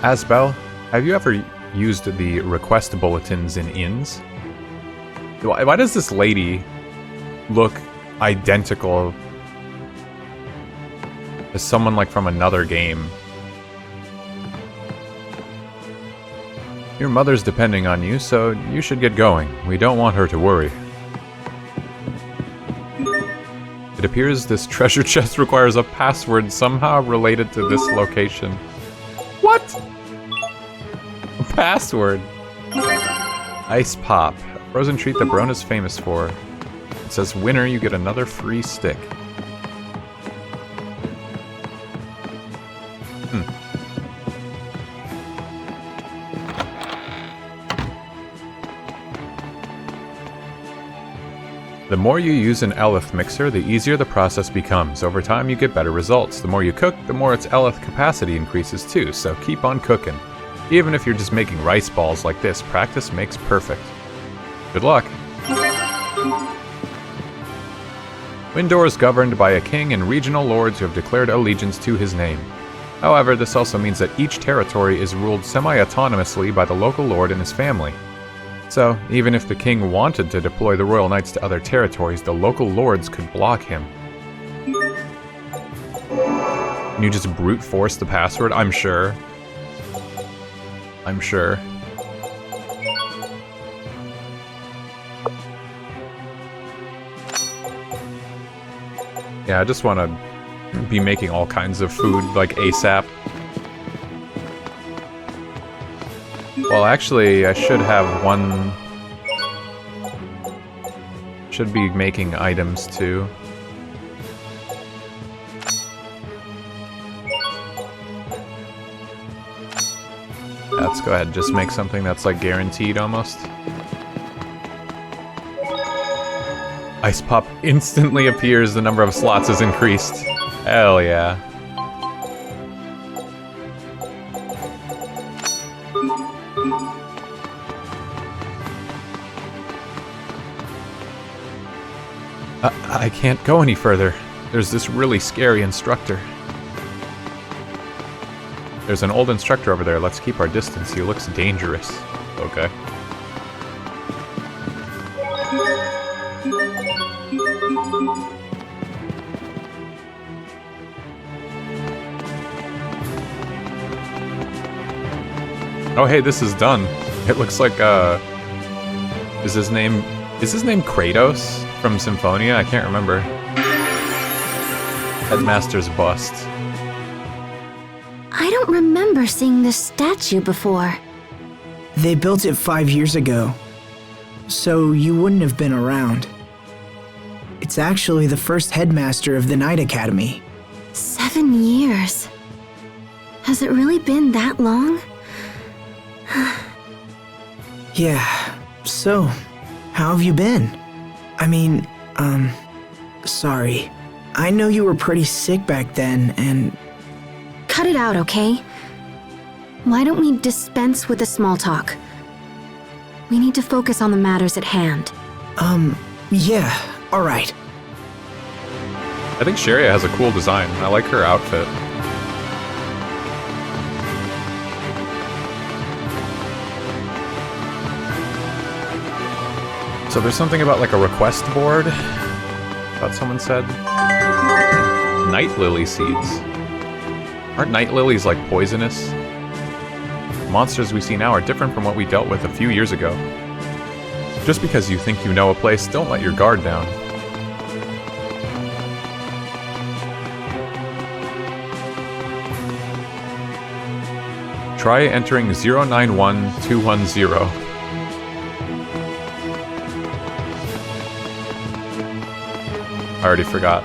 Speaker 15: Asbel, have you ever used the request bulletins in inns? Why does this lady look identical to someone like from another game? Your mother's depending on you, so you should get going. We don't want her to worry. It appears this treasure chest requires a password somehow related to this location. What? A password? Ice Pop. A frozen treat that Brone is famous for. It says, winner, you get another free stick. The more you use an Eleth mixer, the easier the process becomes. Over time, you get better results. The more you cook, the more its Eleth capacity increases too, so keep on cooking. Even if you're just making rice balls like this, practice makes perfect. Good luck. Windor is governed by a king and regional lords who have declared allegiance to his name. However, this also means that each territory is ruled semi-autonomously by the local lord and his family. So, even if the king wanted to deploy the royal knights to other territories, the local lords could block him. Can you just brute force the password? I'm sure. I'm sure. Yeah, I just want to be making all kinds of food, like ASAP. Well, actually, I should have one... Should be making items, too. Let's go ahead and just make something that's, like, guaranteed, almost. Ice Pop instantly appears, the number of slots is increased. Hell yeah. I can't go any further. There's this really scary instructor. There's an old instructor over there. Let's keep our distance. He looks dangerous. Okay. Oh hey, this is done. It looks like is his name Kratos from Symphonia? I can't remember. Headmaster's bust.
Speaker 3: I don't remember seeing this statue before.
Speaker 21: They built it 5 years ago, so you wouldn't have been around. It's actually the first headmaster of the Knight Academy.
Speaker 3: 7 years. Has it really been that long?
Speaker 21: Yeah, so, how have you been? I mean, sorry. I know you were pretty sick back then, and...
Speaker 3: Cut it out, okay? Why don't we dispense with the small talk? We need to focus on the matters at hand.
Speaker 21: Yeah, alright.
Speaker 15: I think Sharia has a cool design. I like her outfit. So there's something about like a request board, thought someone said. Night lily seeds. Aren't night lilies like poisonous? The monsters we see now are different from what we dealt with a few years ago. Just because you think you know a place, don't let your guard down. Try entering 091210. I already forgot.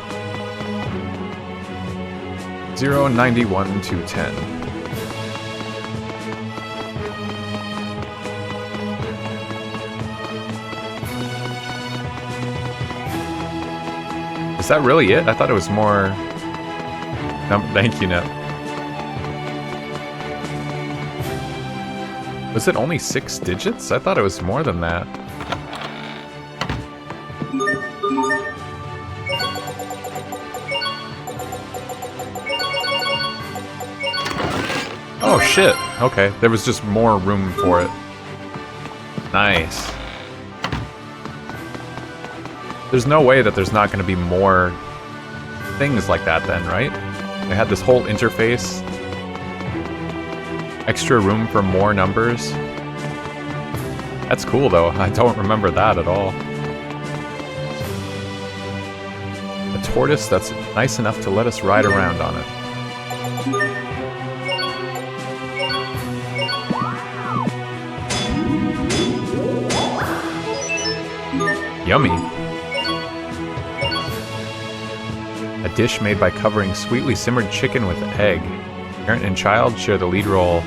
Speaker 15: 091210. Is that really it? I thought it was more... Thank you, Nep. Was it only 6 digits? I thought it was more than that. Oh shit, okay. There was just more room for it. Nice. There's no way that there's not going to be more things like that then, right? They had this whole interface. Extra room for more numbers. That's cool though, I don't remember that at all.
Speaker 1: tortoise that's nice enough to let us ride around on it. Yummy. A dish made by covering sweetly simmered chicken with egg. Parent and child share the lead role.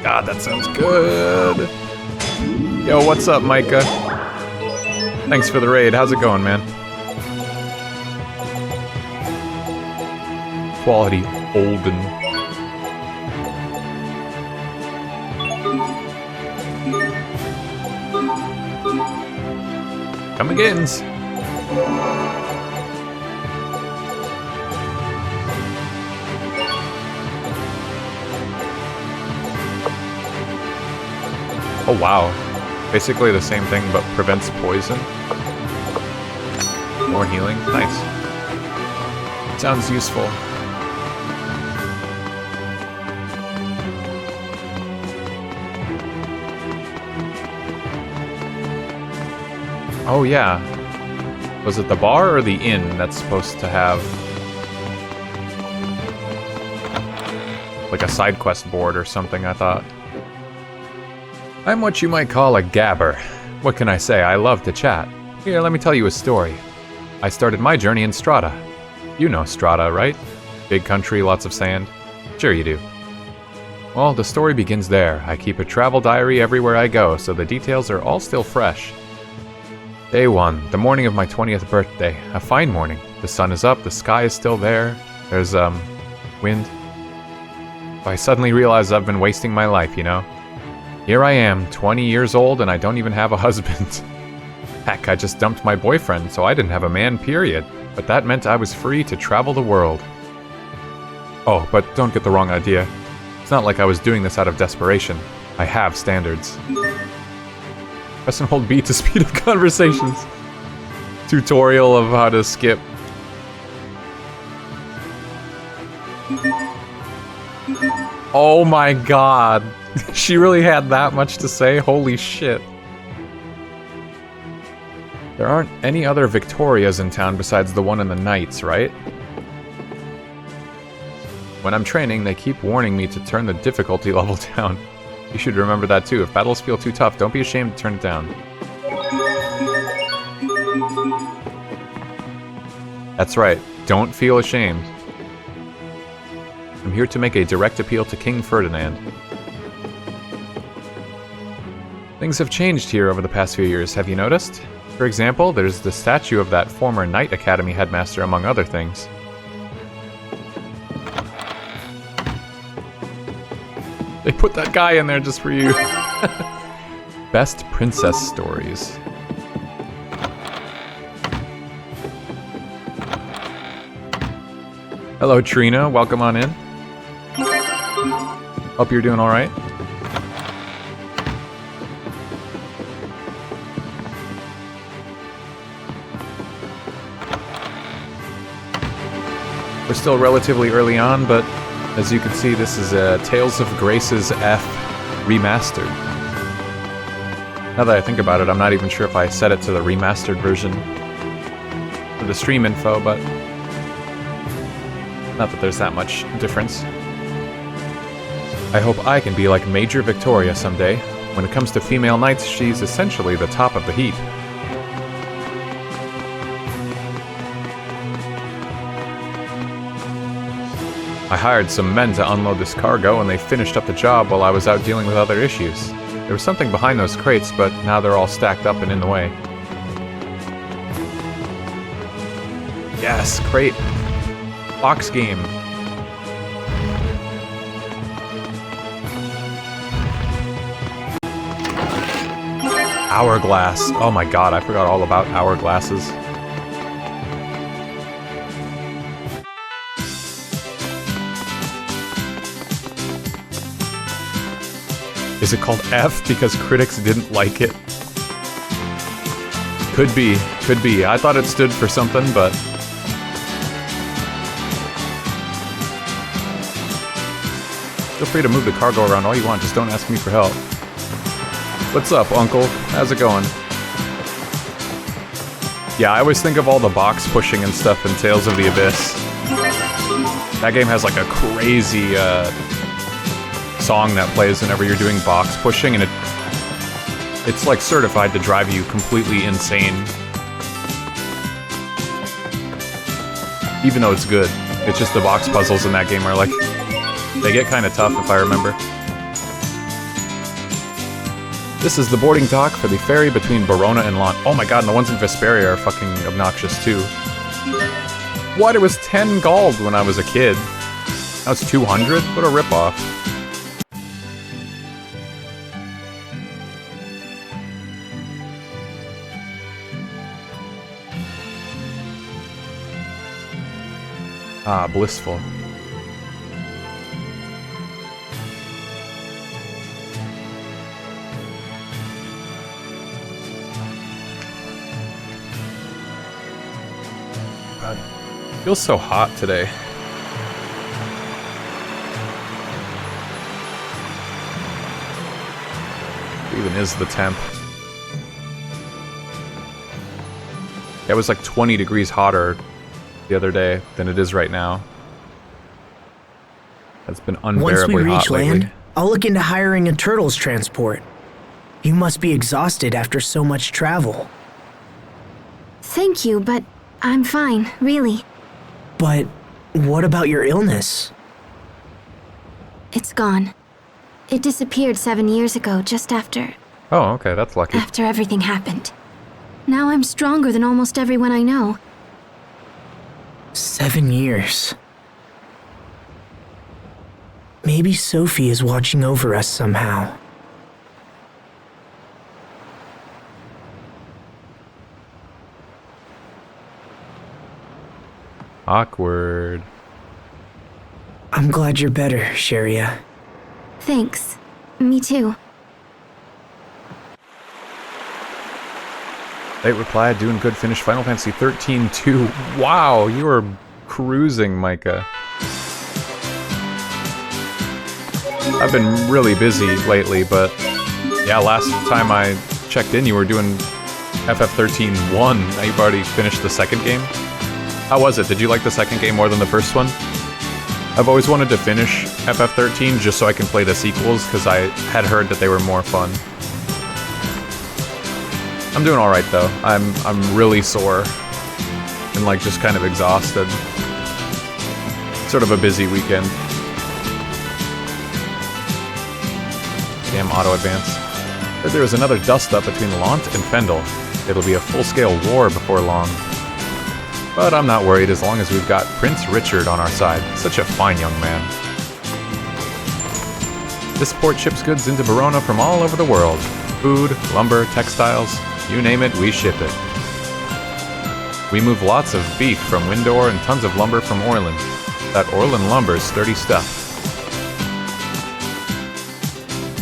Speaker 1: God, that sounds good. Yo, what's up, Micah? Thanks for the raid. How's it going, man? Quality Olden. Come agains. Oh wow. Basically the same thing, but prevents poison. More healing. Nice. Sounds useful. Oh yeah. Was it the bar or the inn that's supposed to have like a side quest board or something, I thought. I'm what you might call a gabber. What can I say? I love to chat. Here, let me tell you a story. I started my journey in Strata. You know Strata, right? Big country, lots of sand. Sure you do. Well, the story begins there. I keep a travel diary everywhere I go, so the details are all still fresh. Day 1, the morning of my 20th birthday. A fine morning. The sun is up, the sky is still there. There's, wind. I suddenly realize I've been wasting my life, you know? Here I am, 20 years old, and I don't even have a husband. Heck, I just dumped my boyfriend, so I didn't have a man, period. But that meant I was free to travel the world. Oh, but don't get the wrong idea. It's not like I was doing this out of desperation. I have standards. Press and hold B to speed up conversations. Tutorial of how to skip. Oh my god. She really had that much to say? Holy shit. There aren't any other Victorias in town besides the one in the Knights, right? When I'm training, they keep warning me to turn the difficulty level down. You should remember that too. If battles feel too tough, don't be ashamed to turn it down. That's right. Don't feel ashamed. I'm here to make a direct appeal to King Ferdinand. Things have changed here over the past few years, have you noticed? For example, there's the statue of that former Knight Academy headmaster, among other things. They put that guy in there just for you. Best princess stories. Hello, Trina. Welcome on in. Hope you're doing all right. We're still relatively early on, but as you can see, this is Tales of Grace's F Remastered. Now that I think about it, I'm not even sure if I set it to the remastered version for the stream info, but not that there's that much difference. I hope I can be like Major Victoria someday. When it comes to female knights, she's essentially the top of the heap. I hired some men to unload this cargo, and they finished up the job while I was out dealing with other issues. There was something behind those crates, but now they're all stacked up and in the way. Yes, crate. Box game. Hourglass. Oh my god, I forgot all about hourglasses. Is it called F because critics didn't like it? Could be, could be. I thought it stood for something, but... Feel free to move the cargo around all you want, just don't ask me for help. What's up, Uncle? How's it going? Yeah, I always think of all the box pushing and stuff in Tales of the Abyss. That game has like a crazy song that plays whenever you're doing box pushing, and it's like certified to drive you completely insane. Even though it's good. It's just the box puzzles in that game are like, they get kind of tough if I remember. This is the boarding dock for the ferry between Verona and Lont. Oh my god, and the ones in Vesperia are fucking obnoxious too. What? It was 10 gold when I was a kid. Now it's 200? What a ripoff. Ah, blissful. God, it feels so hot today. What even is the temp? It was like 20 degrees hotter the other day than it is right now. It's been unbearably
Speaker 21: Once we
Speaker 1: hot
Speaker 21: reach
Speaker 1: lately.
Speaker 21: land, I'll look into hiring a turtles transport. You must be exhausted after so much travel.
Speaker 3: Thank you, but I'm fine, really.
Speaker 21: But what about your illness?
Speaker 3: It's gone. It disappeared 7 years ago, just after
Speaker 1: Oh, okay, that's lucky.
Speaker 3: everything happened. Now I'm stronger than almost everyone I know.
Speaker 21: 7 years. Maybe Sophie is watching over us somehow.
Speaker 1: Awkward.
Speaker 21: I'm glad you're better, Sharia.
Speaker 3: Thanks. Me too.
Speaker 1: Late reply, doing good, finished Final Fantasy 13-2. Wow, you are cruising, Micah. I've been really busy lately, but yeah, last time I checked in, you were doing FF13-1. Now you've already finished the second game? How was it? Did you like the second game more than the first one? I've always wanted to finish FF13 just so I can play the sequels, because I had heard that they were more fun. I'm doing alright though. I'm really sore. And like just kind of exhausted. Sort of a busy weekend. Damn auto advance. Heard there is another dust up between Lant and Fendel. It'll be a full-scale war before long. But I'm not worried as long as we've got Prince Richard on our side. Such a fine young man. This port ships goods into Verona from all over the world. Food, lumber, textiles, you name it, we ship it. We move lots of beef from Windor and tons of lumber from Orland. That Orland lumber's sturdy stuff.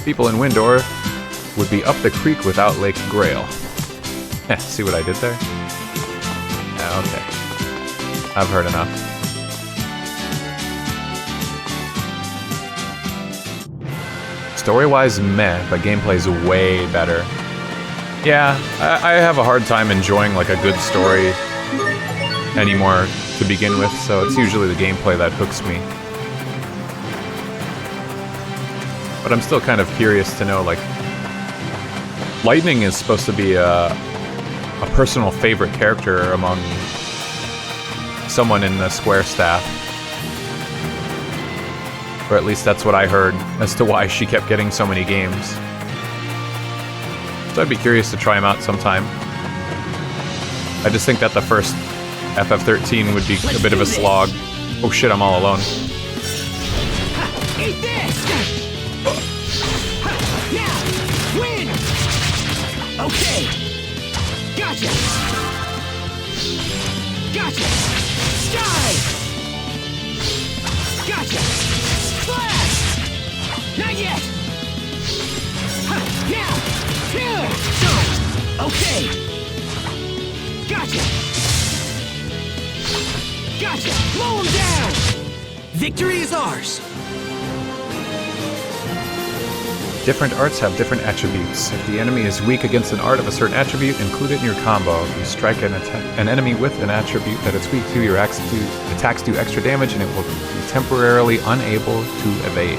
Speaker 1: People in Windor would be up the creek without Lake Grail. See what I did there? Yeah, okay. I've heard enough. Story-wise, meh, but gameplay's way better. Yeah, I have a hard time enjoying like a good story anymore to begin with, so it's usually the gameplay that hooks me. But I'm still kind of curious to know, like, Lightning is supposed to be a personal favorite character among someone in the Square staff. Or at least that's what I heard as to why she kept getting so many games. So I'd be curious to try him out sometime. I just think that the first FF13 would be a bit of a slog. Oh shit, I'm all alone.
Speaker 7: Eat this! Now, win! Okay. Gotcha! Gotcha! Dive! Gotcha! Splash! Not yet! Now! Here! Okay! Gotcha! Gotcha! Blow him down!
Speaker 8: Victory is ours!
Speaker 15: Different arts have different attributes. If the enemy is weak against an art of a certain attribute, include it in your combo. If you strike an enemy with an attribute that it's weak to, your attacks do extra damage and it will be temporarily unable to evade.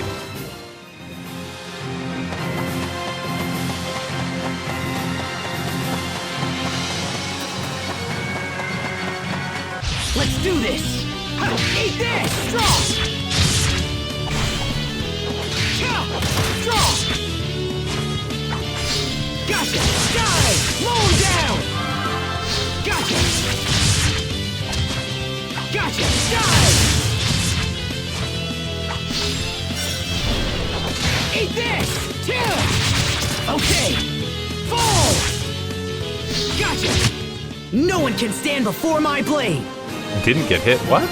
Speaker 7: Let's do this! Eat this! Strong! Chao! Strong! Gotcha! Dive! Mow him down! Gotcha! Gotcha! Dive! Eat this! Chill! Okay! Fall! Gotcha! No one can stand before my blade!
Speaker 15: Didn't get hit? What?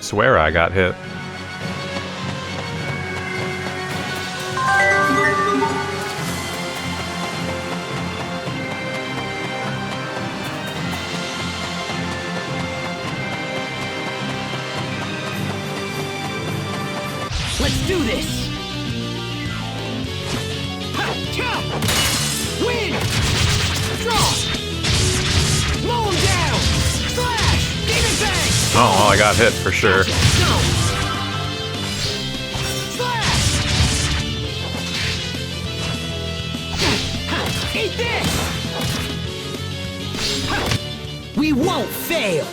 Speaker 15: Swear I got hit.
Speaker 7: Let's do this! Ha! Chao! Win! Draw! Mow him down! Slash! Demon Bang!
Speaker 15: Oh, well, I got hit for sure.
Speaker 7: Slash! Eat this! We won't fail!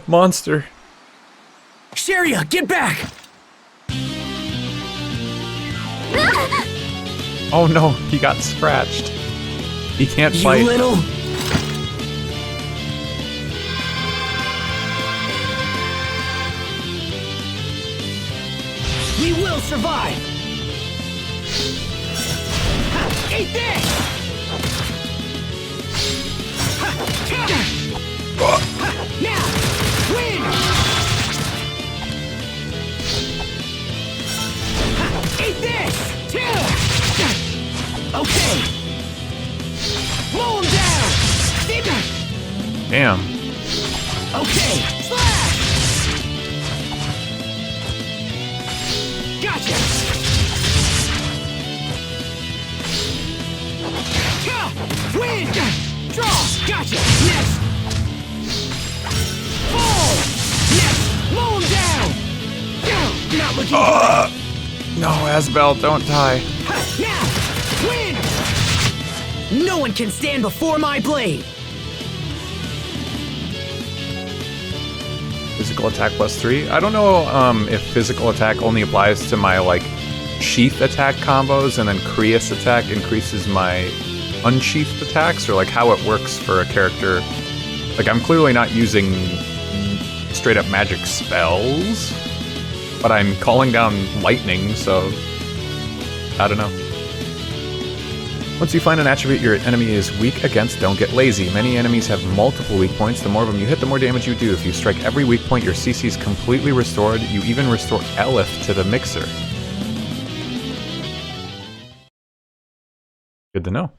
Speaker 15: Monster.
Speaker 7: Sharia, get back!
Speaker 15: Oh no, he got scratched. He can't fight.
Speaker 7: You little... We will survive! Eat this! Now, win! Eat this! Chill! Okay! Mow him down!
Speaker 15: Damn.
Speaker 7: Okay! Slash! Gotcha! Win! Draw! Gotcha! Next! Fall! Next! Mow him down! Not looking good!
Speaker 15: No, Asbel, don't die.
Speaker 7: Now! Win! No one can stand before my blade!
Speaker 15: Physical attack +3. I don't know if physical attack only applies to my, like, sheath attack combos and then Krius attack increases my unsheathed attacks, or like how it works for a character. Like, I'm clearly not using straight up magic spells, but I'm calling down lightning, so I don't know. Once you find an attribute your enemy is weak against, don't get lazy. Many enemies have multiple weak points. The more of them you hit, the more damage you do. If you strike every weak point, your CC is completely restored. You even restore Elif to the mixer. Good to know.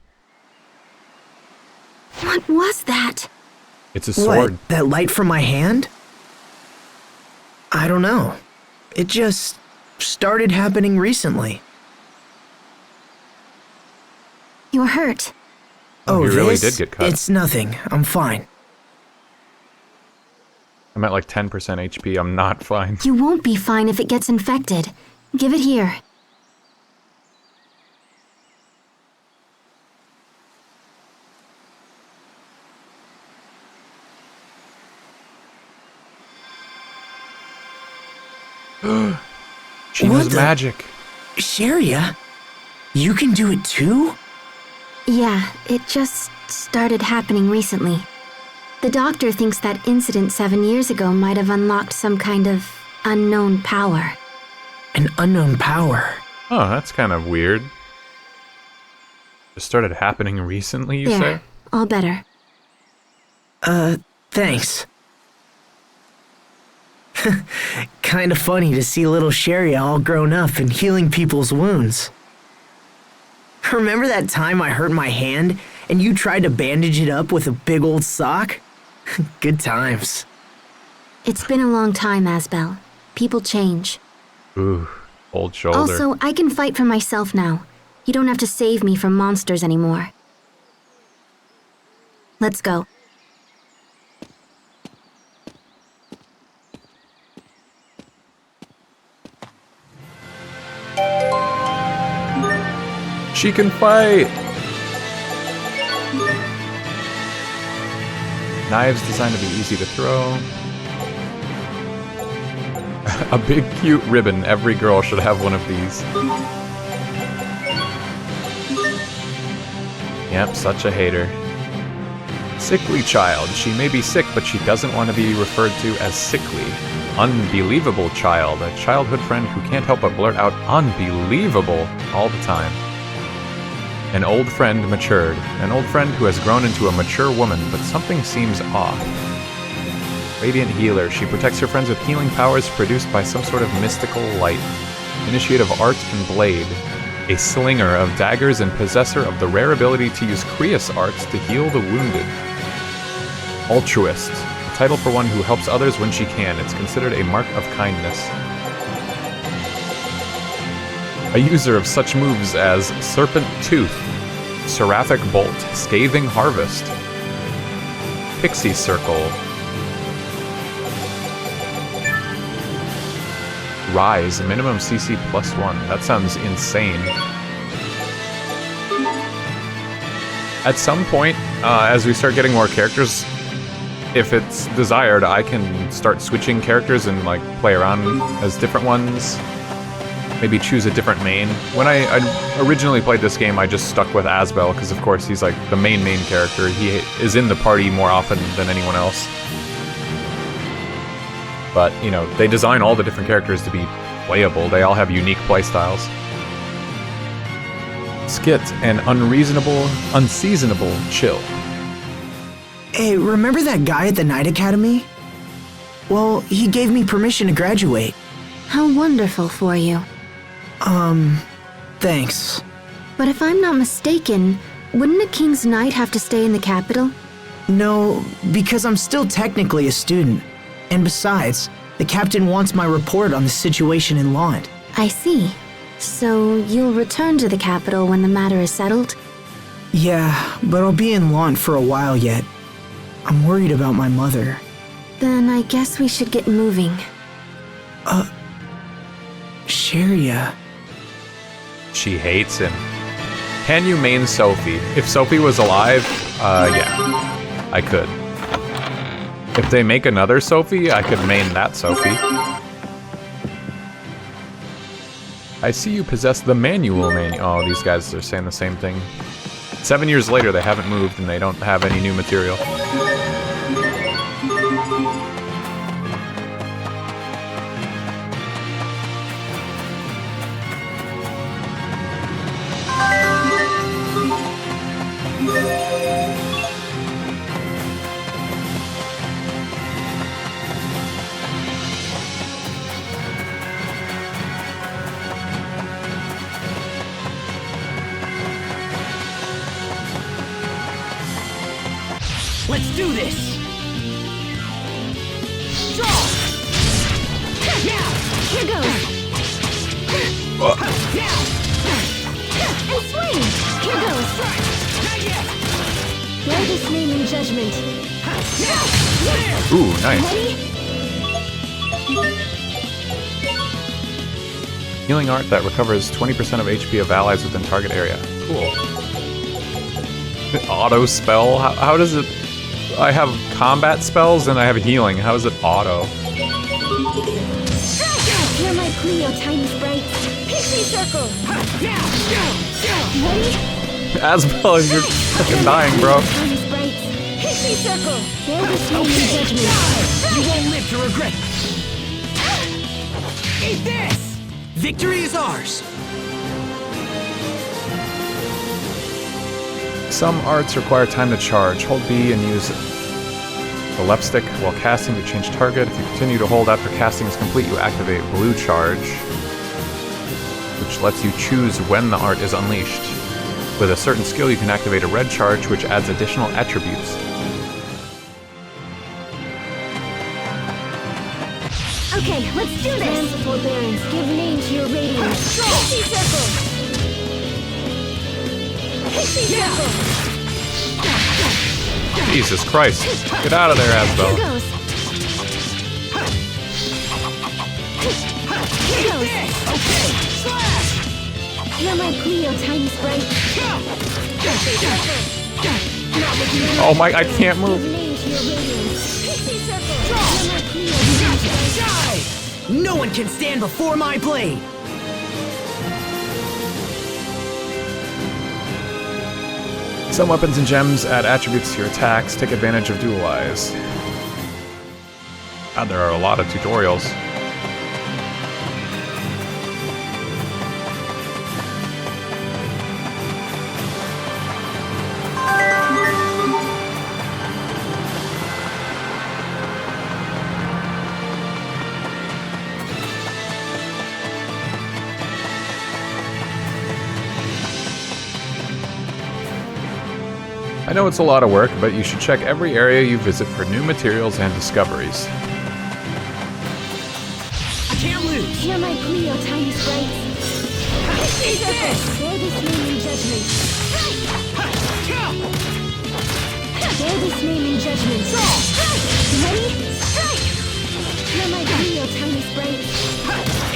Speaker 3: What was that?
Speaker 15: It's a sword.
Speaker 21: What, that light from my hand? I don't know. It just started happening recently.
Speaker 3: You're hurt.
Speaker 21: Oh,
Speaker 15: you really
Speaker 21: this?
Speaker 15: did get cut.
Speaker 21: It's nothing. I'm fine.
Speaker 15: I'm at like 10% HP. I'm not fine.
Speaker 3: You won't be fine if it gets infected. Give it here.
Speaker 15: She knows magic.
Speaker 21: Sharia? You can do it too?
Speaker 3: Yeah, it just started happening recently. The doctor thinks that incident 7 years ago might have unlocked some kind of unknown power.
Speaker 21: An unknown power?
Speaker 15: Oh, that's kind of weird. It started happening recently, you say?
Speaker 3: There, all better.
Speaker 21: Thanks. Kinda funny to see little Sherry all grown up and healing people's wounds. Remember that time I hurt my hand and you tried to bandage it up with a big old sock? Good times.
Speaker 3: It's been a long time, Asbel. People change.
Speaker 15: Ooh, old shoulder.
Speaker 3: Also, I can fight for myself now. You don't have to save me from monsters anymore. Let's go.
Speaker 15: She can fight! Knives designed to be easy to throw. A big cute ribbon. Every girl should have one of these. Yep, such a hater. Sickly child. She may be sick, but she doesn't want to be referred to as sickly. Unbelievable child. A childhood friend who can't help but blurt out unbelievable all the time. An old friend matured. An old friend who has grown into a mature woman, but something seems off. Radiant healer. She protects her friends with healing powers produced by some sort of mystical light. Initiate of art and blade. A slinger of daggers and possessor of the rare ability to use Krios arts to heal the wounded. Altruist. A title for one who helps others when she can. It's considered a mark of kindness. A user of such moves as Serpent Tooth, Seraphic Bolt, Scathing Harvest, Pixie Circle, Rise, minimum CC +1. That sounds insane. At some point, as we start getting more characters, if it's desired, I can start switching characters and like play around as different ones. Maybe choose a different main. When I originally played this game, I just stuck with Asbel, because of course he's like the main character. He is in the party more often than anyone else. But, you know, they design all the different characters to be playable. They all have unique playstyles. Skit, an unseasonable chill.
Speaker 21: Hey, remember that guy at the Night Academy? Well, he gave me permission to graduate.
Speaker 3: How wonderful for you.
Speaker 21: Thanks.
Speaker 3: But if I'm not mistaken, wouldn't a King's Knight have to stay in the capital?
Speaker 21: No, because I'm still technically a student. And besides, the captain wants my report on the situation in Lont.
Speaker 3: I see. So you'll return to the capital when the matter is settled?
Speaker 21: Yeah, but I'll be in Lont for a while yet. I'm worried about my mother.
Speaker 3: Then I guess we should get moving.
Speaker 21: Sharia.
Speaker 15: She hates him. Can you main Sophie? If Sophie was alive, yeah, I could. If they make another Sophie, I could main that Sophie. I see you possess the manual. Oh, these guys are saying the same thing. 7 years later, they haven't moved and they don't have any new material.
Speaker 7: Let's do this! Draw! Yeah!
Speaker 4: Here goes!
Speaker 7: Yeah!
Speaker 4: And swing! Here goes!
Speaker 7: Not yet!
Speaker 4: Bear this name in judgment.
Speaker 15: Ooh, nice.
Speaker 4: Ready?
Speaker 15: Healing art that recovers 20% of HP of allies within target area. Cool. Auto spell? How does it... I have combat spells and I have healing. How is it auto?
Speaker 4: You're my Cleo, tiny sprites. Pixie circle! Ready?
Speaker 15: Asbel, you're fucking dying, bro.
Speaker 4: Tiny sprites. Pixie circle! Bear this name in judgment.
Speaker 7: You won't live to regret it! Eat this! Victory is ours!
Speaker 15: Some arts require time to charge. Hold B and use
Speaker 1: the left stick while casting to change target. If you continue to hold after casting is complete, you activate blue charge, which lets you choose when the art is unleashed. With a certain skill, you can activate a red charge, which adds additional attributes.
Speaker 4: Okay, let's do this! Stand before Barons, give name to your radiance. Pixie Circle! Pixie Circle!
Speaker 1: Jesus Christ. Get out of there, Asbel.
Speaker 4: Here goes! Here goes! Okay! Slash! You're my Cleo, tiny sprite. Pixie Circle!
Speaker 1: Oh my, I can't move.
Speaker 4: Give name to your radiance. Pixie Circle! You're my Cleo,
Speaker 7: Die! No one can stand before my blade!
Speaker 1: Some weapons and gems add attributes to your attacks. Take advantage of Dual Eyes. God, there are a lot of tutorials. I know it's a lot of work, but you should check every area you visit for new materials and discoveries.
Speaker 7: I can't lose!
Speaker 4: You're my Cleo, tiny sprite.
Speaker 7: Eat this!
Speaker 4: Bear this name in judgment. Bear this name in judgment. Ready? Strike! You're my Cleo, tiny sprite.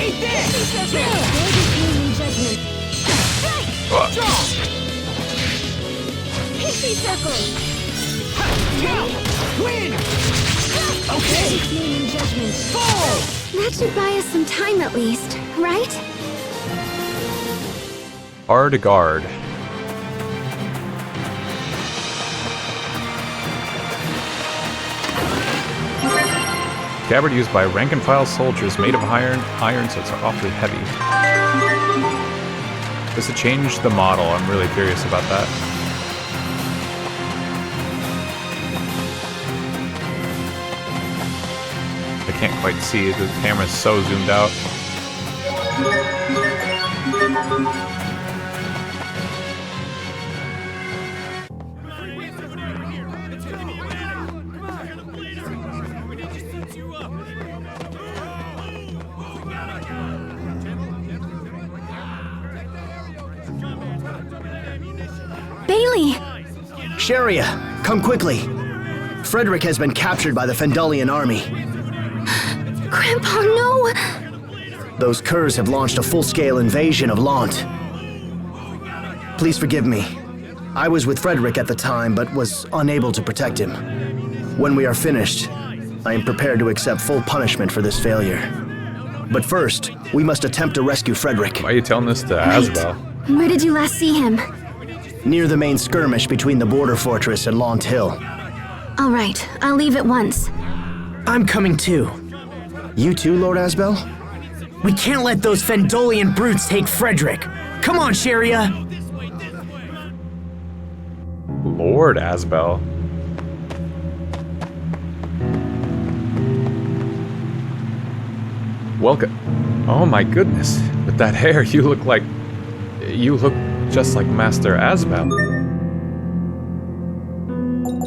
Speaker 7: Eat this!
Speaker 4: Bear this name in judgment. Strike! Pixie Circle!
Speaker 7: Win!
Speaker 4: Okay! Bear this name in judgment.
Speaker 7: Fall!
Speaker 3: That should buy us some time at least, right?
Speaker 1: Hard guard. Scabbard used by rank and file soldiers made of iron, so it's awfully heavy. Does it change the model? I'm really curious about that. I can't quite see. The camera's so zoomed out.
Speaker 3: Bailey!
Speaker 21: Sharia, come quickly. Frederick has been captured by the Fendalian army.
Speaker 3: Grandpa, no!
Speaker 21: Those curs have launched a full-scale invasion of Lant. Please forgive me. I was with Frederick at the time, but was unable to protect him. When we are finished, I am prepared to accept full punishment for this failure. But first, we must attempt to rescue Frederick.
Speaker 1: Why are you telling this to Asbel?
Speaker 3: Where did you last see him?
Speaker 21: Near the main skirmish between the border fortress and Lant Hill.
Speaker 3: All right, I'll leave at once.
Speaker 21: I'm coming too. You too, Lord Asbel?
Speaker 7: We can't let those Fendalian brutes take Frederick. Come on, Sharia!
Speaker 1: Lord Asbel. Welcome. Oh my goodness. With that hair, you look just like Master Asbel.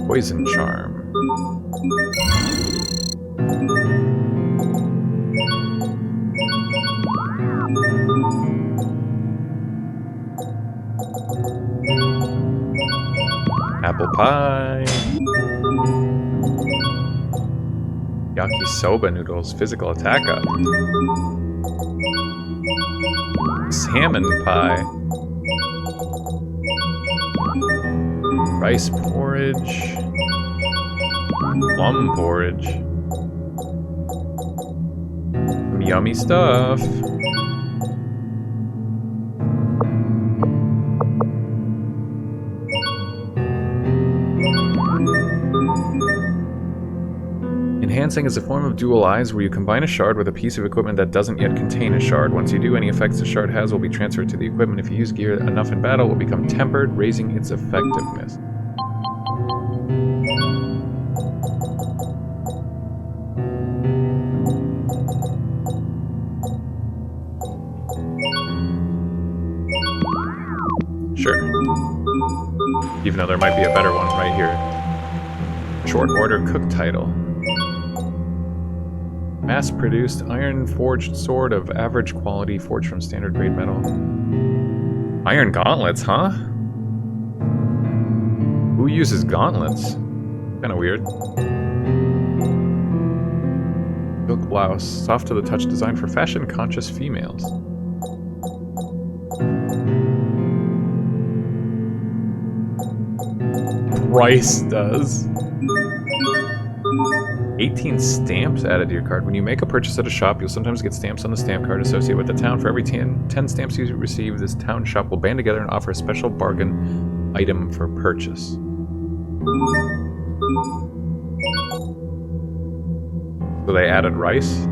Speaker 1: Poison Charm. Apple pie. Yakisoba noodles, physical attack up. Salmon pie. Rice porridge. Plum porridge. Some yummy stuff. Enhancing is a form of dual eyes where you combine a shard with a piece of equipment that doesn't yet contain a shard. Once you do, any effects the shard has will be transferred to the equipment. If you use gear enough in battle, it will become tempered, raising its effectiveness.
Speaker 15: Sure. Even though there might be a better one right here. Short order cook title. Mass-produced iron-forged sword of average quality, forged from standard grade metal. Iron gauntlets, huh? Who uses gauntlets? Kinda weird. Silk blouse, soft to the touch, designed for fashion-conscious females. Price does. 18 stamps added to your card. When you make a purchase at a shop, you'll sometimes get stamps on the stamp card associated with the town. For every 10 stamps you receive, this town shop will band together and offer a special bargain item for purchase. So they added rice.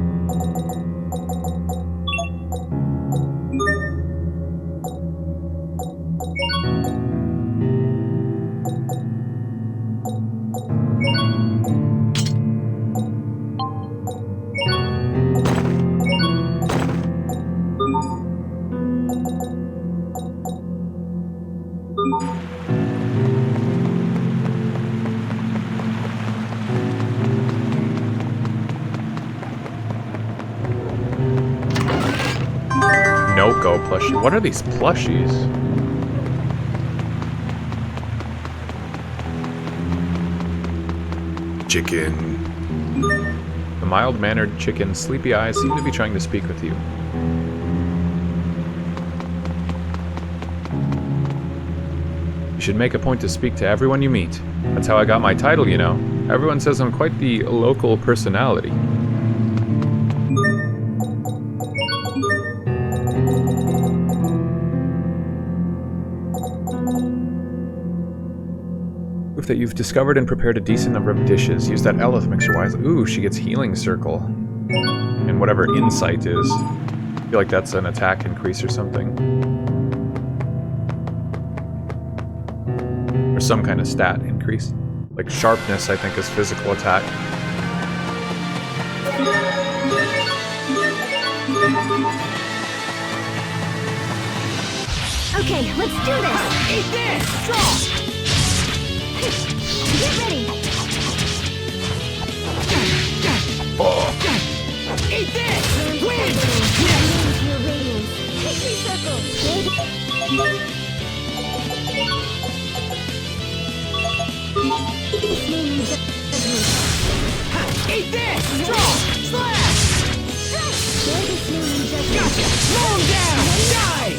Speaker 15: No-go plushie. What are these plushies?
Speaker 13: Chicken.
Speaker 15: The mild-mannered chicken, sleepy eyes seem to be trying to speak with you. You should make a point to speak to everyone you meet. That's how I got my title, you know. Everyone says I'm quite the local personality. Proof that you've discovered and prepared a decent number of dishes. Use that Elith mixture wisely. Ooh, she gets healing circle. And whatever insight is. I feel like that's an attack increase or something. Or some kind of stat increase. Like sharpness, I think, is physical attack.
Speaker 4: Okay, let's do this!
Speaker 7: Eat this! Draw!
Speaker 4: Get ready!
Speaker 7: Eat this! Win!
Speaker 4: Pixie circle!
Speaker 7: Eat this! Draw! Slash! Gotcha! Slow him down! Die!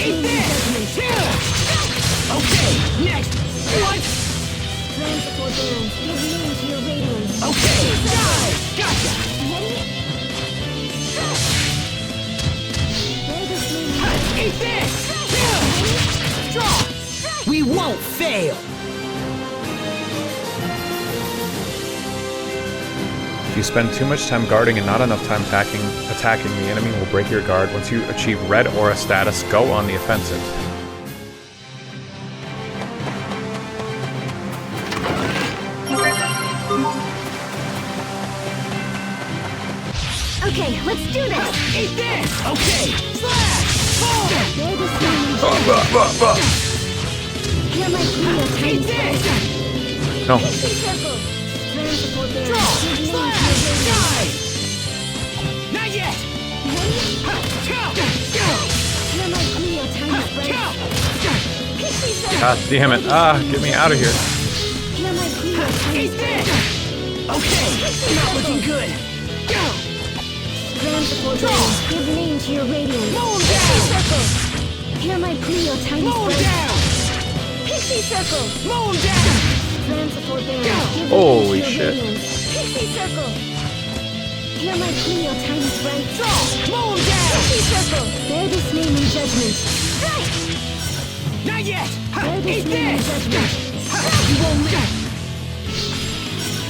Speaker 7: Eat this! Chill! Okay, next! What? Okay, die! Gotcha! Eat this! Chill! Draw! We won't fail!
Speaker 15: If you spend too much time guarding and not enough time attacking, the enemy will break your guard. Once you achieve red aura status, go on the offensive.
Speaker 4: Okay, let's do this!
Speaker 7: Eat this! Okay! Slash! Boom!
Speaker 4: Hear my clear
Speaker 7: Eat this!
Speaker 15: No.
Speaker 7: Draw! Slash! Die! Not yet!
Speaker 4: Hear my clear tiny friend.
Speaker 15: God damn it. Ah, get me out of here.
Speaker 4: Hear my clear tiny
Speaker 7: Eat this! Okay! Not looking good!
Speaker 4: Grand support beams, give name to your radiance.
Speaker 7: Mow him down!
Speaker 4: Circle! Hear my Cleo tiny
Speaker 7: Mow him
Speaker 4: friend.
Speaker 7: down!
Speaker 4: Pixie circle!
Speaker 7: Mow him down!
Speaker 4: Grand support beams, give
Speaker 15: Holy
Speaker 4: name to your
Speaker 15: shit.
Speaker 4: radiance. Pixie circle! Hear my Cleo tiny friend.
Speaker 7: Draw! Mow him down!
Speaker 4: Pixie circle! Bear this name in judgment. Strike!
Speaker 7: Not yet!
Speaker 4: Bear this
Speaker 7: Eat
Speaker 4: name in
Speaker 7: this!
Speaker 4: judgment.
Speaker 7: You won't live!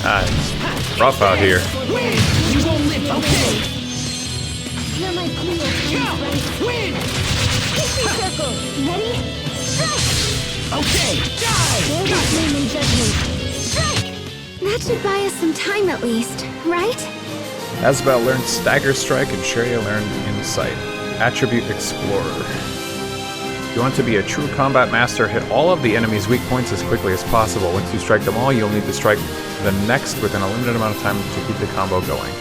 Speaker 15: Ah, it's rough out here.
Speaker 7: Win! You won't live! Okay!
Speaker 4: Hear my Cleo tiny friend.
Speaker 7: Win!
Speaker 4: Pixie circle! Ready? Strike!
Speaker 7: Okay! Die!
Speaker 4: Bear this name in judgment. Strike! That should buy us some time at least, right?
Speaker 15: Asbel learned Stagger Strike and Sharia learned Insight. Attribute Explorer.
Speaker 1: If you want to be a true combat master, hit all of the enemy's weak points as quickly as possible. Once you strike them all, you'll need to strike the next within a limited amount of time to keep the combo going.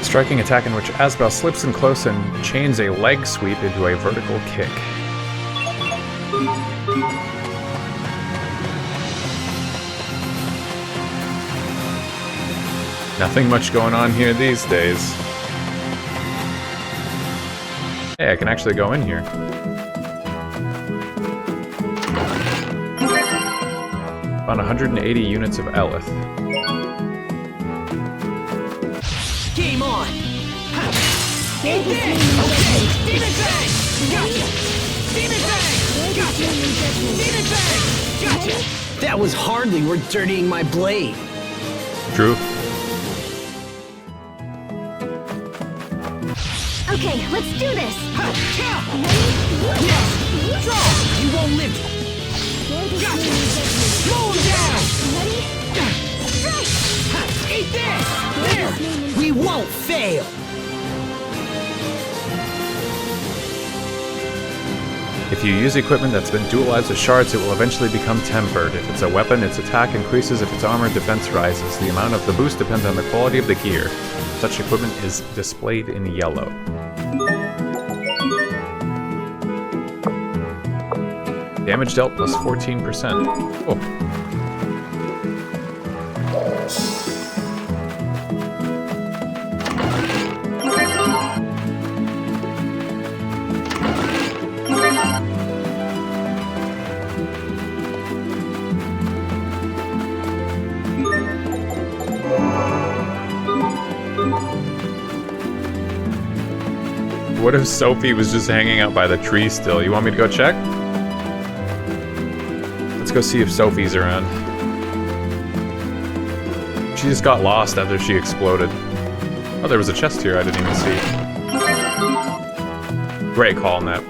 Speaker 1: Striking attack in which Asbel slips in close and chains a leg sweep into a vertical kick. Nothing much going on here these days. Hey, I can actually go in here. Found 180 units of Elith.
Speaker 7: Game on! Eat this! Okay! Demon Bang! Gotcha! Demon Bang! Gotcha! Demon Bang! Gotcha!
Speaker 8: That was hardly worth dirtying my blade.
Speaker 1: True.
Speaker 3: Okay, let's do this.
Speaker 7: Yes! Draw! You won't live! Gotcha! Slow him down! Eat this! There!
Speaker 8: We won't fail!
Speaker 1: If you use equipment that's been dualized with shards, it will eventually become tempered. If it's a weapon, its attack increases. If it's armor, defense rises. The amount of the boost depends on the quality of the gear. Such equipment is displayed in yellow. Damage dealt plus 14%. Cool. What if Sophie was just hanging out by the tree still? You want me to go check? Let's go see if Sophie's around. She just got lost after she exploded. Oh, there was a chest here I didn't even see. Great call, Nep.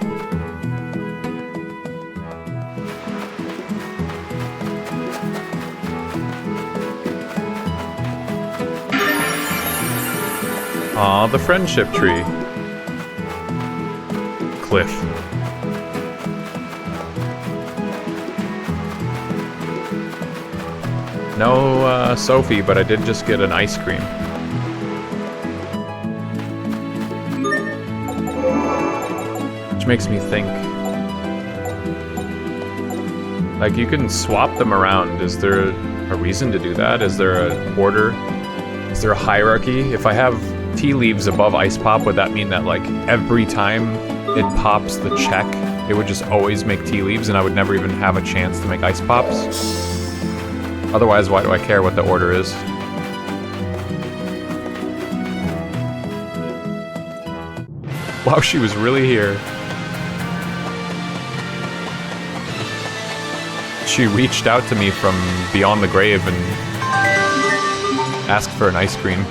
Speaker 1: Aw, the friendship tree. Cliff. No Sophie, but I did just get an ice cream. Which makes me think. Like, you can swap them around. Is there a reason to do that? Is there an order? Is there a hierarchy? If I have tea leaves above ice pop, would that mean that, like, every time it pops the check, it would just always make tea leaves and I would never even have a chance to make ice pops? Otherwise, why do I care what the order is? Wow, she was really here. She reached out to me from beyond the grave and asked for an ice cream.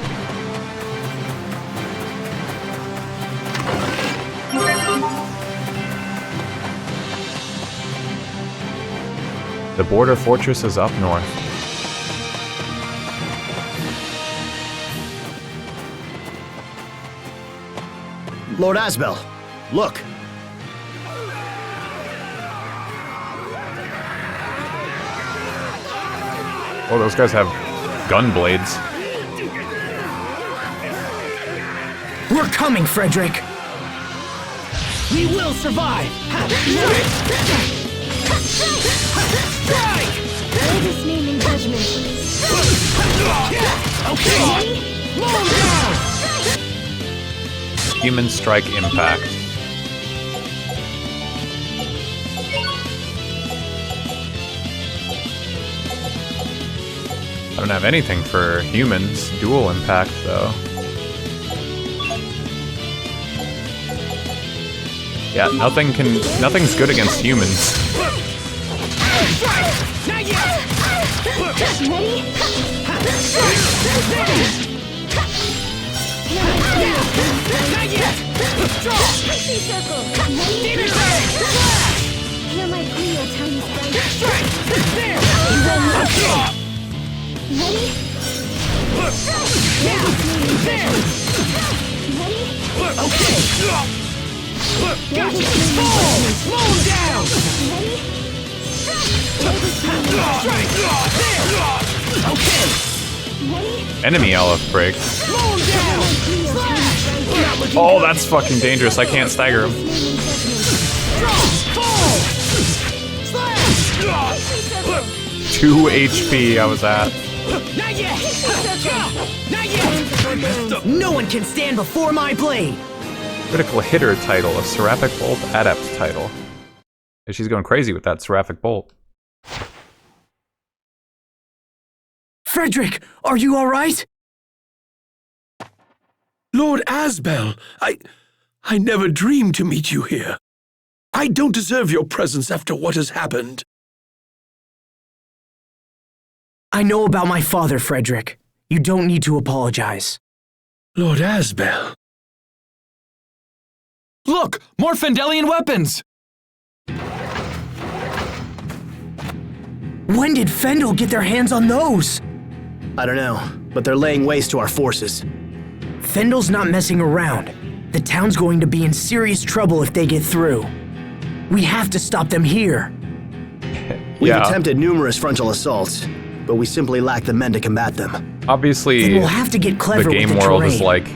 Speaker 1: The border fortress is up north.
Speaker 19: Lord Asbel, look.
Speaker 1: Oh, those guys have gun blades.
Speaker 8: We're coming, Frederick.
Speaker 7: We will survive!
Speaker 3: Greatest name in judgment.
Speaker 7: Okay! Slow down!
Speaker 1: Human strike impact. I don't have anything for humans. Dual impact, though. Yeah, nothing's good against humans.
Speaker 3: Hear my plea, O tiny sprite. Ready?
Speaker 7: Gotcha! Fall! Slow him down! There! Okay!
Speaker 15: Enemy Aleph break.
Speaker 7: Slow him down! Slash!
Speaker 15: Oh, that's fucking dangerous. I can't stagger him.
Speaker 7: Fall! Slash!
Speaker 15: 2 HP I was at.
Speaker 7: Not yet! Not yet!
Speaker 8: No one can stand before my blade!
Speaker 15: Critical hitter title, a Seraphic Bolt Adept title. And she's going crazy with that Seraphic Bolt.
Speaker 19: Frederick, are you all right? Lord Asbel, I never dreamed to meet you here. I don't deserve your presence after what has happened.
Speaker 21: I know about my father, Frederick. You don't need to apologize.
Speaker 19: Lord Asbel.
Speaker 14: Look! More Fendelian weapons!
Speaker 21: When did Fendel get their hands on those?
Speaker 8: I don't know, but they're laying waste to our forces.
Speaker 21: Fendel's not messing around. The town's going to be in serious trouble if they get through. We have to stop them here.
Speaker 8: We've attempted numerous frontal assaults, but we simply lack the men to combat them.
Speaker 15: Obviously,
Speaker 21: Then we'll have to get clever
Speaker 15: the game
Speaker 21: with the
Speaker 15: world
Speaker 21: terrain.
Speaker 15: is like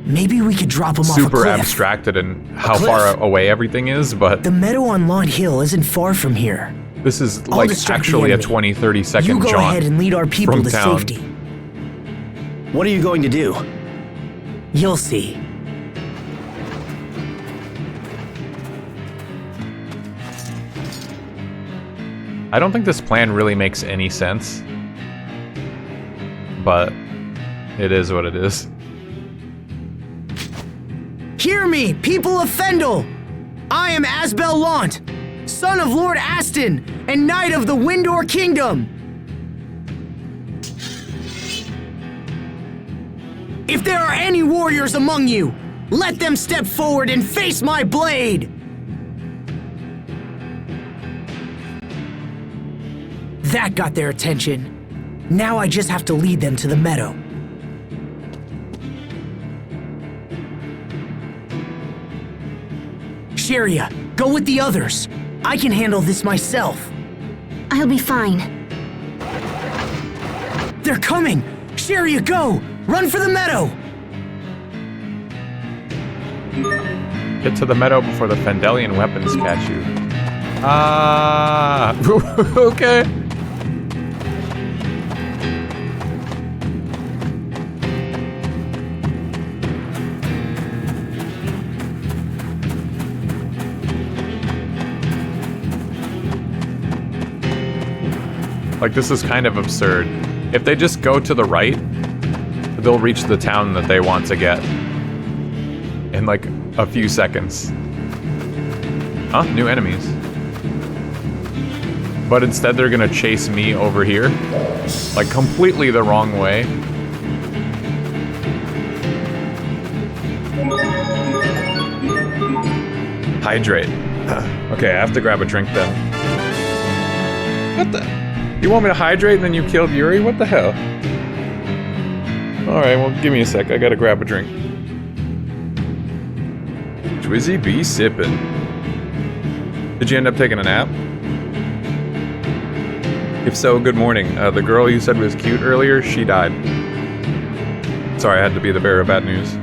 Speaker 21: Maybe we could drop them off a
Speaker 15: super
Speaker 21: cliff.
Speaker 15: abstracted in how far away everything is, but
Speaker 21: The meadow on Lawn Hill isn't far from here.
Speaker 15: this is
Speaker 21: I'll
Speaker 15: like
Speaker 21: distract the
Speaker 15: actually a
Speaker 21: enemy.
Speaker 15: 20-30 second
Speaker 21: You go
Speaker 15: jaunt
Speaker 21: ahead and lead our people
Speaker 15: from
Speaker 21: to
Speaker 15: town.
Speaker 21: safety.
Speaker 8: What are you going to do?
Speaker 21: You'll see.
Speaker 15: I don't think this plan really makes any sense, but it is what it is.
Speaker 21: Hear me, people of Fendel! I am Asbel Lant, son of Lord Aston and knight of the Windor Kingdom. If there are any warriors among you, let them step forward and face my blade! That got their attention. Now I just have to lead them to the meadow. Sharia, go with the others. I can handle this myself.
Speaker 3: I'll be fine.
Speaker 21: They're coming! Sharia, go! Run for the meadow!
Speaker 15: Get to the meadow before the Fendelian weapons catch you. Ah, okay. Like, this is kind of absurd. If they just go to the right, they'll reach the town that they want to get in like a few seconds. Huh? New enemies. But instead they're gonna chase me over here. Like, completely the wrong way. Hydrate. Okay, I have to grab a drink then. What the? You want me to hydrate and then you killed Yuri? What the hell? Alright, well, give me a sec. I gotta grab a drink. Twizzy be sippin'. Did you end up taking a nap? If so, good morning. The girl you said was cute earlier, she died. Sorry, I had to be the bearer of bad news.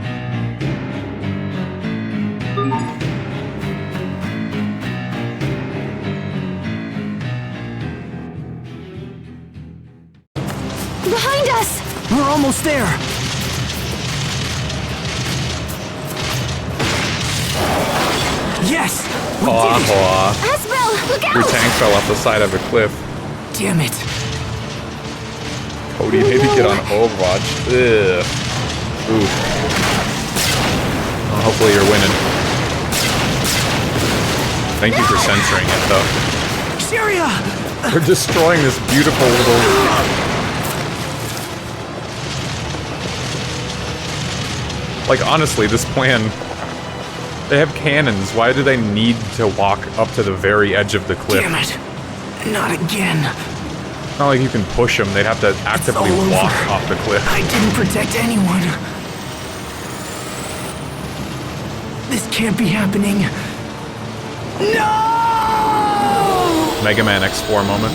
Speaker 3: Behind us!
Speaker 21: We're almost there! Yes! We did it!
Speaker 3: Asbel, look out!
Speaker 15: Your tank fell off the side of a cliff.
Speaker 21: Damn it!
Speaker 15: Cody, maybe get on Overwatch. Ugh. Ooh. Well, hopefully you're winning. Thank you for censoring it, though.
Speaker 21: Syria!
Speaker 15: We're destroying this beautiful little... Like, honestly, this plan... They have cannons. Why do they need to walk up to the very edge of the cliff?
Speaker 21: Damn it! Not again.
Speaker 15: It's not like you can push them. They'd have to actively walk off the cliff.
Speaker 21: I didn't protect anyone. This can't be happening. No!
Speaker 15: Mega Man X4 moment.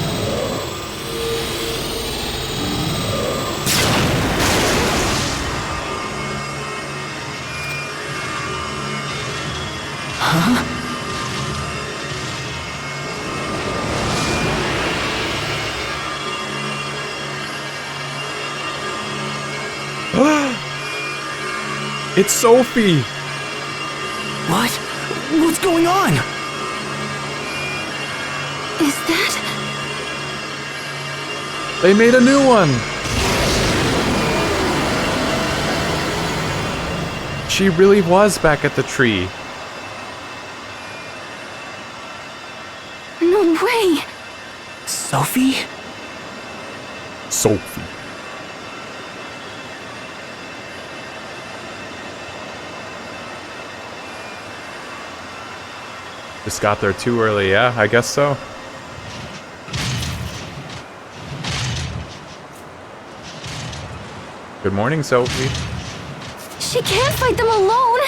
Speaker 21: Huh?
Speaker 15: It's Sophie!
Speaker 21: What? What's going on?
Speaker 3: Is that...
Speaker 15: They made a new one! She really was back at the tree.
Speaker 3: No way!
Speaker 21: Sophie?
Speaker 15: Sophie. Just got there too early, yeah, I guess so. Good morning, Sophie.
Speaker 3: She can't fight them alone!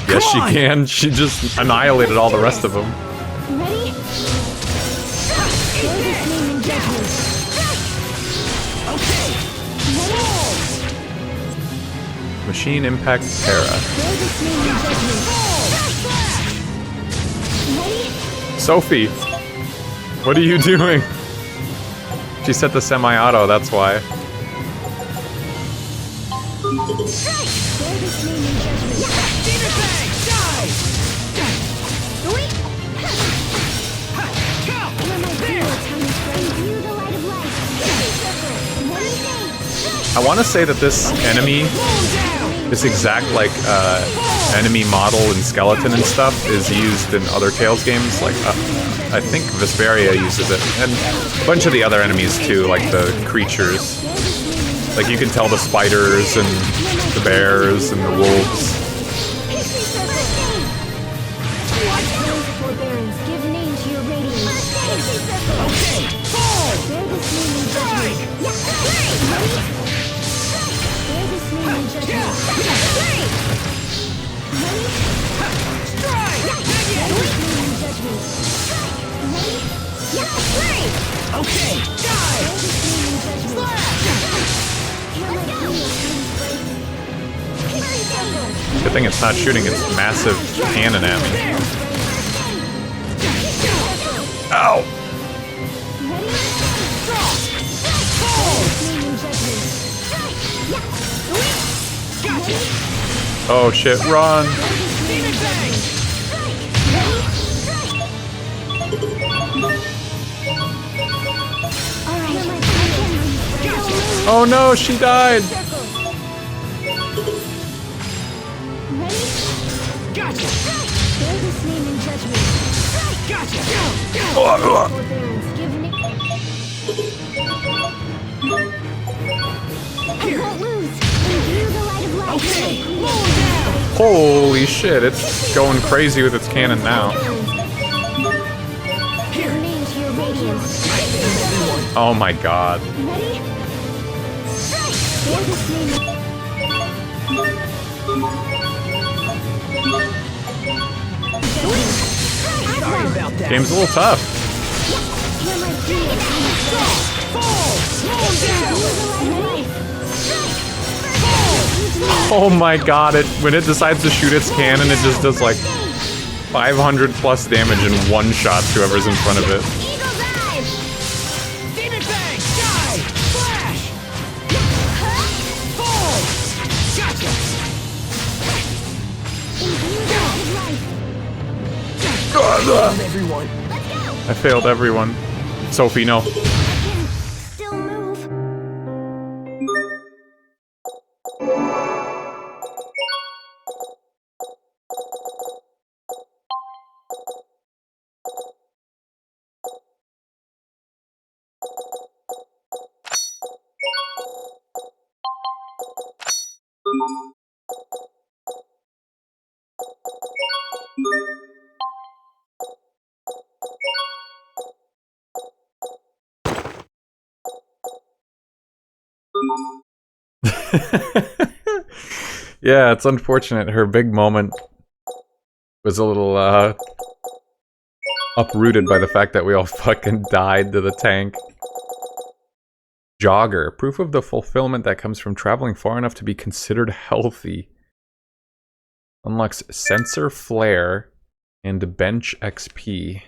Speaker 15: Yes, she can. She just annihilated all the rest of them.
Speaker 3: Ready?
Speaker 15: Machine Impact Terra. Sophie! What are you doing? She set the semi-auto, that's why. I want to say that this enemy, this exact like enemy model and skeleton and stuff is used in other Tales games. Like I think Vesperia uses it, and a bunch of the other enemies too, like the creatures. Like you can tell the spiders and the bears and the wolves. Good thing it's not shooting its massive cannon at me. Ow! Oh shit, run! Oh no, she died! Holy shit, it's going crazy with its cannon now. Oh my god. Game's a little tough. Oh my god, when it decides to shoot its cannon, it just does like 500 plus damage in one shot to whoever's in front of it. I failed everyone. Sophie, no. Yeah, it's unfortunate. Her big moment was a little uprooted by the fact that we all fucking died to the tank. Jogger. Proof of the fulfillment that comes from traveling far enough to be considered healthy. Unlocks sensor flare and bench XP.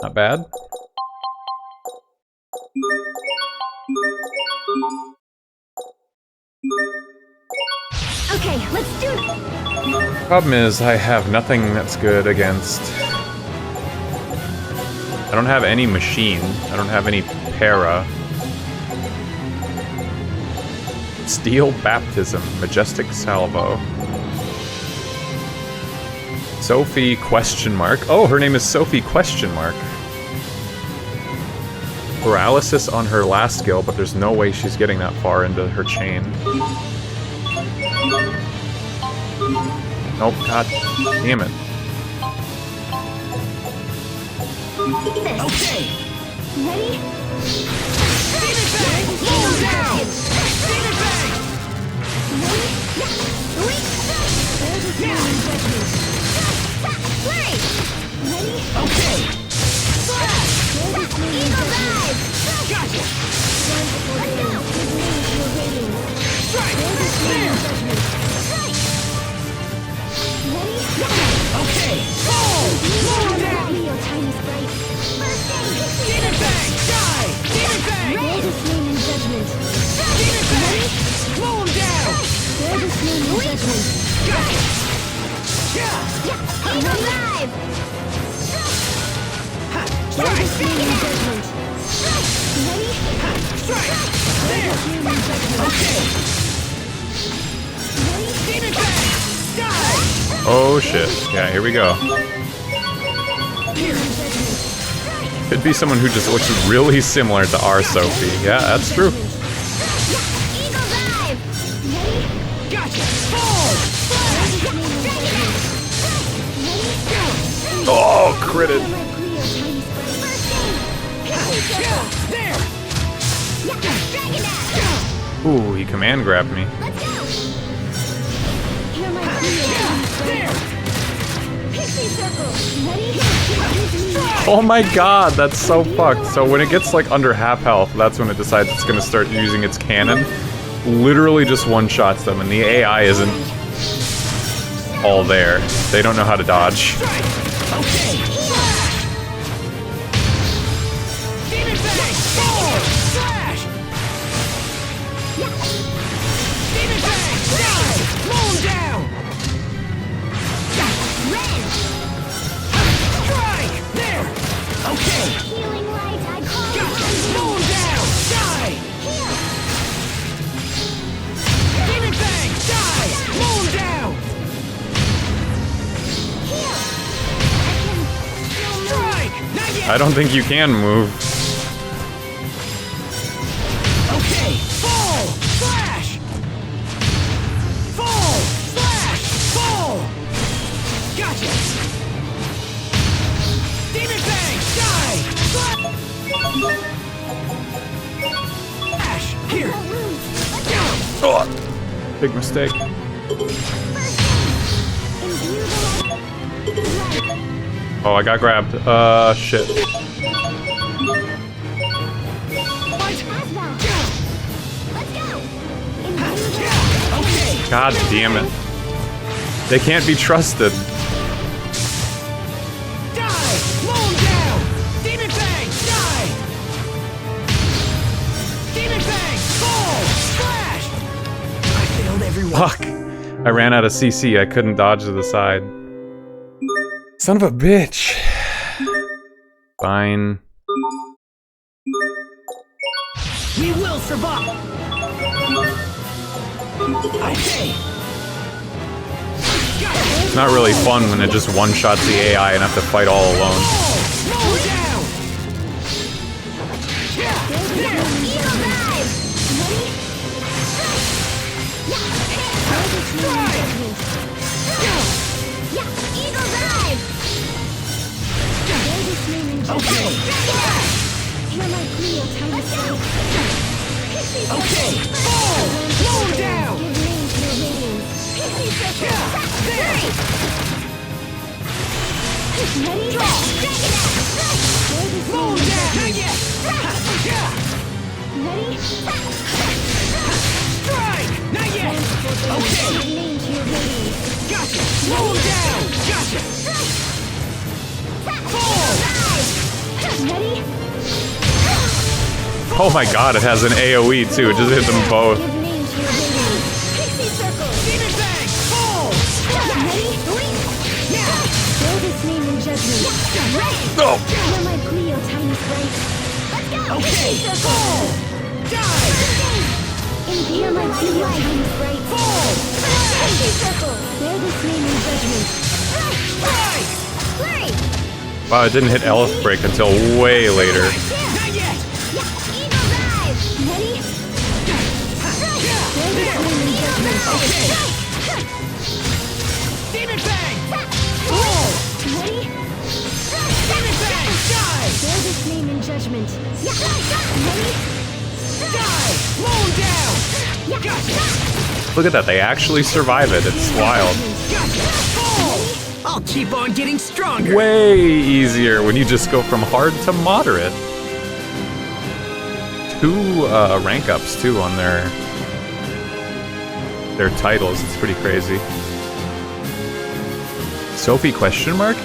Speaker 15: Not bad.
Speaker 5: Okay, let's do it.
Speaker 15: Problem is, I have nothing that's good against... I don't have any machine. I don't have any para. Steel Baptism. Majestic Salvo. Sophie question mark. Oh, her name is Sophie question mark. Paralysis on her last skill, but there's no way she's getting that far into her chain. Oh, god damn it.
Speaker 7: Okay. Ready? Beat it back! Slow down! Beat it back! Ready? Okay. Slash! Eagle dive! Gotcha! Let's go! Strike! There! Okay! Fall! Slow down! Get it back! Die! Get it back! Get it back! Slow him down! Gotcha! Yeah! Eagle dive! Strike! Strike! There! Okay! Get it back! Die!
Speaker 15: Oh shit. Yeah, here we go. Could be someone who just looks really similar to our Sophie. Yeah, that's true.
Speaker 7: Eagle dive! Gotcha! Fall!
Speaker 15: Oh, critted.
Speaker 7: There!
Speaker 15: Ooh, he command grabbed me. Oh my god, that's so fucked. So when it gets like under half health, that's when it decides it's gonna start using its cannon. Literally just one-shots them, and the AI isn't all there. They don't know how to dodge. I don't think you can move.
Speaker 7: Okay, fall, slash, fall, slash, fall. Gotcha. Demon bang, die, slash. Here.
Speaker 15: Oh, big mistake. Oh, I got grabbed. Shit. God damn it. They can't be trusted. Fuck. I ran out of CC. I couldn't dodge to the side. Son of a bitch. Fine.
Speaker 7: We will survive. I say.
Speaker 15: It's not really fun when it just one-shots the AI and have to fight all alone.
Speaker 7: Okay. Okay. Fall. Slow down. Moon down! Not yet! Strike! Not yet! Okay! Gotcha! Moon down! Gotcha! Fall!
Speaker 15: Oh my god, it has an AoE too. It just hit them both.
Speaker 7: Demon Bang! Fall!
Speaker 15: No!
Speaker 7: Okay! Fall! Die! Fall!
Speaker 15: Wow, it didn't hit Elf Break until way later.
Speaker 7: Not yet! Okay! Demon Bang! Fall! Demon Bang! Die! Die! Moon down! Gotcha!
Speaker 15: Look at that, they actually survive it. It's wild.
Speaker 7: Gotcha! Fall! I'll keep on getting stronger!
Speaker 15: Way easier when you just go from hard to moderate. 2 rank ups too on their titles. It's pretty crazy. Sophie question mark?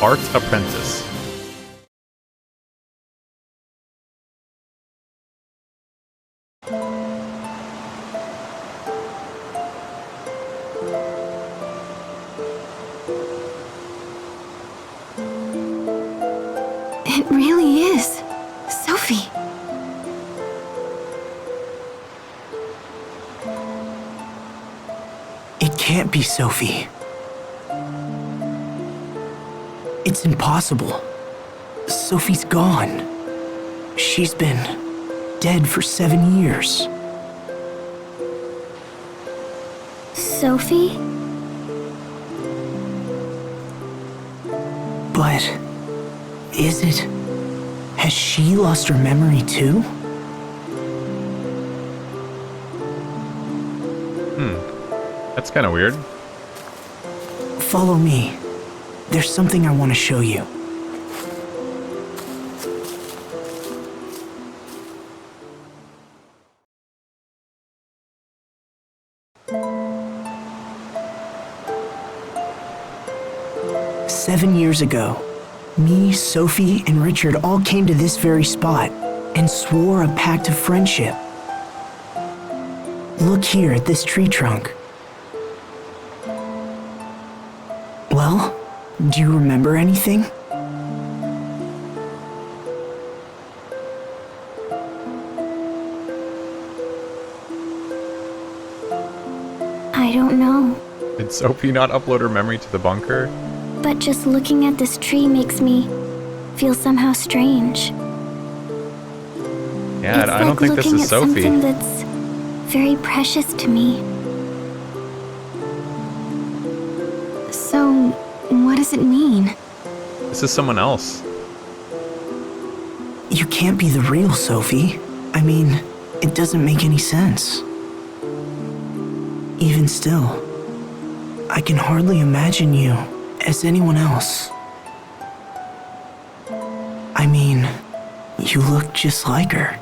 Speaker 15: Art Apprentice.
Speaker 3: It really is. Sophie.
Speaker 21: It can't be Sophie. It's impossible. Sophie's gone. She's been dead for 7 years.
Speaker 3: Sophie?
Speaker 21: But is it? Has she lost her memory too?
Speaker 15: That's kind of weird.
Speaker 21: Follow me. There's something I want to show you. "7 years ago, me, Sophie, and Richard all came to this very spot and swore a pact of friendship. Look here at this tree trunk. Well, do you remember anything?
Speaker 3: I don't know.
Speaker 15: Did Sophie not upload her memory to the bunker?
Speaker 3: But just looking at this tree makes me feel somehow strange.
Speaker 15: Yeah,
Speaker 3: It's
Speaker 15: I don't
Speaker 3: like
Speaker 15: think this
Speaker 3: looking
Speaker 15: is
Speaker 3: at
Speaker 15: Sophie.
Speaker 3: something that's very precious to me. So, what does it mean?
Speaker 15: This is someone else.
Speaker 21: You can't be the real Sophie. I mean, it doesn't make any sense. Even still, I can hardly imagine you as anyone else. I mean, you look just like her.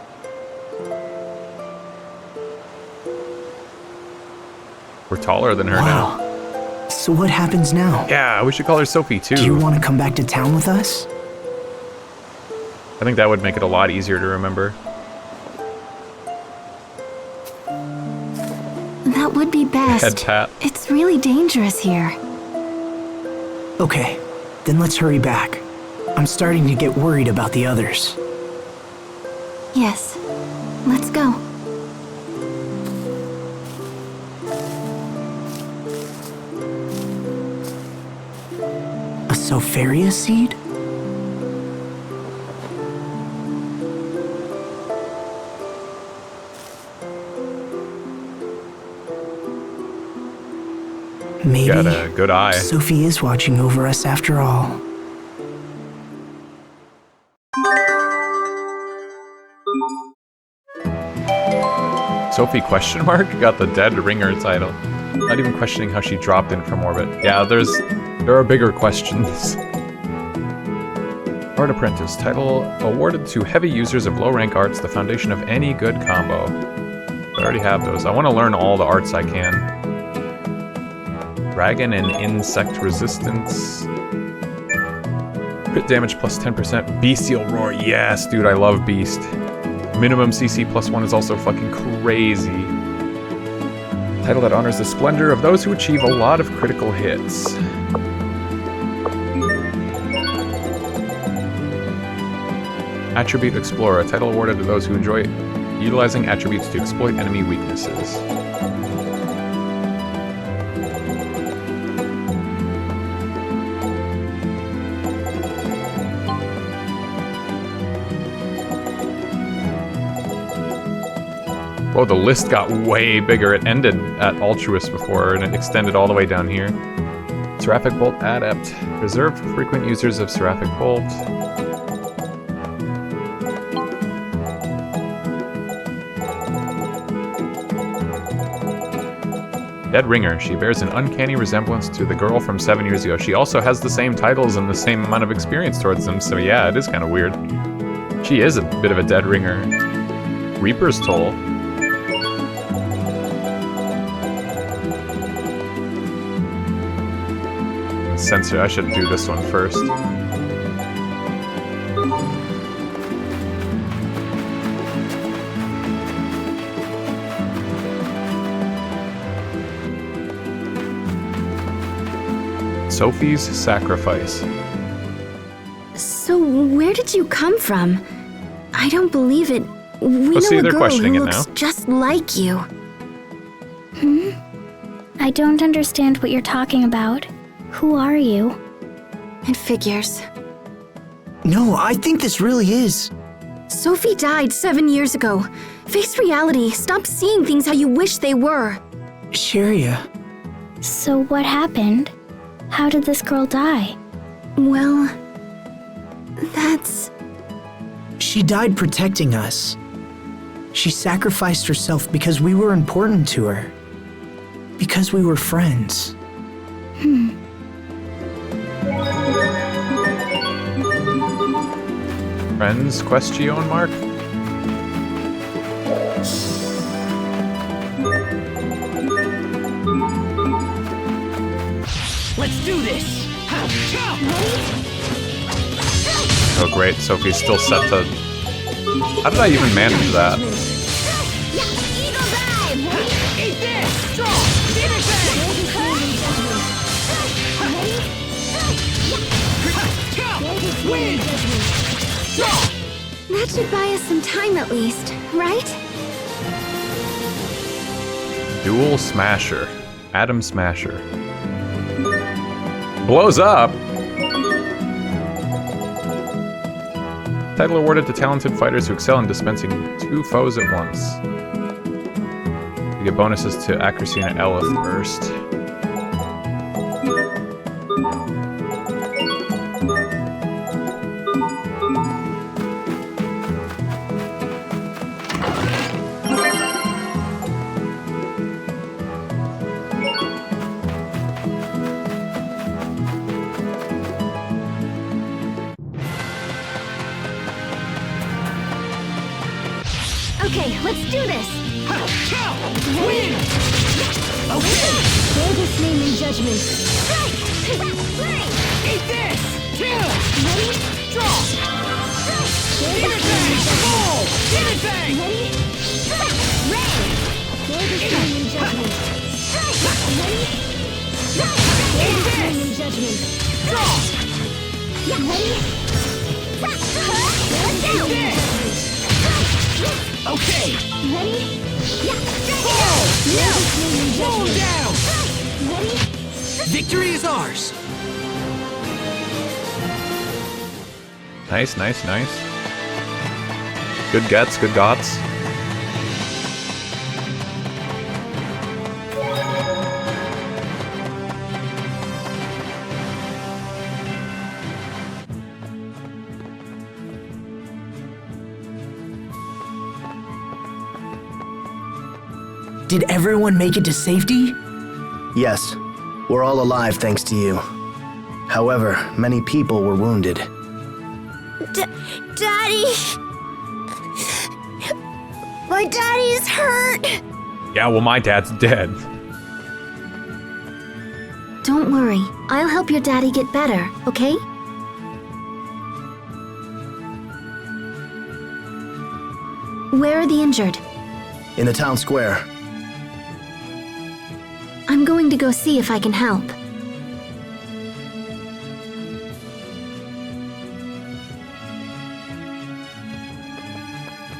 Speaker 15: We're taller than her
Speaker 21: Wow.
Speaker 15: now.
Speaker 21: So what happens now?
Speaker 15: Yeah, we should call her Sophie too.
Speaker 21: Do you want to come back to town with us?
Speaker 15: I think that would make it a lot easier to remember.
Speaker 3: That would be best.
Speaker 15: Head pat.
Speaker 3: It's really dangerous here.
Speaker 21: Okay, then let's hurry back. I'm starting to get worried about the others.
Speaker 3: Yes. Let's go.
Speaker 21: A Sopharia seed? Maybe
Speaker 15: Got a good eye.
Speaker 21: Sophie is watching over us after all.
Speaker 15: Sophie question mark got the dead ringer title. Not even questioning how she dropped in from orbit. Yeah, there's There are bigger questions. Art Apprentice. Title awarded to heavy users of low-rank arts, the foundation of any good combo. I already have those. I want to learn all the arts I can. Dragon and insect resistance. Crit damage plus 10%. Bestial Roar. Yes, dude, I love Beast. Minimum CC plus 1 is also fucking crazy. Title that honors the splendor of those who achieve a lot of critical hits. Attribute Explorer. A title awarded to those who enjoy utilizing attributes to exploit enemy weaknesses. Whoa, the list got way bigger. It ended at Altruist before, and it extended all the way down here. Seraphic Bolt Adept. Reserved for frequent users of Seraphic Bolt. Dead Ringer. She bears an uncanny resemblance to the girl from 7 years ago. She also has the same titles and the same amount of experience towards them, so yeah, it is kind of weird. She is a bit of a Dead Ringer. Reaper's Toll. Censor. I should do this one first. Sophie's Sacrifice.
Speaker 3: So, where did you come from? I don't believe it. We know
Speaker 15: see,
Speaker 3: a
Speaker 15: they're
Speaker 3: girl
Speaker 15: questioning
Speaker 3: who
Speaker 15: it
Speaker 3: looks
Speaker 15: now.
Speaker 3: just like you.
Speaker 4: I don't understand what you're talking about. Who are you?
Speaker 3: It figures.
Speaker 21: No, I think this really is.
Speaker 3: Sophie died 7 years ago. Face reality. Stop seeing things how you wish they were.
Speaker 21: Sharia.
Speaker 4: So what happened? How did this girl die?
Speaker 3: Well, that's...
Speaker 21: She died protecting us. She sacrificed herself because we were important to her. Because we were friends.
Speaker 15: Friends? Question mark?
Speaker 7: Let's do this! Chao!
Speaker 15: Oh great, Sophie's still set to... How did I even manage that?
Speaker 7: Eat this! Strong! Win!
Speaker 3: That should buy us some time at least, right?
Speaker 15: Dual Smasher. Atom Smasher. Blows up! Title awarded to talented fighters who excel in dispensing 2 foes at once. You get bonuses to accuracy and Elith burst.
Speaker 3: Okay, let's do this!
Speaker 7: Win! Okay!
Speaker 5: Bear this name in judgment.
Speaker 7: Eat this! Kill! Draw! Give it bang! Fall! Give it bang!
Speaker 5: Bear this name in judgment.
Speaker 7: Eat
Speaker 5: Bear this name in
Speaker 7: this!
Speaker 5: judgment.
Speaker 7: Draw!
Speaker 5: Eat
Speaker 7: this! Okay!
Speaker 5: Ready?
Speaker 7: Fall!
Speaker 5: Bear this name in
Speaker 7: Fall
Speaker 5: judgment.
Speaker 7: down!
Speaker 5: Ready?
Speaker 7: Victory is ours!
Speaker 15: Nice, nice, nice. Good gets, good gots.
Speaker 21: Did everyone make it to safety?
Speaker 8: Yes, we're all alive thanks to you. However, many people were wounded.
Speaker 3: Daddy! My daddy is hurt!
Speaker 15: Yeah, well, my dad's dead.
Speaker 3: Don't worry, I'll help your daddy get better, okay? Where are the injured?
Speaker 8: In the town square.
Speaker 3: I'm going to go see if I can help.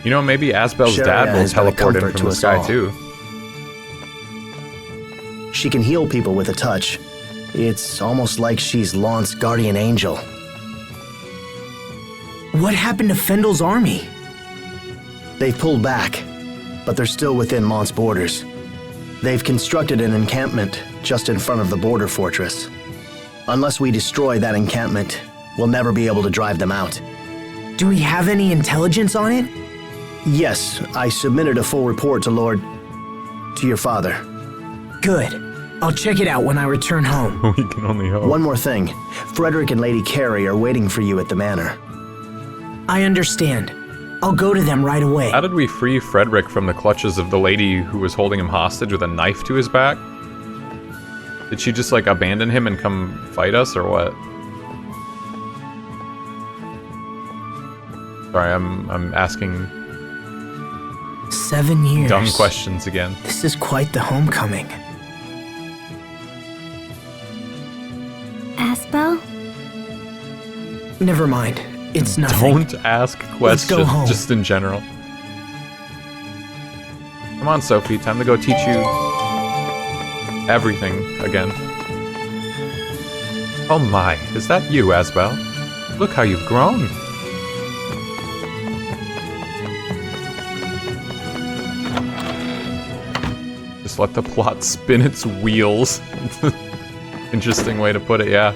Speaker 15: You know, maybe Asbel's dad will teleport in from the sky too.
Speaker 8: She can heal people with a touch. It's almost like she's Launt's guardian angel.
Speaker 21: What happened to Fendel's army?
Speaker 8: They've pulled back, but they're still within Mont's borders. They've constructed an encampment just in front of the border fortress. Unless we destroy that encampment, we'll never be able to drive them out.
Speaker 21: Do we have any intelligence on it?
Speaker 8: Yes, I submitted a full report to your father.
Speaker 21: Good. I'll check it out when I return home.
Speaker 15: We can only hope.
Speaker 8: One more thing. Frederick and Lady Carrie are waiting for you at the manor.
Speaker 21: I understand. I'll go to them right away.
Speaker 15: How did we free Frederick from the clutches of the lady who was holding him hostage with a knife to his back? Did she just, like, abandon him and come fight us, or what? Sorry, I'm asking
Speaker 21: 7 years.
Speaker 15: dumb questions again.
Speaker 21: This is quite the homecoming.
Speaker 3: Asbel?
Speaker 21: Never mind. It's nothing.
Speaker 15: Don't ask questions, just in general. Come on, Sophie, time to go teach you everything again. Oh my, is that you, Asbel? Look how you've grown. Just let the plot spin its wheels. Interesting way to put it, yeah.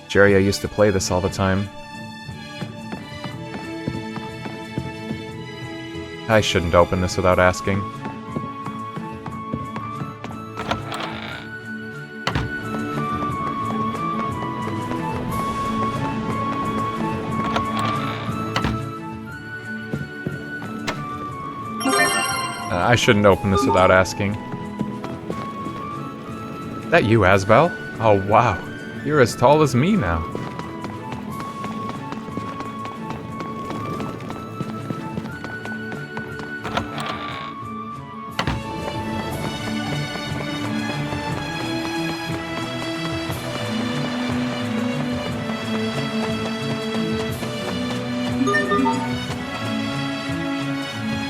Speaker 15: Jerry, I used to play this all the time. I shouldn't open this without asking. I shouldn't open this without asking. Is that you, Asbel? Oh wow, you're as tall as me now.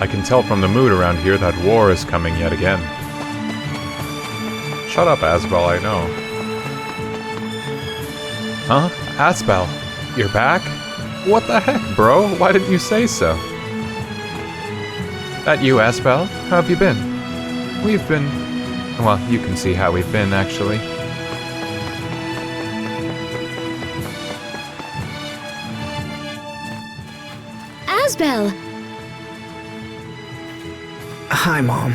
Speaker 15: I can tell from the mood around here that war is coming yet again. Shut up, Asbel, I know. Huh? Asbel, you're back? What the heck, bro? Why didn't you say so? That you, Asbel? How have you been? We've been... Well, you can see how we've been, actually.
Speaker 4: Asbel!
Speaker 21: Hi, Mom.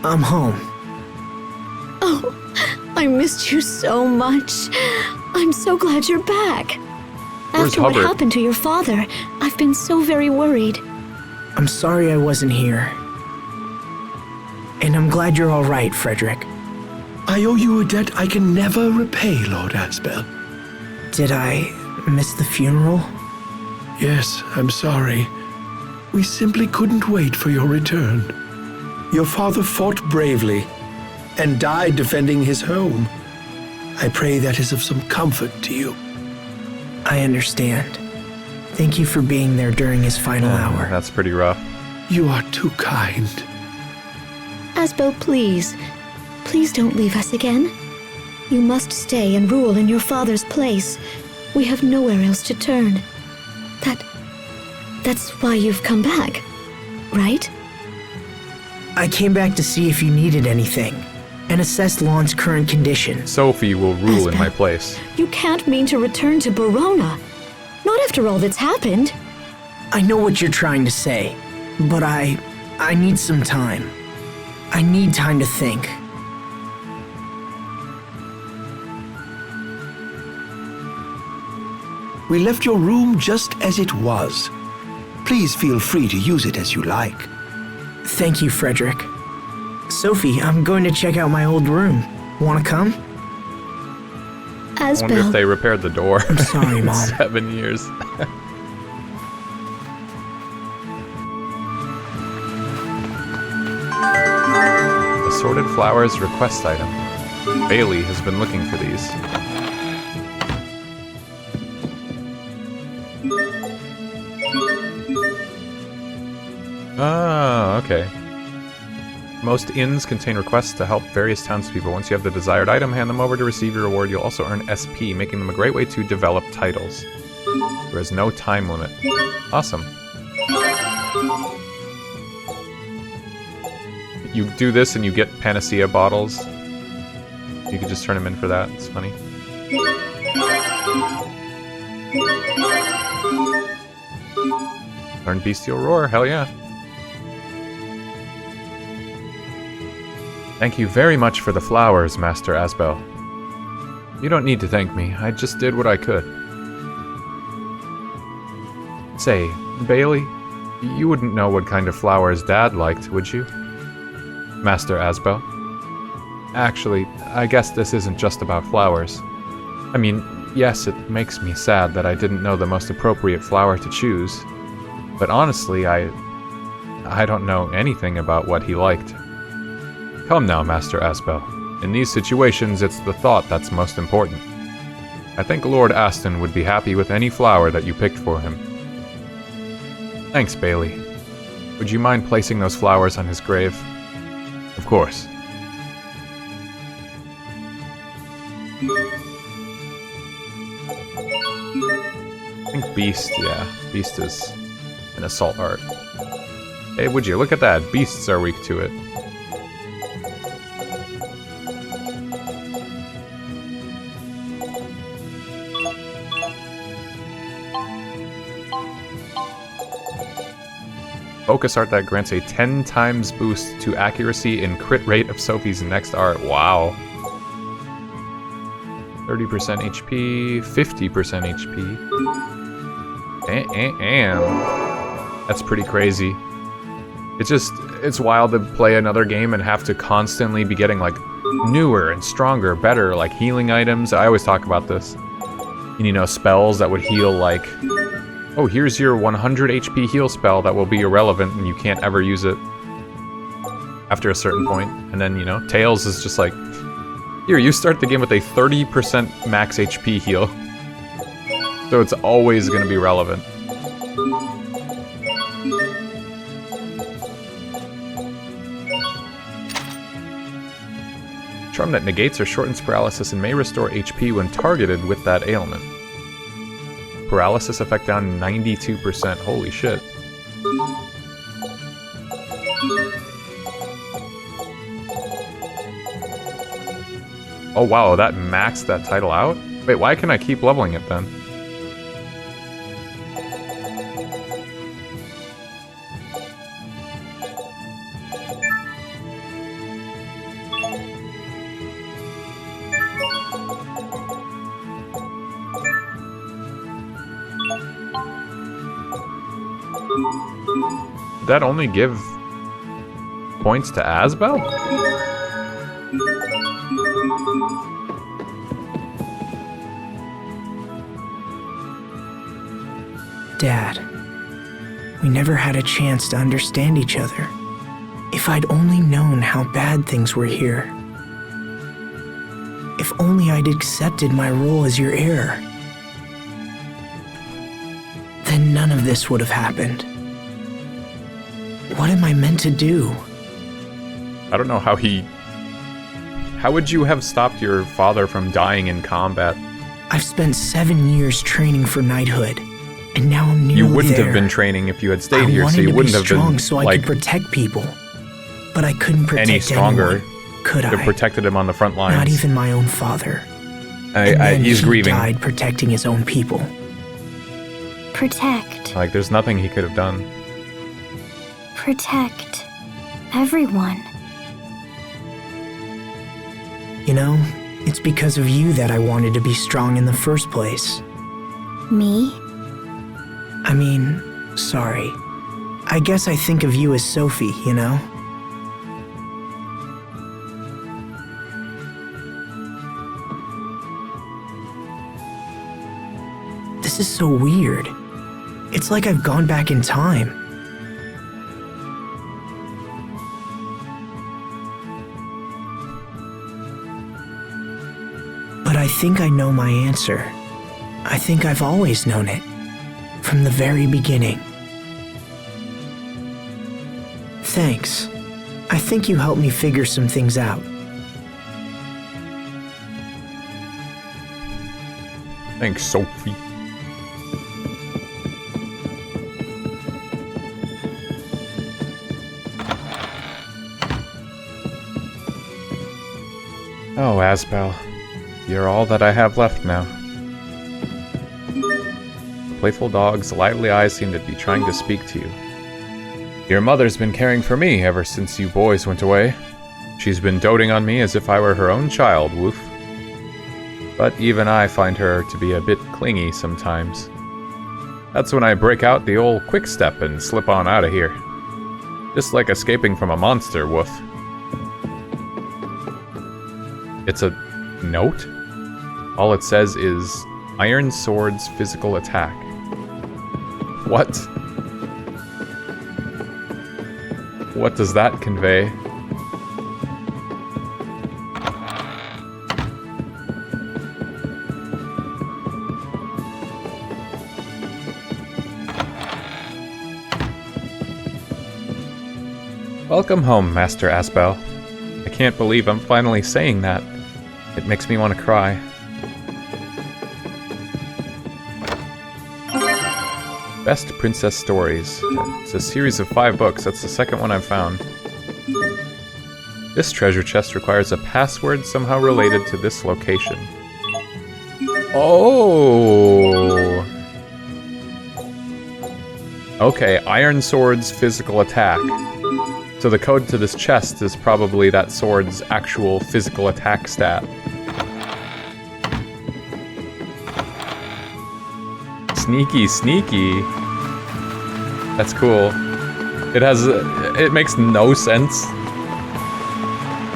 Speaker 21: I'm home.
Speaker 4: Oh, I missed you so much. I'm so glad you're back.
Speaker 21: Where's
Speaker 4: After what
Speaker 21: Hubbard?
Speaker 4: happened to your father, I've been so very worried.
Speaker 21: I'm sorry I wasn't here. And I'm glad you're all right, Frederick.
Speaker 19: I owe you a debt I can never repay, Lord Asbel.
Speaker 21: Did I miss the funeral?
Speaker 19: Yes, I'm sorry. We simply couldn't wait for your return. Your father fought bravely and died defending his home. I pray that is of some comfort to you.
Speaker 21: I understand. Thank you for being there during his final hour.
Speaker 15: That's pretty rough.
Speaker 19: You are too kind.
Speaker 4: Asbel, please. Please don't leave us again. You must stay and rule in your father's place. We have nowhere else to turn. That's why you've come back, right?
Speaker 21: I came back to see if you needed anything and assess Lon's current condition.
Speaker 15: Sophie will rule in my place.
Speaker 4: You can't mean to return to Barona. Not after all that's happened.
Speaker 21: I know what you're trying to say, but I need some time. I need time to think.
Speaker 19: We left your room just as it was. Please feel free to use it as you like.
Speaker 21: Thank you, Frederick. Sophie, I'm going to check out my old room. Wanna come?
Speaker 1: I wonder if they repaired the door.
Speaker 21: I'm sorry,
Speaker 1: in
Speaker 21: Mom.
Speaker 1: 7 years. Assorted flowers request item. Bailey has been looking for these. Ah, okay. Most inns contain requests to help various townspeople. Once you have the desired item, hand them over to receive your reward. You'll also earn SP, making them a great way to develop titles. There is no time limit. Awesome. You do this and you get Panacea bottles. You could just turn them in for that. It's funny. Learn Bestial Roar. Hell yeah. Thank you very much for the flowers, Master Asbel. You don't need to thank me. I just did what I could. Say, Bailey, you wouldn't know what kind of flowers Dad liked, would you? Master Asbel. Actually, I guess this isn't just about flowers. I mean, yes, it makes me sad that I didn't know the most appropriate flower to choose. But honestly, I don't know anything about what he liked. Come now, Master Asbel. In these situations, it's the thought that's most important. I think Lord Aston would be happy with any flower that you picked for him. Thanks, Bailey. Would you mind placing those flowers on his grave? Of course. I think Beast, yeah. Beast is an assault art. Hey, would you look at that? Beasts are weak to it. Focus art that grants a 10 times boost to accuracy and crit rate of Sophie's next art. Wow. 30% HP, 50% HP. Damn. That's pretty crazy. It's wild to play another game and have to constantly be getting like newer and stronger, better, like healing items. I always talk about this. And you know, spells that would heal like, oh, here's your 100 HP heal spell that will be irrelevant and you can't ever use it after a certain point. And then, you know, Tails is just like, here, you start the game with a 30% max HP heal. So it's always going to be relevant. Charm that negates or shortens paralysis and may restore HP when targeted with that ailment. Paralysis effect down 92%. Holy shit. Oh wow, that maxed that title out? Wait, why can I keep leveling it then? Did that only give points to Asbel?
Speaker 21: Dad, we never had a chance to understand each other. If I'd only known how bad things were here. If only I'd accepted my role as your heir. Then none of this would have happened. What am I meant to do?
Speaker 1: I don't know how he... How would you have stopped your father from dying in combat?
Speaker 21: I've spent 7 years training for knighthood, and now I'm nearly there.
Speaker 1: You wouldn't have been training if you had stayed here, so you wouldn't have been,
Speaker 21: strong so I
Speaker 1: like,
Speaker 21: could protect people. But I couldn't protect
Speaker 1: any stronger.
Speaker 21: Anyone, could I?
Speaker 1: Have protected him on the front lines.
Speaker 21: Not even my own father.
Speaker 1: He's grieving.
Speaker 21: He died protecting his own people.
Speaker 3: Protect.
Speaker 1: Like, there's nothing he could have done.
Speaker 3: Protect everyone.
Speaker 21: You know, it's because of you that I wanted to be strong in the first place.
Speaker 3: Me?
Speaker 21: I mean, sorry. I guess I think of you as Sophie, you know? This is so weird. It's like I've gone back in time. But I think I know my answer. I think I've always known it. From the very beginning. Thanks. I think you helped me figure some things out.
Speaker 15: Thanks, Sophie. Oh, Asbel. You're all that I have left now. The playful dog's lively eyes seem to be trying to speak to you. Your mother's been caring for me ever since you boys went away. She's been doting on me as if I were her own child, woof. But even I find her to be a bit clingy sometimes. That's when I break out the old quick step and slip on out of here. Just like escaping from a monster, woof. It's a note? All it says is, Iron Sword's physical attack. What? What does that convey? Welcome home, Master Asbel. I can't believe I'm finally saying that. It makes me want to cry. Best Princess Stories. It's a series of 5 books. That's the second one I've found. This treasure chest requires a password somehow related to this location. Oh! Okay, Iron Sword's physical attack. So the code to this chest is probably that sword's actual physical attack stat. Sneaky, sneaky. That's cool. It makes no sense,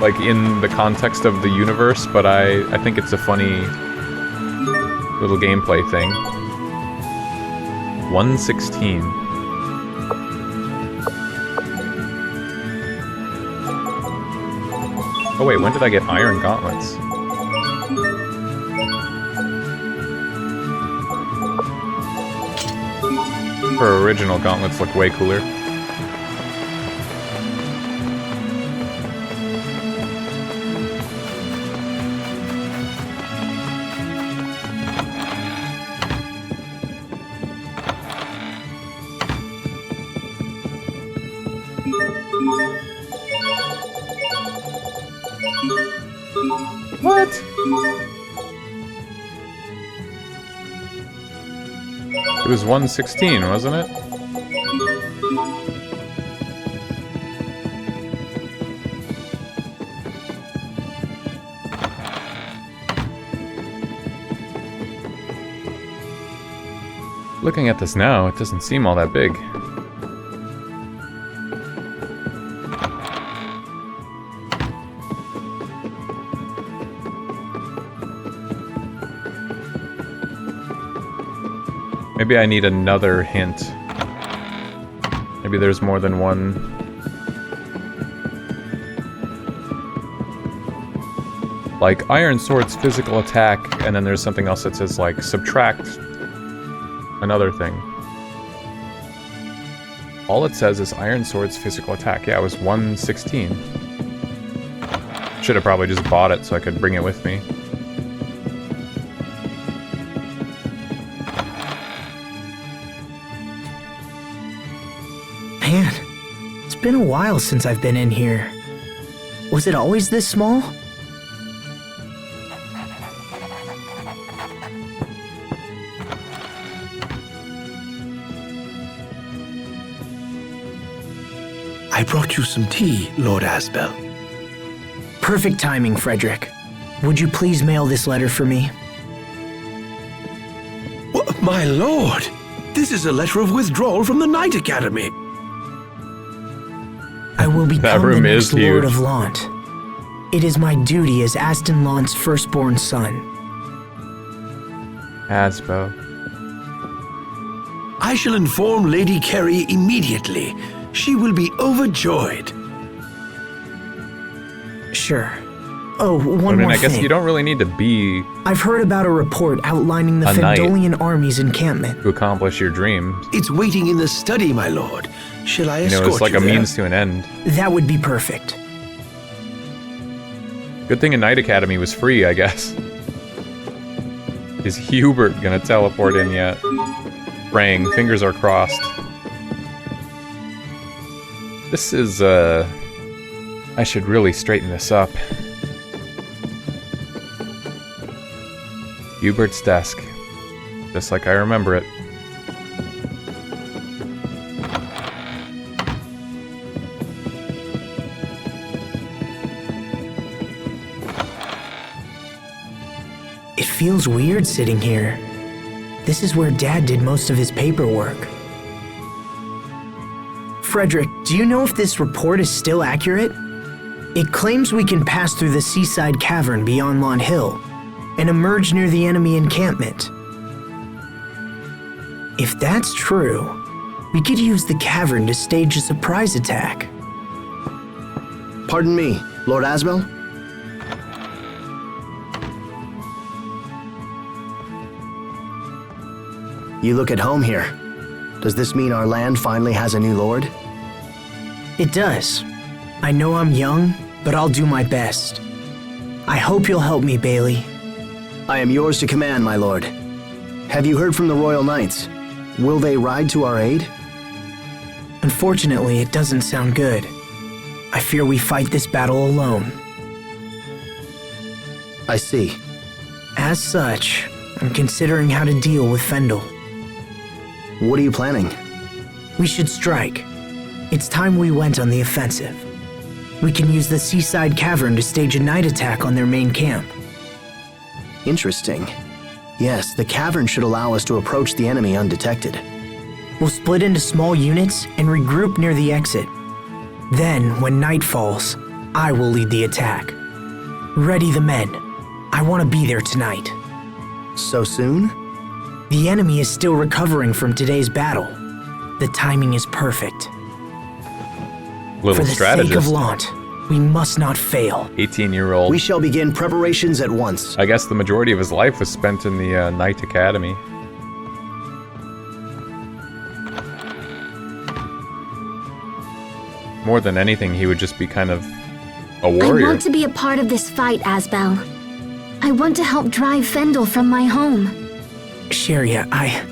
Speaker 15: like, in the context of the universe, but I think it's a funny little gameplay thing. 116. Oh wait, when did I get iron gauntlets? Her original gauntlets look way cooler. What? It was 116, wasn't it? Looking at this now, it doesn't seem all that big. Maybe I need another hint. Maybe there's more than one. Like, Iron Sword's physical attack, and then there's something else that says, like, subtract another thing. All it says is Iron Sword's physical attack. Yeah, it was 116. Should have probably just bought it so I could bring it with me.
Speaker 21: Man, it's been a while since I've been in here. Was it always this small?
Speaker 19: I brought you some tea, Lord Asbel.
Speaker 21: Perfect timing, Frederick. Would you please mail this letter for me?
Speaker 19: My lord, this is a letter of withdrawal from the Knight Academy.
Speaker 21: I will
Speaker 15: That
Speaker 21: become the
Speaker 15: room
Speaker 21: next
Speaker 15: is
Speaker 21: Lord
Speaker 15: huge.
Speaker 21: of Lant. It is my duty as Aston Lant's firstborn son.
Speaker 15: Asbo.
Speaker 19: I shall inform Lady Carey immediately. She will be overjoyed.
Speaker 21: Sure. Oh, one
Speaker 15: I
Speaker 21: more
Speaker 15: mean, I
Speaker 21: thing.
Speaker 15: guess you don't really need to be
Speaker 21: I've heard about a report outlining the
Speaker 15: A knight.
Speaker 21: Fendolian army's encampment.
Speaker 15: to accomplish your dreams.
Speaker 19: It's waiting in the study, my lord. Shall I
Speaker 15: You
Speaker 19: escort
Speaker 15: know, it's like
Speaker 19: you
Speaker 15: a
Speaker 19: there?
Speaker 15: means to an end.
Speaker 21: That would be perfect.
Speaker 15: Good thing a Knight Academy was free, I guess. Is Hubert gonna teleport in yet? Praying, fingers are crossed. This is, I should really straighten this up. Hubert's desk. Just like I remember it.
Speaker 21: It feels weird sitting here. This is where Dad did most of his paperwork. Frederick, do you know if this report is still accurate? It claims we can pass through the seaside cavern beyond Lawn Hill and emerge near the enemy encampment. If that's true, we could use the cavern to stage a surprise attack.
Speaker 8: Pardon me, Lord Asbel? You look at home here. Does this mean our land finally has a new lord?
Speaker 21: It does. I know I'm young, but I'll do my best. I hope you'll help me, Bailey.
Speaker 8: I am yours to command, my lord. Have you heard from the Royal Knights? Will they ride to our aid?
Speaker 21: Unfortunately, it doesn't sound good. I fear we fight this battle alone.
Speaker 8: I see.
Speaker 21: As such, I'm considering how to deal with Fendel.
Speaker 8: What are you planning?
Speaker 21: We should strike. It's time we went on the offensive. We can use the seaside cavern to stage a night attack on their main camp.
Speaker 8: Interesting. Yes, the cavern should allow us to approach the enemy undetected.
Speaker 21: We'll split into small units and regroup near the exit. Then, when night falls, I will lead the attack. Ready the men. I want to be there tonight.
Speaker 8: So soon?
Speaker 21: The enemy is still recovering from today's battle. The timing is perfect.
Speaker 15: Little
Speaker 21: For the
Speaker 15: strategist.
Speaker 21: sake of Lant, we must not fail.
Speaker 15: 18-year-old.
Speaker 8: We shall begin preparations at once.
Speaker 15: I guess the majority of his life was spent in the Knight Academy. More than anything, he would just be kind of a warrior.
Speaker 3: I want to be a part of this fight, Asbel. I want to help drive Fendel from my home.
Speaker 21: Sheria,
Speaker 3: I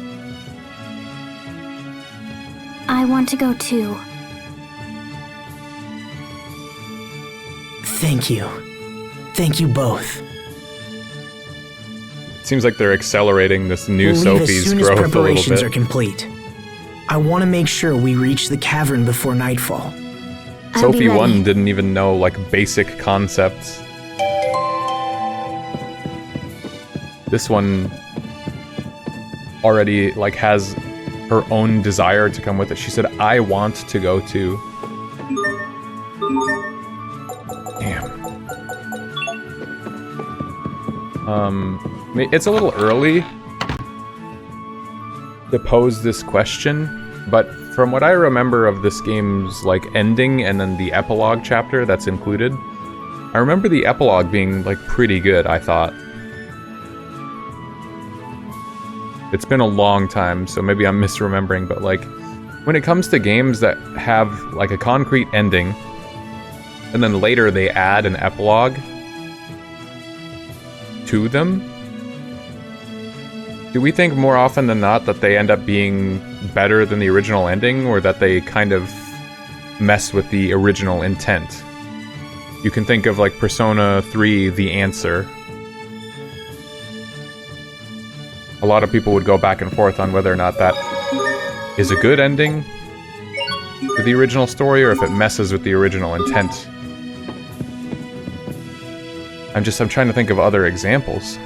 Speaker 3: want to go too.
Speaker 21: Thank you. Thank you both.
Speaker 15: Seems like they're accelerating this new
Speaker 21: We'll leave
Speaker 15: Sophie's
Speaker 21: as soon as
Speaker 15: growth a little
Speaker 21: preparations
Speaker 15: bit.
Speaker 21: are complete. I want to make sure we reach the cavern before nightfall.
Speaker 15: Sophie 1 didn't even know, like, basic concepts. This one already, like, has her own desire to come with it. She said, I want to go too. Damn. It's a little early to pose this question, but from what I remember of this game's, like, ending and then the epilogue chapter that's included, I remember the epilogue being, like, pretty good, I thought. It's been a long time, so maybe I'm misremembering, but, like, when it comes to games that have, like, a concrete ending, and then later they add an epilogue to them, do we think more often than not that they end up being better than the original ending, or that they kind of mess with the original intent? You can think of, like, Persona 3, The Answer. A lot of people would go back and forth on whether or not that is a good ending to the original story, or if it messes with the original intent. I'm trying to think of other examples.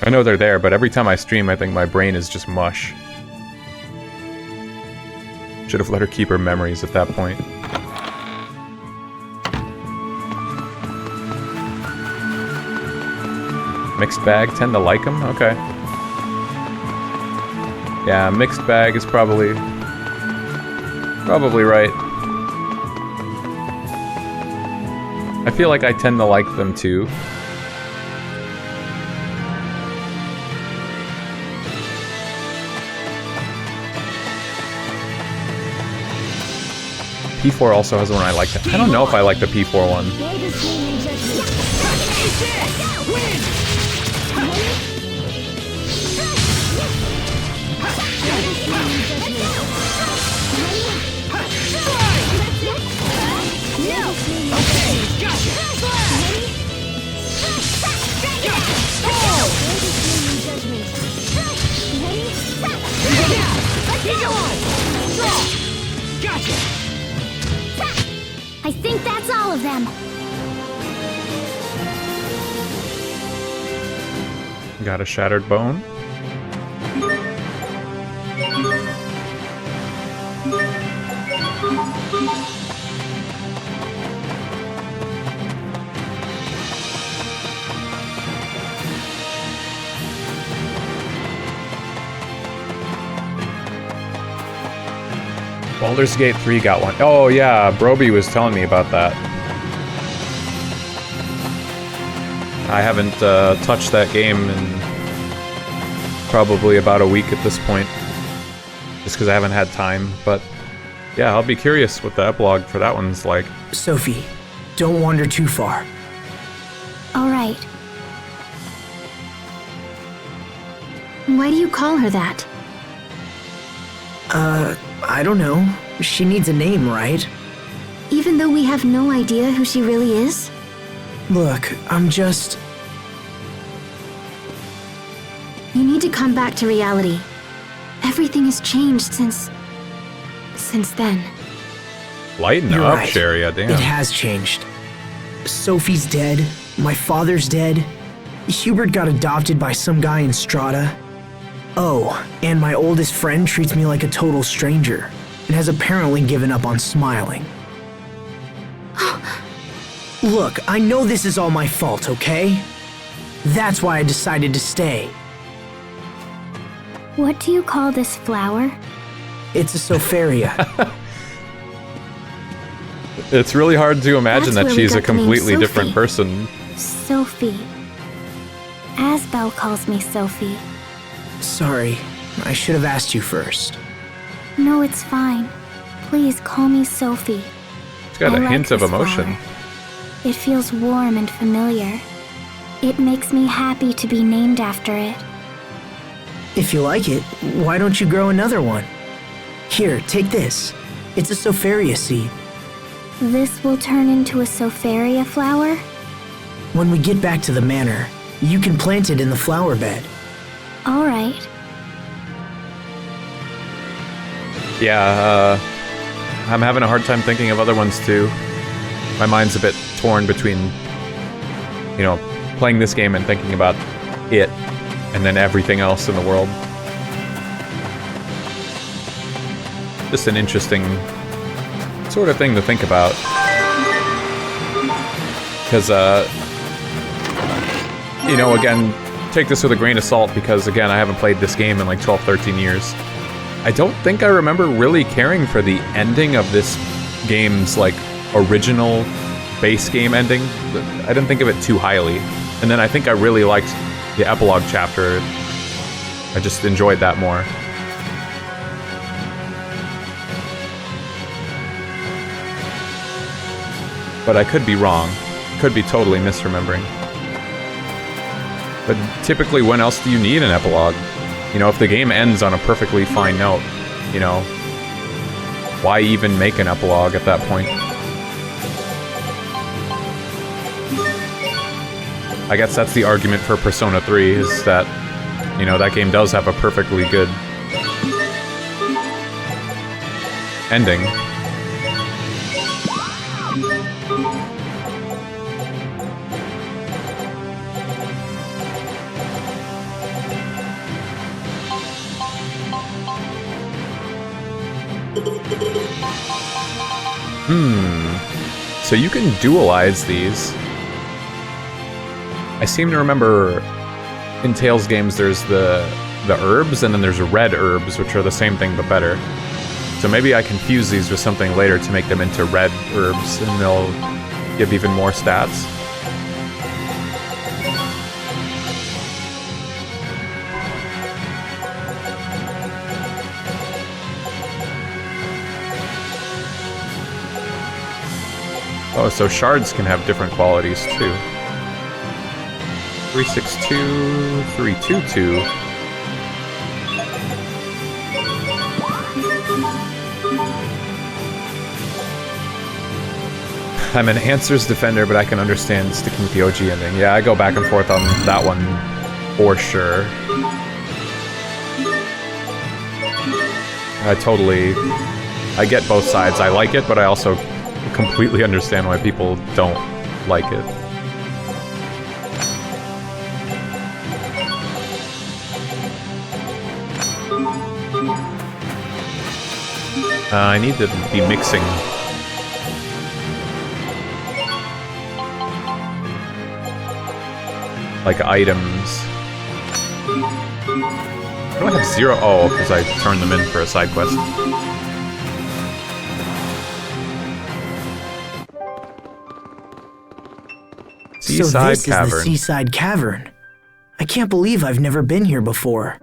Speaker 15: I know they're there, but every time I stream, I think my brain is just mush. Should have let her keep her memories at that point. Mixed bag, tend to like them? Okay. Yeah, mixed bag is probably right. I feel like I tend to like them too. P4 also has one I like. I don't know if I like the P4 one.
Speaker 4: I think that's all of them.
Speaker 15: Got a shattered bone. Baldur's Gate 3 got one. Oh yeah, Broby was telling me about that. I haven't touched that game in probably about a week at this point. Just because I haven't had time, but yeah, I'll be curious what the epilogue for that one's like.
Speaker 21: Sophie, don't wander too far.
Speaker 4: All right. Why do you call her that?
Speaker 21: I don't know. She needs a name, right?
Speaker 4: Even though we have no idea who she really is?
Speaker 21: Look, I'm just...
Speaker 4: You need to come back to reality. Everything has changed since then.
Speaker 15: Lighten
Speaker 21: You're
Speaker 15: up,
Speaker 21: right.
Speaker 15: Sherry, damn.
Speaker 21: It has changed. Sophie's dead. My father's dead. Hubert got adopted by some guy in Strata. Oh, and my oldest friend treats me like a total stranger and has apparently given up on smiling. Look, I know this is all my fault, okay? That's why I decided to stay.
Speaker 4: What do you call this flower?
Speaker 21: It's a Sopharia.
Speaker 15: It's really hard to imagine
Speaker 4: That's
Speaker 15: that
Speaker 4: where we
Speaker 15: she's a
Speaker 4: got the name
Speaker 15: completely
Speaker 4: Sophie.
Speaker 15: different person.
Speaker 4: Sophie. Asbel calls me Sophie.
Speaker 21: Sorry, I should have asked you first.
Speaker 4: No, it's fine. Please call me Sophie.
Speaker 15: It's got
Speaker 4: I
Speaker 15: a
Speaker 4: like
Speaker 15: hint of
Speaker 4: this
Speaker 15: emotion.
Speaker 4: flower. It feels warm and familiar. It makes me happy to be named after it.
Speaker 21: If you like it, why don't you grow another one? Here, take this. It's a Sopharia seed.
Speaker 4: This will turn into a Sopharia flower?
Speaker 21: When we get back to the manor, you can plant it in the flower bed.
Speaker 4: All right.
Speaker 15: Yeah, I'm having a hard time thinking of other ones too. My mind's a bit torn between, you know, playing this game and thinking about it, and then everything else in the world. Just an interesting sort of thing to think about. Because, you know, again, take this with a grain of salt because, again, I haven't played this game in like 12, 13 years. I don't think I remember really caring for the ending of this game's, like, original base game ending. I didn't think of it too highly. And then I think I really liked the epilogue chapter. I just enjoyed that more. But I could be wrong. Could be totally misremembering. But typically, when else do you need an epilogue? You know, if the game ends on a perfectly fine note, you know, why even make an epilogue at that point? I guess that's the argument for Persona 3, is that, you know, that game does have a perfectly good ending. So you can dualize these. I seem to remember in Tales games there's the herbs, and then there's red herbs, which are the same thing but better. So maybe I confuse these with something later to make them into red herbs, and they'll give even more stats. Oh, so shards can have different qualities too. 362, 322. I'm an answers defender, but I can understand sticking with the OG ending. Yeah, I go back and forth on that one for sure. I get both sides. I like it, but I also completely understand why people don't like it. I need to be mixing. Like items. I don't have 0. Oh, because I turned them in for a side quest.
Speaker 21: So this is the Seaside Cavern. I can't believe I've never been here before.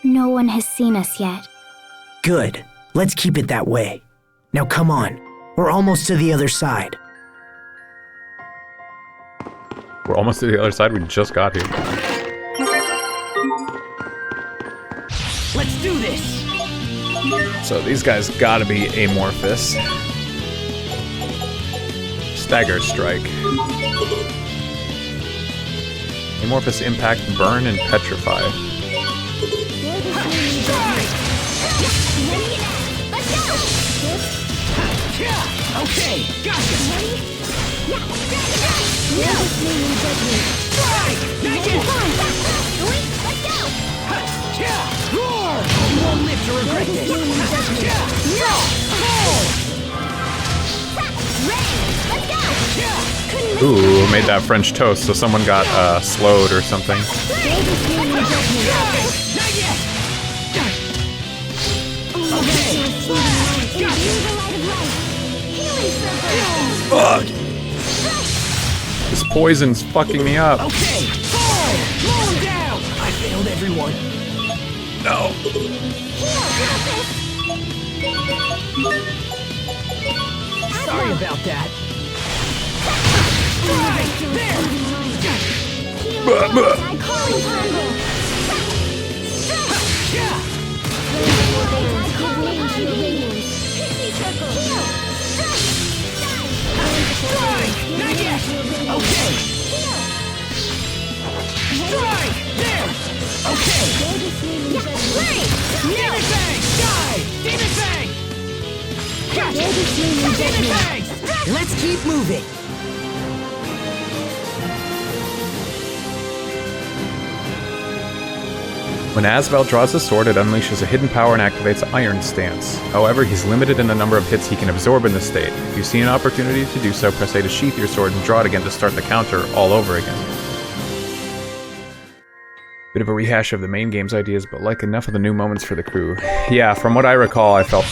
Speaker 3: No one has seen us yet.
Speaker 21: Good. Let's keep it that way. Now come on. We're almost to the other side.
Speaker 15: We're almost to the other side. We just got here.
Speaker 7: Let's do this.
Speaker 15: So these guys gotta be amorphous. Stagger Strike. Amorphous Impact, Burn, and Petrify.
Speaker 7: Okay, gotcha. Roar! You won't live to regret this.
Speaker 15: Ooh, made that French toast, so someone got slowed or something. Fuck! This poison's fucking me up.
Speaker 7: Okay, slow him down. I failed everyone.
Speaker 15: No.
Speaker 7: Sorry about that. Let's keep moving.
Speaker 15: When Asvel draws his sword, it unleashes a hidden power and activates Iron Stance. However, he's limited in the number of hits he can absorb in this state. If you see an opportunity to do so, press A to sheath your sword and draw it again to start the counter all over again. Bit of a rehash of the main game's ideas, but like enough of the new moments for the crew. Yeah, from what I recall, I felt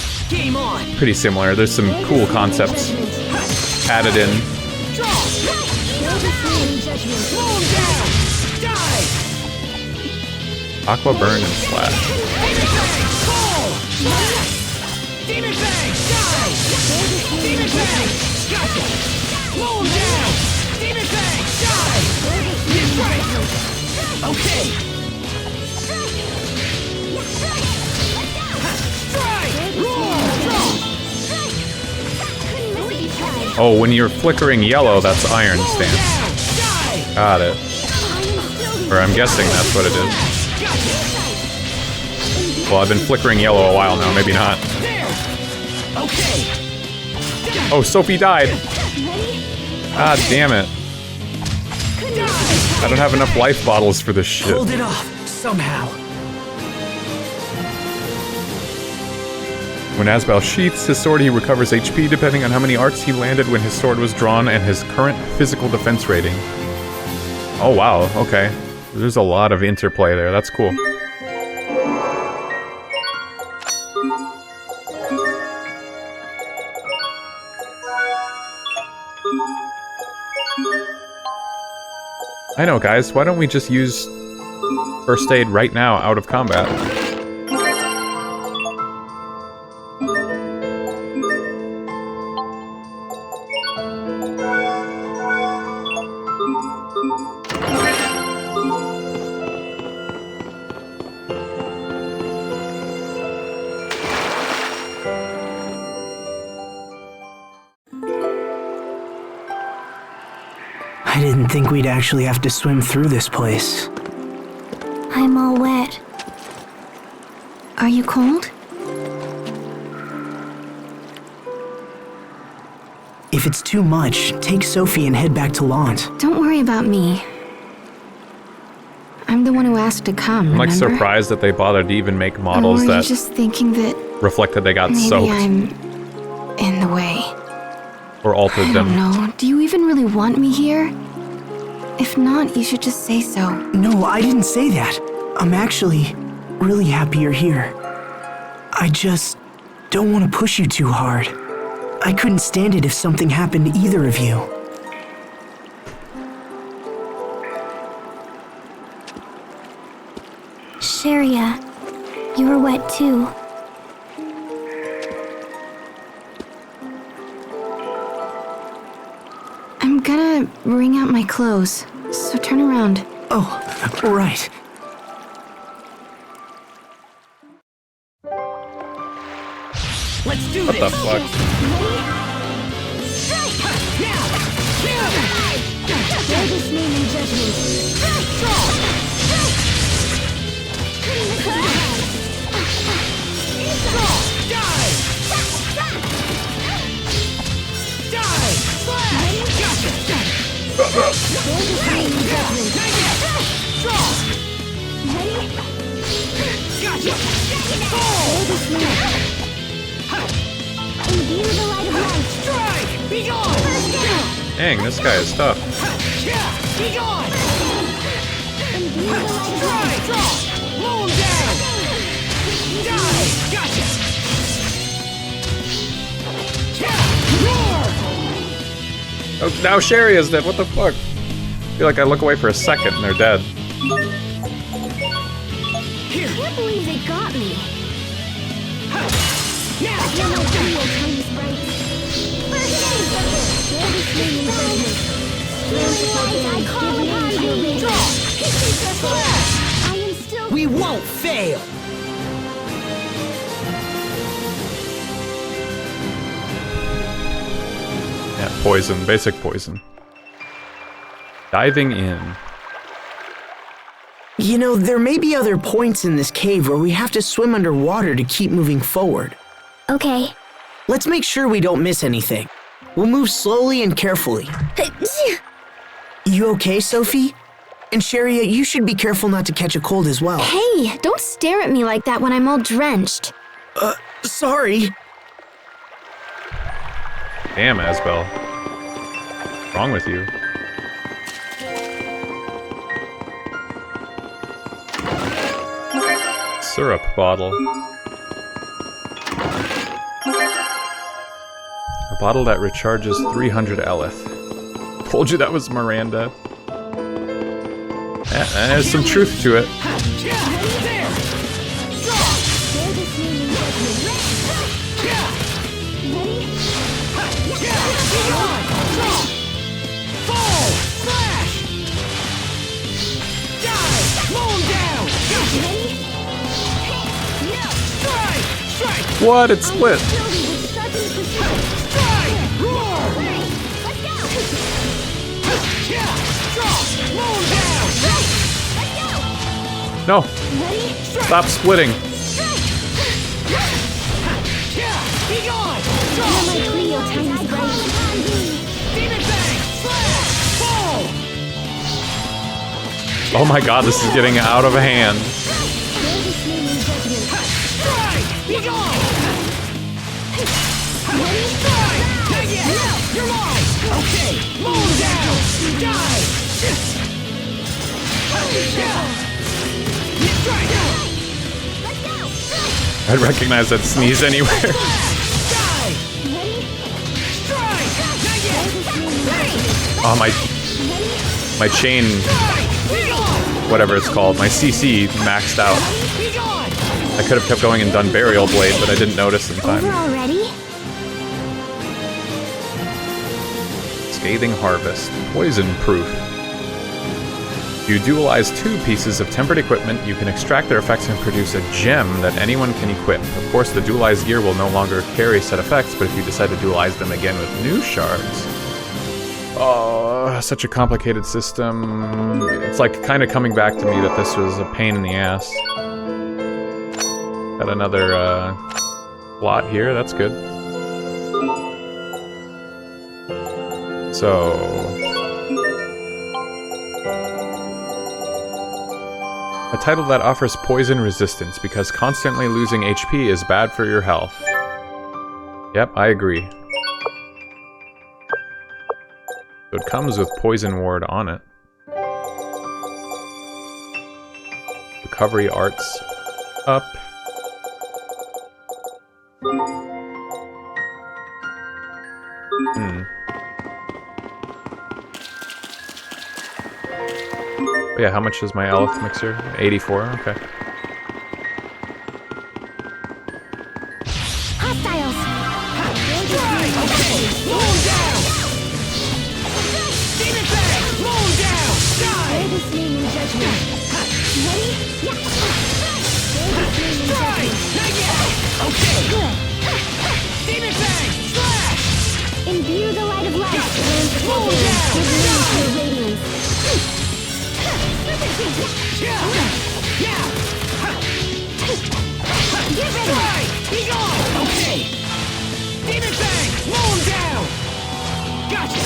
Speaker 15: pretty similar. There's some cool concepts added in. Aqua Burn and Slash.
Speaker 7: Demon Fang, die! Demon Fang, gotcha! Slow him down! Demon Fang, die! Strike! Okay! Strike! Roar!
Speaker 15: Oh, when you're flickering yellow, that's Iron Stance. Got it. Or I'm guessing that's what it is. Well, I've been flickering yellow a while now, maybe not. Oh, Sophie died! Ah, damn it. I don't have enough life bottles for this shit.
Speaker 21: Hold it off, somehow.
Speaker 1: When Asbel sheaths his sword, he recovers HP depending on how many arcs he landed when his sword was drawn and his current physical defense rating. Oh wow, okay. There's a lot of interplay there, that's cool. I know, guys, why don't we just use first aid right now out of combat?
Speaker 21: I didn't think we'd actually have to swim through this place.
Speaker 3: I'm all wet. Are you cold?
Speaker 21: If it's too much, take Sophie and head back to Lont.
Speaker 3: Don't worry about me. I'm the one who asked to come,
Speaker 1: I'm like
Speaker 3: remember?
Speaker 1: surprised that they bothered to even make models
Speaker 3: or were you
Speaker 1: that
Speaker 3: just thinking that
Speaker 1: reflected they got
Speaker 3: maybe
Speaker 1: soaked
Speaker 3: I'm in the way?
Speaker 1: or altered
Speaker 3: I
Speaker 1: them.
Speaker 3: don't know. Do you even really want me here? If not, you should just say so.
Speaker 21: No, I didn't say that. I'm actually really happy you're here. I just don't want to push you too hard. I couldn't stand it if something happened to either of you.
Speaker 3: Sharia, you were wet too. I'm gonna wring out my clothes, so turn around.
Speaker 21: Oh, right.
Speaker 7: Let's do
Speaker 1: What
Speaker 7: this.
Speaker 1: the fuck?
Speaker 4: Bear this name in judgment.
Speaker 1: Dang, this guy is tough. Oh, now Sherry is dead. What the fuck? I feel like I look away for a second and they're dead.
Speaker 4: I can't believe they got me.
Speaker 7: We won't fail.
Speaker 1: Yeah, poison. Basic poison. Diving in.
Speaker 21: You know, there may be other points in this cave where we have to swim underwater to keep moving forward.
Speaker 3: Okay.
Speaker 21: Let's make sure we don't miss anything. We'll move slowly and carefully. You okay, Sophie? And Sharia, you should be careful not to catch a cold as well.
Speaker 3: Hey, don't stare at me like that when I'm all drenched.
Speaker 21: Sorry.
Speaker 1: Damn, Asbel. What's wrong with you? Syrup bottle. A bottle that recharges 300 Eleth. Told you that was Miranda. Yeah, there's some truth to it. What? It split. No. Stop splitting. Oh my god, this is getting out of hand.
Speaker 15: I'd recognize that sneeze anywhere. Oh, my chain, whatever it's called, my CC maxed out. I could have kept going and done Burial Blade, but I didn't notice in time.
Speaker 4: Over already?
Speaker 15: Scathing Harvest. Poison Proof. If you dualize 2 pieces of tempered equipment, you can extract their effects and produce a gem that anyone can equip. Of course, the dualized gear will no longer carry said effects, but if you decide to dualize them again with new shards... Oh, such a complicated system. It's like kind of coming back to me that this was a pain in the ass. Got another slot here, that's good. So... a title that offers poison resistance because constantly losing HP is bad for your health. Yep, I agree. So it comes with Poison Ward on it. Recovery Arts up. Oh yeah, how much is my Elf Mixer? 84, okay.
Speaker 4: Hostiles!
Speaker 7: Moon down! Demon Fang! Moon down! Die!
Speaker 4: This name in judgment. Ready? Yeah.
Speaker 7: Strike! Not yet! Okay!
Speaker 4: Good.
Speaker 7: Demon Fang! Slash!
Speaker 4: Imbue the light of life.
Speaker 7: Moon down! Die!
Speaker 4: Radiance.
Speaker 7: Yeah!
Speaker 4: Get ready!
Speaker 7: Strike! Be gone! Okay! Demon Fang! Moon down! Gotcha!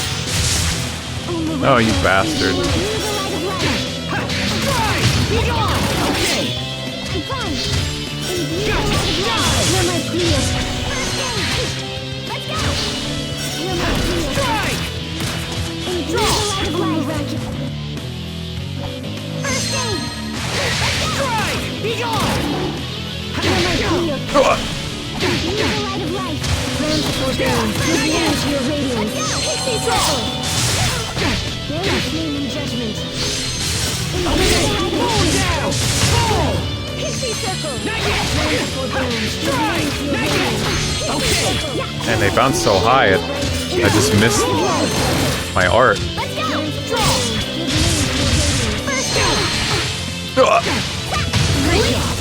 Speaker 15: Oh, you bastard.
Speaker 7: Strike! Be gone! Okay!
Speaker 4: Run!
Speaker 7: Gotcha! Die!
Speaker 4: You're my Prius. Let's go! You're my Prius.
Speaker 7: Strike!
Speaker 4: Imbue the light of life. First aid!
Speaker 7: Strike! Be gone!
Speaker 4: You're my Prius. Imbue the light of life. Transfer down. Give me into your radiance. Let's go! Pixie circle! There is name in judgment.
Speaker 7: Okay! Moon down! Fall!
Speaker 4: Pixie circle!
Speaker 7: Not yet!
Speaker 4: Transfer down.
Speaker 7: Strike! Not yet! Okay!
Speaker 15: And they bounce so high, I just missed my art.
Speaker 4: Let's go!
Speaker 7: Draw!
Speaker 4: First aid!
Speaker 7: Great job!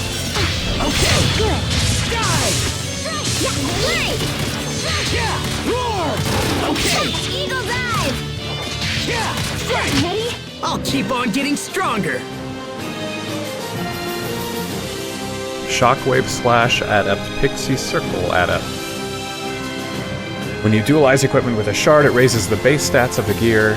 Speaker 7: Okay!
Speaker 4: Good!
Speaker 7: Die!
Speaker 4: Yeah!
Speaker 7: Yeah! Roar! Okay!
Speaker 4: Eagle dive!
Speaker 7: Yeah! Strike!
Speaker 4: Ready?
Speaker 7: I'll keep on getting stronger!
Speaker 15: Shockwave Slash Adept Pixie Circle Adept. When you dualize equipment with a shard, it raises the base stats of the gear.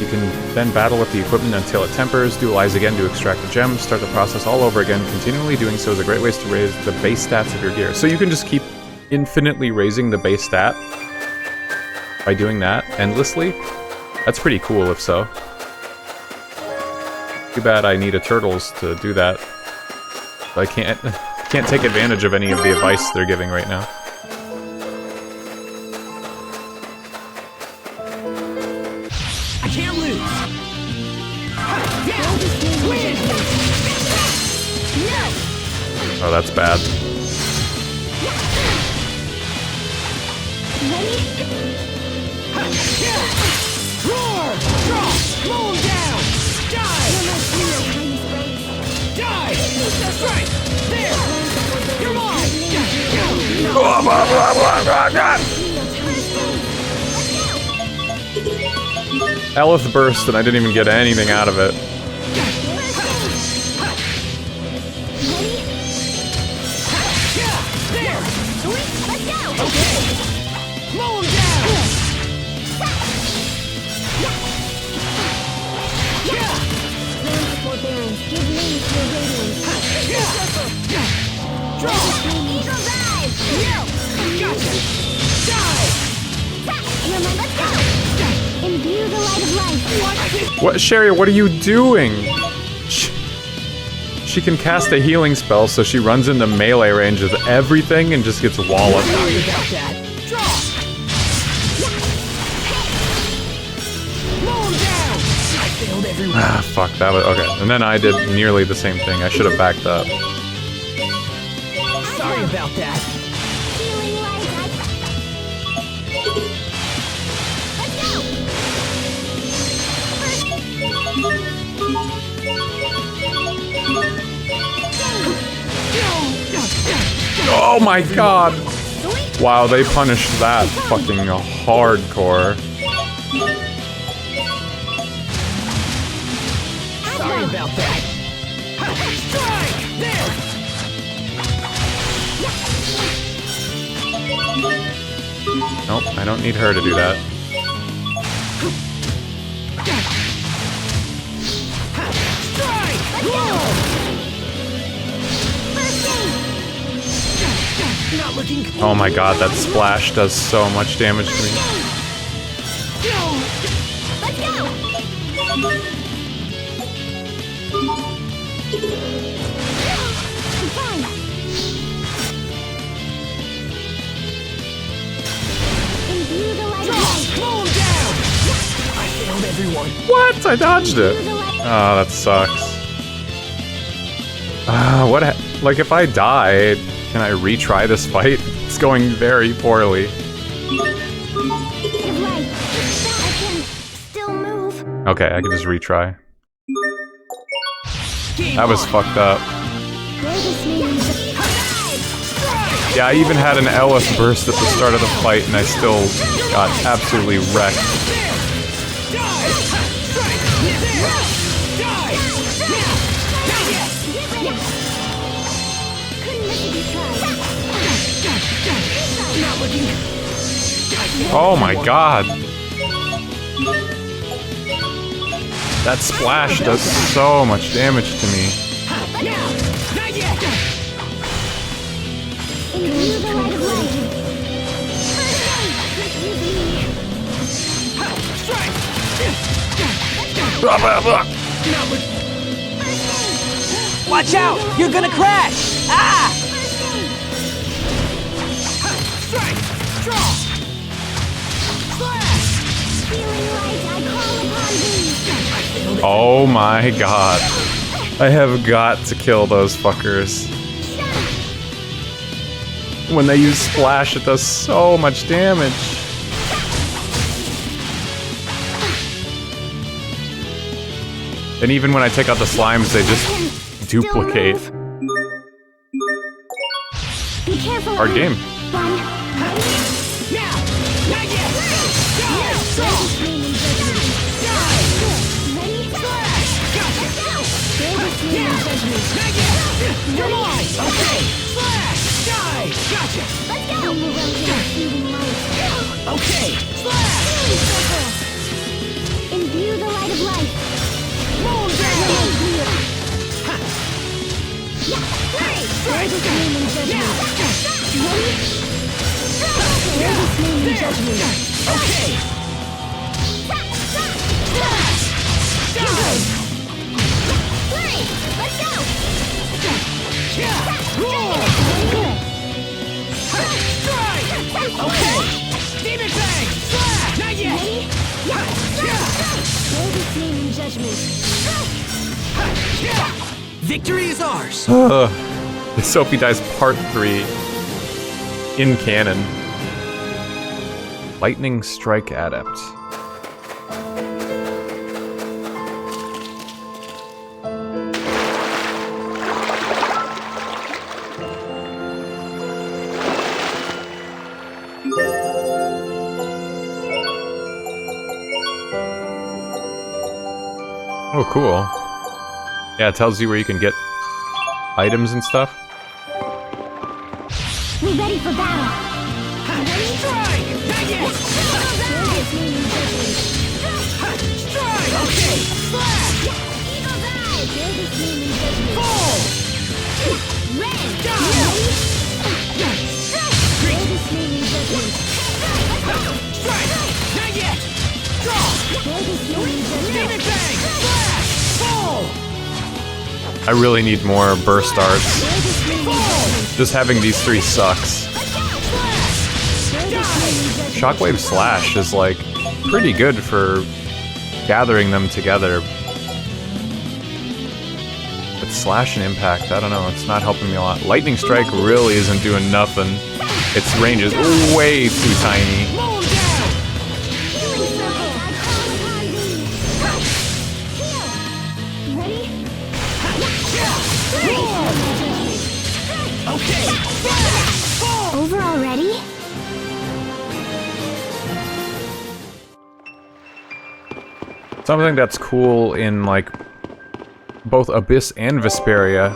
Speaker 15: You can then battle with the equipment until it tempers, dualize again to extract the gem, start the process all over again. Continually doing so is a great way to raise the base stats of your gear. So you can just keep infinitely raising the base stat by doing that endlessly. That's pretty cool if so. Too bad I need a turtles to do that. I can't take advantage of any of the advice they're giving right now.
Speaker 7: I can't lose! Yeah! Win!
Speaker 15: Oh, that's bad.
Speaker 4: Ready?
Speaker 7: Yeah! Roar! Draw! Moon down! Die! Die! Strike! There! You're mine!
Speaker 15: Elith burst and I didn't even get anything out of it.
Speaker 7: Yeah! There!
Speaker 4: Let's go!
Speaker 7: Okay! Moon down! Yeah!
Speaker 4: Forbearance. Give me your radiance.
Speaker 7: Draw!
Speaker 4: Eagle dive!
Speaker 7: No! Gotcha! Die!
Speaker 4: Let's go! Imbue the light of life.
Speaker 15: What, Sherry? What are you doing? she can cast a healing spell, so she runs into melee range of everything and just gets walloped.
Speaker 7: Sorry about that. Draw. Mow him down. I failed everyone.
Speaker 15: Ah, fuck, that was... Okay, and then I did nearly the same thing. I should have backed up.
Speaker 7: Sorry about that.
Speaker 15: Oh my god! Wow, they punished that fucking hardcore.
Speaker 7: Sorry about that. Strike! There!
Speaker 15: Nope, I don't need her to do that.
Speaker 7: Strike! Not looking.
Speaker 15: Oh my god, that splash does so much damage to me.
Speaker 7: Let's go! Everyone.
Speaker 15: What? I dodged it. Oh, that sucks. Like, if I die, can I retry this fight? It's going very poorly. Okay, I can just retry. That was fucked up. Yeah, I even had an Ellis burst at the start of the fight, and I still got absolutely wrecked. Oh my god. That splash does so much damage to me.
Speaker 7: Watch out! You're gonna crash! Ah! Strike! Draw!
Speaker 15: Oh my god. I have got to kill those fuckers. When they use splash, it does so much damage. And even when I take out the slimes, they just duplicate. Hard game.
Speaker 7: Come on! Okay! Slash! Die! Gotcha! Let's go! Okay! Slash!
Speaker 4: Imbue the light of life.
Speaker 7: Mow down!
Speaker 4: There is name in judgment. There is name in judgment.
Speaker 7: Okay!
Speaker 4: Die! Let's go!
Speaker 7: Okay! Demon Bang! Slash! Not yet!
Speaker 4: There is name in judgment.
Speaker 7: Victory is ours!
Speaker 15: Sophie Dies Part 3 in canon. Lightning Strike Adept. Oh, cool. Yeah, it tells you where you can get items and stuff.
Speaker 4: We're ready for battle.
Speaker 7: Strike! Not yet! Strike! Okay! Slash!
Speaker 4: Eagle's Eye! There is name in judgment.
Speaker 7: Fall!
Speaker 4: Red!
Speaker 7: Die!
Speaker 4: There is name in judgment.
Speaker 7: Strike! Not yet! Draw!
Speaker 4: There is name in judgment.
Speaker 7: Demon Bang! Slash! Fall!
Speaker 15: I really need more burst arts. Just having these three sucks. Shockwave Slash is like pretty good for gathering them together. But Slash and Impact, I don't know, it's not helping me a lot. Lightning Strike really isn't doing nothing. Its range is way too tiny.
Speaker 3: Over already?
Speaker 15: Something that's cool in like both Abyss and Vesperia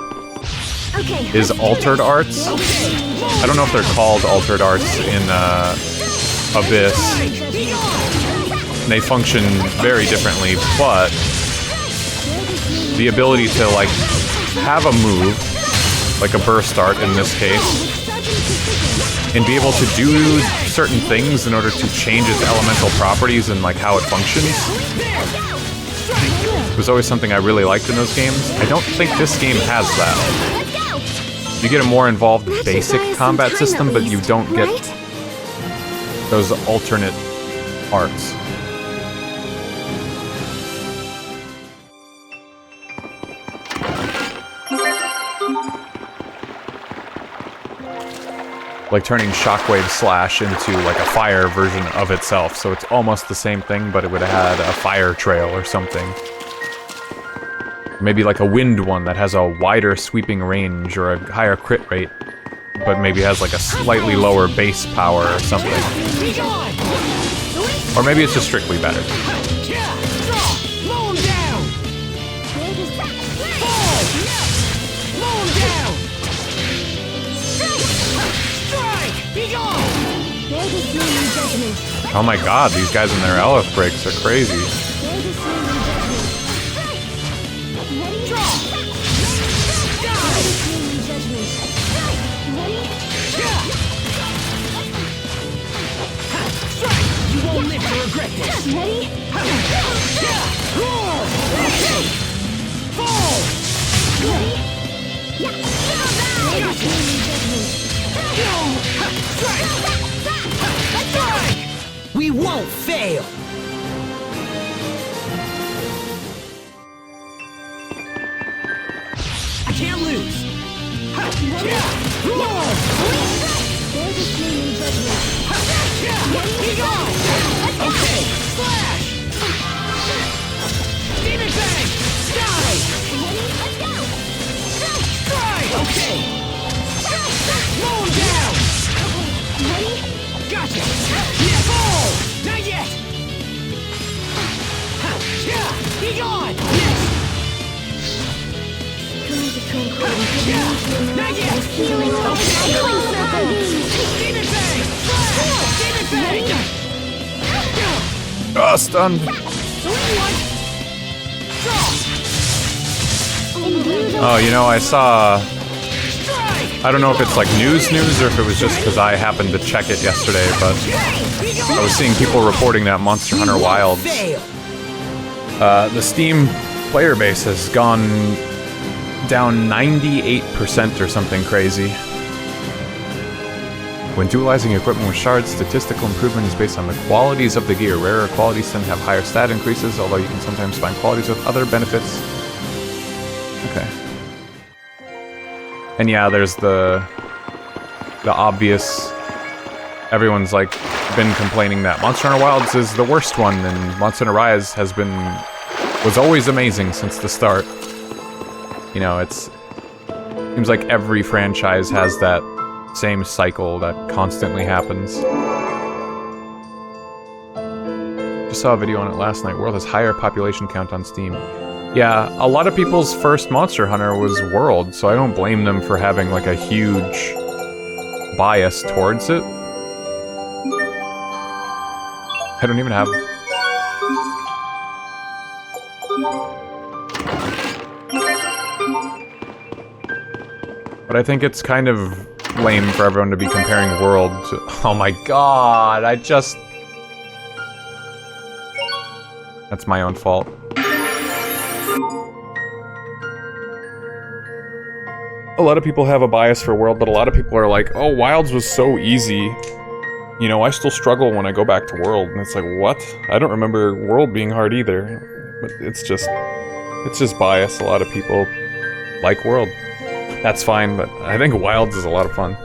Speaker 15: is altered arts. I don't know if they're called altered arts in Abyss. They function very differently, but the ability to like have a move, like a burst art in this case, and be able to do certain things in order to change its elemental properties and like how it functions was always something I really liked in those games. I don't think this game has that. You get a more involved basic combat system, but you don't get those alternate arts. Like turning Shockwave Slash into like a fire version of itself, so it's almost the same thing, but it would have had a fire trail or something. Maybe like a wind one that has a wider sweeping range or a higher crit rate, but maybe has like a slightly lower base power or something. Or maybe it's just strictly better. Oh my god, these guys in their Elf breaks are crazy.
Speaker 7: You won't live to regret this. Ready? Roar! Fall! We won't fail! I can't lose! Be gone! Okay, slash! Demon Bang! Die! Strike! Okay! Roll him down! Gotcha! Yeah, fall! Not yet! Be gone! Yes! Not yet! Demon Bang! Demon Bang!
Speaker 15: Ah, stunned. Oh, you know, I saw... I don't know if it's like news or if it was just because I happened to check it yesterday, but I was seeing people reporting that Monster Hunter Wilds, the Steam player base has gone down 98% or something crazy. When dualizing equipment with shards, statistical improvement is based on the qualities of the gear. Rarer qualities tend to have higher stat increases, although you can sometimes find qualities with other benefits. Okay. And yeah, there's the obvious... Everyone's like been complaining that Monster Hunter Wilds is the worst one, and Monster Hunter Rise was always amazing since the start. You know, seems like every franchise has that same cycle that constantly happens. Just saw a video on it last night. World has higher population count on Steam. Yeah, a lot of people's first Monster Hunter was World, so I don't blame them for having like a huge bias towards it. I don't even have... But I think it's kind of lame for everyone to be comparing World to... Oh my god, That's my own fault.
Speaker 1: a lot of people have a bias for World, but a lot of people are like, oh, Wilds was so easy. You know, I still struggle when I go back to World. And it's like, what? I don't remember World being hard either. But it's just bias. A lot of people like World. That's fine, but I think Wilds is a lot of fun.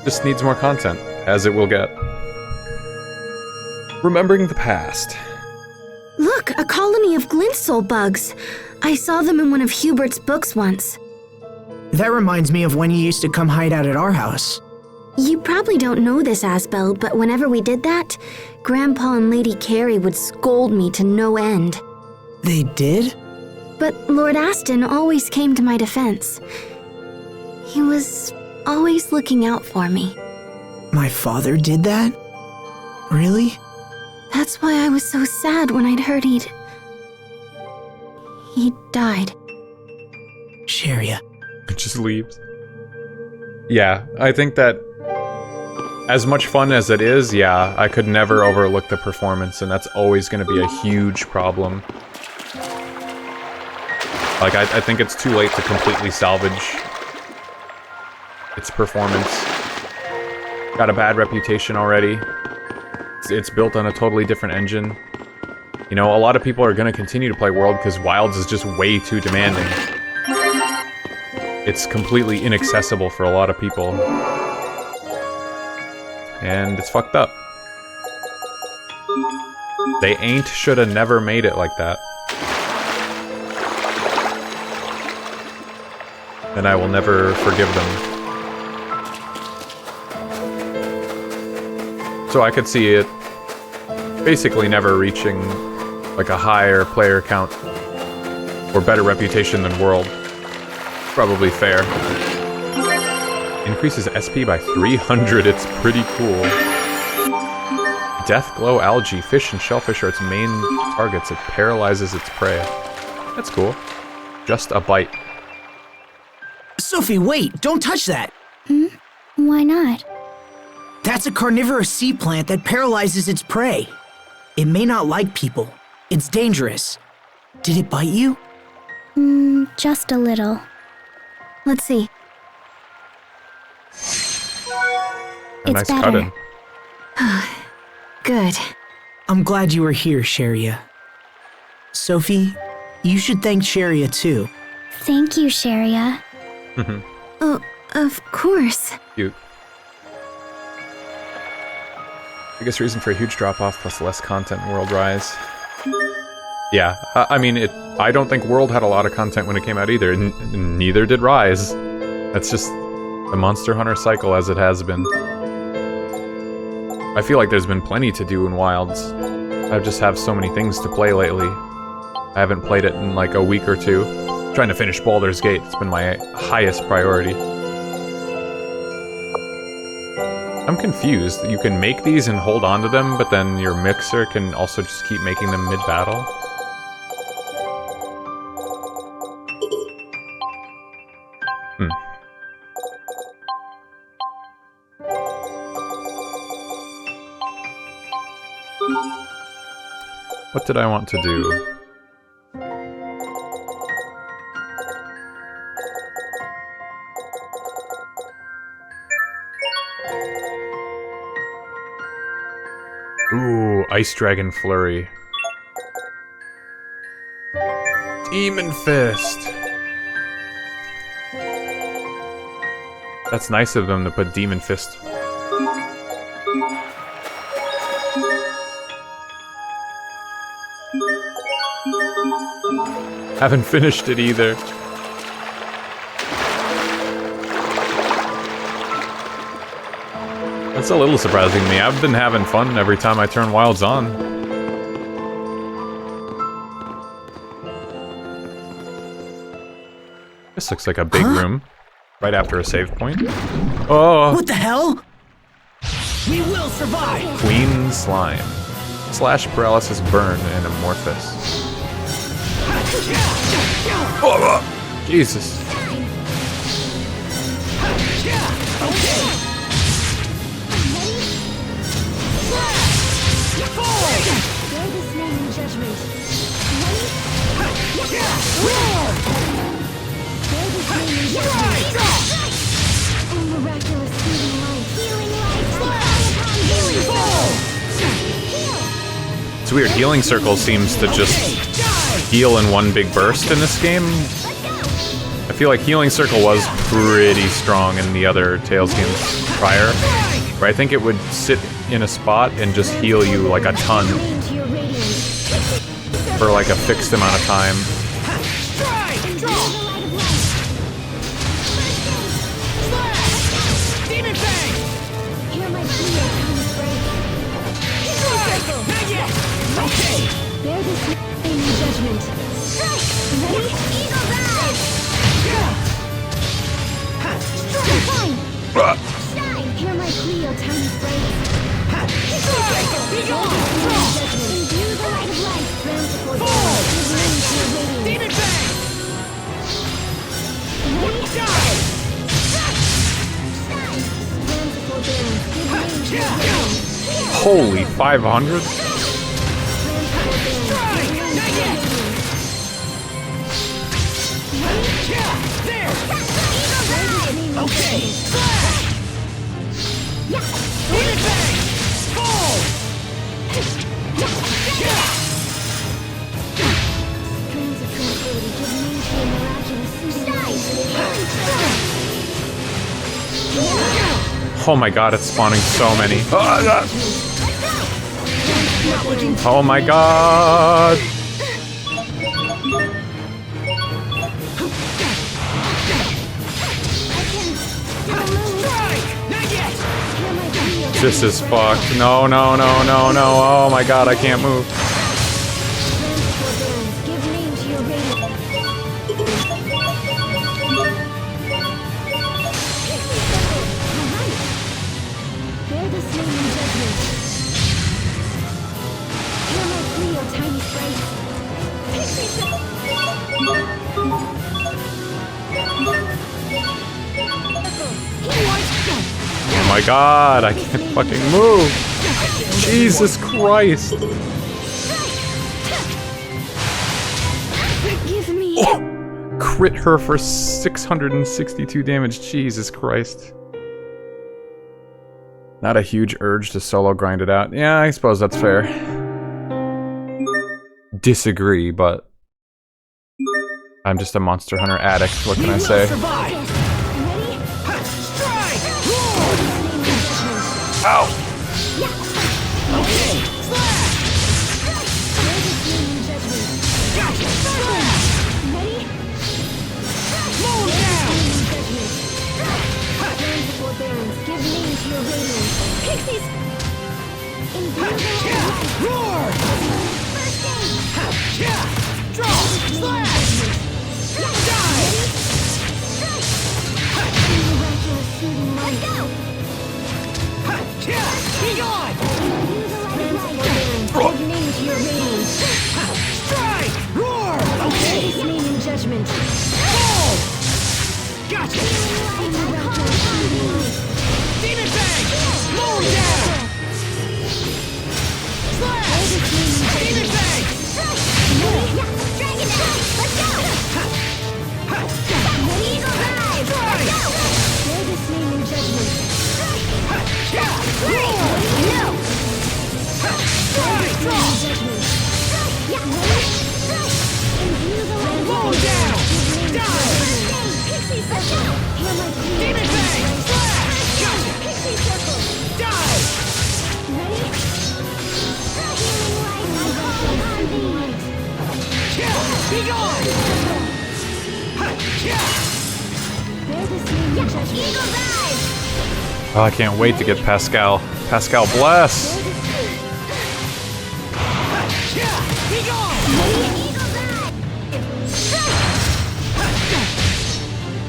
Speaker 1: Just needs more content, as it will get. Remembering the past.
Speaker 3: Look, a colony of glintsoul bugs. I saw them in one of Hubert's books once.
Speaker 21: That reminds me of when you used to come hide out at our house.
Speaker 3: You probably don't know this, Asbel, but whenever we did that, Grandpa and Lady Carrie would scold me to no end.
Speaker 21: They did?
Speaker 3: But Lord Aston always came to my defense. He was always looking out for me.
Speaker 21: My father did that? Really?
Speaker 3: That's why I was so sad when I'd heard he'd died.
Speaker 21: Sharia.
Speaker 1: It just leaves. Yeah, I think that as much fun as it is, yeah, I could never overlook the performance, and that's always going to be a huge problem. Like, I think it's too late to completely salvage its performance. Got a bad reputation already. It's built on a totally different engine. You know, a lot of people are going to continue to play World because Wilds is just way too demanding. It's completely inaccessible for a lot of people. And it's fucked up. They ain't shoulda never made it like that. And I will never forgive them. So I could see it basically never reaching like a higher player count or better reputation than World. Probably fair. Increases SP by 300, it's pretty cool. Death Glow Algae. Fish and shellfish are its main targets. It paralyzes its prey. That's cool. Just a bite.
Speaker 21: Sophie, wait! Don't touch that!
Speaker 4: Why not?
Speaker 21: That's a carnivorous sea plant that paralyzes its prey. It may not like people. It's dangerous. Did it bite you?
Speaker 4: Just a little.
Speaker 3: Let's see.
Speaker 1: Nice cutting.
Speaker 3: Good.
Speaker 21: I'm glad you were here, Sharia. Sophie, you should thank Sharia too.
Speaker 4: Thank you, Sharia.
Speaker 3: Oh, of course.
Speaker 1: Cute. Biggest reason for a huge drop-off plus less content in World Rise. Yeah, I mean, I don't think World had a lot of content when it came out either, neither did Rise. That's just the Monster Hunter cycle as it has been. I feel like there's been plenty to do in Wilds. I just have so many things to play lately. I haven't played it in like a week or two. I'm trying to finish Baldur's Gate, it's been my highest priority. I'm confused. You can make these and hold on to them, but then your mixer can also just keep making them mid-battle. What did I want to do? Ooh, Ice Dragon Flurry. Demon Fist! That's nice of them to put Demon Fist. Haven't finished it either. That's a little surprising to me. I've been having fun every time I turn Wilds on. This looks like a big room. Right after a save point. Oh!
Speaker 21: What the hell?
Speaker 7: We will survive!
Speaker 1: Queen Slime. Slash Paralysis Burn and Amorphous. Oh, Jesus.
Speaker 15: weird. Healing Circle seems to just heal in one big burst in this game. I feel like Healing Circle was pretty strong in the other Tales games prior, where I think it would sit in a spot and just heal you like a ton for like a fixed amount of time. Holy 500? Oh my god, it's spawning so many. Oh my god! This is fucked. No, no, no, no, no. Oh my god, I can't move. Oh my god, I can't fucking move. Jesus Christ. Oh, crit her for 662 damage. Jesus Christ. Not a huge urge to solo grind it out. Yeah, I suppose that's fair. Disagree, but I'm just a Monster Hunter addict. What can I say? Ow!
Speaker 7: Be gone! Strike! Roar! Okay! Judgment. Fall! Gotcha! Demon Fang! Lower down! Slash! Demon Fang! Dragon Knight! Let's go! Eagle Rise! Let's go! They're the same in judgment. No! Roll down! Die! Demon Fang! Slash! Gotcha! Die! Be gone! Eagle's Eyes!
Speaker 15: Oh, I can't wait to get Pascal. Pascal, bless!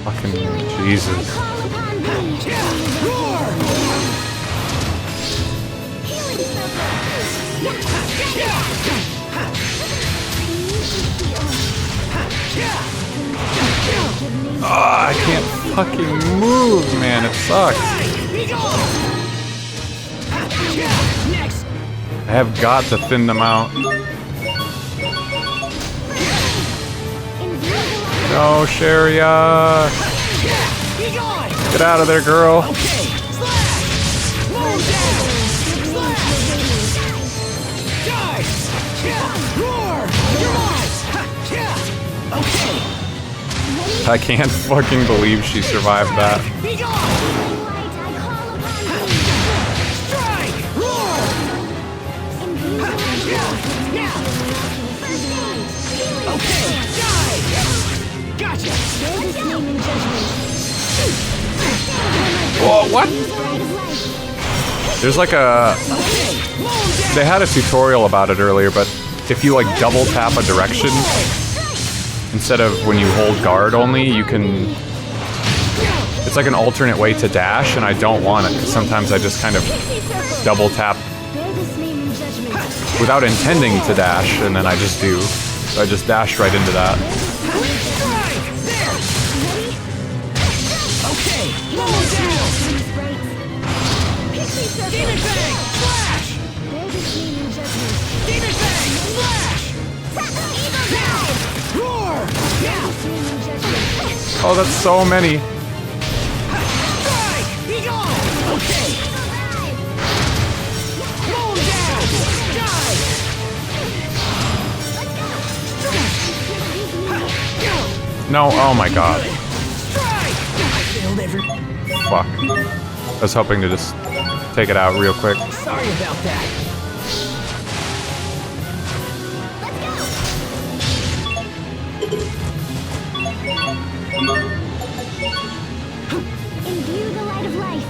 Speaker 15: Fucking Jesus. Oh, I can't fucking move, man. It sucks. I have got to thin them out. No, Sharia! Get out of there, girl. I can't fucking believe she survived that.
Speaker 7: Be gone! Strike! Roar! Okay, die! Gotcha!
Speaker 15: Whoa, what? There's like a... They had a tutorial about it earlier, but if you like double tap a direction, instead of when you hold guard only, you can... It's like an alternate way to dash, and I don't want it, because sometimes I just kind of double tap without intending to dash, and then I just do. So I just dashed right into that.
Speaker 7: Demon Fang! Flash! Demon Fang! Flash! Roar!
Speaker 15: Oh, that's so many.
Speaker 7: Strike! Be gone! Okay! Roll down! Die!
Speaker 15: No, oh my god.
Speaker 7: Strike! I failed every...
Speaker 15: Fuck. I was hoping to just take it out real quick.
Speaker 7: Sorry about that.
Speaker 3: Imbue the light of life.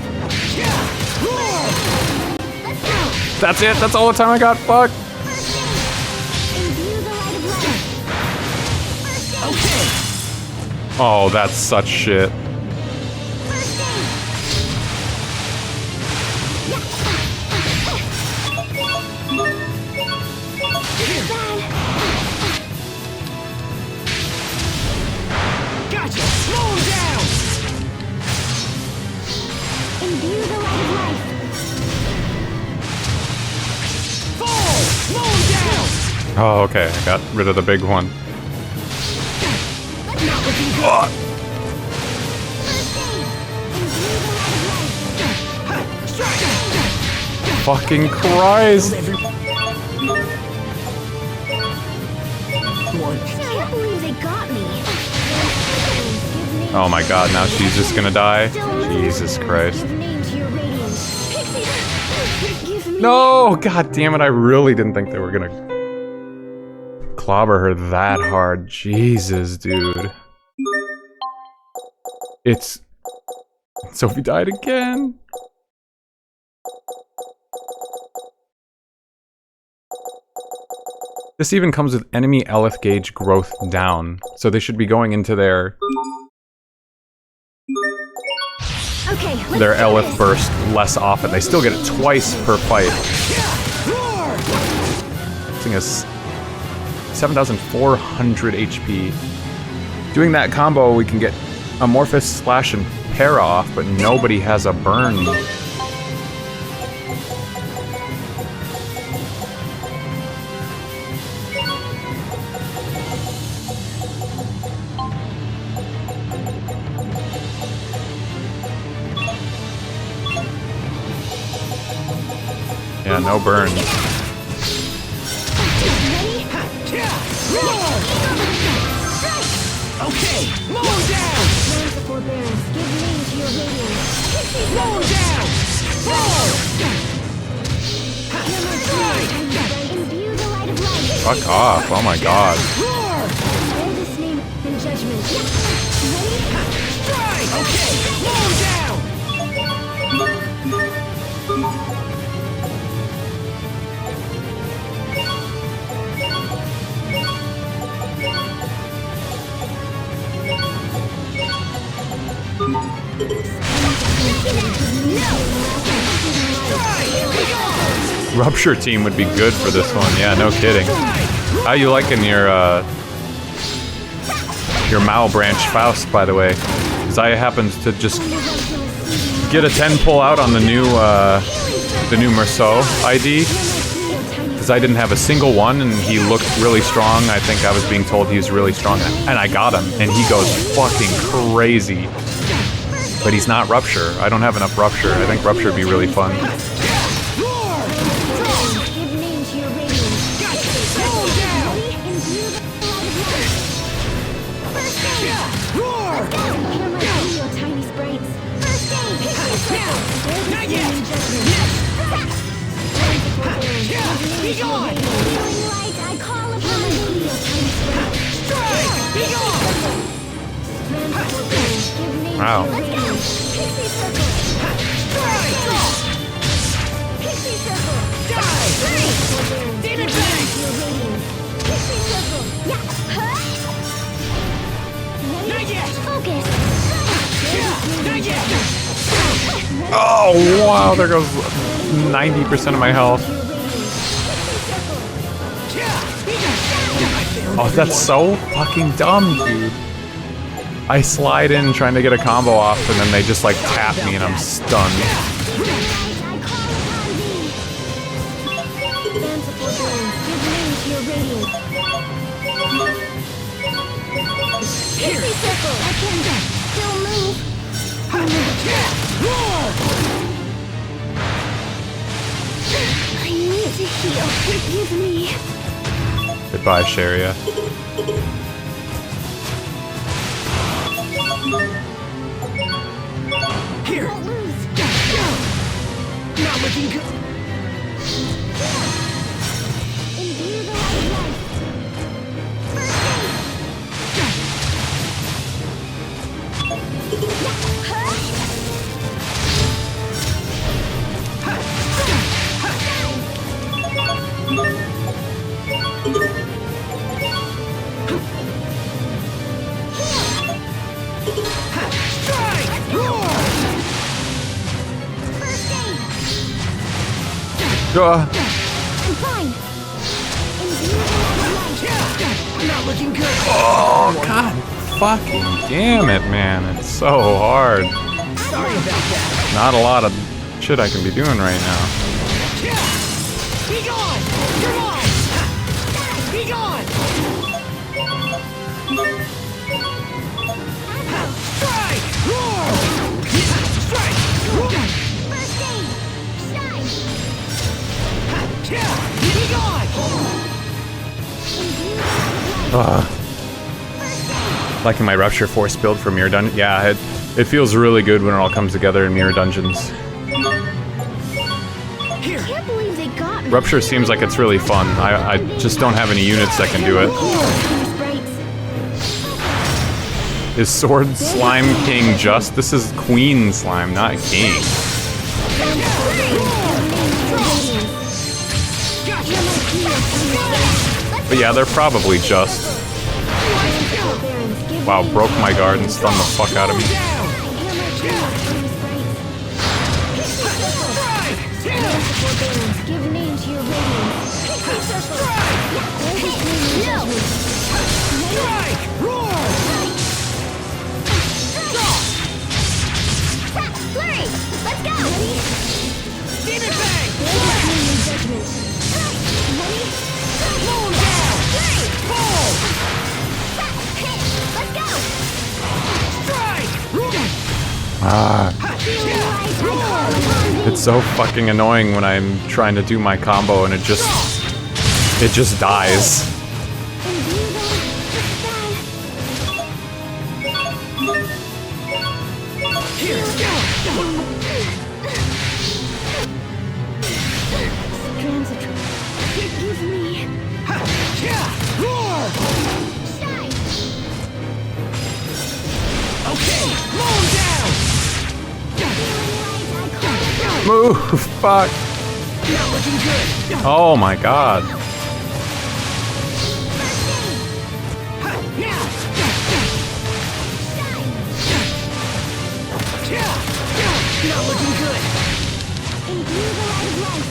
Speaker 15: That's it, that's all the time I got, fuck.
Speaker 3: Imbue the light of life.
Speaker 7: Okay.
Speaker 15: Oh, that's such shit.
Speaker 7: Gotcha! Slow him down!
Speaker 3: Imbue the light of life.
Speaker 7: Fall! Slow him down!
Speaker 15: Oh, okay, I got rid of the big one. Fucking Christ!
Speaker 3: I can't believe they got me.
Speaker 15: Oh my god, now she's just gonna die? Jesus Christ.
Speaker 3: Give name to your radiance. Pixie, give me.
Speaker 15: No! God damn it, I really didn't think they were gonna clobber her that hard. Jesus, dude. It's... Sophie died again. This even comes with enemy Eleth gauge growth down, so they should be going into their
Speaker 3: Okay,
Speaker 15: Eleth burst less often. They still get it twice per fight. This thing has 7,400 HP. Doing that combo, we can get Amorphous Slash and Para off, but nobody has a burn. Yeah, no burn.
Speaker 7: Okay, slow him down!
Speaker 3: Forbearance, give name to your radiance.
Speaker 7: Slow him down! Fall!
Speaker 3: Imbue the light of life.
Speaker 15: Fuck off, oh my god.
Speaker 3: Bear this name in judgment.
Speaker 7: Strike! Okay, slow him down!
Speaker 15: Rupture team would be good for this one, yeah, no kidding. How you liking your Mao branch Faust, by the way? Because I happened to just get a 10 pull out on the new Merceau ID. Because I didn't have a single one, and he looked really strong. I think I was being told he was really strong, and I got him, and he goes fucking crazy. But he's not Rupture. I don't have enough Rupture. I think Rupture would be really fun.
Speaker 7: Roar! Be gone! I call upon thee! Strike! Be gone!
Speaker 1: Wow.
Speaker 7: Let's go! Pixie circle! Strike! Pixie circle! Die! Demon bang! Pixie circle! Yeah! Not yet! Focus! Not yet!
Speaker 1: Oh, wow, there goes 90% of my health. Oh, that's so fucking dumb, dude. I slide in trying to get a combo off, and then they just like tap me and I'm stunned.
Speaker 3: I need to heal. Forgive me.
Speaker 1: Goodbye, Sharia.
Speaker 7: Here! Not looking good!
Speaker 3: Imbue the light light.
Speaker 1: Uh,
Speaker 3: I'm fine.
Speaker 7: Not looking good!
Speaker 1: oh, god fucking damn it, man. It's so hard.
Speaker 7: Sorry about that!
Speaker 1: Not a lot of shit I can be doing right now.
Speaker 7: Be gone! You're mine! Be gone! Strike! Roar! Strike! Roar!
Speaker 3: First aid. Shine.
Speaker 7: Be gone!
Speaker 1: Liking my Rupture Force build for Mirror Dungeon. Yeah, it feels really good when it all comes together in Mirror Dungeons.
Speaker 3: I can't believe they got me.
Speaker 1: Rupture seems like it's really fun. I just don't have any units that can do it. Is Sword Slime King just? This is Queen Slime, not King. But yeah, they're probably just. Wow, broke my guard and stunned the fuck out of me.
Speaker 3: Give name to your radiance.
Speaker 7: Strike! Roar!
Speaker 3: Flurry! Let's go!
Speaker 7: Demon bang! Moon down! Fall!
Speaker 3: Let's go!
Speaker 7: Strike!
Speaker 1: It's so fucking annoying when I'm trying to do my combo and it just dies.
Speaker 3: Forgive me.
Speaker 7: Roar! Okay, moon down!
Speaker 1: Move! Fuck!
Speaker 7: Not looking good!
Speaker 1: Oh my god.
Speaker 7: Not looking good!
Speaker 3: Imbue the light of life.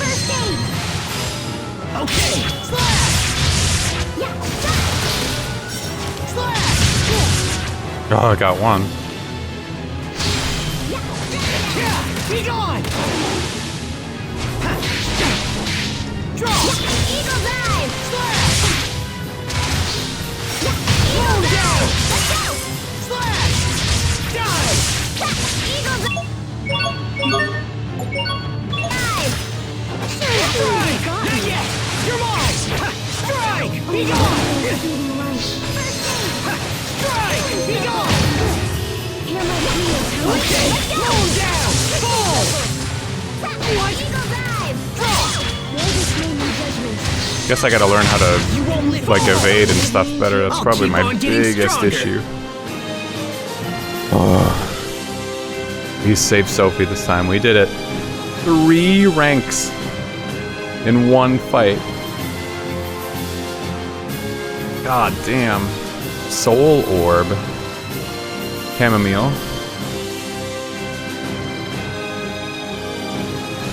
Speaker 3: First aid.
Speaker 7: Okay, slash!
Speaker 3: Yeah,
Speaker 7: Slash!
Speaker 1: Oh, I got one.
Speaker 7: Be gone! Draw!
Speaker 3: Eagle dive.
Speaker 7: Slash! Moon down!
Speaker 3: Let's go.
Speaker 7: Slash! Dive!
Speaker 3: Eagle dive.
Speaker 7: Strike! Not yet! You're mine! Strike! Be gone! Strike! Be gone!
Speaker 3: Hear my heels.
Speaker 7: Okay! Moon down! Fall!
Speaker 1: Guess I gotta learn how to, like, evade and stuff better. That's probably my biggest issue. We saved Sophie this time. We did it. 3 ranks in one fight. God damn. Soul Orb. Chamomile.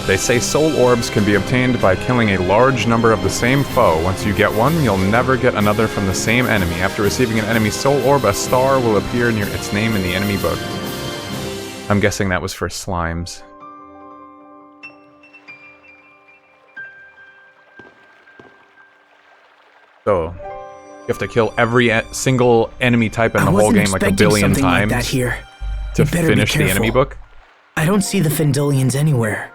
Speaker 1: They say soul orbs can be obtained by killing a large number of the same foe. Once you get one, you'll never get another from the same enemy. After receiving an enemy soul orb, a star will appear near its name in the enemy book. I'm guessing that was for slimes. So, you have to kill every single enemy type in the whole game like a billion times
Speaker 21: like that here.
Speaker 1: to finish the enemy book?
Speaker 21: I don't see the Fendilians anywhere.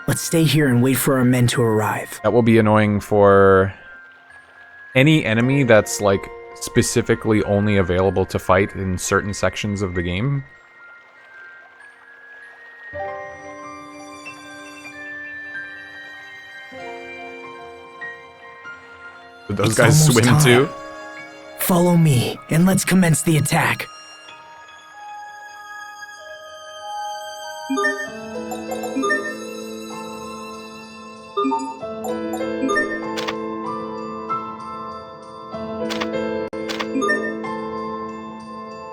Speaker 21: Let's stay here and wait for our men to arrive.
Speaker 1: That will be annoying for any enemy that's, like, specifically only available to fight in certain sections of the game. Did those guys swim too?
Speaker 21: Follow me, and let's commence the attack.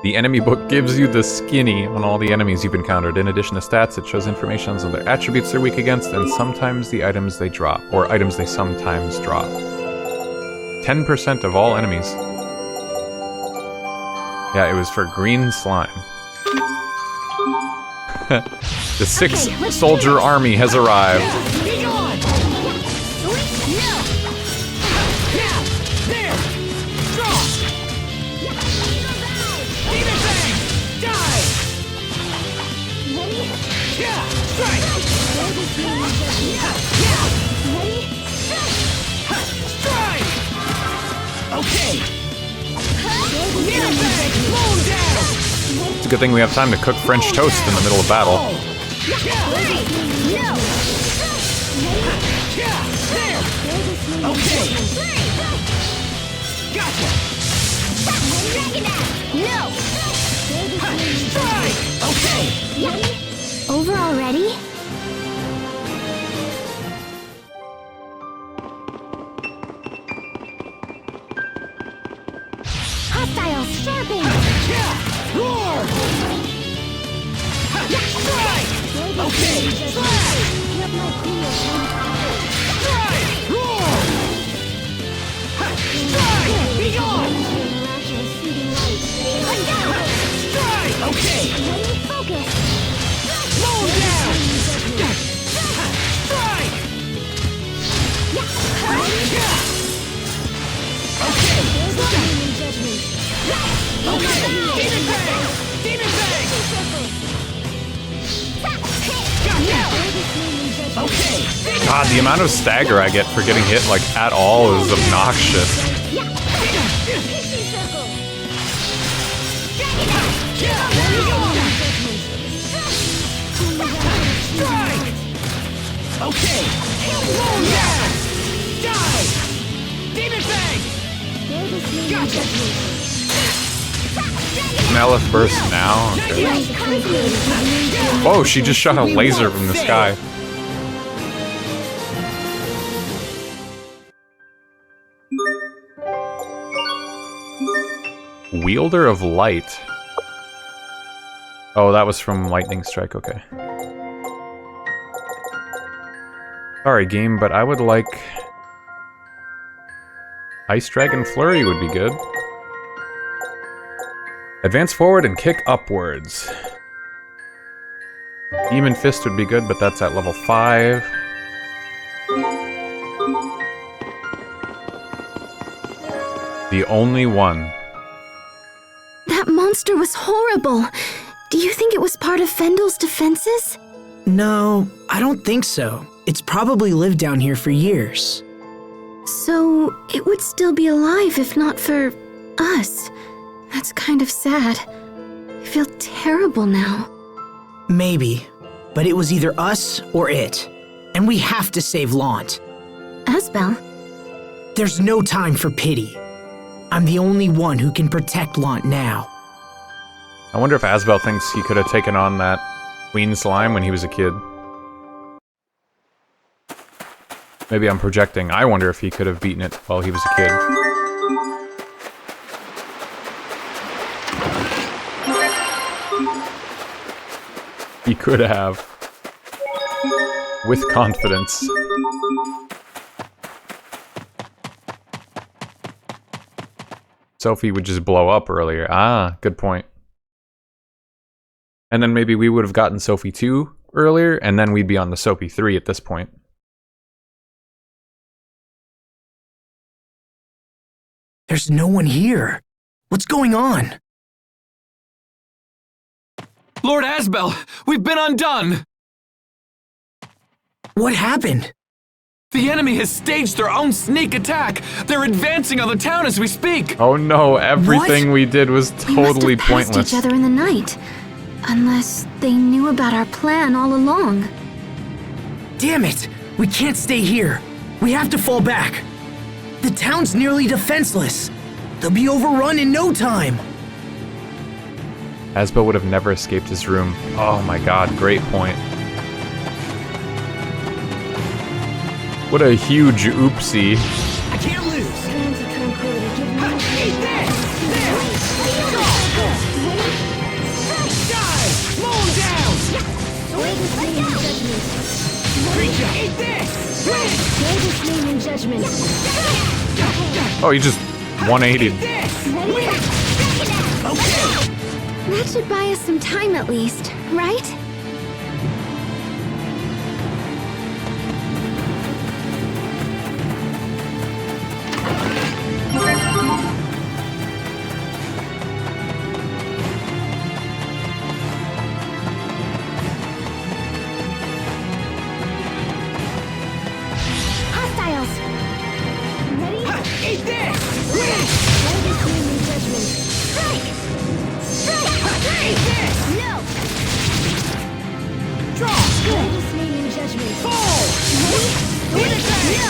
Speaker 1: The enemy book gives you the skinny on all the enemies you've encountered. In addition to stats, it shows information on their attributes they're weak against, and sometimes the items they drop, or items they sometimes drop. 10% of all enemies. Yeah, it was for green slime. The 6th soldier army has arrived. It's a good thing we have time to cook French toast in the middle of battle.
Speaker 3: Over already? Hostile sharpened! Roar! Strike! Okay, strike! Strike! Roar! Strike! Be gone! Strike! Okay! Focus! Slow down! Strike! Okay! Okay! Demon Bang! Demon Bang! Okay!
Speaker 1: God, the amount of stagger I get for getting hit, like, at all is obnoxious.
Speaker 7: Strike! Okay! Roll down! Die! Demon Bang! Gotcha!
Speaker 1: Melith burst now? Okay. Whoa, she just shot a laser from the sky. Wielder of Light. Oh, that was from Lightning Strike, okay. Sorry, game, but I would like... Ice Dragon Flurry would be good. Advance forward and kick upwards. Demon Fist would be good, but that's at level 5. The only one.
Speaker 3: That monster was horrible. Do you think it was part of Fendel's defenses?
Speaker 21: No, I don't think so. It's probably lived down here for years.
Speaker 3: So, it would still be alive if not for us. That's kind of sad. I feel terrible now.
Speaker 21: Maybe, but it was either us or it. And we have to save Lant.
Speaker 3: Asbel?
Speaker 21: There's no time for pity. I'm the only one who can protect Lant now.
Speaker 15: I wonder if Asbel thinks he could have taken on that queen slime when he was a kid. Maybe I'm projecting. I wonder if he could have beaten it while he was a kid. He could have. With confidence. Sophie would just blow up earlier. Ah, good point. And then maybe we would have gotten Sophie 2 earlier, and then we'd be on the Sophie 3 at this point.
Speaker 21: There's no one here. What's going on?
Speaker 14: Lord Asbel, we've been undone!
Speaker 21: What happened?
Speaker 14: The enemy has staged their own sneak attack! They're advancing on the town as we speak!
Speaker 15: Oh no, everything we did was totally
Speaker 3: we must have
Speaker 15: pointless.
Speaker 3: passed each other in the night. Unless they knew about our plan all along.
Speaker 21: Damn it! We can't stay here. We have to fall back. The town's nearly defenseless. They'll be overrun in no time.
Speaker 15: Asbel would have never escaped his room. Oh my god, great point. What a huge oopsie.
Speaker 7: I can't lose.
Speaker 4: Hands of tranquility, give me
Speaker 7: Eat this! Die! Mow him down!
Speaker 4: Greatest name in judgment.
Speaker 7: Creature, eat this!
Speaker 4: Greatest name in judgment.
Speaker 15: Oh, he just 180'd.
Speaker 3: That should buy us some time at least, right?
Speaker 4: Hostiles. Ready?
Speaker 7: Eat this!
Speaker 4: Greatest name in judgment. Strike!
Speaker 7: Eat this!
Speaker 4: No!
Speaker 7: Draw!
Speaker 4: Greatest name in judgment.
Speaker 7: Fall!
Speaker 4: Ready? No!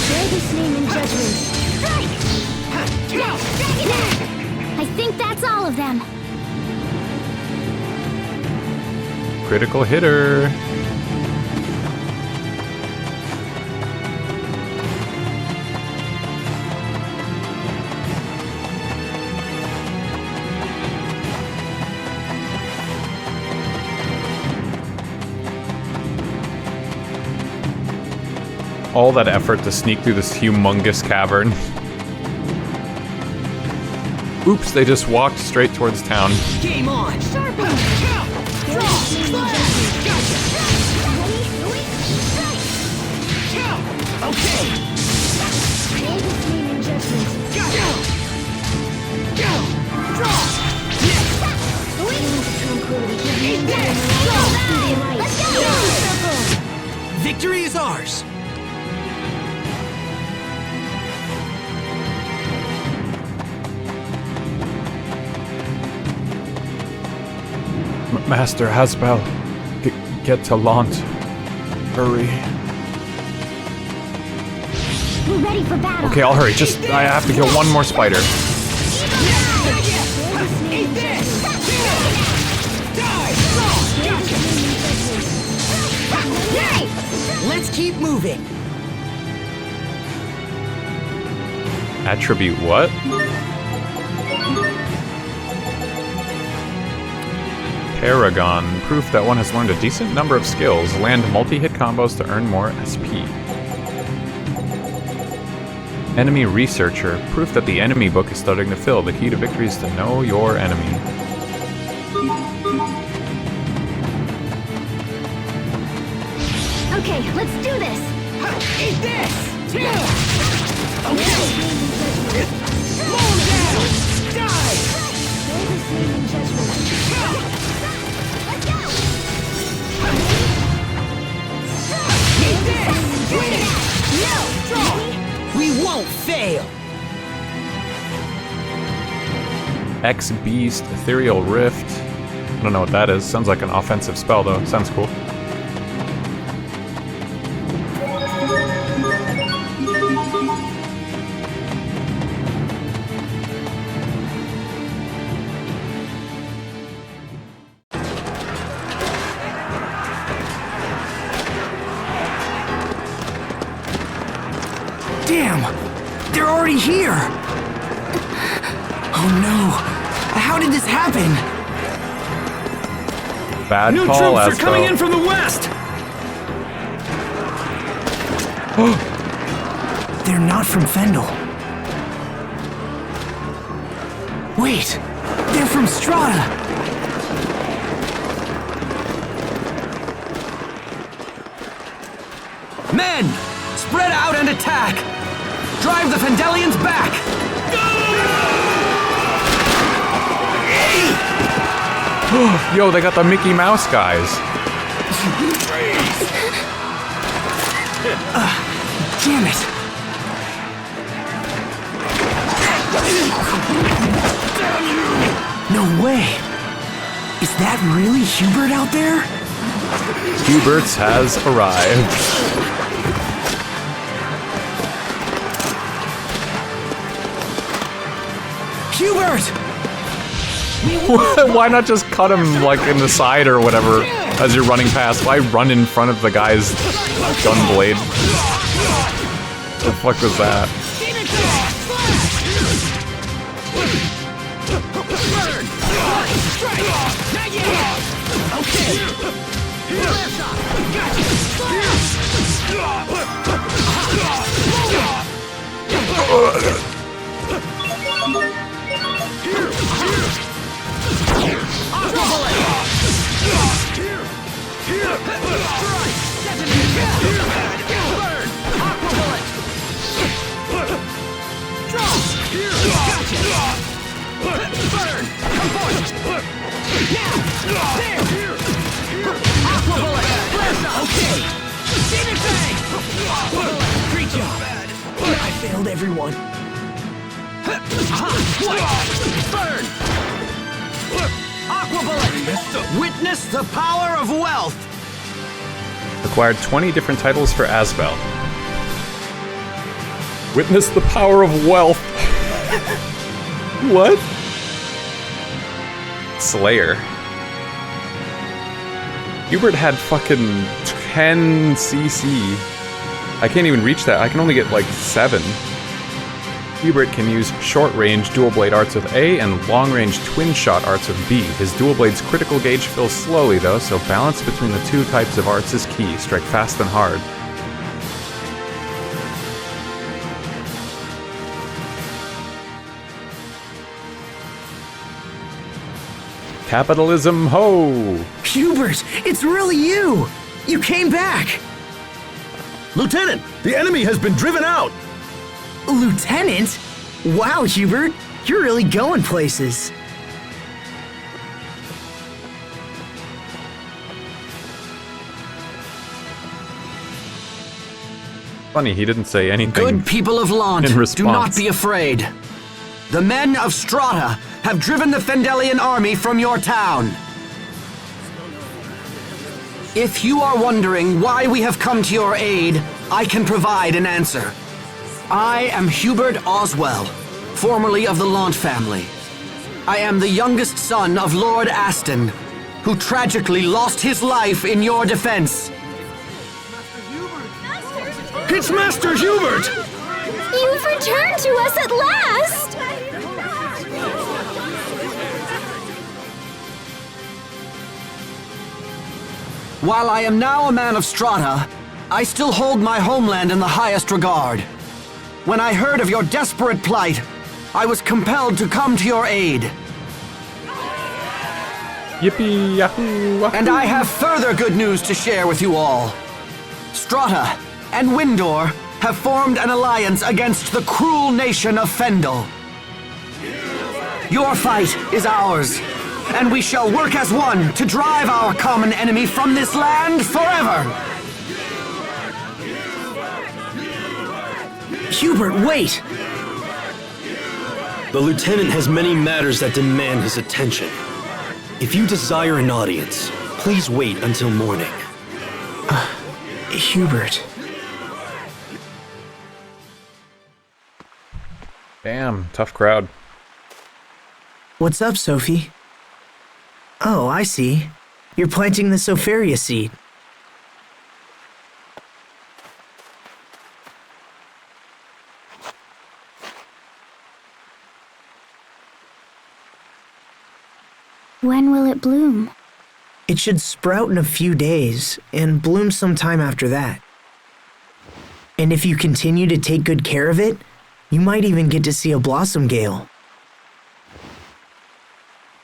Speaker 4: Greatest name in judgment. Strike! I think that's all of them.
Speaker 15: Critical hitter. All that effort to sneak through this humongous cavern. Oops, they just walked straight towards town.
Speaker 7: Game on!
Speaker 4: Sharpen!
Speaker 7: Draw! Slash! Gotcha! Okay!
Speaker 4: Greatest name in judgment.
Speaker 7: Go! Draw!
Speaker 4: Hands of tranquility, give me
Speaker 7: Eat this!
Speaker 4: Let's go!
Speaker 21: Victory is ours.
Speaker 15: Master Asbel, get to Lant. Hurry.
Speaker 4: We're ready for battle.
Speaker 15: Okay, I'll hurry. I have to kill one more spider.
Speaker 7: Eat this! Die!
Speaker 21: Let's keep moving.
Speaker 15: Attribute what? Paragon. Proof that one has learned a decent number of skills. Land multi-hit combos to earn more SP. Enemy Researcher. Proof that the enemy book is starting to fill. The key to victory is to know your enemy.
Speaker 4: Okay, let's do this.
Speaker 7: Eat this! Okay! Mow him down! Die!
Speaker 4: Greatest name in judgment. Let's go!
Speaker 7: Eat this!
Speaker 4: No!
Speaker 7: Draw!
Speaker 21: We won't fail.
Speaker 15: X-Beast. Ethereal Rift. I don't know what that is. Sounds like an offensive spell though. Sounds cool.
Speaker 21: Damn! They're already here! Oh no! How did this happen?
Speaker 1: Bad
Speaker 7: New
Speaker 1: call,
Speaker 7: troops are
Speaker 1: Asbel.
Speaker 7: coming in from the west!
Speaker 21: They're not from Fendel. Wait! They're from Strata!
Speaker 7: Men! Spread out and attack! Drive the Fendelians back!
Speaker 1: Yo, they got the Mickey Mouse guys.
Speaker 21: Damn it! No way! Is that really Hubert out there?
Speaker 1: Hubert's has arrived.
Speaker 21: Hubert!
Speaker 1: Why not just cut him, like, in the side or whatever as you're running past? Why run in front of the guy's gun blade? The fuck was that?
Speaker 21: I failed everyone.
Speaker 7: Burn! Aqua Bullet! Witness the power of wealth!
Speaker 1: Acquired 20 different titles for Asbel. Witness the power of wealth. What? Slayer. Hubert had fucking 10 CC. I can't even reach that. I can only get like 7. Hubert can use short-range dual-blade arts with A and long-range twin-shot arts with B. His dual blade's critical gauge fills slowly though, so balance between the two types of arts is key. Strike fast and hard. Capitalism ho!
Speaker 21: Hubert, it's really you! You came back!
Speaker 13: Lieutenant, the enemy has been driven out!
Speaker 21: Lieutenant? Wow, Hubert, you're really going places.
Speaker 1: Funny, he didn't say anything.
Speaker 7: Good people of Lant,
Speaker 1: in response.
Speaker 7: do not be afraid. The men of Strata have driven the Fendelian army from your town. If you are wondering why we have come to your aid, I can provide an answer. I am Hubert Oswell, formerly of the Lant family. I am the youngest son of Lord Aston, who tragically lost his life in your defense.
Speaker 13: It's Master Hubert!
Speaker 4: You've returned to us at last!
Speaker 7: While I am now a man of Strata, I still hold my homeland in the highest regard. When I heard of your desperate plight, I was compelled to come to your aid.
Speaker 1: Yippee yahoo! Wahoo.
Speaker 7: And I have further good news to share with you all. Strata and Windor have formed an alliance against the cruel nation of Fendel. Your fight is ours, and we shall work as one to drive our common enemy from this land forever.
Speaker 21: Hubert, wait!
Speaker 10: The lieutenant has many matters that demand his attention. If you desire an audience, please wait until morning.
Speaker 21: Hubert.
Speaker 1: Damn, tough crowd.
Speaker 21: What's up, Sophie? Oh, I see. You're planting the Sopharia seed.
Speaker 3: When will it bloom?
Speaker 21: It should sprout in a few days and bloom sometime after that. And if you continue to take good care of it, you might even get to see a blossom gale.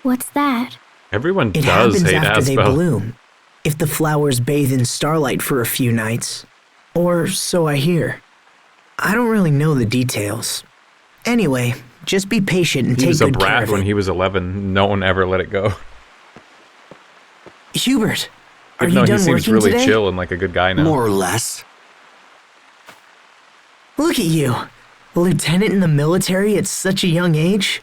Speaker 3: What's that?
Speaker 15: Everyone
Speaker 21: It
Speaker 15: does
Speaker 21: happens
Speaker 15: hate
Speaker 21: after they
Speaker 15: Asbel.
Speaker 21: bloom, if the flowers bathe in starlight for a few nights. Or so I hear. I don't really know the details. Anyway, just be patient and
Speaker 15: He
Speaker 21: take
Speaker 15: was a
Speaker 21: good care
Speaker 15: brat
Speaker 21: of
Speaker 15: when
Speaker 21: it.
Speaker 15: he was 11. No one ever let it go.
Speaker 21: Hubert, are
Speaker 15: Even
Speaker 21: you
Speaker 15: though
Speaker 21: done
Speaker 15: he seems
Speaker 21: working
Speaker 15: really
Speaker 21: today?
Speaker 15: chill and like a good guy now.
Speaker 7: More or less.
Speaker 21: Look at you, a lieutenant in the military at such a young age.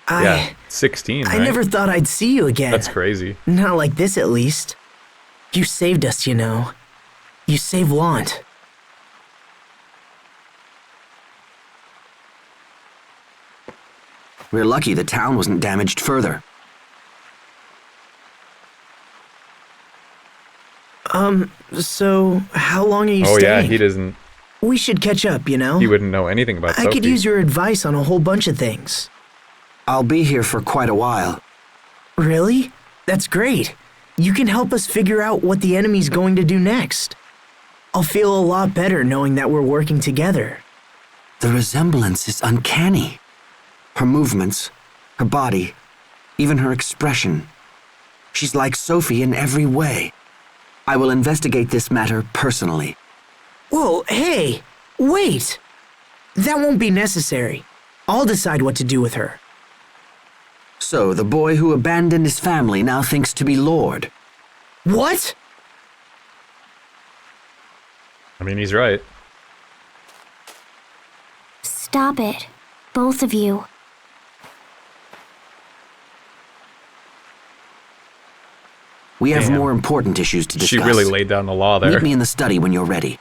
Speaker 15: Yeah, 16,
Speaker 21: I
Speaker 15: right?
Speaker 21: never thought I'd see you again.
Speaker 15: That's crazy.
Speaker 21: Not like this, at least. You saved us, you know. You saved Lant.
Speaker 7: We're lucky the town wasn't damaged further.
Speaker 21: So how long are you
Speaker 15: Oh
Speaker 21: staying?
Speaker 15: yeah, he doesn't.
Speaker 21: We should catch up, you know?
Speaker 15: He wouldn't know anything about
Speaker 21: I
Speaker 15: Sophie.
Speaker 21: could use your advice on a whole bunch of things.
Speaker 7: I'll be here for quite a while.
Speaker 21: Really? That's great. You can help us figure out what the enemy's going to do next. I'll feel a lot better knowing that we're working together.
Speaker 7: The resemblance is uncanny. Her movements, her body, even her expression. She's like Sophie in every way. I will investigate this matter personally.
Speaker 21: Whoa, hey, wait! That won't be necessary. I'll decide what to do with her.
Speaker 7: So, the boy who abandoned his family now thinks to be Lord.
Speaker 21: What?
Speaker 15: I mean, he's right.
Speaker 3: Stop it. Both of you.
Speaker 7: We have
Speaker 15: Damn.
Speaker 7: more important issues to discuss.
Speaker 15: She really laid down the law there.
Speaker 7: Meet me in the study when you're ready.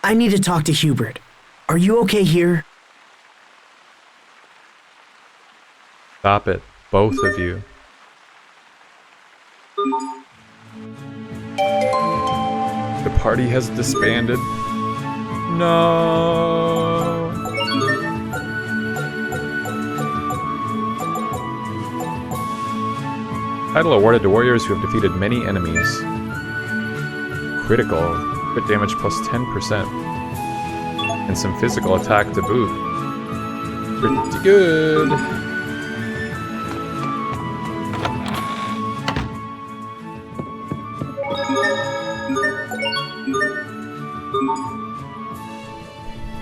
Speaker 21: I need to talk to Hubert. Are you okay here?
Speaker 15: Stop it, both of you. The party has disbanded. No. Title awarded to warriors who have defeated many enemies. Critical. Crit damage plus 10%. And some physical attack to boot. Pretty good.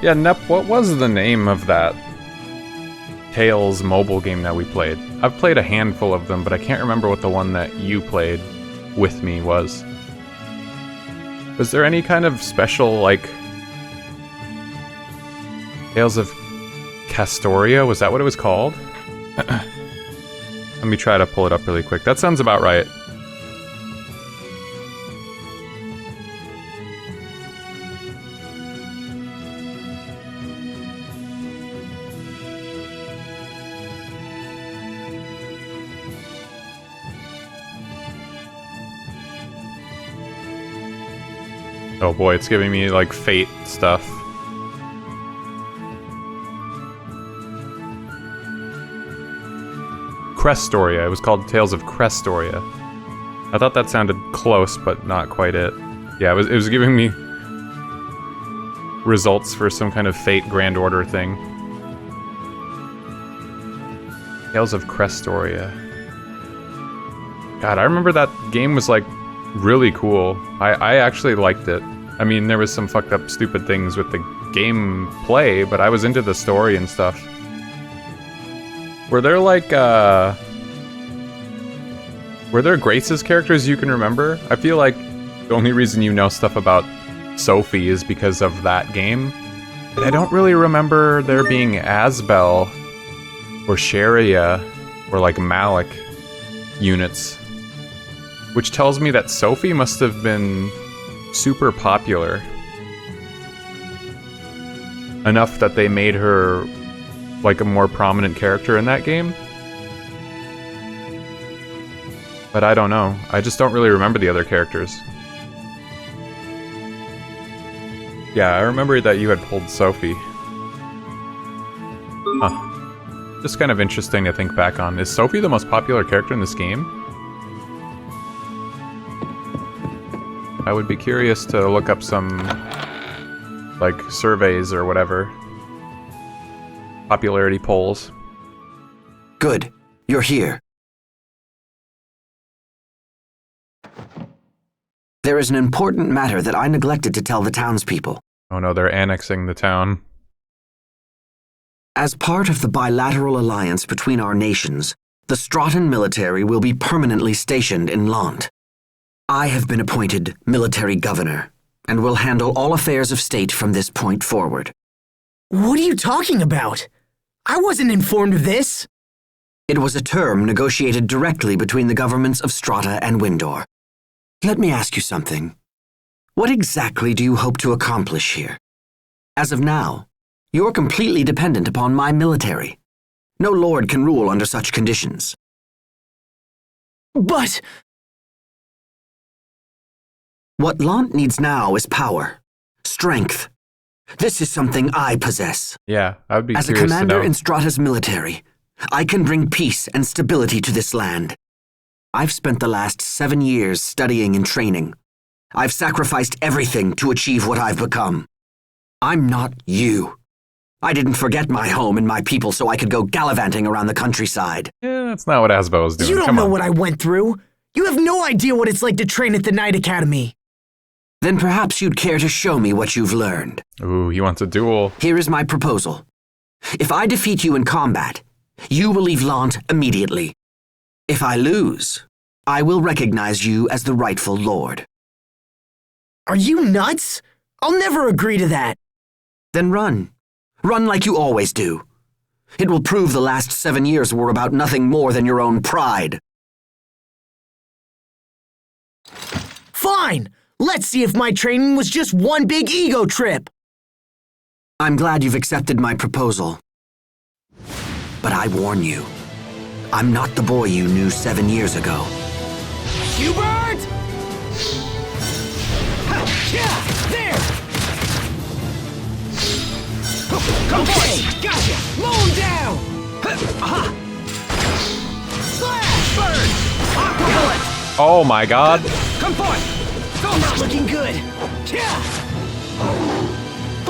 Speaker 15: Yeah, Nep, what was the name of that Tales mobile game that we played? I've played a handful of them, but I can't remember what the one that you played with me was. Was there any kind of special, like, Tales of Castoria? Was that what it was called? Let me try to pull it up really quick. That sounds about right. Oh boy, it's giving me, like, Fate stuff. Crestoria. It was called Tales of Crestoria. I thought that sounded close, but not quite it. Yeah, it was giving me results for some kind of Fate Grand Order thing. Tales of Crestoria. God, I remember that game was, like, really cool. I actually liked it. I mean, there was some fucked up stupid things with the gameplay, but I was into the story and stuff. Were there like, were there Grace's characters you can remember? I feel like the only reason you know stuff about Sophie is because of that game. And I don't really remember there being Asbel or Sharia or like Malik units. Which tells me that Sophie must have been super popular. Enough that they made her like a more prominent character in that game. But I don't know. I just don't really remember the other characters. Yeah, I remember that you had pulled Sophie. Huh. Just kind of interesting to think back on. Is Sophie the most popular character in this game? I would be curious to look up some, like, surveys or whatever. Popularity polls.
Speaker 2: Good. You're here. There is an important matter that I neglected to tell the townspeople.
Speaker 15: Oh no, they're annexing the town.
Speaker 2: As part of the bilateral alliance between our nations, the Strahtan military will be permanently stationed in Lant. I have been appointed military governor, and will handle all affairs of state from this point forward.
Speaker 21: What are you talking about? I wasn't informed of this.
Speaker 2: It was a term negotiated directly between the governments of Strata and Windor. Let me ask you something. What exactly do you hope to accomplish here? As of now, you're completely dependent upon my military. No lord can rule under such conditions.
Speaker 21: But...
Speaker 2: What Lant needs now is power. Strength. This is something I possess.
Speaker 15: Yeah, I would be
Speaker 2: As a
Speaker 15: curious
Speaker 2: commander
Speaker 15: to know.
Speaker 2: in Strata's military, I can bring peace and stability to this land. I've spent the last 7 years studying and training. I've sacrificed everything to achieve what I've become. I'm not you. I didn't forget my home and my people so I could go gallivanting around the countryside.
Speaker 15: Yeah, that's not what Asbel was doing.
Speaker 21: You don't
Speaker 15: Come
Speaker 21: know
Speaker 15: on.
Speaker 21: what I went through. You have no idea what it's like to train at the Knight Academy.
Speaker 2: Then perhaps you'd care to show me what you've learned.
Speaker 15: Ooh, he wants a duel.
Speaker 2: Here is my proposal. If I defeat you in combat, you will leave Lant immediately. If I lose, I will recognize you as the rightful lord.
Speaker 21: Are you nuts? I'll never agree to that.
Speaker 2: Then run. Run like you always do. It will prove the last 7 years were about nothing more than your own pride.
Speaker 21: Fine! Let's see if my training was just one big ego trip.
Speaker 2: I'm glad you've accepted my proposal. But I warn you, I'm not the boy you knew 7 years ago.
Speaker 21: Hubert! Yeah, there! Okay, gotcha! Mow him down! Slash! Bird! Aqua bullet!
Speaker 15: Oh my god.
Speaker 21: Come forth! Not looking good! Yeah!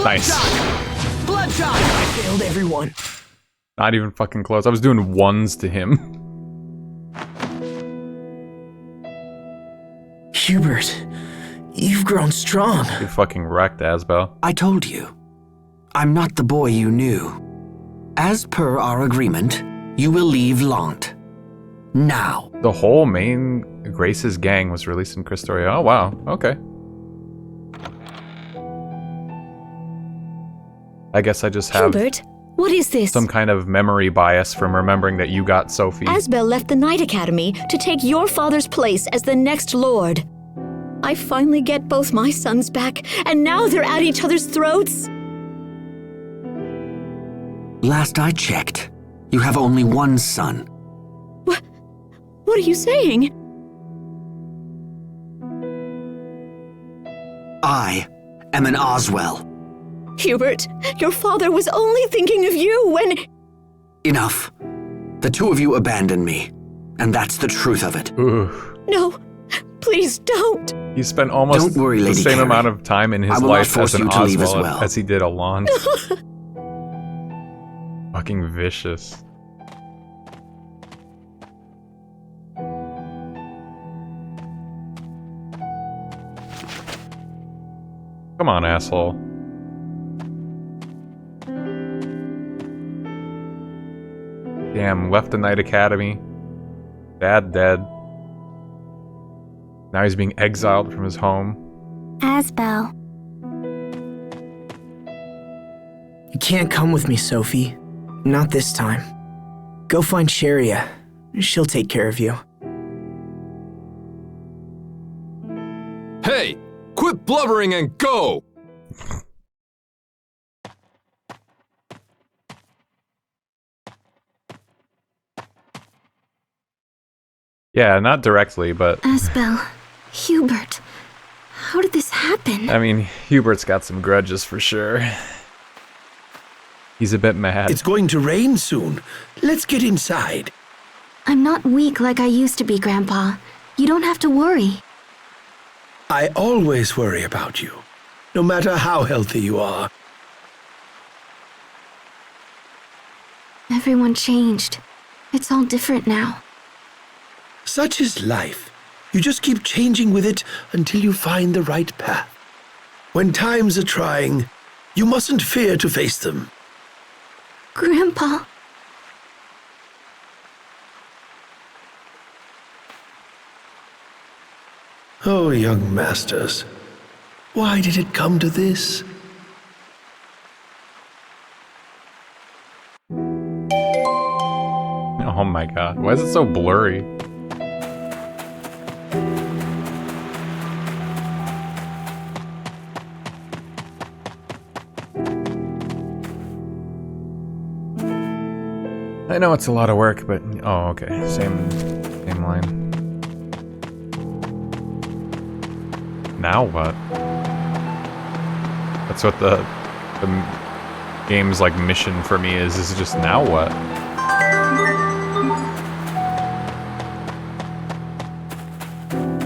Speaker 15: Nice.
Speaker 21: Bloodshot! I failed everyone.
Speaker 15: Not even fucking close. I was doing ones to him.
Speaker 21: Hubert, you've grown strong.
Speaker 15: You fucking wrecked, Asbel.
Speaker 2: I told you, I'm not the boy you knew. As per our agreement, you will leave Lant. Now.
Speaker 15: The whole main Grace's gang was released in Christoria. Oh wow, okay. I guess I just have
Speaker 17: Hubert, what is this?
Speaker 15: some kind of memory bias from remembering that you got Sophie.
Speaker 17: Asbel left the Knight Academy to take your father's place as the next lord. I finally get both my sons back, and now they're at each other's throats?
Speaker 2: Last I checked, you have only one son.
Speaker 17: What are you saying?
Speaker 2: I am an Oswell.
Speaker 17: Hubert, your father was only thinking of you when...
Speaker 2: Enough. The two of you abandoned me, and that's the truth of it.
Speaker 17: No, please don't.
Speaker 15: He spent almost
Speaker 2: Don't worry,
Speaker 15: the
Speaker 2: Lady
Speaker 15: same
Speaker 2: Carrie.
Speaker 15: amount of time in his
Speaker 2: I will not
Speaker 15: life
Speaker 2: force
Speaker 15: as an
Speaker 2: you to leave as
Speaker 15: Oswald
Speaker 2: well.
Speaker 15: as he did Alon. Fucking vicious. Come on, asshole. Damn, left the Knight Academy. Dad dead. Now he's being exiled from his home.
Speaker 3: Asbel.
Speaker 21: You can't come with me, Sophie. Not this time. Go find Sharia. She'll take care of you.
Speaker 14: Hey! Quit blubbering and go!
Speaker 15: Yeah, not directly, but
Speaker 3: Asbel. Hubert. How did this happen?
Speaker 15: I mean, Hubert's got some grudges for sure. He's a bit mad.
Speaker 19: It's going to rain soon. Let's get inside.
Speaker 3: I'm not weak like I used to be, Grandpa. You don't have to worry.
Speaker 19: I always worry about you, no matter how healthy you are.
Speaker 3: Everyone changed. It's all different now.
Speaker 19: Such is life. You just keep changing with it until you find the right path. When times are trying, you mustn't fear to face them.
Speaker 3: Grandpa.
Speaker 19: Oh, young masters, why did it come to this?
Speaker 15: Oh my god, why is it so blurry? I know it's a lot of work, but oh, okay, same line. Now what? That's what the game's like mission for me is just now what?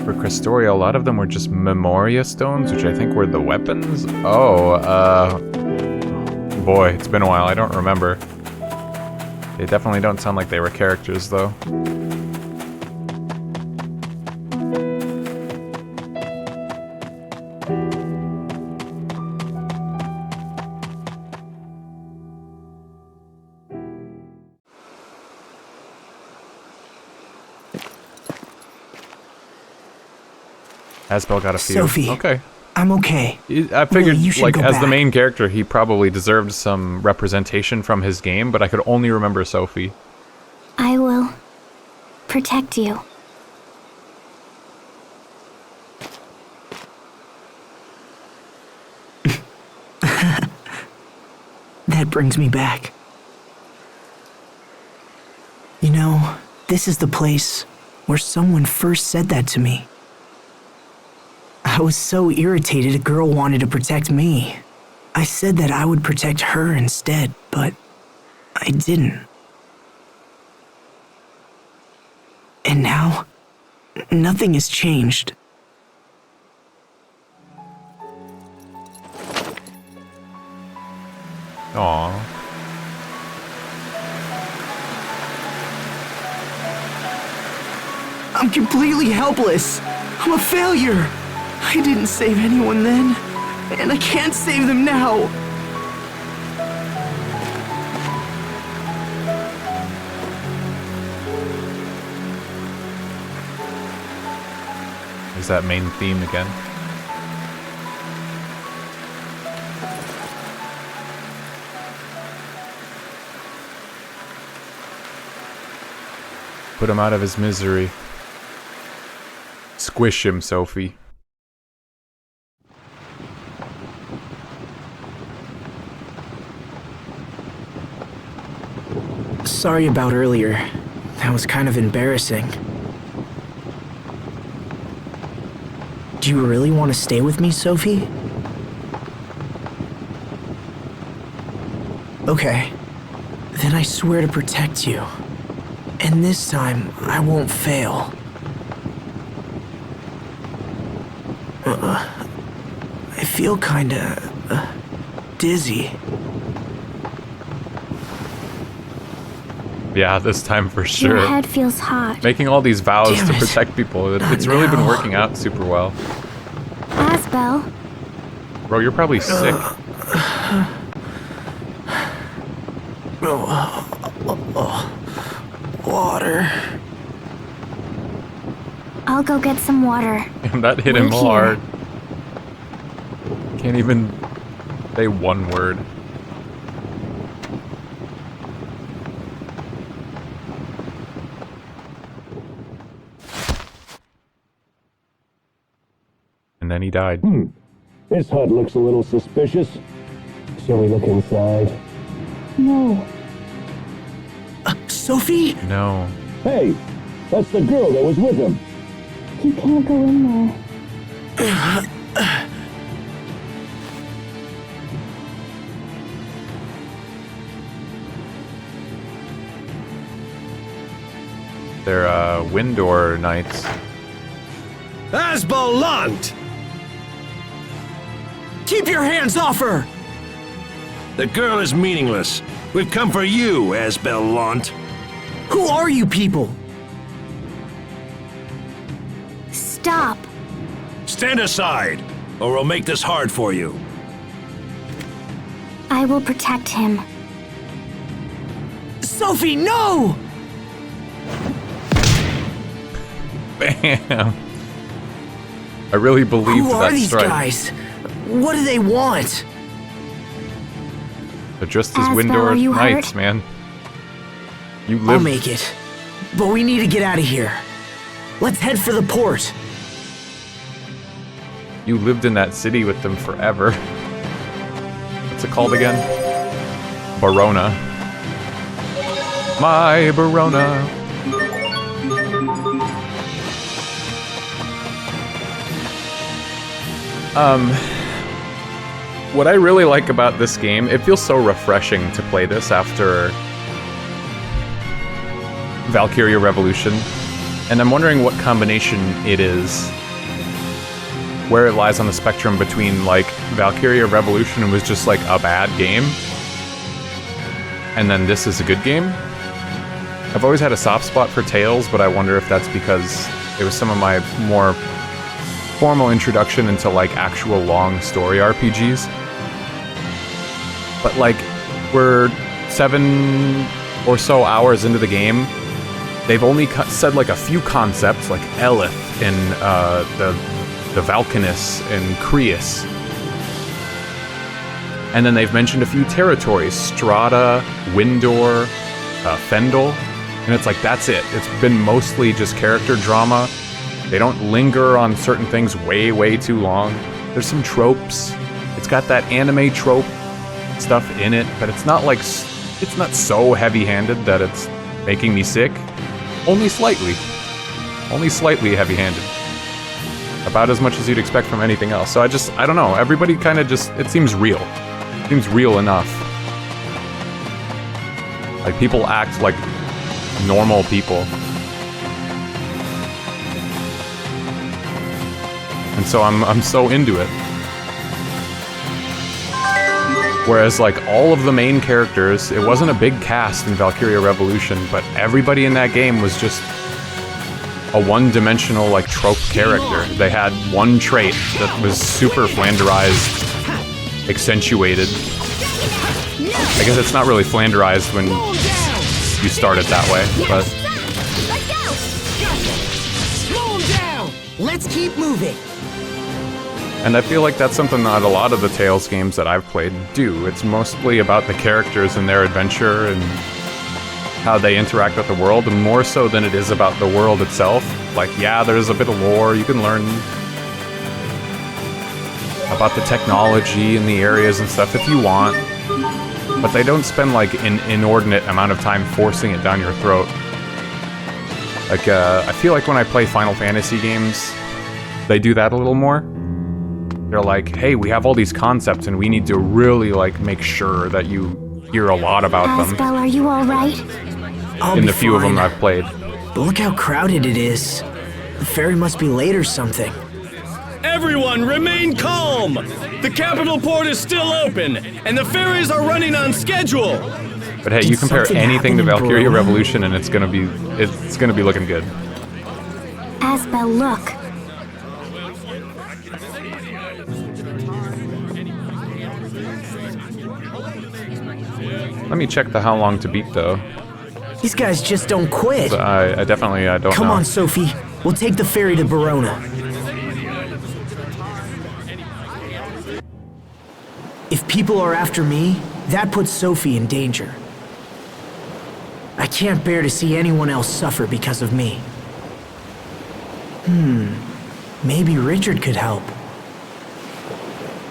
Speaker 15: For Crestoria, a lot of them were just Memoria stones, which I think were the weapons. Oh, boy, it's been a while, I don't remember. They definitely don't sound like they were characters, though. Asbel got a few.
Speaker 21: Sophie.
Speaker 15: Okay.
Speaker 21: I'm okay.
Speaker 15: I figured,
Speaker 21: you should
Speaker 15: like,
Speaker 21: go
Speaker 15: as the
Speaker 21: back.
Speaker 15: main character, he probably deserved some representation from his game, but I could only remember Sophie.
Speaker 3: I will protect you.
Speaker 21: That brings me back. You know, this is the place where someone first said that to me. I was so irritated a girl wanted to protect me. I said that I would protect her instead, but I didn't. And now, nothing has changed.
Speaker 15: Aww.
Speaker 21: I'm completely helpless. I'm a failure. I didn't save anyone then, and I can't save them now.
Speaker 15: There's that main theme again. Put him out of his misery. Squish him, Sophie.
Speaker 21: Sorry about earlier. That was kind of embarrassing. Do you really want to stay with me, Sophie? Okay. Then I swear to protect you. And this time, I won't fail. I feel kinda dizzy.
Speaker 15: Yeah, this time for sure.
Speaker 3: Your head feels hot.
Speaker 15: Making all these vows
Speaker 21: Damn
Speaker 15: to
Speaker 21: it.
Speaker 15: protect people,
Speaker 21: Not
Speaker 15: it's really been
Speaker 21: now.
Speaker 15: working out super well.
Speaker 3: Asbel,
Speaker 15: Bro, you're probably sick.
Speaker 21: Water.
Speaker 3: I'll go get some water.
Speaker 15: That hit him
Speaker 3: Wait here.
Speaker 15: hard. Can't even say one word. And then he died.
Speaker 16: This hut looks a little suspicious. Shall we look inside?
Speaker 3: No.
Speaker 21: Sophie?
Speaker 15: No.
Speaker 16: Hey, that's the girl that was with him.
Speaker 3: You can't go in there.
Speaker 15: They're Windor Knights.
Speaker 11: Asbalant!
Speaker 7: Keep your hands off her!
Speaker 11: The girl is meaningless. We've come for you, Asbalant.
Speaker 7: Who are you people?
Speaker 3: Stop.
Speaker 11: Stand aside, or we'll make this hard for you.
Speaker 3: I will protect him.
Speaker 7: Sophie, no!
Speaker 15: Bam! I really believed
Speaker 7: Who
Speaker 15: that
Speaker 7: are these
Speaker 15: strike.
Speaker 7: guys? What do they want?
Speaker 15: They're just as
Speaker 3: Asbel, are
Speaker 15: Windor
Speaker 3: you
Speaker 15: Knights,
Speaker 3: hurt?
Speaker 15: man. You
Speaker 7: I'll
Speaker 15: live.
Speaker 7: make it. But we need to get out of here. Let's head for the port.
Speaker 15: You lived in that city with them forever. What's it called again? Barona. My Barona. What I really like about this game, it feels so refreshing to play this after Valkyria Revolution, and I'm wondering what combination it is, where it lies on the spectrum between, like, Valkyria Revolution was just, like, a bad game, and then this is a good game. I've always had a soft spot for Tales, but I wonder if that's because it was some of my more formal introduction into, like, actual long story RPGs. But, like, we're 7 or so hours into the game. They've only said, like, a few concepts, like Elith and the Valkanus and Creus. And then they've mentioned a few territories, Strata, Windor, Fendel. And it's like, that's it. It's been mostly just character drama. They don't linger on certain things way, way too long. There's some tropes. It's got that anime trope stuff in it, but it's not like, it's not so heavy-handed that it's making me sick. Only slightly. Only slightly heavy-handed. About as much as you'd expect from anything else. So I don't know, everybody kind of just, it seems real. It seems real enough. Like, people act like normal people. And so I'm so into it. Whereas, like, all of the main characters, it wasn't a big cast in Valkyria Revolution, but everybody in that game was just a one-dimensional, like, trope character. They had one trait that was super flanderized, accentuated. I guess it's not really flanderized when you start it that way, but...
Speaker 7: Let's keep moving.
Speaker 15: And I feel like that's something that a lot of the Tales games that I've played do. It's mostly about the characters and their adventure and how they interact with the world, and more so than it is about the world itself. Like, yeah, there's a bit of lore, you can learn about the technology and the areas and stuff if you want, but they don't spend, like, an inordinate amount of time forcing it down your throat. Like, I feel like when I play Final Fantasy games, they do that a little more. They're like, hey, we have all these concepts and we need to really, like, make sure that you hear a lot about them.
Speaker 3: Asbel, are you alright?
Speaker 15: In the few of them I've played.
Speaker 7: But look how crowded it is. The ferry must be late or something.
Speaker 10: Everyone remain calm! The capital port is still open, and the ferries are running on schedule!
Speaker 15: But hey, you compare anything to Valkyria Revolution and it's gonna be looking good.
Speaker 3: Asbel, look.
Speaker 15: Let me check the how long to beat, though.
Speaker 7: These guys just don't quit.
Speaker 15: So I definitely don't know.
Speaker 7: Come on, Sophie. We'll take the ferry to Verona. If people are after me, that puts Sophie in danger. I can't bear to see anyone else suffer because of me. Maybe Richard could help.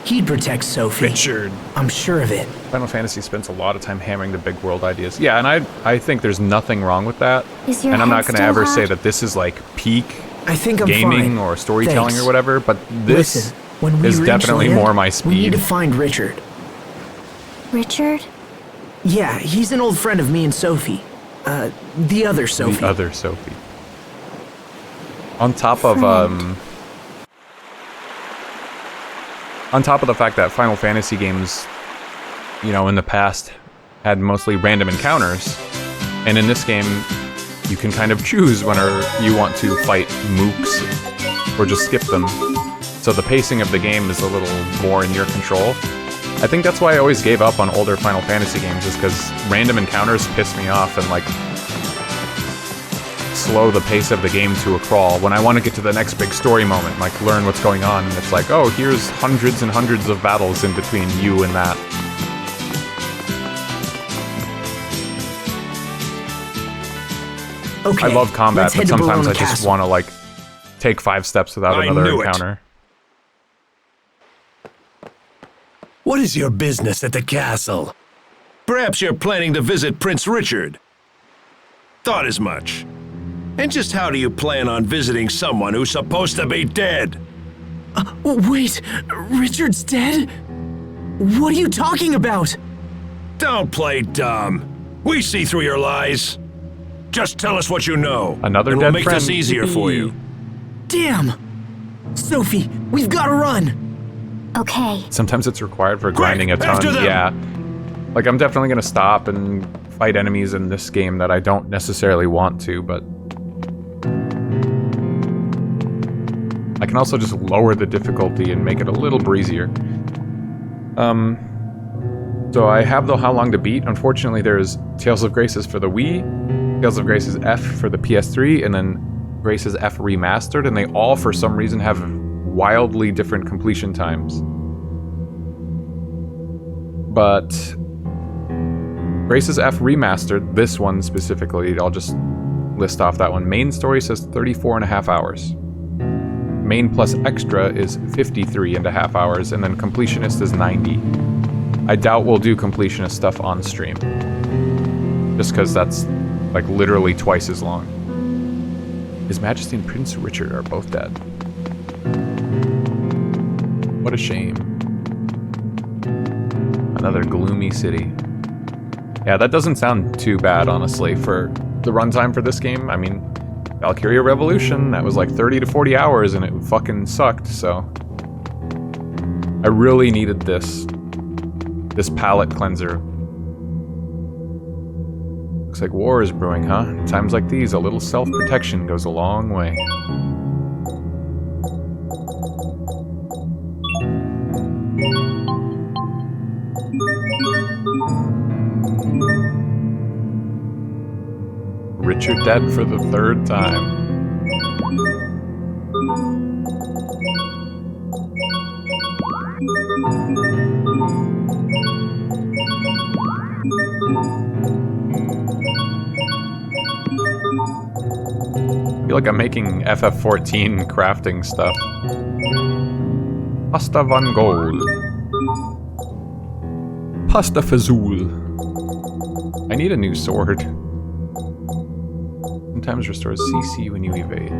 Speaker 7: He'd protect Sophie.
Speaker 15: Richard.
Speaker 7: I'm sure of it.
Speaker 15: Final Fantasy spends a lot of time hammering the big world ideas. Yeah, and I think there's nothing wrong with that.
Speaker 3: Is your
Speaker 15: And I'm
Speaker 3: head
Speaker 15: not going to
Speaker 3: still
Speaker 15: ever say
Speaker 3: hot?
Speaker 15: that this is like peak
Speaker 7: I think I'm
Speaker 15: gaming
Speaker 7: fine.
Speaker 15: or storytelling
Speaker 7: Thanks.
Speaker 15: or whatever, but this
Speaker 7: Listen,
Speaker 21: When we
Speaker 1: is
Speaker 21: reach
Speaker 1: definitely
Speaker 21: land,
Speaker 1: more my
Speaker 21: we need
Speaker 1: speed.
Speaker 21: to find Richard.
Speaker 3: Richard?
Speaker 21: Yeah, he's an old friend of me and Sophie. The other Sophie.
Speaker 1: The other Sophie. On top of the fact that Final Fantasy games, you know, in the past had mostly random encounters, and in this game, you can kind of choose whether you want to fight mooks or just skip them. So the pacing of the game is a little more in your control. I think that's why I always gave up on older Final Fantasy games, is because random encounters piss me off and, like, slow the pace of the game to a crawl. When I want to get to the next big story moment, like, learn what's going on, and it's like, oh, here's hundreds and hundreds of battles in between you and that.
Speaker 21: Okay,
Speaker 1: I love combat,
Speaker 21: let's
Speaker 1: but
Speaker 21: head to
Speaker 1: sometimes
Speaker 21: Bologna
Speaker 1: I just
Speaker 21: Castle.
Speaker 1: want to, like, take 5 steps without
Speaker 11: I
Speaker 1: another
Speaker 11: knew it.
Speaker 1: encounter.
Speaker 11: What is your business at the castle? Perhaps you're planning to visit Prince Richard. Thought as much. And just how do you plan on visiting someone who's supposed to be dead?
Speaker 21: Wait, Richard's dead? What are you talking about?
Speaker 11: Don't play dumb. We see through your lies. Just tell us what you know.
Speaker 1: Another
Speaker 11: and
Speaker 1: dead
Speaker 11: we'll make
Speaker 1: friend.
Speaker 11: this easier for you.
Speaker 21: Damn! Sophie, we've gotta run!
Speaker 3: Okay.
Speaker 1: Sometimes it's required for grinding a ton.
Speaker 11: after them!
Speaker 1: Yeah. Like, I'm definitely gonna stop and fight enemies in this game that I don't necessarily want to, but I can also just lower the difficulty and make it a little breezier. So I have the How Long to Beat. Unfortunately, there's Tales of Graces for the Wii, Tales of Graces F for the PS3, and then Graces F Remastered, and they all, for some reason, have wildly different completion times. But Graces F Remastered, this one specifically, I'll just list off that one. Main story says 34.5 hours. Main plus extra is 53.5 hours, and then completionist is 90. I doubt we'll do completionist stuff on stream. Just because that's, like, literally twice as long. His Majesty and Prince Richard are both dead. What a shame. Another gloomy city. Yeah, that doesn't sound too bad, honestly, for the runtime for this game. I mean, Valkyria Revolution, that was like 30 to 40 hours and it fucking sucked, so... I really needed this palate cleanser. Looks like war is brewing, huh? In times like these, a little self-protection goes a long way. Richard dead for the 3rd time. I feel like I'm making FF14 crafting stuff. Pasta van Gool. Pasta Fazool. I need a new sword. Sometimes restores CC when you evade.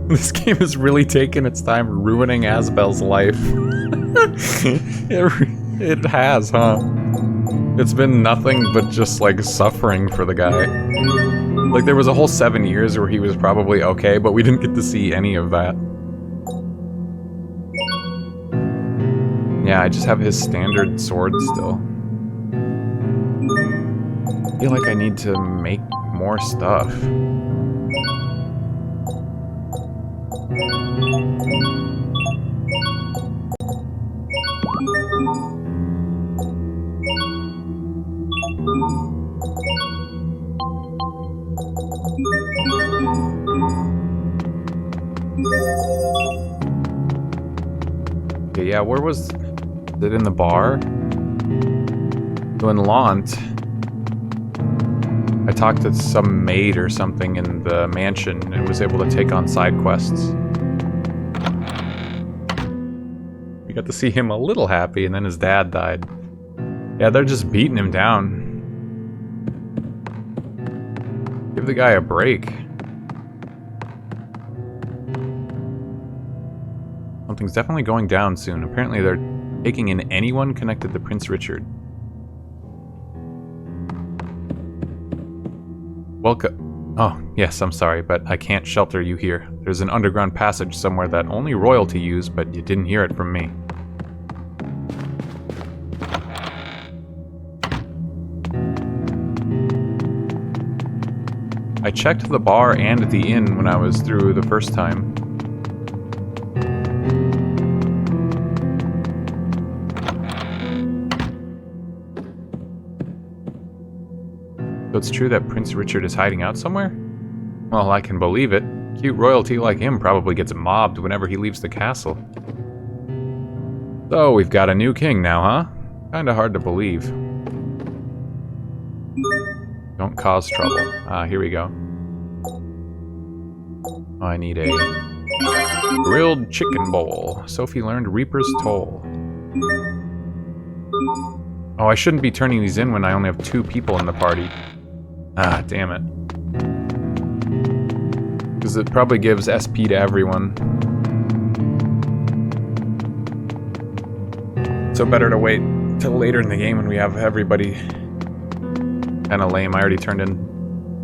Speaker 1: This game has really taken its time ruining Asbel's life. It has, huh? It's been nothing but just, like, suffering for the guy. Like, there was a whole 7 years where he was probably okay, but we didn't get to see any of that. Yeah, I just have his standard sword still. I feel like I need to make more stuff. Okay, yeah, where was it? In the bar? So in Lant, I talked to some maid or something in the mansion and was able to take on side quests. We got to see him a little happy, and then his dad died. Yeah, they're just beating him down. Give the guy a break. Something's definitely going down soon. Apparently they're taking in anyone connected to Prince Richard. Welcome. Oh, yes, I'm sorry, but I can't shelter you here. There's an underground passage somewhere that only royalty use, but you didn't hear it from me. I checked the bar and the inn when I was through the first time. So it's true that Prince Richard is hiding out somewhere? Well, I can believe it. Cute royalty like him probably gets mobbed whenever he leaves the castle. So, we've got a new king now, huh? Kinda hard to believe. Don't cause trouble. Here we go. I need a grilled chicken bowl. Sophie learned Reaper's Toll. Oh, I shouldn't be turning these in when I only have 2 people in the party. Ah, damn it. Because it probably gives SP to everyone. So better to wait till later in the game when we have everybody. Kinda lame, I already turned in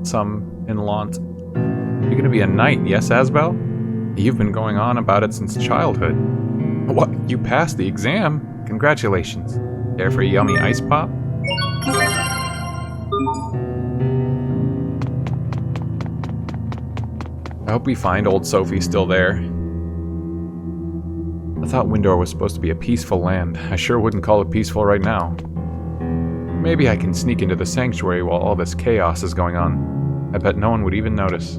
Speaker 1: some in Lant. You're gonna be a knight, yes, Asbel? You've been going on about it since childhood. What? You passed the exam? Congratulations. Care for a yummy ice pop? I hope we find old Sophie still there. I thought Windor was supposed to be a peaceful land. I sure wouldn't call it peaceful right now. Maybe I can sneak into the sanctuary while all this chaos is going on. I bet no one would even notice.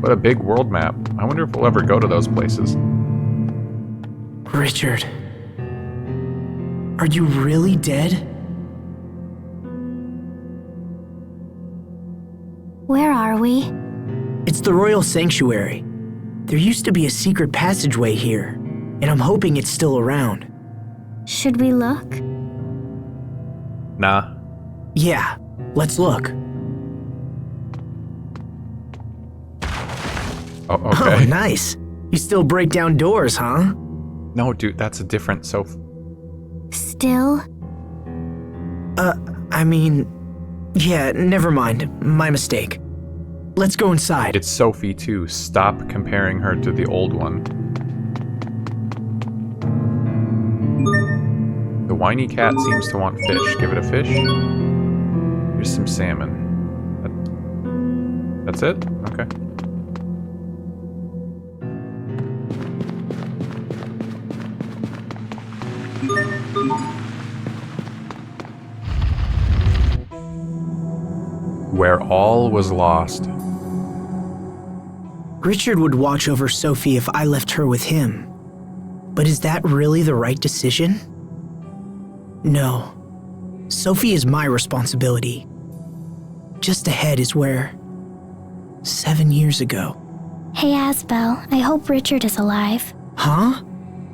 Speaker 1: What a big world map. I wonder if we'll ever go to those places.
Speaker 21: Richard. Are you really dead?
Speaker 3: Where are we?
Speaker 21: It's the Royal Sanctuary. There used to be a secret passageway here, and I'm hoping it's still around.
Speaker 3: Should we look?
Speaker 1: Nah.
Speaker 21: Yeah, let's look.
Speaker 1: Oh, okay.
Speaker 21: Oh, nice. You still break down doors, huh?
Speaker 1: No, dude, that's a different Sophie.
Speaker 3: Still?
Speaker 21: I mean... Yeah, never mind. My mistake. Let's go inside.
Speaker 1: It's Sophie, too. Stop comparing her to the old one. The whiny cat seems to want fish. Give it a fish. Here's some salmon. That's it? Okay. Where all was lost.
Speaker 21: Richard would watch over Sophie if I left her with him. But is that really the right decision? No. Sophie is my responsibility. Just ahead is where... 7 years ago.
Speaker 3: Hey, Asbel, I hope Richard is alive.
Speaker 21: Huh?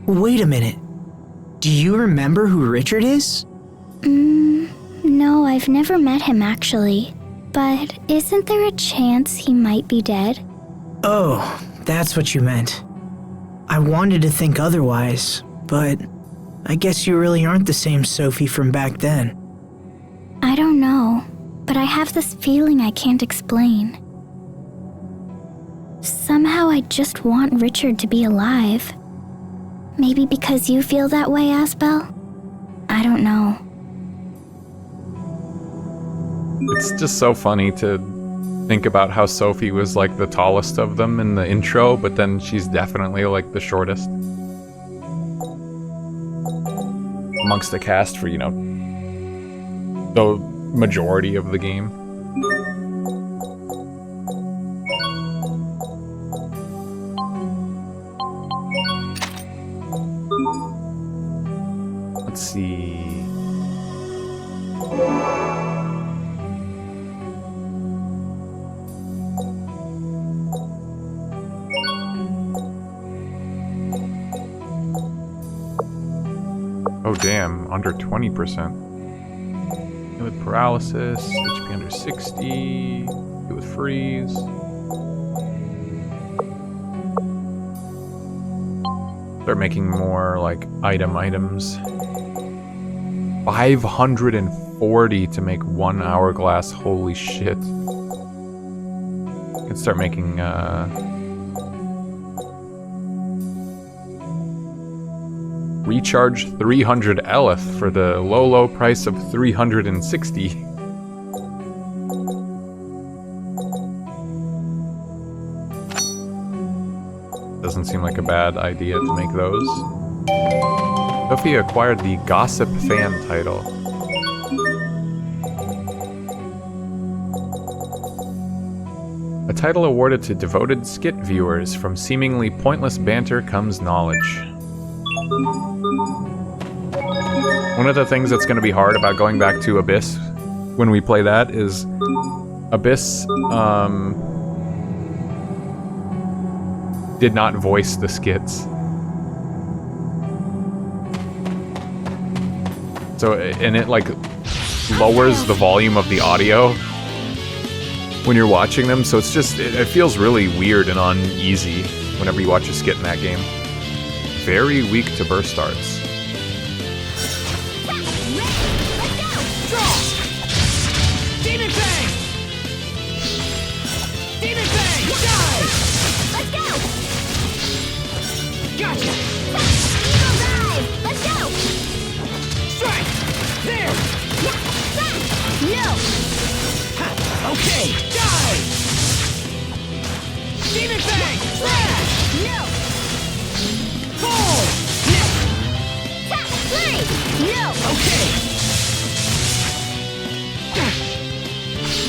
Speaker 21: Wait a minute. Do you remember who Richard is?
Speaker 3: No, I've never met him actually. But isn't there a chance he might be dead?
Speaker 21: Oh, that's what you meant. I wanted to think otherwise, but I guess you really aren't the same Sophie from back then.
Speaker 3: I don't know, but I have this feeling I can't explain. Somehow I just want Richard to be alive. Maybe because you feel that way, Asbel? I don't know.
Speaker 1: It's just so funny to think about how Sophie was like the tallest of them in the intro, but then she's definitely like the shortest. Amongst the cast for, you know, the majority of the game. Let's see. Oh damn, under 20%. With paralysis, HP under 60, with freeze.
Speaker 15: Start making more, like, items. 540 to make 1 hourglass, holy shit. Can start making, recharge 300 eleth for the low price of 360. Doesn't seem like a bad idea to make those. Sophie acquired the Gossip Fan title. A title awarded to devoted skit viewers. From seemingly pointless banter comes knowledge. One of the things that's going to be hard about going back to Abyss when we play that is Abyss did not voice the skits. So, and it like lowers the volume of the audio when you're watching them, so it's just, it feels really weird and uneasy whenever you watch a skit in that game. Very weak to burst starts.
Speaker 18: Demon Fang! Demon Fang! Die! Let's go! Gotcha! Eagle dive! Let's go! Strike! There! No! Ha! Okay! Die! Demon Fang! Slash! No! Pull! No! Okay!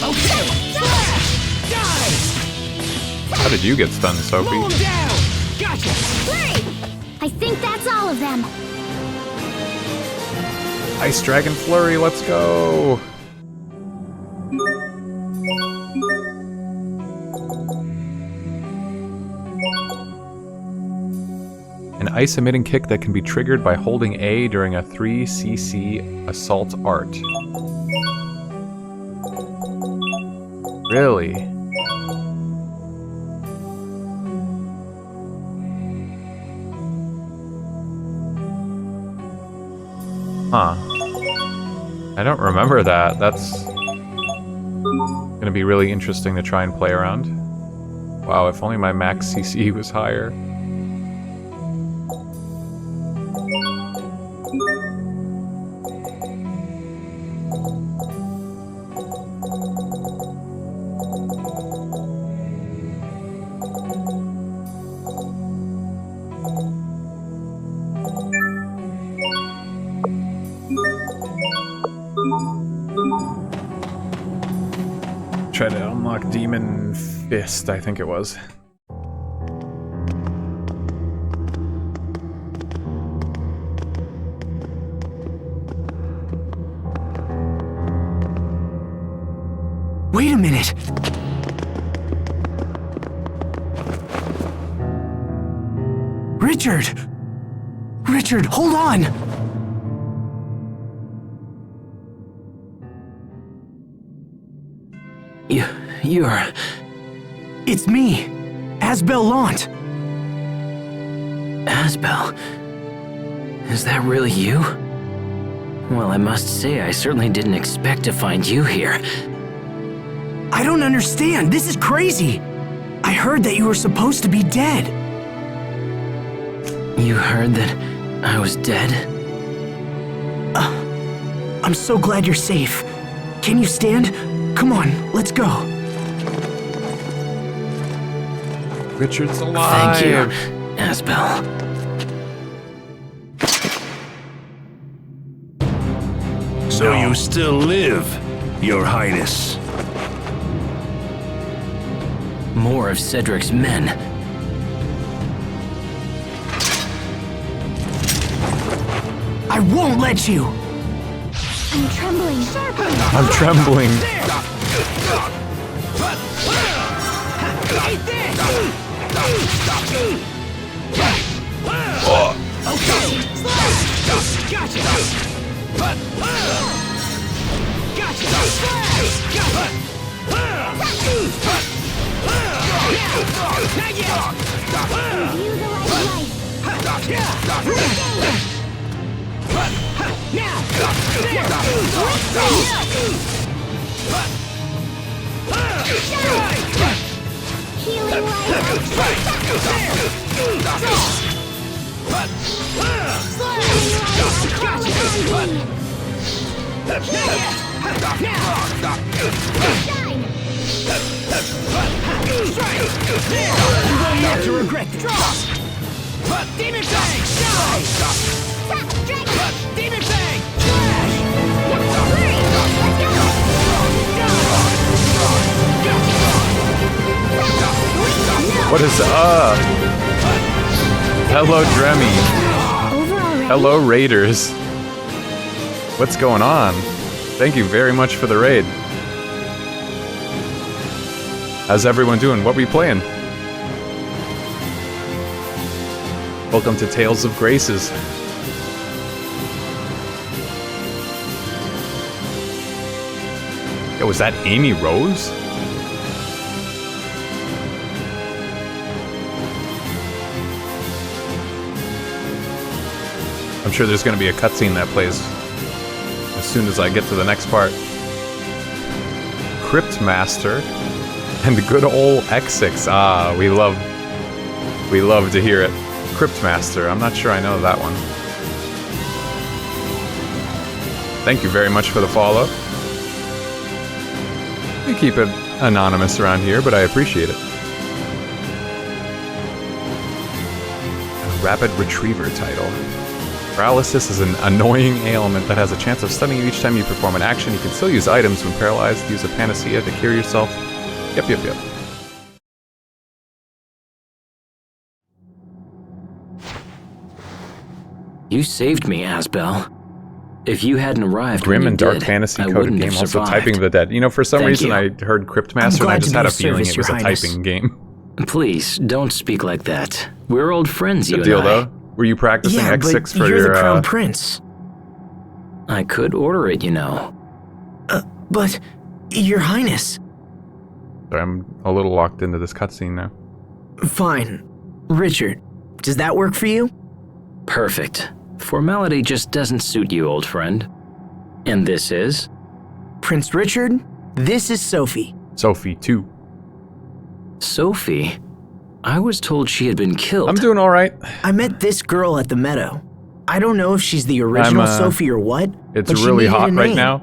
Speaker 18: Okay! Slash! Die!
Speaker 15: How did you get stunned, Sophie?
Speaker 18: Blow 'em down! Gotcha!
Speaker 4: I think that's all of them.
Speaker 15: Ice Dragon Flurry, let's go! An ice-emitting kick that can be triggered by holding A during a 3cc assault art. Really? Huh. I don't remember that. That's gonna be really interesting to try and play around. Wow, if only my max CC was higher. Try to unlock Demon Fist, I think it was.
Speaker 21: Wait a minute! Richard! Richard, hold on! You're... It's me, Asbel Lant.
Speaker 12: Asbel? Is that really you? Well, I must say, I certainly didn't expect to find you here.
Speaker 21: I don't understand. This is crazy. I heard that you were supposed to be dead.
Speaker 12: You heard that I was dead?
Speaker 21: I'm so glad you're safe. Can you stand? Come on, let's go.
Speaker 15: Richard's alive.
Speaker 12: Thank you, Asbel.
Speaker 11: So you still live, Your Highness.
Speaker 12: More of Cedric's men.
Speaker 21: I won't let you!
Speaker 4: I'm trembling.
Speaker 15: I'm trembling.
Speaker 7: Not to regret this. Demon Fang! Demon Fang!
Speaker 1: What is up? Hello, Dremmy. Hello, Raiders. What's going on? Thank you very much for the raid. How's everyone doing? What we playing? Welcome to Tales of Graces. Yo, was that Amy Rose? I'm sure there's going to be a cutscene that plays as soon as I get to the next part. Cryptmaster and the good old X6. Ah, we love to hear it. Cryptmaster. I'm not sure I know that one. Thank you very much for the follow. We keep it anonymous around here, but I appreciate it. A rapid retriever title. Paralysis is an annoying ailment that has a chance of stunning you each time you perform an action. You can still use items when paralyzed. Use a panacea to cure yourself. Yep.
Speaker 12: You saved me, Asbel. If you hadn't arrived
Speaker 1: Grim
Speaker 12: when you
Speaker 1: and dark
Speaker 12: did,
Speaker 1: fantasy
Speaker 12: I
Speaker 1: coded
Speaker 12: wouldn't
Speaker 1: game,
Speaker 12: have
Speaker 1: also
Speaker 12: survived.
Speaker 1: typing of the dead. You know, for some
Speaker 12: Thank
Speaker 1: reason
Speaker 12: you.
Speaker 1: I heard Cryptmaster and I just had a feeling it was a typing game.
Speaker 12: Please, don't speak like that. We're old friends, you
Speaker 1: Good
Speaker 12: and
Speaker 1: deal,
Speaker 12: I.
Speaker 1: though. Were you practicing
Speaker 21: Yeah,
Speaker 1: X6
Speaker 21: but
Speaker 1: for
Speaker 21: you're
Speaker 1: your...
Speaker 21: the crown prince.
Speaker 12: I could order it, you know.
Speaker 21: But, your highness.
Speaker 1: Sorry, I'm a little locked into this cutscene now.
Speaker 21: Fine. Richard, does that work for you?
Speaker 12: Perfect. Formality just doesn't suit you, old friend. And this is?
Speaker 21: Prince Richard, this is Sophie.
Speaker 1: Sophie, too.
Speaker 12: Sophie? I was told she had been killed.
Speaker 1: I'm doing alright.
Speaker 21: I met this girl at the meadow. I don't know if she's the original Sophie or what,
Speaker 1: It's
Speaker 21: but she
Speaker 1: really
Speaker 21: needed
Speaker 1: hot
Speaker 21: a
Speaker 1: right
Speaker 21: name.
Speaker 1: now.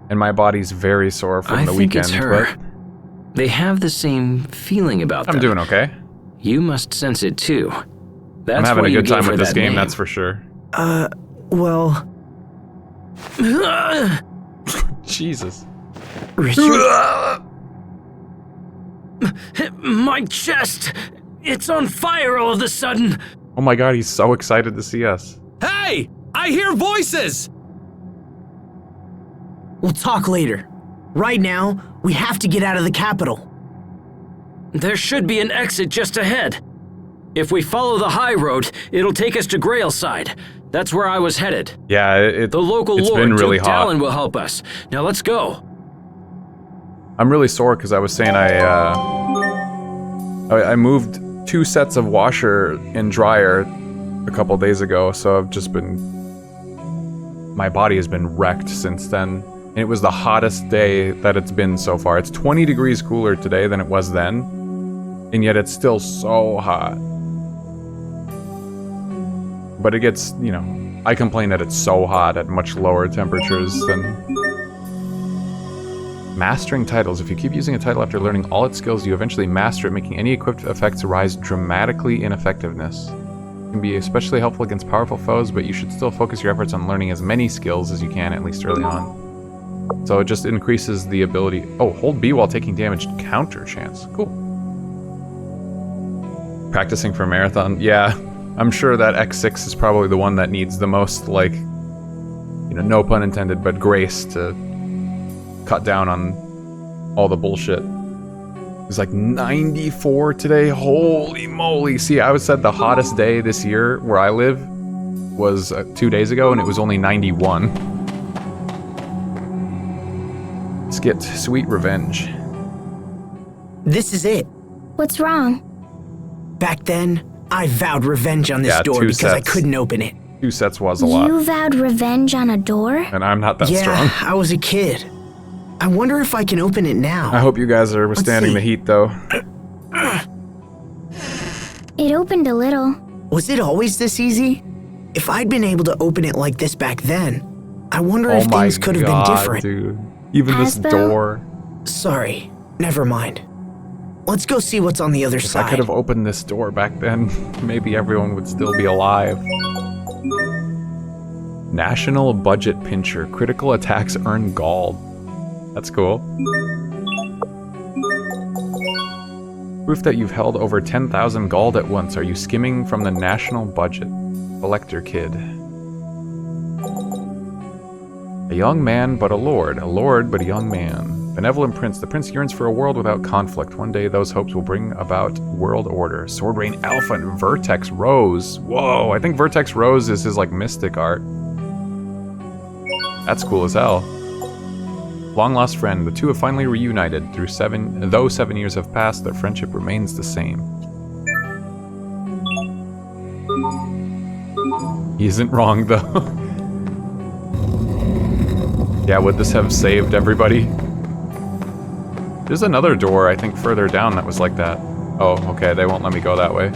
Speaker 1: And my body's very sore from the
Speaker 12: I think
Speaker 1: weekend.
Speaker 12: it's her.
Speaker 1: But
Speaker 12: They have the same feeling about them.
Speaker 1: I'm doing okay.
Speaker 12: You must sense it too. That's
Speaker 1: I'm having
Speaker 12: why
Speaker 1: a
Speaker 12: you
Speaker 1: good time
Speaker 12: gave her
Speaker 1: with this
Speaker 12: that
Speaker 1: game,
Speaker 12: name.
Speaker 1: that's for sure.
Speaker 21: Well...
Speaker 1: Jesus.
Speaker 21: Richard?
Speaker 12: My chest! It's on fire all of a sudden!
Speaker 1: Oh my god, he's so excited to see us.
Speaker 10: Hey! I hear voices!
Speaker 21: We'll talk later. Right now, we have to get out of the capital.
Speaker 12: There should be an exit just ahead. If we follow the high road, it'll take us to Grailside. That's where I was headed.
Speaker 1: Yeah,
Speaker 12: The local
Speaker 1: it's
Speaker 12: lord,
Speaker 1: been really
Speaker 12: Duke
Speaker 1: hot.
Speaker 12: Dallin, will help us. Now let's go.
Speaker 1: I'm really sore because I was saying I moved 2 sets of washer and dryer a couple days ago, so I've just been... My body has been wrecked since then. And it was the hottest day that it's been so far. It's 20 degrees cooler today than it was then. And yet it's still so hot. But it gets, you know, I complain that it's so hot at much lower temperatures than... Mastering titles. If you keep using a title after learning all its skills, you eventually master it, making any equipped effects rise dramatically in effectiveness. It can be especially helpful against powerful foes, but you should still focus your efforts on learning as many skills as you can, at least early on. So it just increases the ability... Oh, hold B while taking damage, counter chance. Cool. Practicing for marathon. Yeah, I'm sure that X6 is probably the one that needs the most, like, you know, no pun intended, but grace to cut down on all the bullshit. It was like 94 today. Holy moly. See, I said the hottest day this year where I live was 2 days ago, and it was only 91. Let's get sweet revenge.
Speaker 21: This is it.
Speaker 3: What's wrong?
Speaker 21: Back then, I vowed revenge on this
Speaker 1: Yeah,
Speaker 21: door
Speaker 1: 2
Speaker 21: because I
Speaker 1: sets.
Speaker 21: couldn't open it.
Speaker 1: 2 sets was a lot.
Speaker 3: You vowed revenge on a door?
Speaker 1: And I'm not that
Speaker 21: Yeah,
Speaker 1: strong.
Speaker 21: I was a kid. I wonder if I can open it now.
Speaker 1: I hope you guys are withstanding the heat, though.
Speaker 3: It opened a little.
Speaker 21: Was it always this easy? If I'd been able to open it like this back then, I wonder
Speaker 1: Oh
Speaker 21: if
Speaker 1: my
Speaker 21: things could have been
Speaker 1: God,
Speaker 21: different.
Speaker 1: dude. Even this
Speaker 3: Asbel?
Speaker 1: door.
Speaker 21: Sorry, never mind. Let's go see what's on the other
Speaker 1: If
Speaker 21: side.
Speaker 1: I could have opened this door back then, maybe everyone would still be alive. National Budget Pincher. Critical attacks earn gold. That's cool. Proof that you've held over 10,000 gold at once. Are you skimming from the national budget? Collector Kid. A young man, but a lord. A lord, but a young man. Benevolent Prince. The Prince yearns for a world without conflict. One day, those hopes will bring about world order. Sword Rain Alpha and Vertex Rose. Whoa, I think Vertex Rose is his, like, mystic art. That's cool as hell. Long lost friend. The two have finally reunited. Though 7 years have passed, their friendship remains the same. He isn't wrong, though. Yeah, would this have saved everybody? There's another door, I think, further down that was like that. Oh, okay, they won't let me go that way.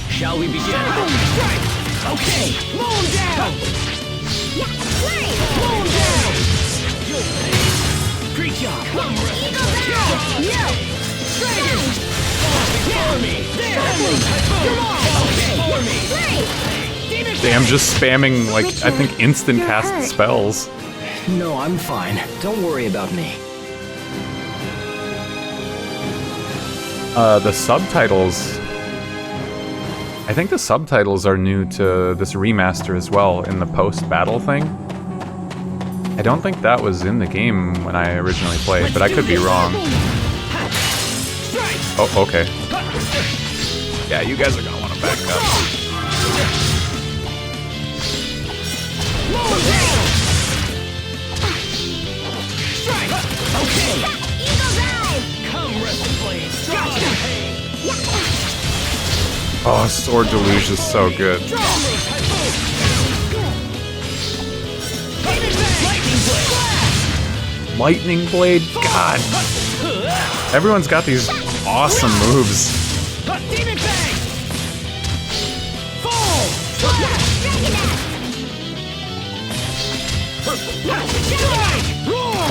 Speaker 12: Shall we begin?
Speaker 18: Okay, moon down! Yeah, flame! Moon down! Great job! Eagle down! No! Dragon! Before me! There! Come on! Okay! Before me! Flame!
Speaker 1: Damn, just spamming, like, I think instant cast spells.
Speaker 12: No, I'm fine. Don't worry about me.
Speaker 1: The subtitles... I think the subtitles are new to this remaster as well, in the post-battle thing. I don't think that was in the game when I originally played, but I could be wrong. Oh, okay. Yeah, you guys are gonna want to back up.
Speaker 18: Okay! Eagle's eye! Come, Resting Blade! Draw the pain!
Speaker 1: Oh, Sword Deluge is so good. Lightning Blade? God. Everyone's got these awesome moves.
Speaker 18: Demon Bang! Fall! Roar!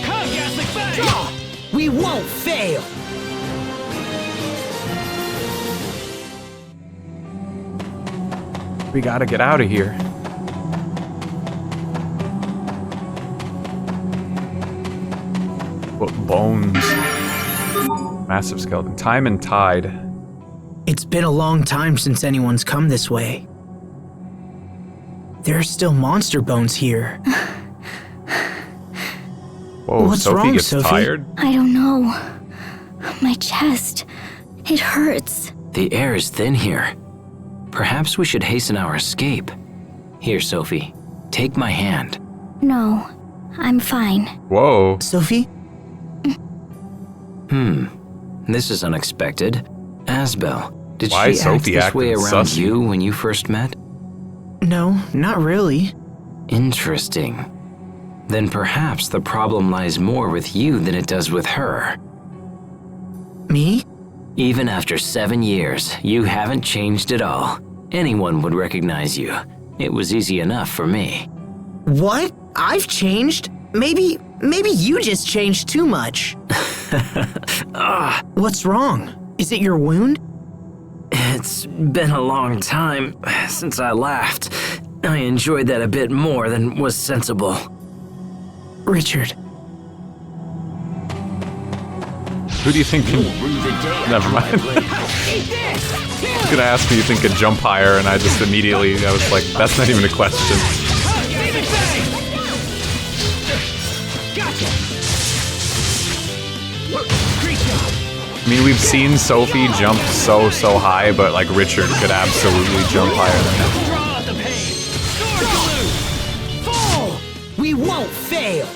Speaker 18: Come, Gaslic Bang!
Speaker 21: We won't fail!
Speaker 1: We gotta get out of here. What bones? Massive skeleton. Time and Tide.
Speaker 21: It's been a long time since anyone's come this way. There are still monster bones here.
Speaker 1: Whoa,
Speaker 21: What's
Speaker 1: Sophie
Speaker 21: wrong,
Speaker 1: gets
Speaker 21: Sophie?
Speaker 1: tired?
Speaker 3: I don't know. My chest. It hurts.
Speaker 12: The air is thin here. Perhaps we should hasten our escape. Here, Sophie. Take my hand.
Speaker 3: No, I'm fine.
Speaker 1: Whoa.
Speaker 21: Sophie?
Speaker 12: This is unexpected. Asbel, did
Speaker 1: Why
Speaker 12: she
Speaker 1: Sophie
Speaker 12: act this
Speaker 1: acting
Speaker 12: way around
Speaker 1: sus?
Speaker 12: you when you first met?
Speaker 21: No, not really.
Speaker 12: Interesting. Then perhaps the problem lies more with you than it does with her.
Speaker 21: Me?
Speaker 12: Even after 7 years, you haven't changed at all. Anyone would recognize you. It was easy enough for me.
Speaker 21: What? I've changed? Maybe you just changed too much. What's wrong? Is it your wound?
Speaker 12: It's been a long time since I laughed. I enjoyed that a bit more than was sensible.
Speaker 21: Richard.
Speaker 1: Who do you think can... Never mind. I was gonna ask who you think could jump higher, and I just immediately, I was like, that's not even a question. I mean, we've seen Sophie jump so high, but like Richard could absolutely jump higher than him.
Speaker 21: Fall! We won't fail!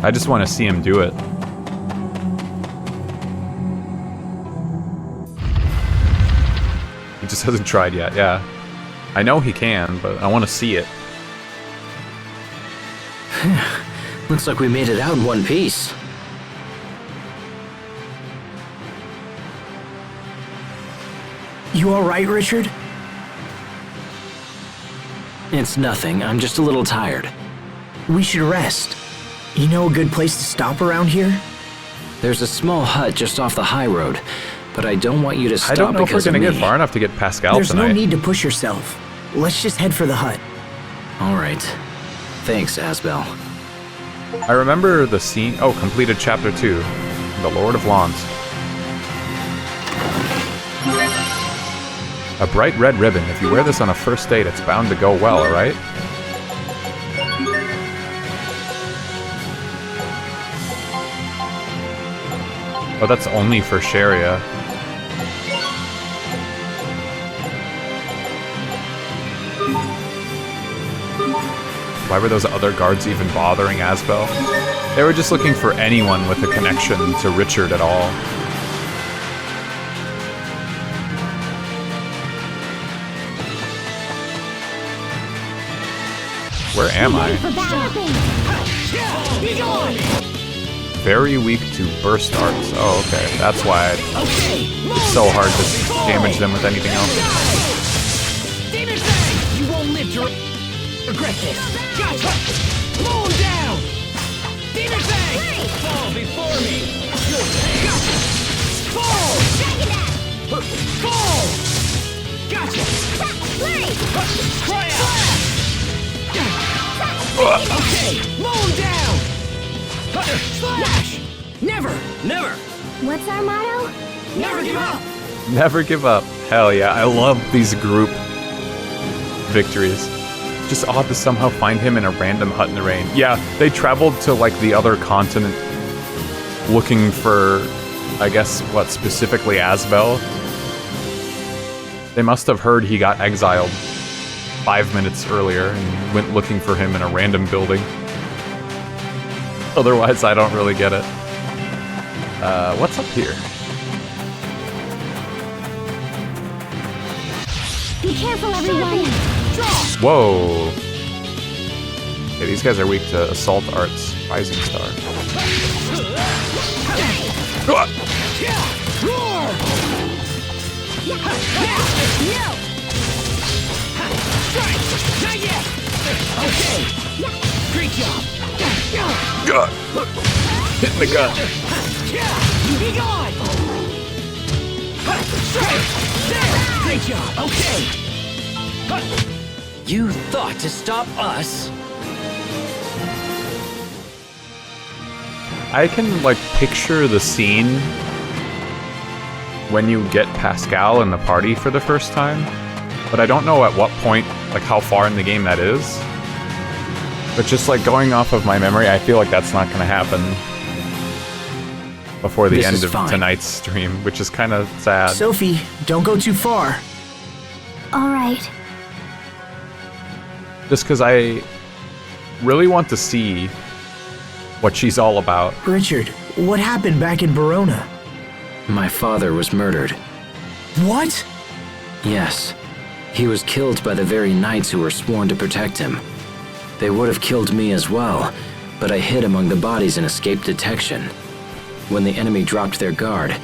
Speaker 15: I just want to see him do it. He just hasn't tried yet, yeah. I know he can, but I want to see it.
Speaker 12: Looks like we made it out in one piece.
Speaker 21: You alright, Richard?
Speaker 12: It's nothing. I'm just a little tired.
Speaker 21: We should rest. You know a good place to stop around here?
Speaker 12: There's a small hut just off the high road, but I don't want you to stop
Speaker 15: I don't know if we're
Speaker 12: because of
Speaker 15: gonna
Speaker 12: me.
Speaker 15: get far enough to get Pascal
Speaker 21: There's
Speaker 15: tonight.
Speaker 21: no need to push yourself. Let's just head for the hut.
Speaker 12: All right. Thanks, Asbel.
Speaker 15: I remember the scene. Oh, completed chapter 2. The Lord of Lawns. A bright red ribbon. If you wear this on a first date, it's bound to go well, alright? Oh, that's only for Sharia. Why were those other guards even bothering Asbel? They were just looking for anyone with a connection to Richard at all. Where am I? Very weak to burst arts. Oh, okay. That's why it's so hard to damage them with anything else.
Speaker 18: You won't live to regret this. Gotcha! Mow him down! Demon Fang! Fall before me! Gotcha! Fall! Fall! Gotcha! Cry out! Okay, mow him down! Slash! Never! Never!
Speaker 3: What's our motto?
Speaker 18: Never give up!
Speaker 15: Never give up. Hell yeah, I love these group victories. Just odd to somehow find him in a random hut in the rain. Yeah, they traveled to like the other continent looking for, I guess, what, specifically Asbel? They must have heard he got exiled 5 minutes earlier and went looking for him in a random building. Otherwise, I don't really get it. What's up here?
Speaker 3: Be careful, everyone.
Speaker 15: Whoa. Okay, these guys are weak to assault arts. Rising star.
Speaker 18: Not yet! Okay! Great job!
Speaker 15: God. Hitting the gut.
Speaker 18: Be gone! There! Great job! Okay!
Speaker 12: You thought to stop us?
Speaker 15: I can, like, picture the scene when you get Pascal in the party for the first time, but I don't know at what point, like, how far in the game that is. But just, like, going off of my memory, I feel like that's not gonna happen before the
Speaker 12: This
Speaker 15: end
Speaker 12: is
Speaker 15: of
Speaker 12: fine.
Speaker 15: tonight's stream, which is kind of sad.
Speaker 21: Sophie, don't go too far.
Speaker 3: All right.
Speaker 15: Just because I really want to see what she's all about.
Speaker 21: Richard, what happened back in Verona?
Speaker 12: My father was murdered.
Speaker 21: What?
Speaker 12: Yes. He was killed by the very knights who were sworn to protect him. They would have killed me as well, but I hid among the bodies and escaped detection. When the enemy dropped their guard,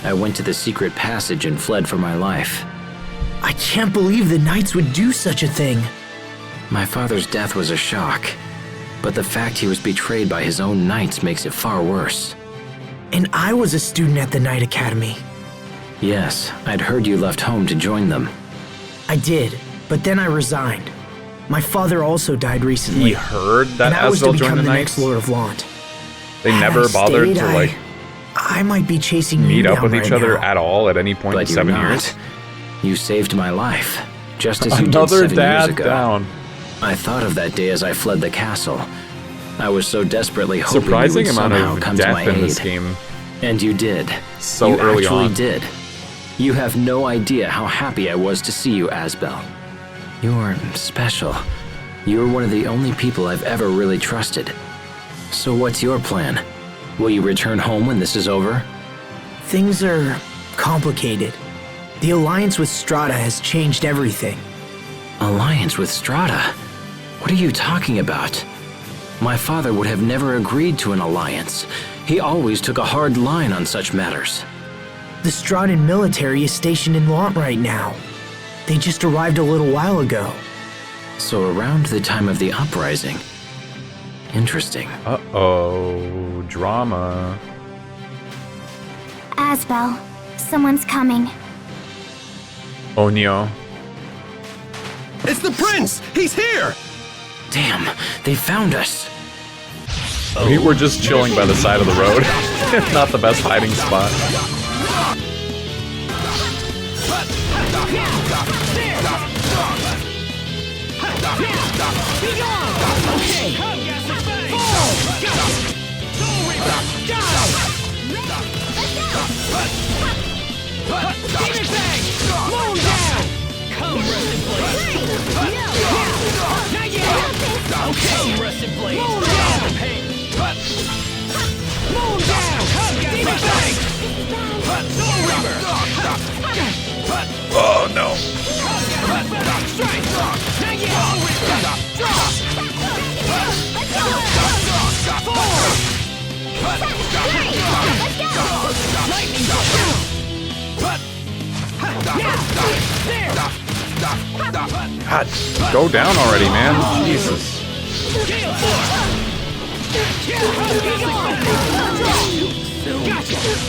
Speaker 12: I went to the secret passage and fled for my life.
Speaker 21: I can't believe the knights would do such a thing.
Speaker 12: My father's death was a shock, but the fact he was betrayed by his own knights makes it far worse.
Speaker 21: And I was a student at the Knight Academy.
Speaker 12: Yes, I'd heard you left home to join them.
Speaker 21: I did, but then I resigned. My father also died recently.
Speaker 15: He heard that
Speaker 21: and I was to
Speaker 15: Asbel
Speaker 21: become
Speaker 15: joined the
Speaker 21: the
Speaker 15: Knights?
Speaker 21: next Lord of Lant.
Speaker 15: They
Speaker 21: Had
Speaker 15: never
Speaker 21: I
Speaker 15: bothered
Speaker 21: stayed,
Speaker 15: to, like,
Speaker 21: I might be chasing you
Speaker 15: meet up
Speaker 21: down
Speaker 15: with
Speaker 21: right
Speaker 15: each other
Speaker 21: now.
Speaker 15: at all at any point
Speaker 12: But
Speaker 15: in
Speaker 12: you're
Speaker 15: 7
Speaker 12: not.
Speaker 15: years.
Speaker 12: You saved my life, just as you did
Speaker 15: Another
Speaker 12: 7 years
Speaker 15: dad
Speaker 12: ago.
Speaker 15: down.
Speaker 12: I thought of that day as I fled the castle. I was so desperately hoping
Speaker 15: Surprising
Speaker 12: you would
Speaker 15: amount
Speaker 12: somehow
Speaker 15: of
Speaker 12: come to my
Speaker 15: death in
Speaker 12: aid.
Speaker 15: this game.
Speaker 12: And you did.
Speaker 15: So
Speaker 12: you
Speaker 15: early
Speaker 12: actually
Speaker 15: on.
Speaker 12: did. You have no idea how happy I was to see you, Asbel. You're special. You're one of the only people I've ever really trusted. So what's your plan? Will you return home when this is over?
Speaker 21: Things are complicated. The alliance with Strata has changed everything.
Speaker 12: Alliance with Strata? What are you talking about? My father would have never agreed to an alliance. He always took a hard line on such matters.
Speaker 21: The Stratan military is stationed in Lant right now. They just arrived a little while ago.
Speaker 12: So around the time of the uprising. Interesting.
Speaker 15: Uh-oh, drama.
Speaker 3: Asbel, someone's coming.
Speaker 15: Onyo.
Speaker 11: It's the prince! He's here!
Speaker 12: Damn, they found us.
Speaker 15: We were just chilling by the side of the road. Not the best hiding spot. Oh no. God, go down already, man. Jesus.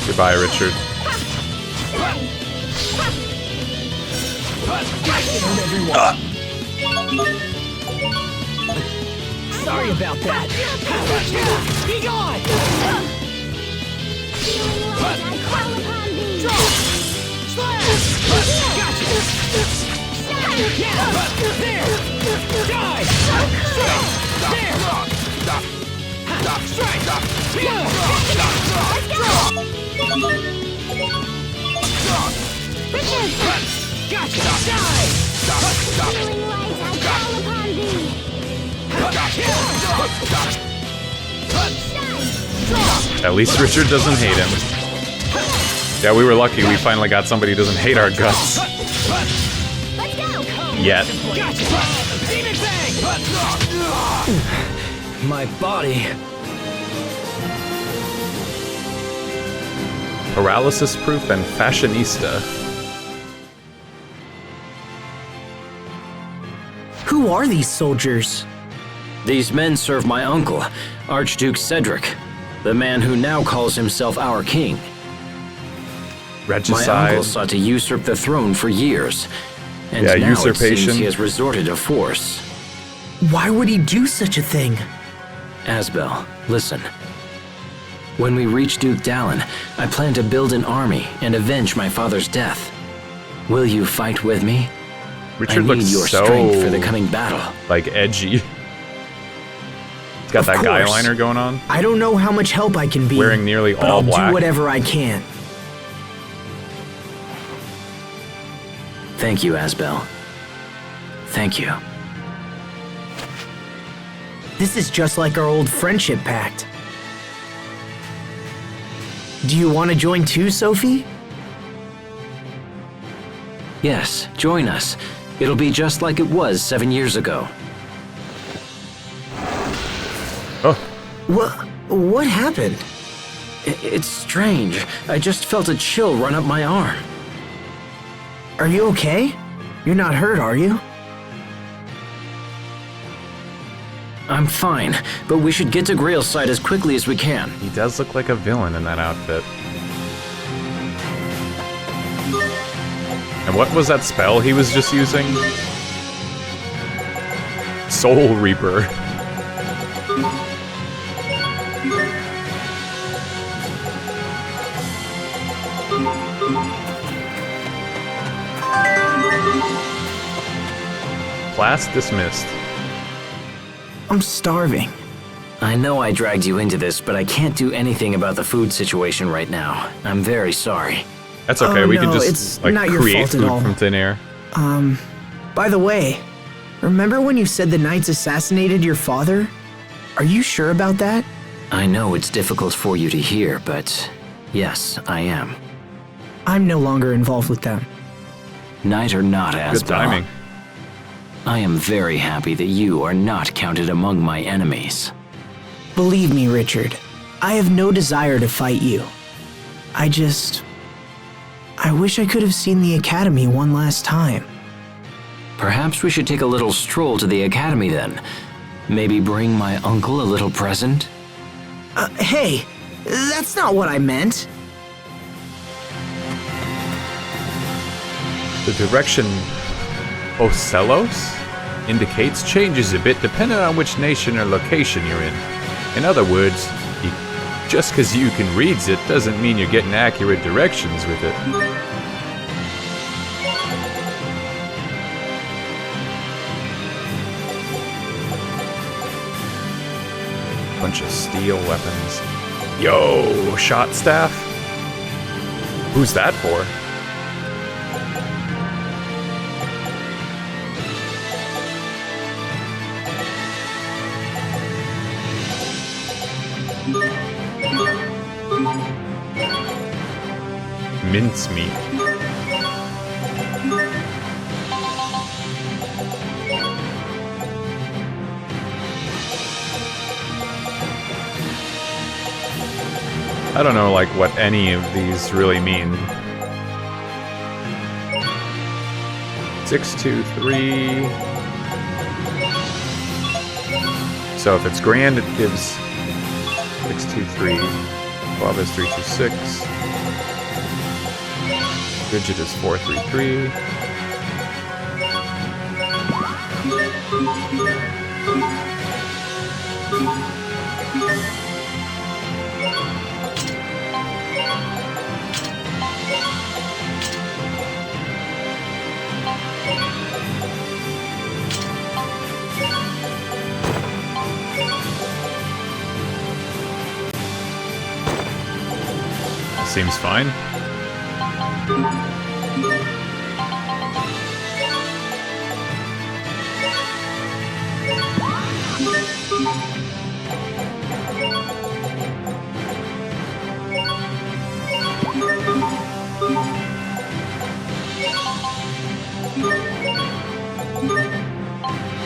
Speaker 15: Goodbye, Richard.
Speaker 18: Sorry about that. Be gone!
Speaker 15: At least Richard doesn't hate him. Yeah, we were lucky we finally got somebody who doesn't hate our guts. Yet.
Speaker 12: My body.
Speaker 15: Paralysis proof and fashionista.
Speaker 21: Who are these soldiers?
Speaker 12: These men serve my uncle, Archduke Cedric, the man who now calls himself our king.
Speaker 15: Regicide.
Speaker 12: My uncle sought to usurp the throne for years, and
Speaker 15: yeah,
Speaker 12: now
Speaker 15: usurpation.
Speaker 12: it seems he has resorted to force.
Speaker 21: Why would he do such a thing?
Speaker 12: Asbel, listen. When we reach Duke Dallin, I plan to build an army and avenge my father's death. Will you fight with me?
Speaker 15: Richard
Speaker 12: I need
Speaker 15: looks
Speaker 12: your
Speaker 15: so
Speaker 12: strength for the coming battle.
Speaker 15: Like edgy. He's got that guy liner going on.
Speaker 21: I don't know how much help I can be.
Speaker 15: Wearing nearly
Speaker 21: but
Speaker 15: all
Speaker 21: I'll
Speaker 15: black.
Speaker 21: do whatever I can.
Speaker 12: Thank you, Asbel. Thank you.
Speaker 21: This is just like our old friendship pact. Do you want to join too, Sophie?
Speaker 12: Yes, join us. It'll be just like it was 7 years ago.
Speaker 15: Oh.
Speaker 21: What happened?
Speaker 12: It's strange. I just felt a chill run up my arm.
Speaker 21: Are you okay? You're not hurt, are you?
Speaker 12: I'm fine, but we should get to Grailside as quickly as we can.
Speaker 15: He does look like a villain in that outfit. And what was that spell he was just using? Soul Reaper. Class dismissed.
Speaker 21: I'm starving.
Speaker 12: I know I dragged you into this, but I can't do anything about the food situation right now. I'm very sorry.
Speaker 15: That's okay,
Speaker 21: Oh,
Speaker 15: we can
Speaker 21: no,
Speaker 15: just
Speaker 21: it's
Speaker 15: like
Speaker 21: not your
Speaker 15: create
Speaker 21: fault at
Speaker 15: food
Speaker 21: all.
Speaker 15: from thin air.
Speaker 21: By the way, remember when you said the Knights assassinated your father? Are you sure about that?
Speaker 12: I know it's difficult for you to hear, but yes, I am.
Speaker 21: I'm no longer involved with them.
Speaker 12: Knight or not, Asbel.
Speaker 1: Good timing.
Speaker 12: I am very happy that you are not counted among my enemies.
Speaker 21: Believe me, Richard, I have no desire to fight you. I wish I could have seen the Academy one last time.
Speaker 12: Perhaps we should take a little stroll to the Academy then. Maybe bring my uncle a little present?
Speaker 21: Hey, that's not what I meant.
Speaker 1: The direction Ocelos indicates changes a bit depending on which nation or location you're in. In other words, just because you can read it doesn't mean you're getting accurate directions with it. Bunch of steel weapons. Yo, shot staff? Who's that for? Mincemeat. I don't know, like, what any of these really mean. 6, 2, 3. So if it's grand, it gives 6, 2, 3. 12 is 3, 2, 6. Rigid is 4, 3, 3. Seems fine.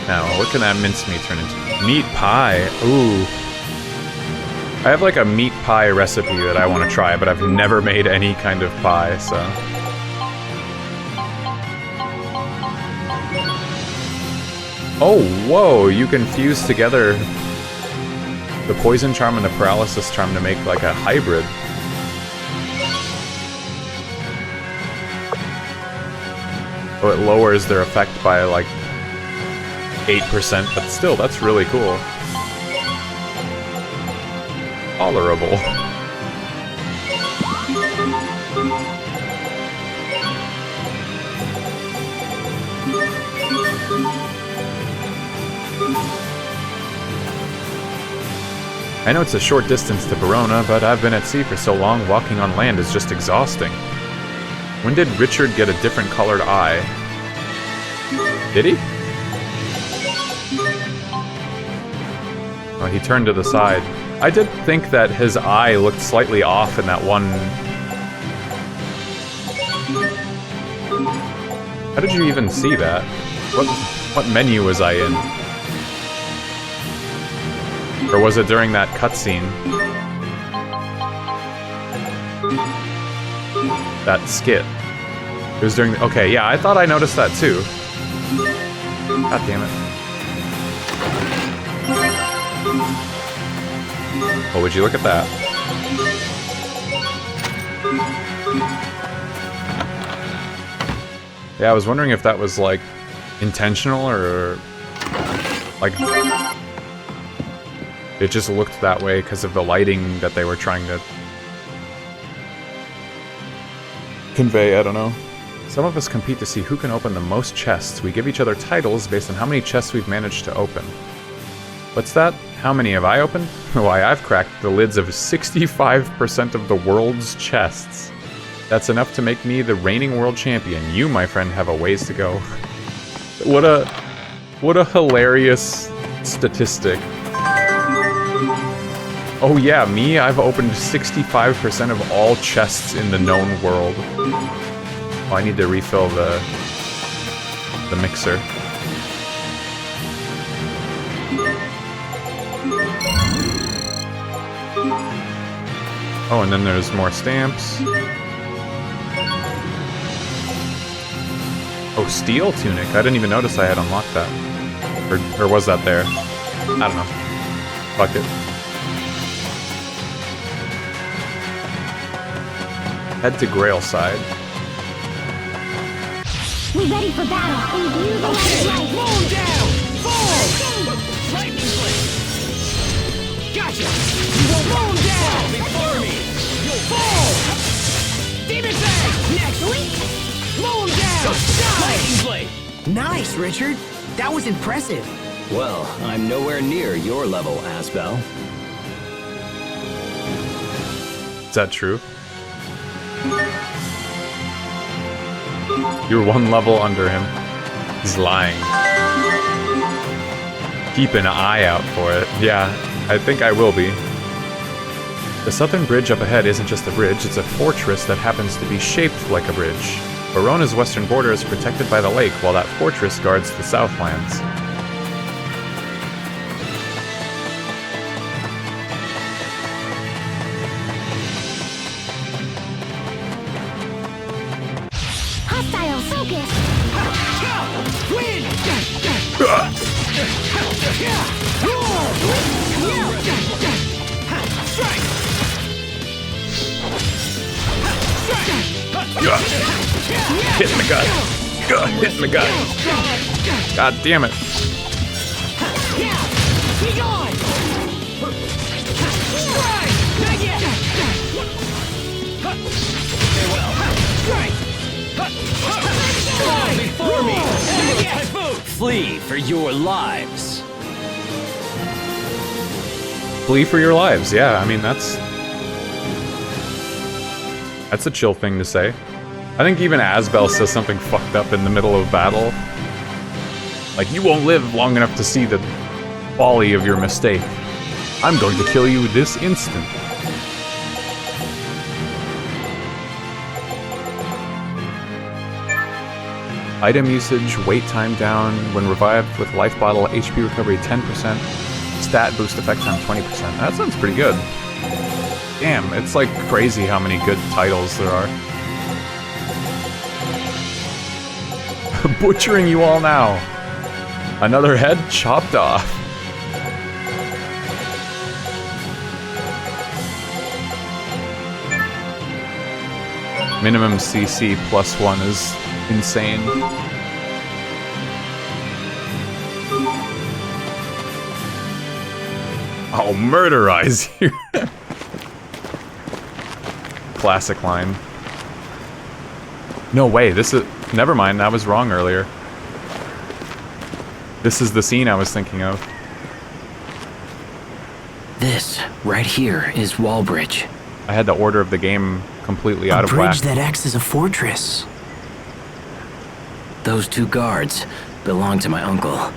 Speaker 1: Now, what can that mincemeat turn into? Meat pie. Ooh. I have like a meat pie recipe that I want to try, but I've never made any kind of pie, so... Oh, whoa! You can fuse together the poison charm and the paralysis charm to make like a hybrid. Oh, it lowers their effect by like 8%, but still, that's really cool. Tolerable. I know it's a short distance to Verona, but I've been at sea for so long, walking on land is just exhausting. When did Richard get a different colored eye? Did he? Oh, he turned to the side. I did think that his eye looked slightly off in that one... How did you even see that? What menu was I in? Or was it during that cutscene? That skit. It was during the... Okay, yeah, I thought I noticed that too. God damn it. Oh, would you look at that? Yeah, I was wondering if that was, like, intentional or... Like... It just looked that way because of the lighting that they were trying to... convey, I don't know. Some of us compete to see who can open the most chests. We give each other titles based on how many chests we've managed to open. What's that? How many have I opened? Why, I've cracked the lids of 65% of the world's chests. That's enough to make me the reigning world champion. You, my friend, have a ways to go. What a hilarious statistic.
Speaker 15: Oh yeah, me, I've opened 65% of all chests in the known world. Oh, I need to refill the mixer. Oh, and then there's more stamps. Oh, steel tunic. I didn't even notice I had unlocked that. Or was that there? I don't know. Fuck it. Head to Grailside.
Speaker 4: We ready for battle. Imbue the light.
Speaker 18: Roll down! Fall! Lightning blade! Gotcha! Roll down! Before me! You'll fall! Demon Fang! Next! Roll down! Lightning blade!
Speaker 21: Nice, Richard. That was impressive.
Speaker 12: Well, I'm nowhere near your level, Asbel.
Speaker 15: Is that true? You're one level under him. He's lying. Keep an eye out for it. Yeah, I think I will be. The southern bridge up ahead isn't just a bridge, it's a fortress that happens to be shaped like a bridge. Barona's western border is protected by the lake, while that fortress guards the southlands.
Speaker 4: Hostile focus.
Speaker 18: Win! Strike!
Speaker 15: Hit in the gut. Hit in the gut. God damn it.
Speaker 18: Be gone! Strike! Not yet! Farewell. Strike! Fall before me! Not yet!
Speaker 12: Flee for your lives.
Speaker 15: Flee for your lives, yeah, I mean, that's a chill thing to say. I think even Asbel says something fucked up in the middle of battle. Like, you won't live long enough to see the folly of your mistake. I'm going to kill you this instant. Item usage, wait time down, when revived with life bottle, HP recovery 10%, stat boost effect time 20%. That sounds pretty good. Damn, it's like crazy how many good titles there are. Butchering you all now. Another head chopped off. Minimum CC +1 is insane. I'll murderize you. Classic line. No way, this is... Never mind, I was wrong earlier. This is the scene I was thinking of.
Speaker 12: This, right here, is Wallbridge.
Speaker 15: I had the order of the game completely out of whack.
Speaker 21: A bridge that acts as a fortress.
Speaker 12: Those two guards belong to my uncle.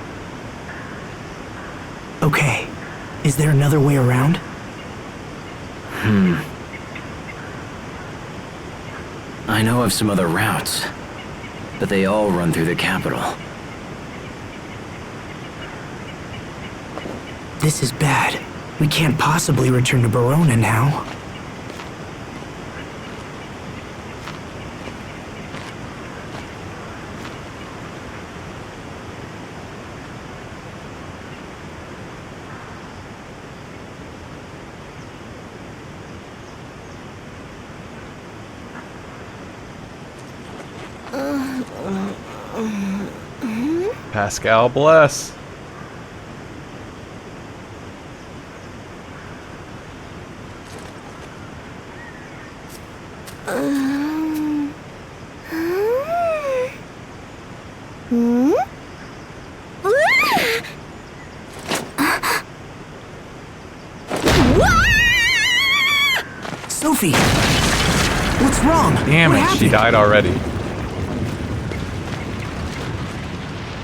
Speaker 21: Okay, is there another way around?
Speaker 12: I know of some other routes, but they all run through the capital.
Speaker 21: This is bad. We can't possibly return to Barona now.
Speaker 15: Pascal, bless.
Speaker 21: Sophie! What's wrong?
Speaker 15: Damn
Speaker 21: What
Speaker 15: it,
Speaker 21: happened?
Speaker 15: she died already.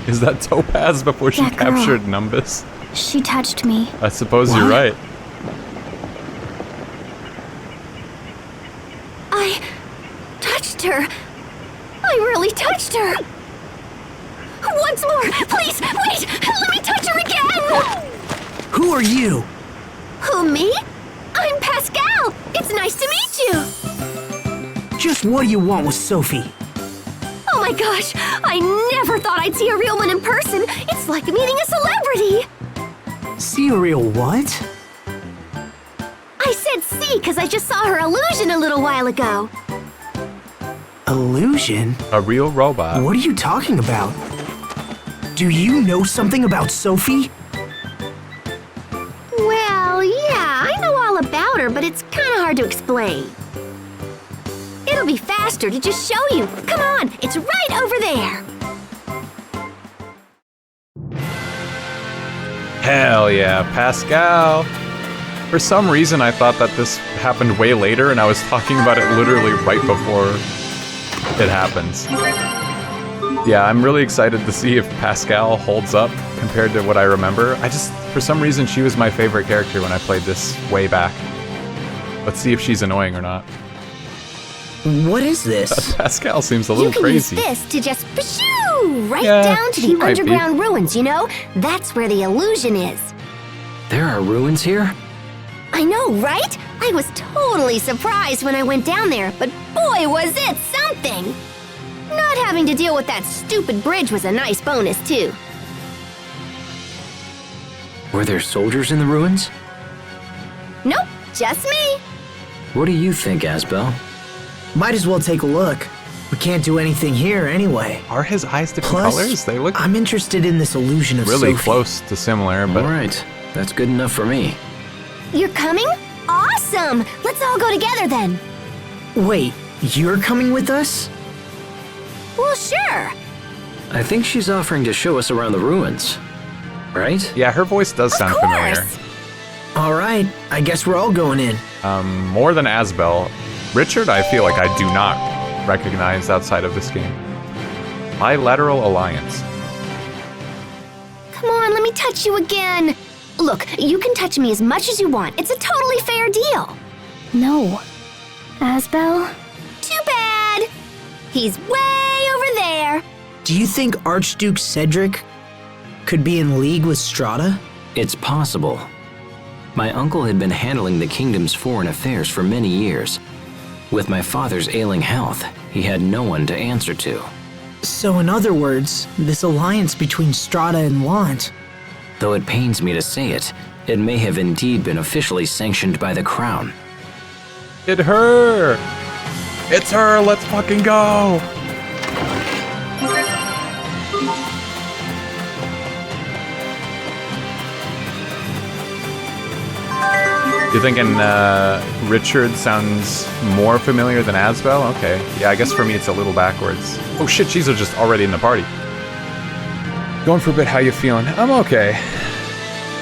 Speaker 15: Is that Topaz before she
Speaker 3: That girl.
Speaker 15: captured Numbus?
Speaker 3: She touched me.
Speaker 15: I suppose you're right.
Speaker 3: touched her. I really touched her. Once more, please, wait! Let me touch her again!
Speaker 21: Who are you?
Speaker 3: Who, me? I'm Pascal. It's nice to meet you.
Speaker 21: Just what do you want with Sophie?
Speaker 3: Oh my gosh, I never thought I'd see a real one in person. It's like meeting a celebrity.
Speaker 21: See a real what?
Speaker 3: I said see because I just saw her illusion a little while ago.
Speaker 21: Illusion?
Speaker 1: A real robot.
Speaker 21: What are you talking about? Do you know something about Sophie?
Speaker 3: Well, yeah, I know all about her, but it's kind of hard to explain. It'll be faster to just show you. Come on, it's right over there.
Speaker 1: Hell yeah, Pascal. For some reason, I thought that this happened way later, and I was talking about it literally right before it happens. Yeah, I'm really excited to see if Pascal holds up compared to what I remember. For some reason, she was my favorite character when I played this way back. Let's see if she's annoying or not.
Speaker 21: What is this?
Speaker 1: Pascal seems a little
Speaker 3: You can
Speaker 1: crazy.
Speaker 3: use this to just pshoo right
Speaker 1: Yeah,
Speaker 3: down to
Speaker 1: she
Speaker 3: the
Speaker 1: might be.
Speaker 3: underground ruins, you know? That's where the illusion is.
Speaker 12: There are ruins here?
Speaker 3: I know, right? I was totally surprised when I went down there, but boy, was it something! Not having to deal with that stupid bridge was a nice bonus, too.
Speaker 12: Were there soldiers in the ruins?
Speaker 3: Nope, just me.
Speaker 12: What do you think, Asbel?
Speaker 21: Might as well take a look. We can't do anything here anyway.
Speaker 1: Are his eyes different
Speaker 21: Plus,
Speaker 1: colors? They look
Speaker 21: I'm interested in this illusion of
Speaker 1: really
Speaker 21: Sophie.
Speaker 1: close to similar, but...
Speaker 12: Alright, that's good enough for me.
Speaker 3: You're coming? Awesome! Let's all go together then.
Speaker 21: Wait, you're coming with us?
Speaker 3: Well, sure.
Speaker 12: I think she's offering to show us around the ruins. Right?
Speaker 1: Yeah, her voice does sound familiar.
Speaker 21: Alright, I guess we're all going in.
Speaker 1: More than Asbel. Richard, I feel like I do not recognize outside of this game. Bilateral Alliance.
Speaker 3: Come on, let me touch you again. Look, you can touch me as much as you want. It's a totally fair deal. No. Asbel? Too bad. He's way over there.
Speaker 21: Do you think Archduke Cedric could be in league with Strata?
Speaker 12: It's possible. My uncle had been handling the kingdom's foreign affairs for many years. With my father's ailing health, he had no one to answer to.
Speaker 21: So in other words, this alliance between Strata and Lant.
Speaker 12: Though it pains me to say it, it may have indeed been officially sanctioned by the crown.
Speaker 1: It's her! It's her! Let's fucking go! You're thinking Richard sounds more familiar than Asbel? Okay. Yeah, I guess for me it's a little backwards. Oh shit, she's just already in the party. Going for a bit, how you feeling? I'm okay.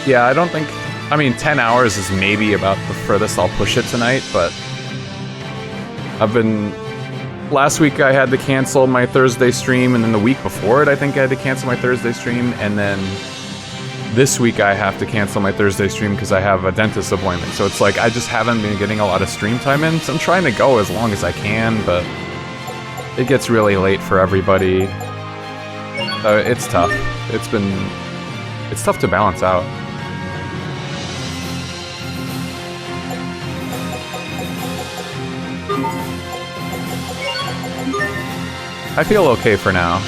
Speaker 1: Yeah, I don't think... I mean, 10 hours is maybe about the furthest I'll push it tonight, but... I've been... Last week I had to cancel my Thursday stream, and then the week before it I think I had to cancel my Thursday stream, and then... This week I have to cancel my Thursday stream because I have a dentist appointment. So it's like I just haven't been getting a lot of stream time in. So I'm trying to go as long as I can, but it gets really late for everybody. It's tough. It's tough to balance out. I feel okay for now.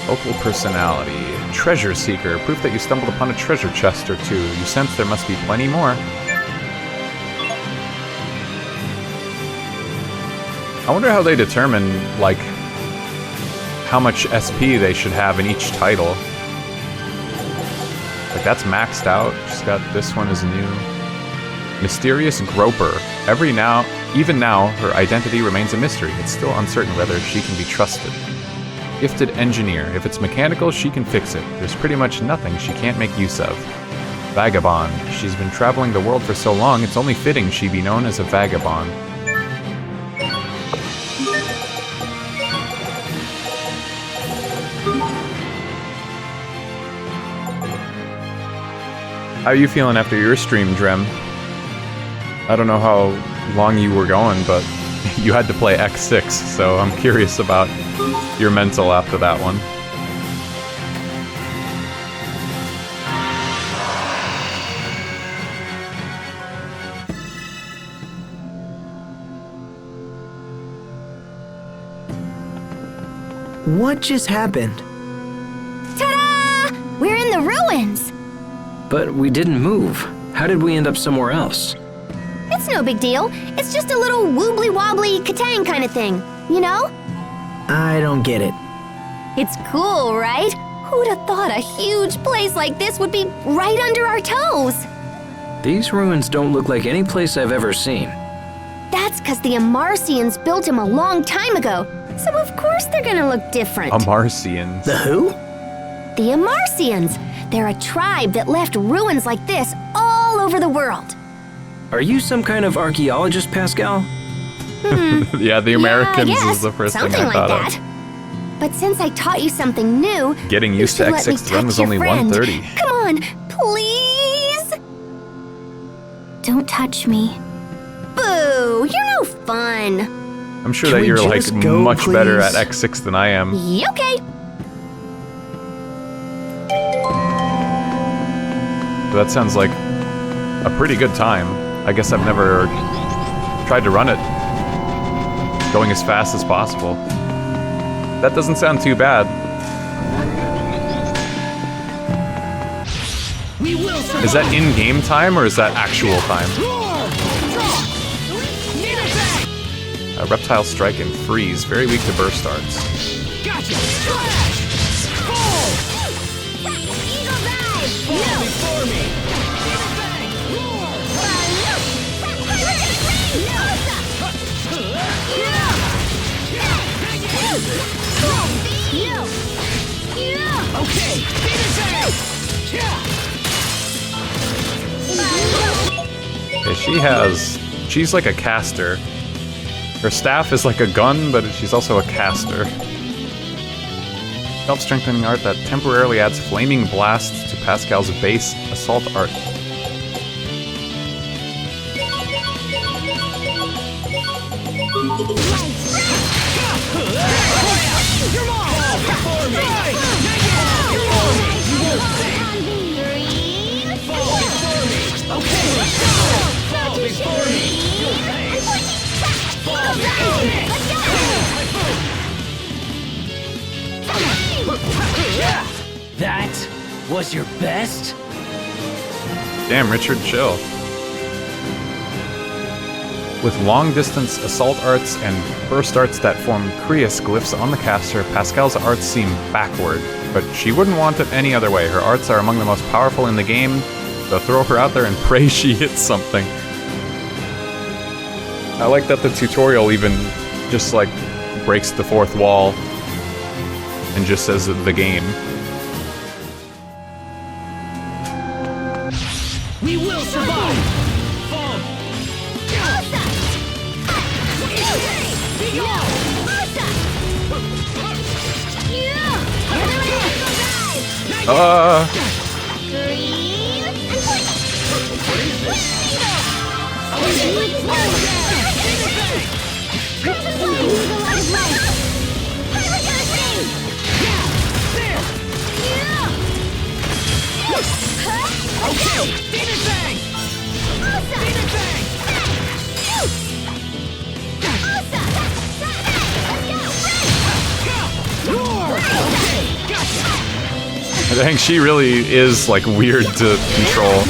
Speaker 1: Local personality. Treasure seeker. Proof that you stumbled upon a treasure chest or two. You sense there must be plenty more. I wonder how they determine, like, how much SP they should have in each title. Like, that's maxed out. Just got this one as new. Mysterious Groper. Even now, her identity remains a mystery. It's still uncertain whether she can be trusted. Gifted Engineer. If it's mechanical, she can fix it. There's pretty much nothing she can't make use of. Vagabond. She's been traveling the world for so long, it's only fitting she be known as a vagabond.
Speaker 15: How are you feeling after your stream, Drem? I don't know how long you were going, but you had to play X6, so I'm curious about your mental after that one.
Speaker 21: What just happened?
Speaker 5: Ta-da! We're in the ruins!
Speaker 12: But we didn't move. How did we end up somewhere else?
Speaker 5: It's no big deal. It's just a little wobbly-wobbly Katang kind of thing, you know?
Speaker 21: I don't get it.
Speaker 5: It's cool, right? Who'd have thought a huge place like this would be right under our toes?
Speaker 12: These ruins don't look like any place I've ever seen.
Speaker 5: That's because the Amarcians built them a long time ago, so of course they're gonna look different.
Speaker 15: Amarcians.
Speaker 21: The who?
Speaker 5: The Amarcians. They're a tribe that left ruins like this all over the world.
Speaker 12: Are you some kind of archaeologist, Pascal?
Speaker 15: Yeah, the Americans
Speaker 5: yeah,
Speaker 15: is the first thing
Speaker 5: something
Speaker 15: I thought
Speaker 5: like that. But since I taught you something new,
Speaker 15: Getting
Speaker 5: you
Speaker 15: used to
Speaker 5: should let me
Speaker 15: X6 run
Speaker 5: touch
Speaker 15: was
Speaker 5: your
Speaker 15: only
Speaker 5: friend.
Speaker 15: 130.
Speaker 5: Come on, please.
Speaker 3: Don't touch me.
Speaker 5: Boo! You're no fun.
Speaker 15: I'm sure
Speaker 21: Can
Speaker 15: that
Speaker 21: we
Speaker 15: you're like
Speaker 21: just go,
Speaker 15: much better at
Speaker 21: please?
Speaker 15: X6 than I am.
Speaker 5: Okay.
Speaker 15: But that sounds like a pretty good time. I guess I've never tried to run it going as fast as possible. That doesn't sound too bad. Is that in-game time or is that actual time? Reptile Strike and Freeze, very weak to burst darts.
Speaker 18: Gotcha! Slash! Fall!
Speaker 9: Eagle dive!
Speaker 18: Fall before me! Eagle bang! Roar! Okay! Demon bang!
Speaker 15: Yeah, she's like a caster. Her staff is like a gun, but she's also a caster. Self-strengthening art that temporarily adds flaming blasts to Pascal's base assault art.
Speaker 18: That was your best?
Speaker 15: Damn, Richard, chill. With long-distance assault arts and burst arts that form Krius glyphs on the caster, Pascal's arts seem backward, but she wouldn't want it any other way. Her arts are among the most powerful in the game, so throw her out there and pray she hits something. I like that the tutorial even just, like, breaks the fourth wall and just says the game.
Speaker 18: We will survive! Fall! Okay! Demon Fang! Demon Fang!
Speaker 15: I think she really is, like, weird to control.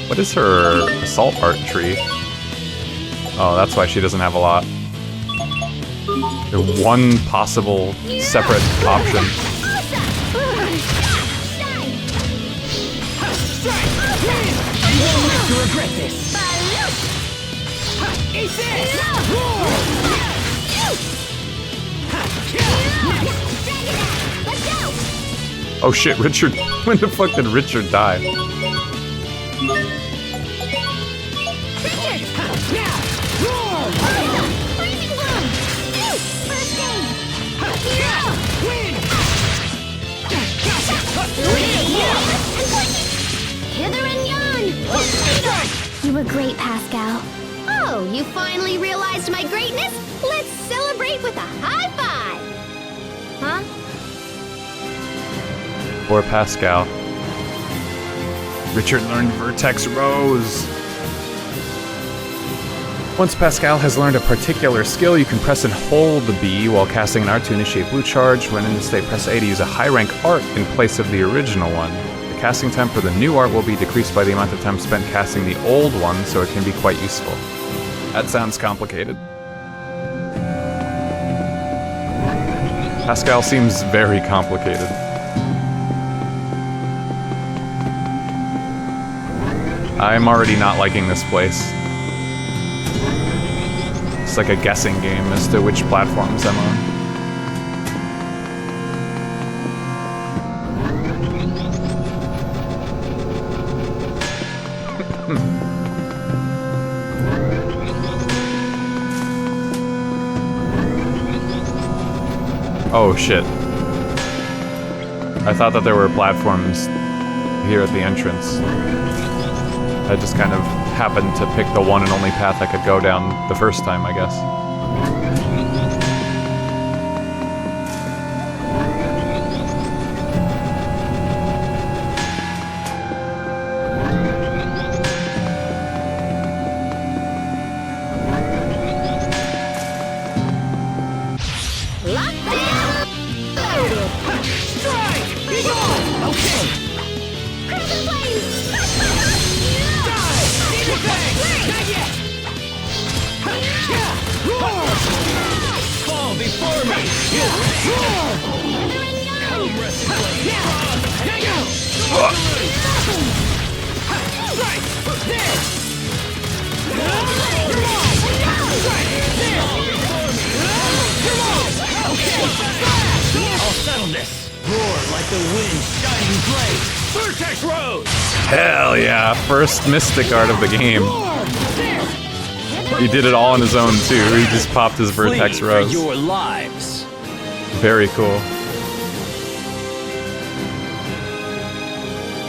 Speaker 15: What is her assault art tree? Oh, that's why she doesn't have a lot. One possible separate option.
Speaker 18: You won't live to regret this! Eat this!
Speaker 15: Oh shit, Richard. When the fuck did Richard die?
Speaker 3: great, Pascal.
Speaker 5: Oh, you finally realized my greatness? Let's celebrate with a high five! Huh?
Speaker 15: Poor Pascal. Richard learned Vertex Rose. Once Pascal has learned a particular skill, you can press and hold the B while casting an art to initiate blue charge. When in the state, press A to use a high-rank art in place of the original one. The casting time for the new art will be decreased by the amount of time spent casting the old one, so it can be quite useful. That sounds complicated. Pascal seems very complicated. I'm already not liking this place. It's like a guessing game as to which platforms I'm on. Oh shit. I thought that there were platforms here at the entrance. I just kind of happened to pick the one and only path I could go down the first time, I guess. Hell yeah, first Mystic art of the game. He did it all on his own too, he just popped his Vertex Rose.
Speaker 10: For your lives.
Speaker 15: Very cool.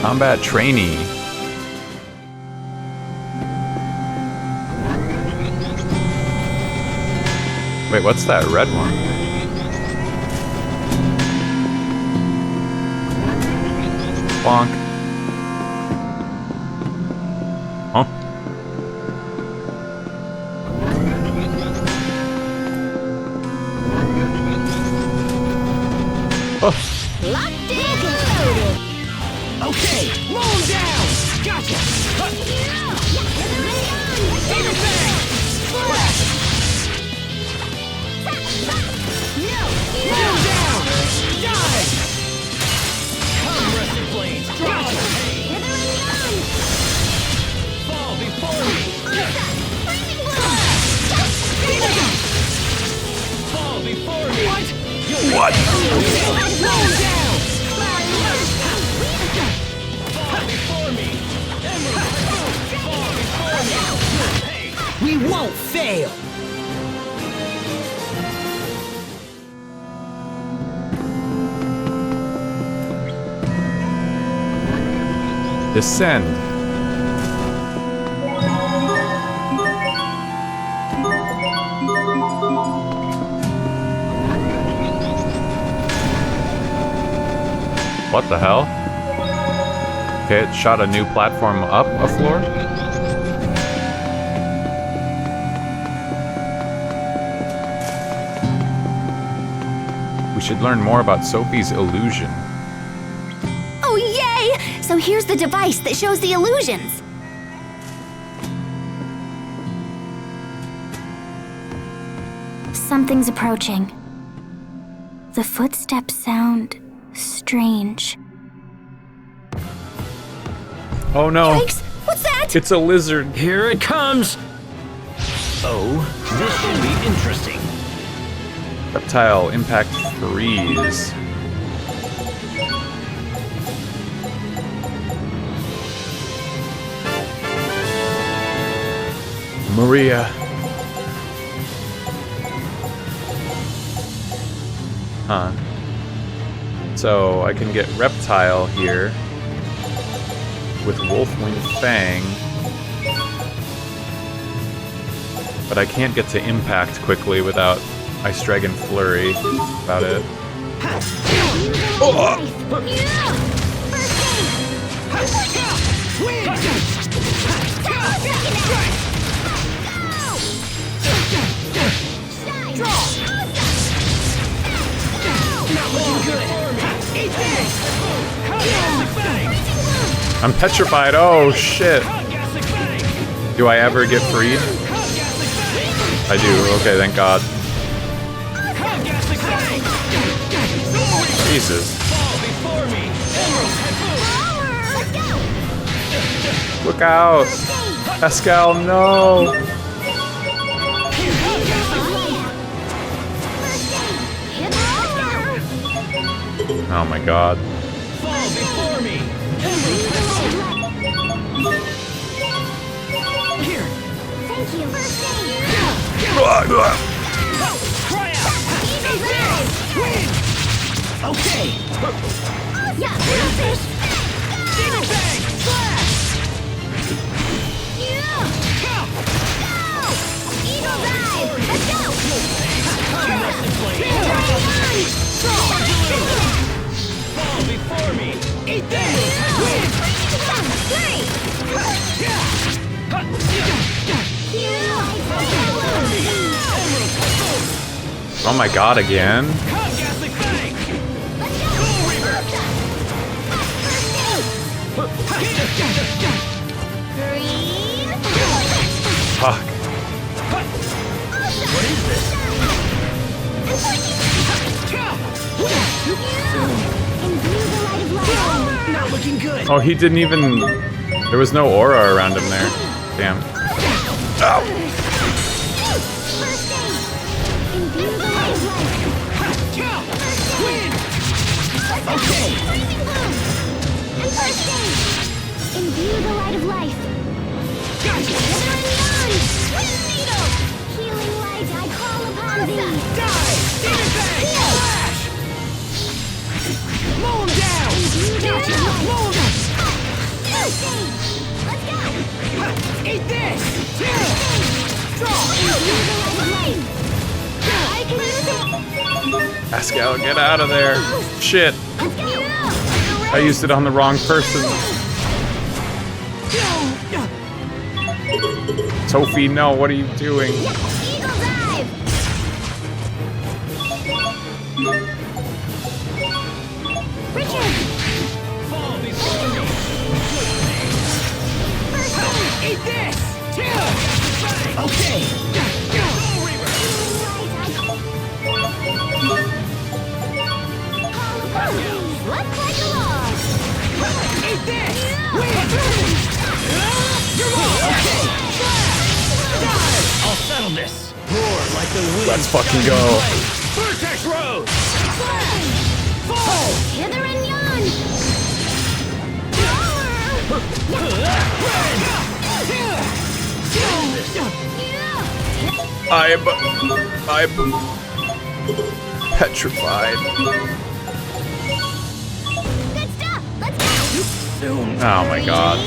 Speaker 15: Combat Trainee. Wait, what's that red one? Bonk. Huh? Oh.
Speaker 18: Locked in and loaded. Okay, roll him down. Gotcha. Demon Fang. Splash. Roll down. Dive. Come, Rusted Blades. Gotcha. Fall before me. Fall before me. What? Roll down. Fall before me. Fall before me. We won't fail.
Speaker 15: Descend. What the hell? Okay, it shot a new platform up a floor? We should learn more about Sophie's illusion.
Speaker 5: Oh, yay! So here's the device that shows the illusions.
Speaker 3: Something's approaching. The footsteps sound strange.
Speaker 15: Oh no.
Speaker 5: Yikes! What's that?
Speaker 15: It's a lizard.
Speaker 10: Here it comes. Oh, this should be interesting.
Speaker 15: Reptile impact freeze. Maria. Huh. So I can get Reptile here with Wolfwing Fang. But I can't get to impact quickly without Ice Dragon Flurry. About it. I'm petrified. Oh shit. Do I ever get freed? I do. Okay, thank God. Jesus. Look out! Pascal, no! Oh my God.
Speaker 18: Okay. Demon Fang! Flash!
Speaker 3: Eagle dive! Let's go!
Speaker 18: Fall before me! Eat this!
Speaker 15: Oh my God, again? Fuck.
Speaker 18: What is this? Not looking good.
Speaker 15: Oh, he didn't even... There was no aura around him there. Damn. Ow.
Speaker 18: Okay.
Speaker 3: Imbue the light of life.
Speaker 18: Gotcha.
Speaker 3: Healing light, I call upon thee.
Speaker 18: Die! Demon Fang! Flash! Mow him down! Gotcha! Mow him!
Speaker 3: Let's go!
Speaker 18: Eat this! Draw!
Speaker 3: I can use it!
Speaker 15: Pascal, get out of there. Shit. I used it on the wrong person. Sophie, no, what are you doing?
Speaker 3: Eagle dive! Richard!
Speaker 18: Fall before me! Eat this! Okay!
Speaker 3: Let's play along!
Speaker 18: Eat this! You're mine! Okay! I'll settle this! Roar like the wind!
Speaker 15: Let's fucking go.
Speaker 18: Vertex Rose! Fall!
Speaker 3: Hither and yon!
Speaker 15: I'm petrified.
Speaker 3: Good stuff! Let's go!
Speaker 15: Oh my God.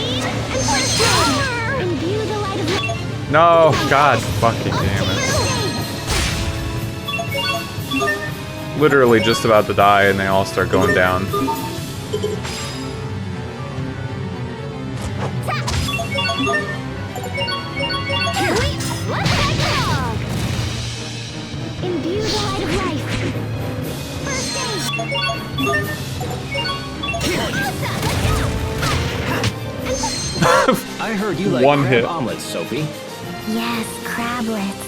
Speaker 3: Imbue the light of life.
Speaker 15: No, God fucking damn it. Literally just about to die and they all start going down.
Speaker 3: Let's take along! Imbue the light of life. First
Speaker 12: I heard you like
Speaker 15: One
Speaker 12: crab
Speaker 15: hit.
Speaker 12: omelets, Sophie.
Speaker 3: Yes, crablets.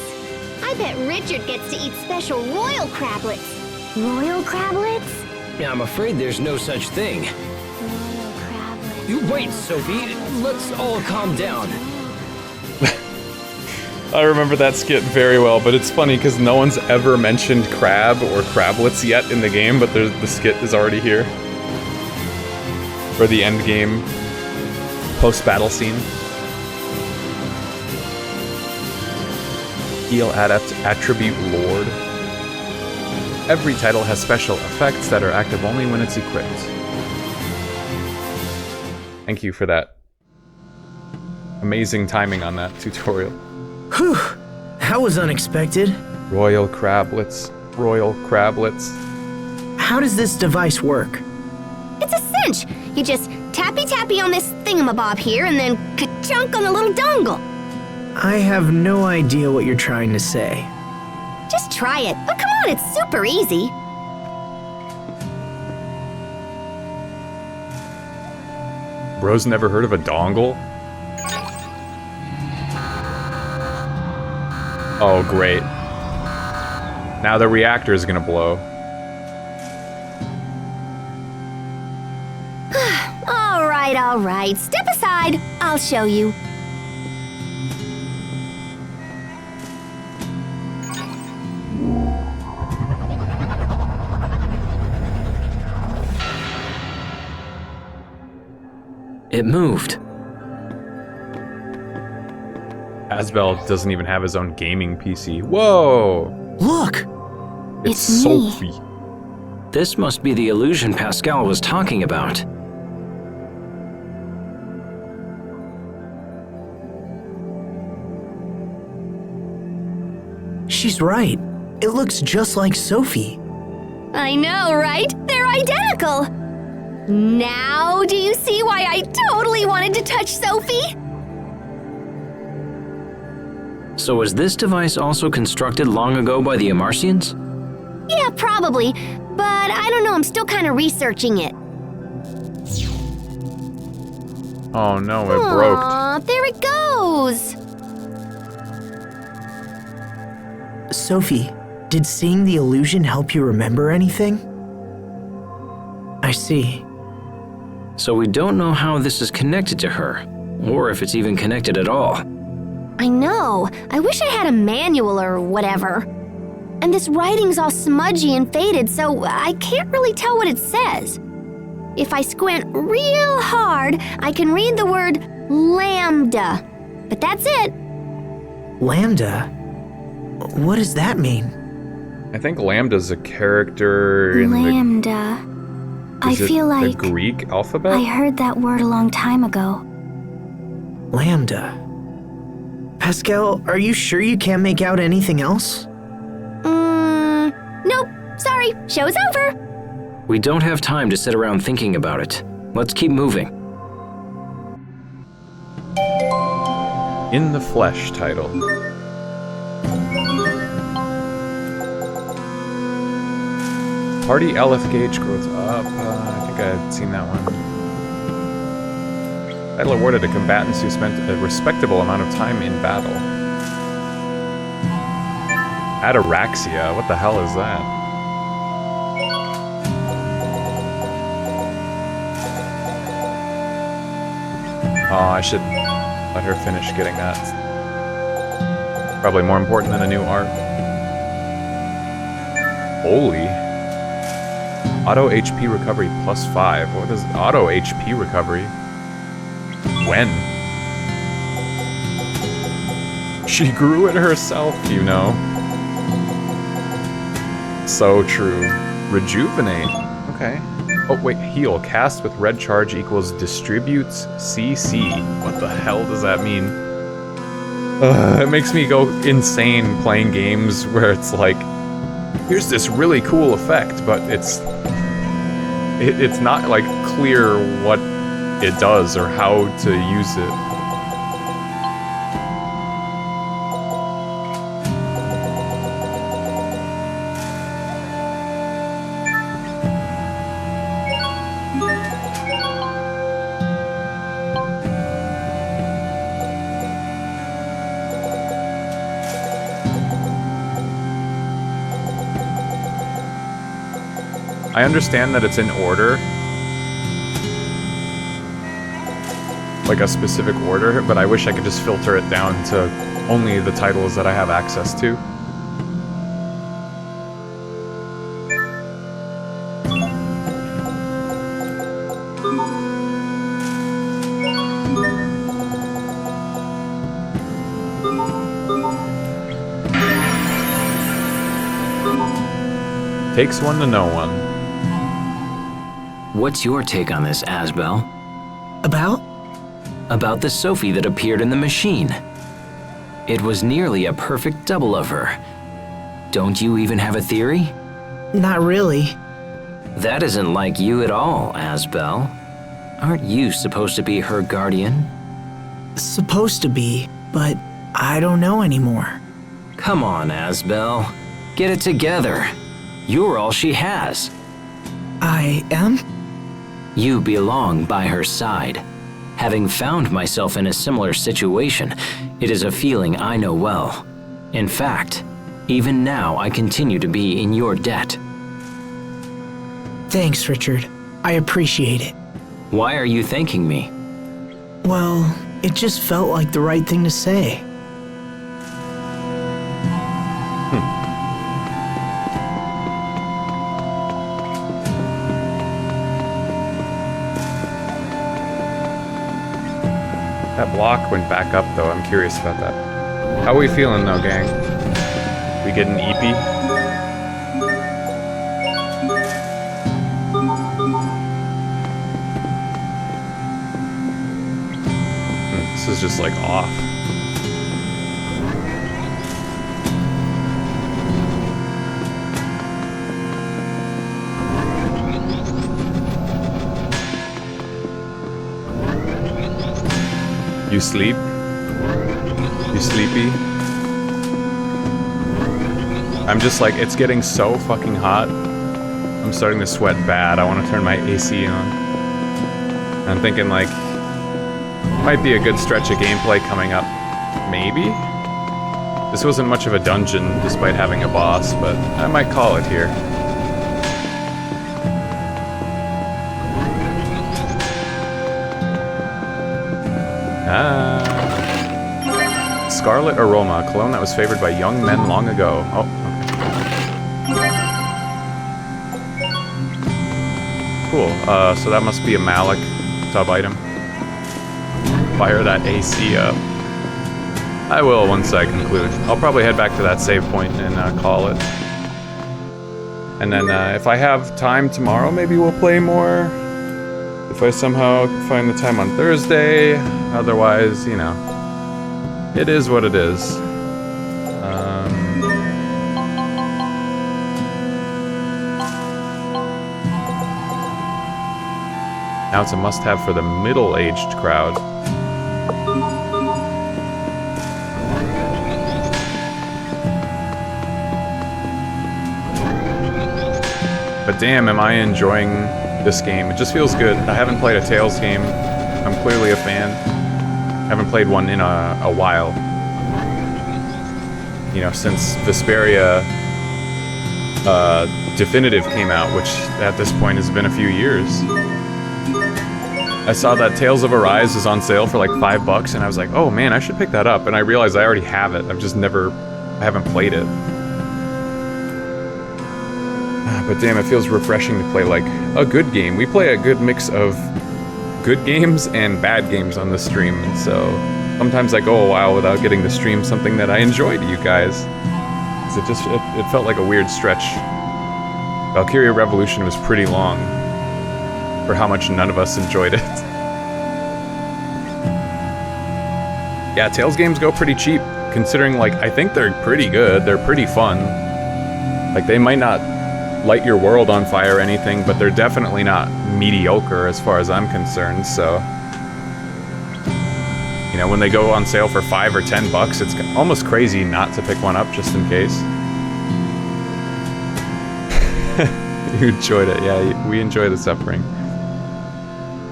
Speaker 3: I bet Richard gets to eat special royal crablets. Royal crablets?
Speaker 12: Yeah, I'm afraid there's no such thing.
Speaker 3: Royal crablets.
Speaker 12: You wait, Sophie. Let's all calm down.
Speaker 15: I remember that skit very well, but it's funny because no one's ever mentioned crab or crablets yet in the game, but the skit is already here. For the end game post-battle scene. Heal Adept Attribute Lord. Every title has special effects that are active only when it's equipped. Thank you for that. Amazing timing on that tutorial.
Speaker 21: Whew. That was unexpected.
Speaker 15: Royal crablets. Royal crablets.
Speaker 21: How does this device work?
Speaker 5: It's a cinch. You just tappy-tappy on this thingamabob here and then ka-chunk on the little dongle.
Speaker 21: I have no idea what you're trying to say.
Speaker 5: Just try it. Oh, come on, it's super easy.
Speaker 15: Bro's never heard of a dongle? Oh, great. Now the reactor is gonna blow.
Speaker 5: All right. Step aside. I'll show you.
Speaker 12: It moved.
Speaker 15: Asbel doesn't even have his own gaming PC. Whoa!
Speaker 21: Look!
Speaker 15: It's Sophie.
Speaker 12: This must be the illusion Pascal was talking about.
Speaker 21: She's right. It looks just like Sophie.
Speaker 5: I know, right? They're identical. Now, do you see why I totally wanted to touch Sophie?
Speaker 12: So was this device also constructed long ago by the Amarcians?
Speaker 5: Yeah, probably. But I don't know, I'm still kind of researching it.
Speaker 15: Oh no, it broke.
Speaker 5: Aw, there it goes.
Speaker 21: Sophie, did seeing the illusion help you remember anything? I see.
Speaker 12: So we don't know how this is connected to her, or if it's even connected at all.
Speaker 5: I know. I wish I had a manual or whatever. And this writing's all smudgy and faded, so I can't really tell what it says. If I squint real hard, I can read the word lambda. But that's it.
Speaker 21: Lambda? What does that mean?
Speaker 15: I think Lambda's a character in
Speaker 3: Lambda. I feel like
Speaker 15: the Greek alphabet?
Speaker 3: I heard that word a long time ago.
Speaker 21: Lambda. Pascal, are you sure you can't make out anything else?
Speaker 5: Nope. Sorry. Show's over.
Speaker 12: We don't have time to sit around thinking about it. Let's keep moving.
Speaker 15: In the Flesh title. Party Aleph gauge growth up. I think I'd seen that one. Title awarded to combatants who spent a respectable amount of time in battle. Ataraxia, what the hell is that? Oh, I should let her finish getting that. Probably more important than a new art. Holy. Auto HP recovery +5. What is auto HP recovery? When? She grew it herself, you know. So true. Rejuvenate. Okay. Oh, wait. Heal. Cast with red charge equals distributes CC. What the hell does that mean? It makes me go insane playing games where it's like, here's this really cool effect, but it's not like clear what it does or how to use it. I understand that it's in order, like a specific order, but I wish I could just filter it down to only the titles that I have access to. Takes one to know one.
Speaker 12: What's your take on this, Asbel?
Speaker 21: About?
Speaker 12: About the Sophie that appeared in the machine. It was nearly a perfect double of her. Don't you even have a theory?
Speaker 21: Not really.
Speaker 12: That isn't like you at all, Asbel. Aren't you supposed to be her guardian?
Speaker 21: Supposed to be, but I don't know anymore.
Speaker 12: Come on, Asbel. Get it together. You're all she has.
Speaker 21: I am?
Speaker 12: You belong by her side. Having found myself in a similar situation, it is a feeling I know well. In fact, even now I continue to be in your debt.
Speaker 21: Thanks, Richard. I appreciate it.
Speaker 12: Why are you thanking me?
Speaker 21: Well, it just felt like the right thing to say.
Speaker 15: That block went back up, though. I'm curious about that. How are we feeling, though, gang? We getting eepy? This is just, like, off. You sleep? You sleepy? I'm just like, it's getting so fucking hot. I'm starting to sweat bad. I want to turn my AC on. I'm thinking like, might be a good stretch of gameplay coming up. Maybe? This wasn't much of a dungeon despite having a boss, but I might call it here. Scarlet Aroma, a cologne that was favored by young men long ago. Oh, okay. Cool. So that must be a Malik sub-item. Fire that AC up. I will once I conclude. I'll probably head back to that save point and call it. And then if I have time tomorrow, maybe we'll play more. If I somehow find the time on Thursday. Otherwise, you know, it is what it is. Now it's a must-have for the middle-aged crowd. But damn, am I enjoying this game. It just feels good. I haven't played a Tales game. I'm clearly a fan. Haven't played one in a while. You know, since Vesperia Definitive came out, which at this point has been a few years. I saw that Tales of Arise is on sale for like $5 and I was like, oh man, I should pick that up. And I realized I already have it. I haven't played it. But damn, it feels refreshing to play like a good game. We play a good mix of good games and bad games on the stream, and so sometimes I go a while without getting to stream something that I enjoy to you guys. 'Cause it felt like a weird stretch. Valkyria Revolution was pretty long for how much none of us enjoyed it. Yeah, Tales games go pretty cheap, considering like I think they're pretty good, they're pretty fun. Like they might not light your world on fire or anything, but they're definitely not mediocre as far as I'm concerned, so... You know, when they go on sale for $5 or $10, it's almost crazy not to pick one up just in case. You enjoyed it, yeah, we enjoy the suffering.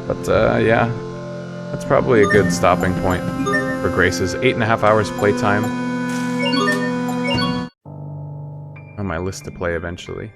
Speaker 15: But, yeah, that's probably a good stopping point for Grace's 8.5 hours playtime. On my list to play eventually.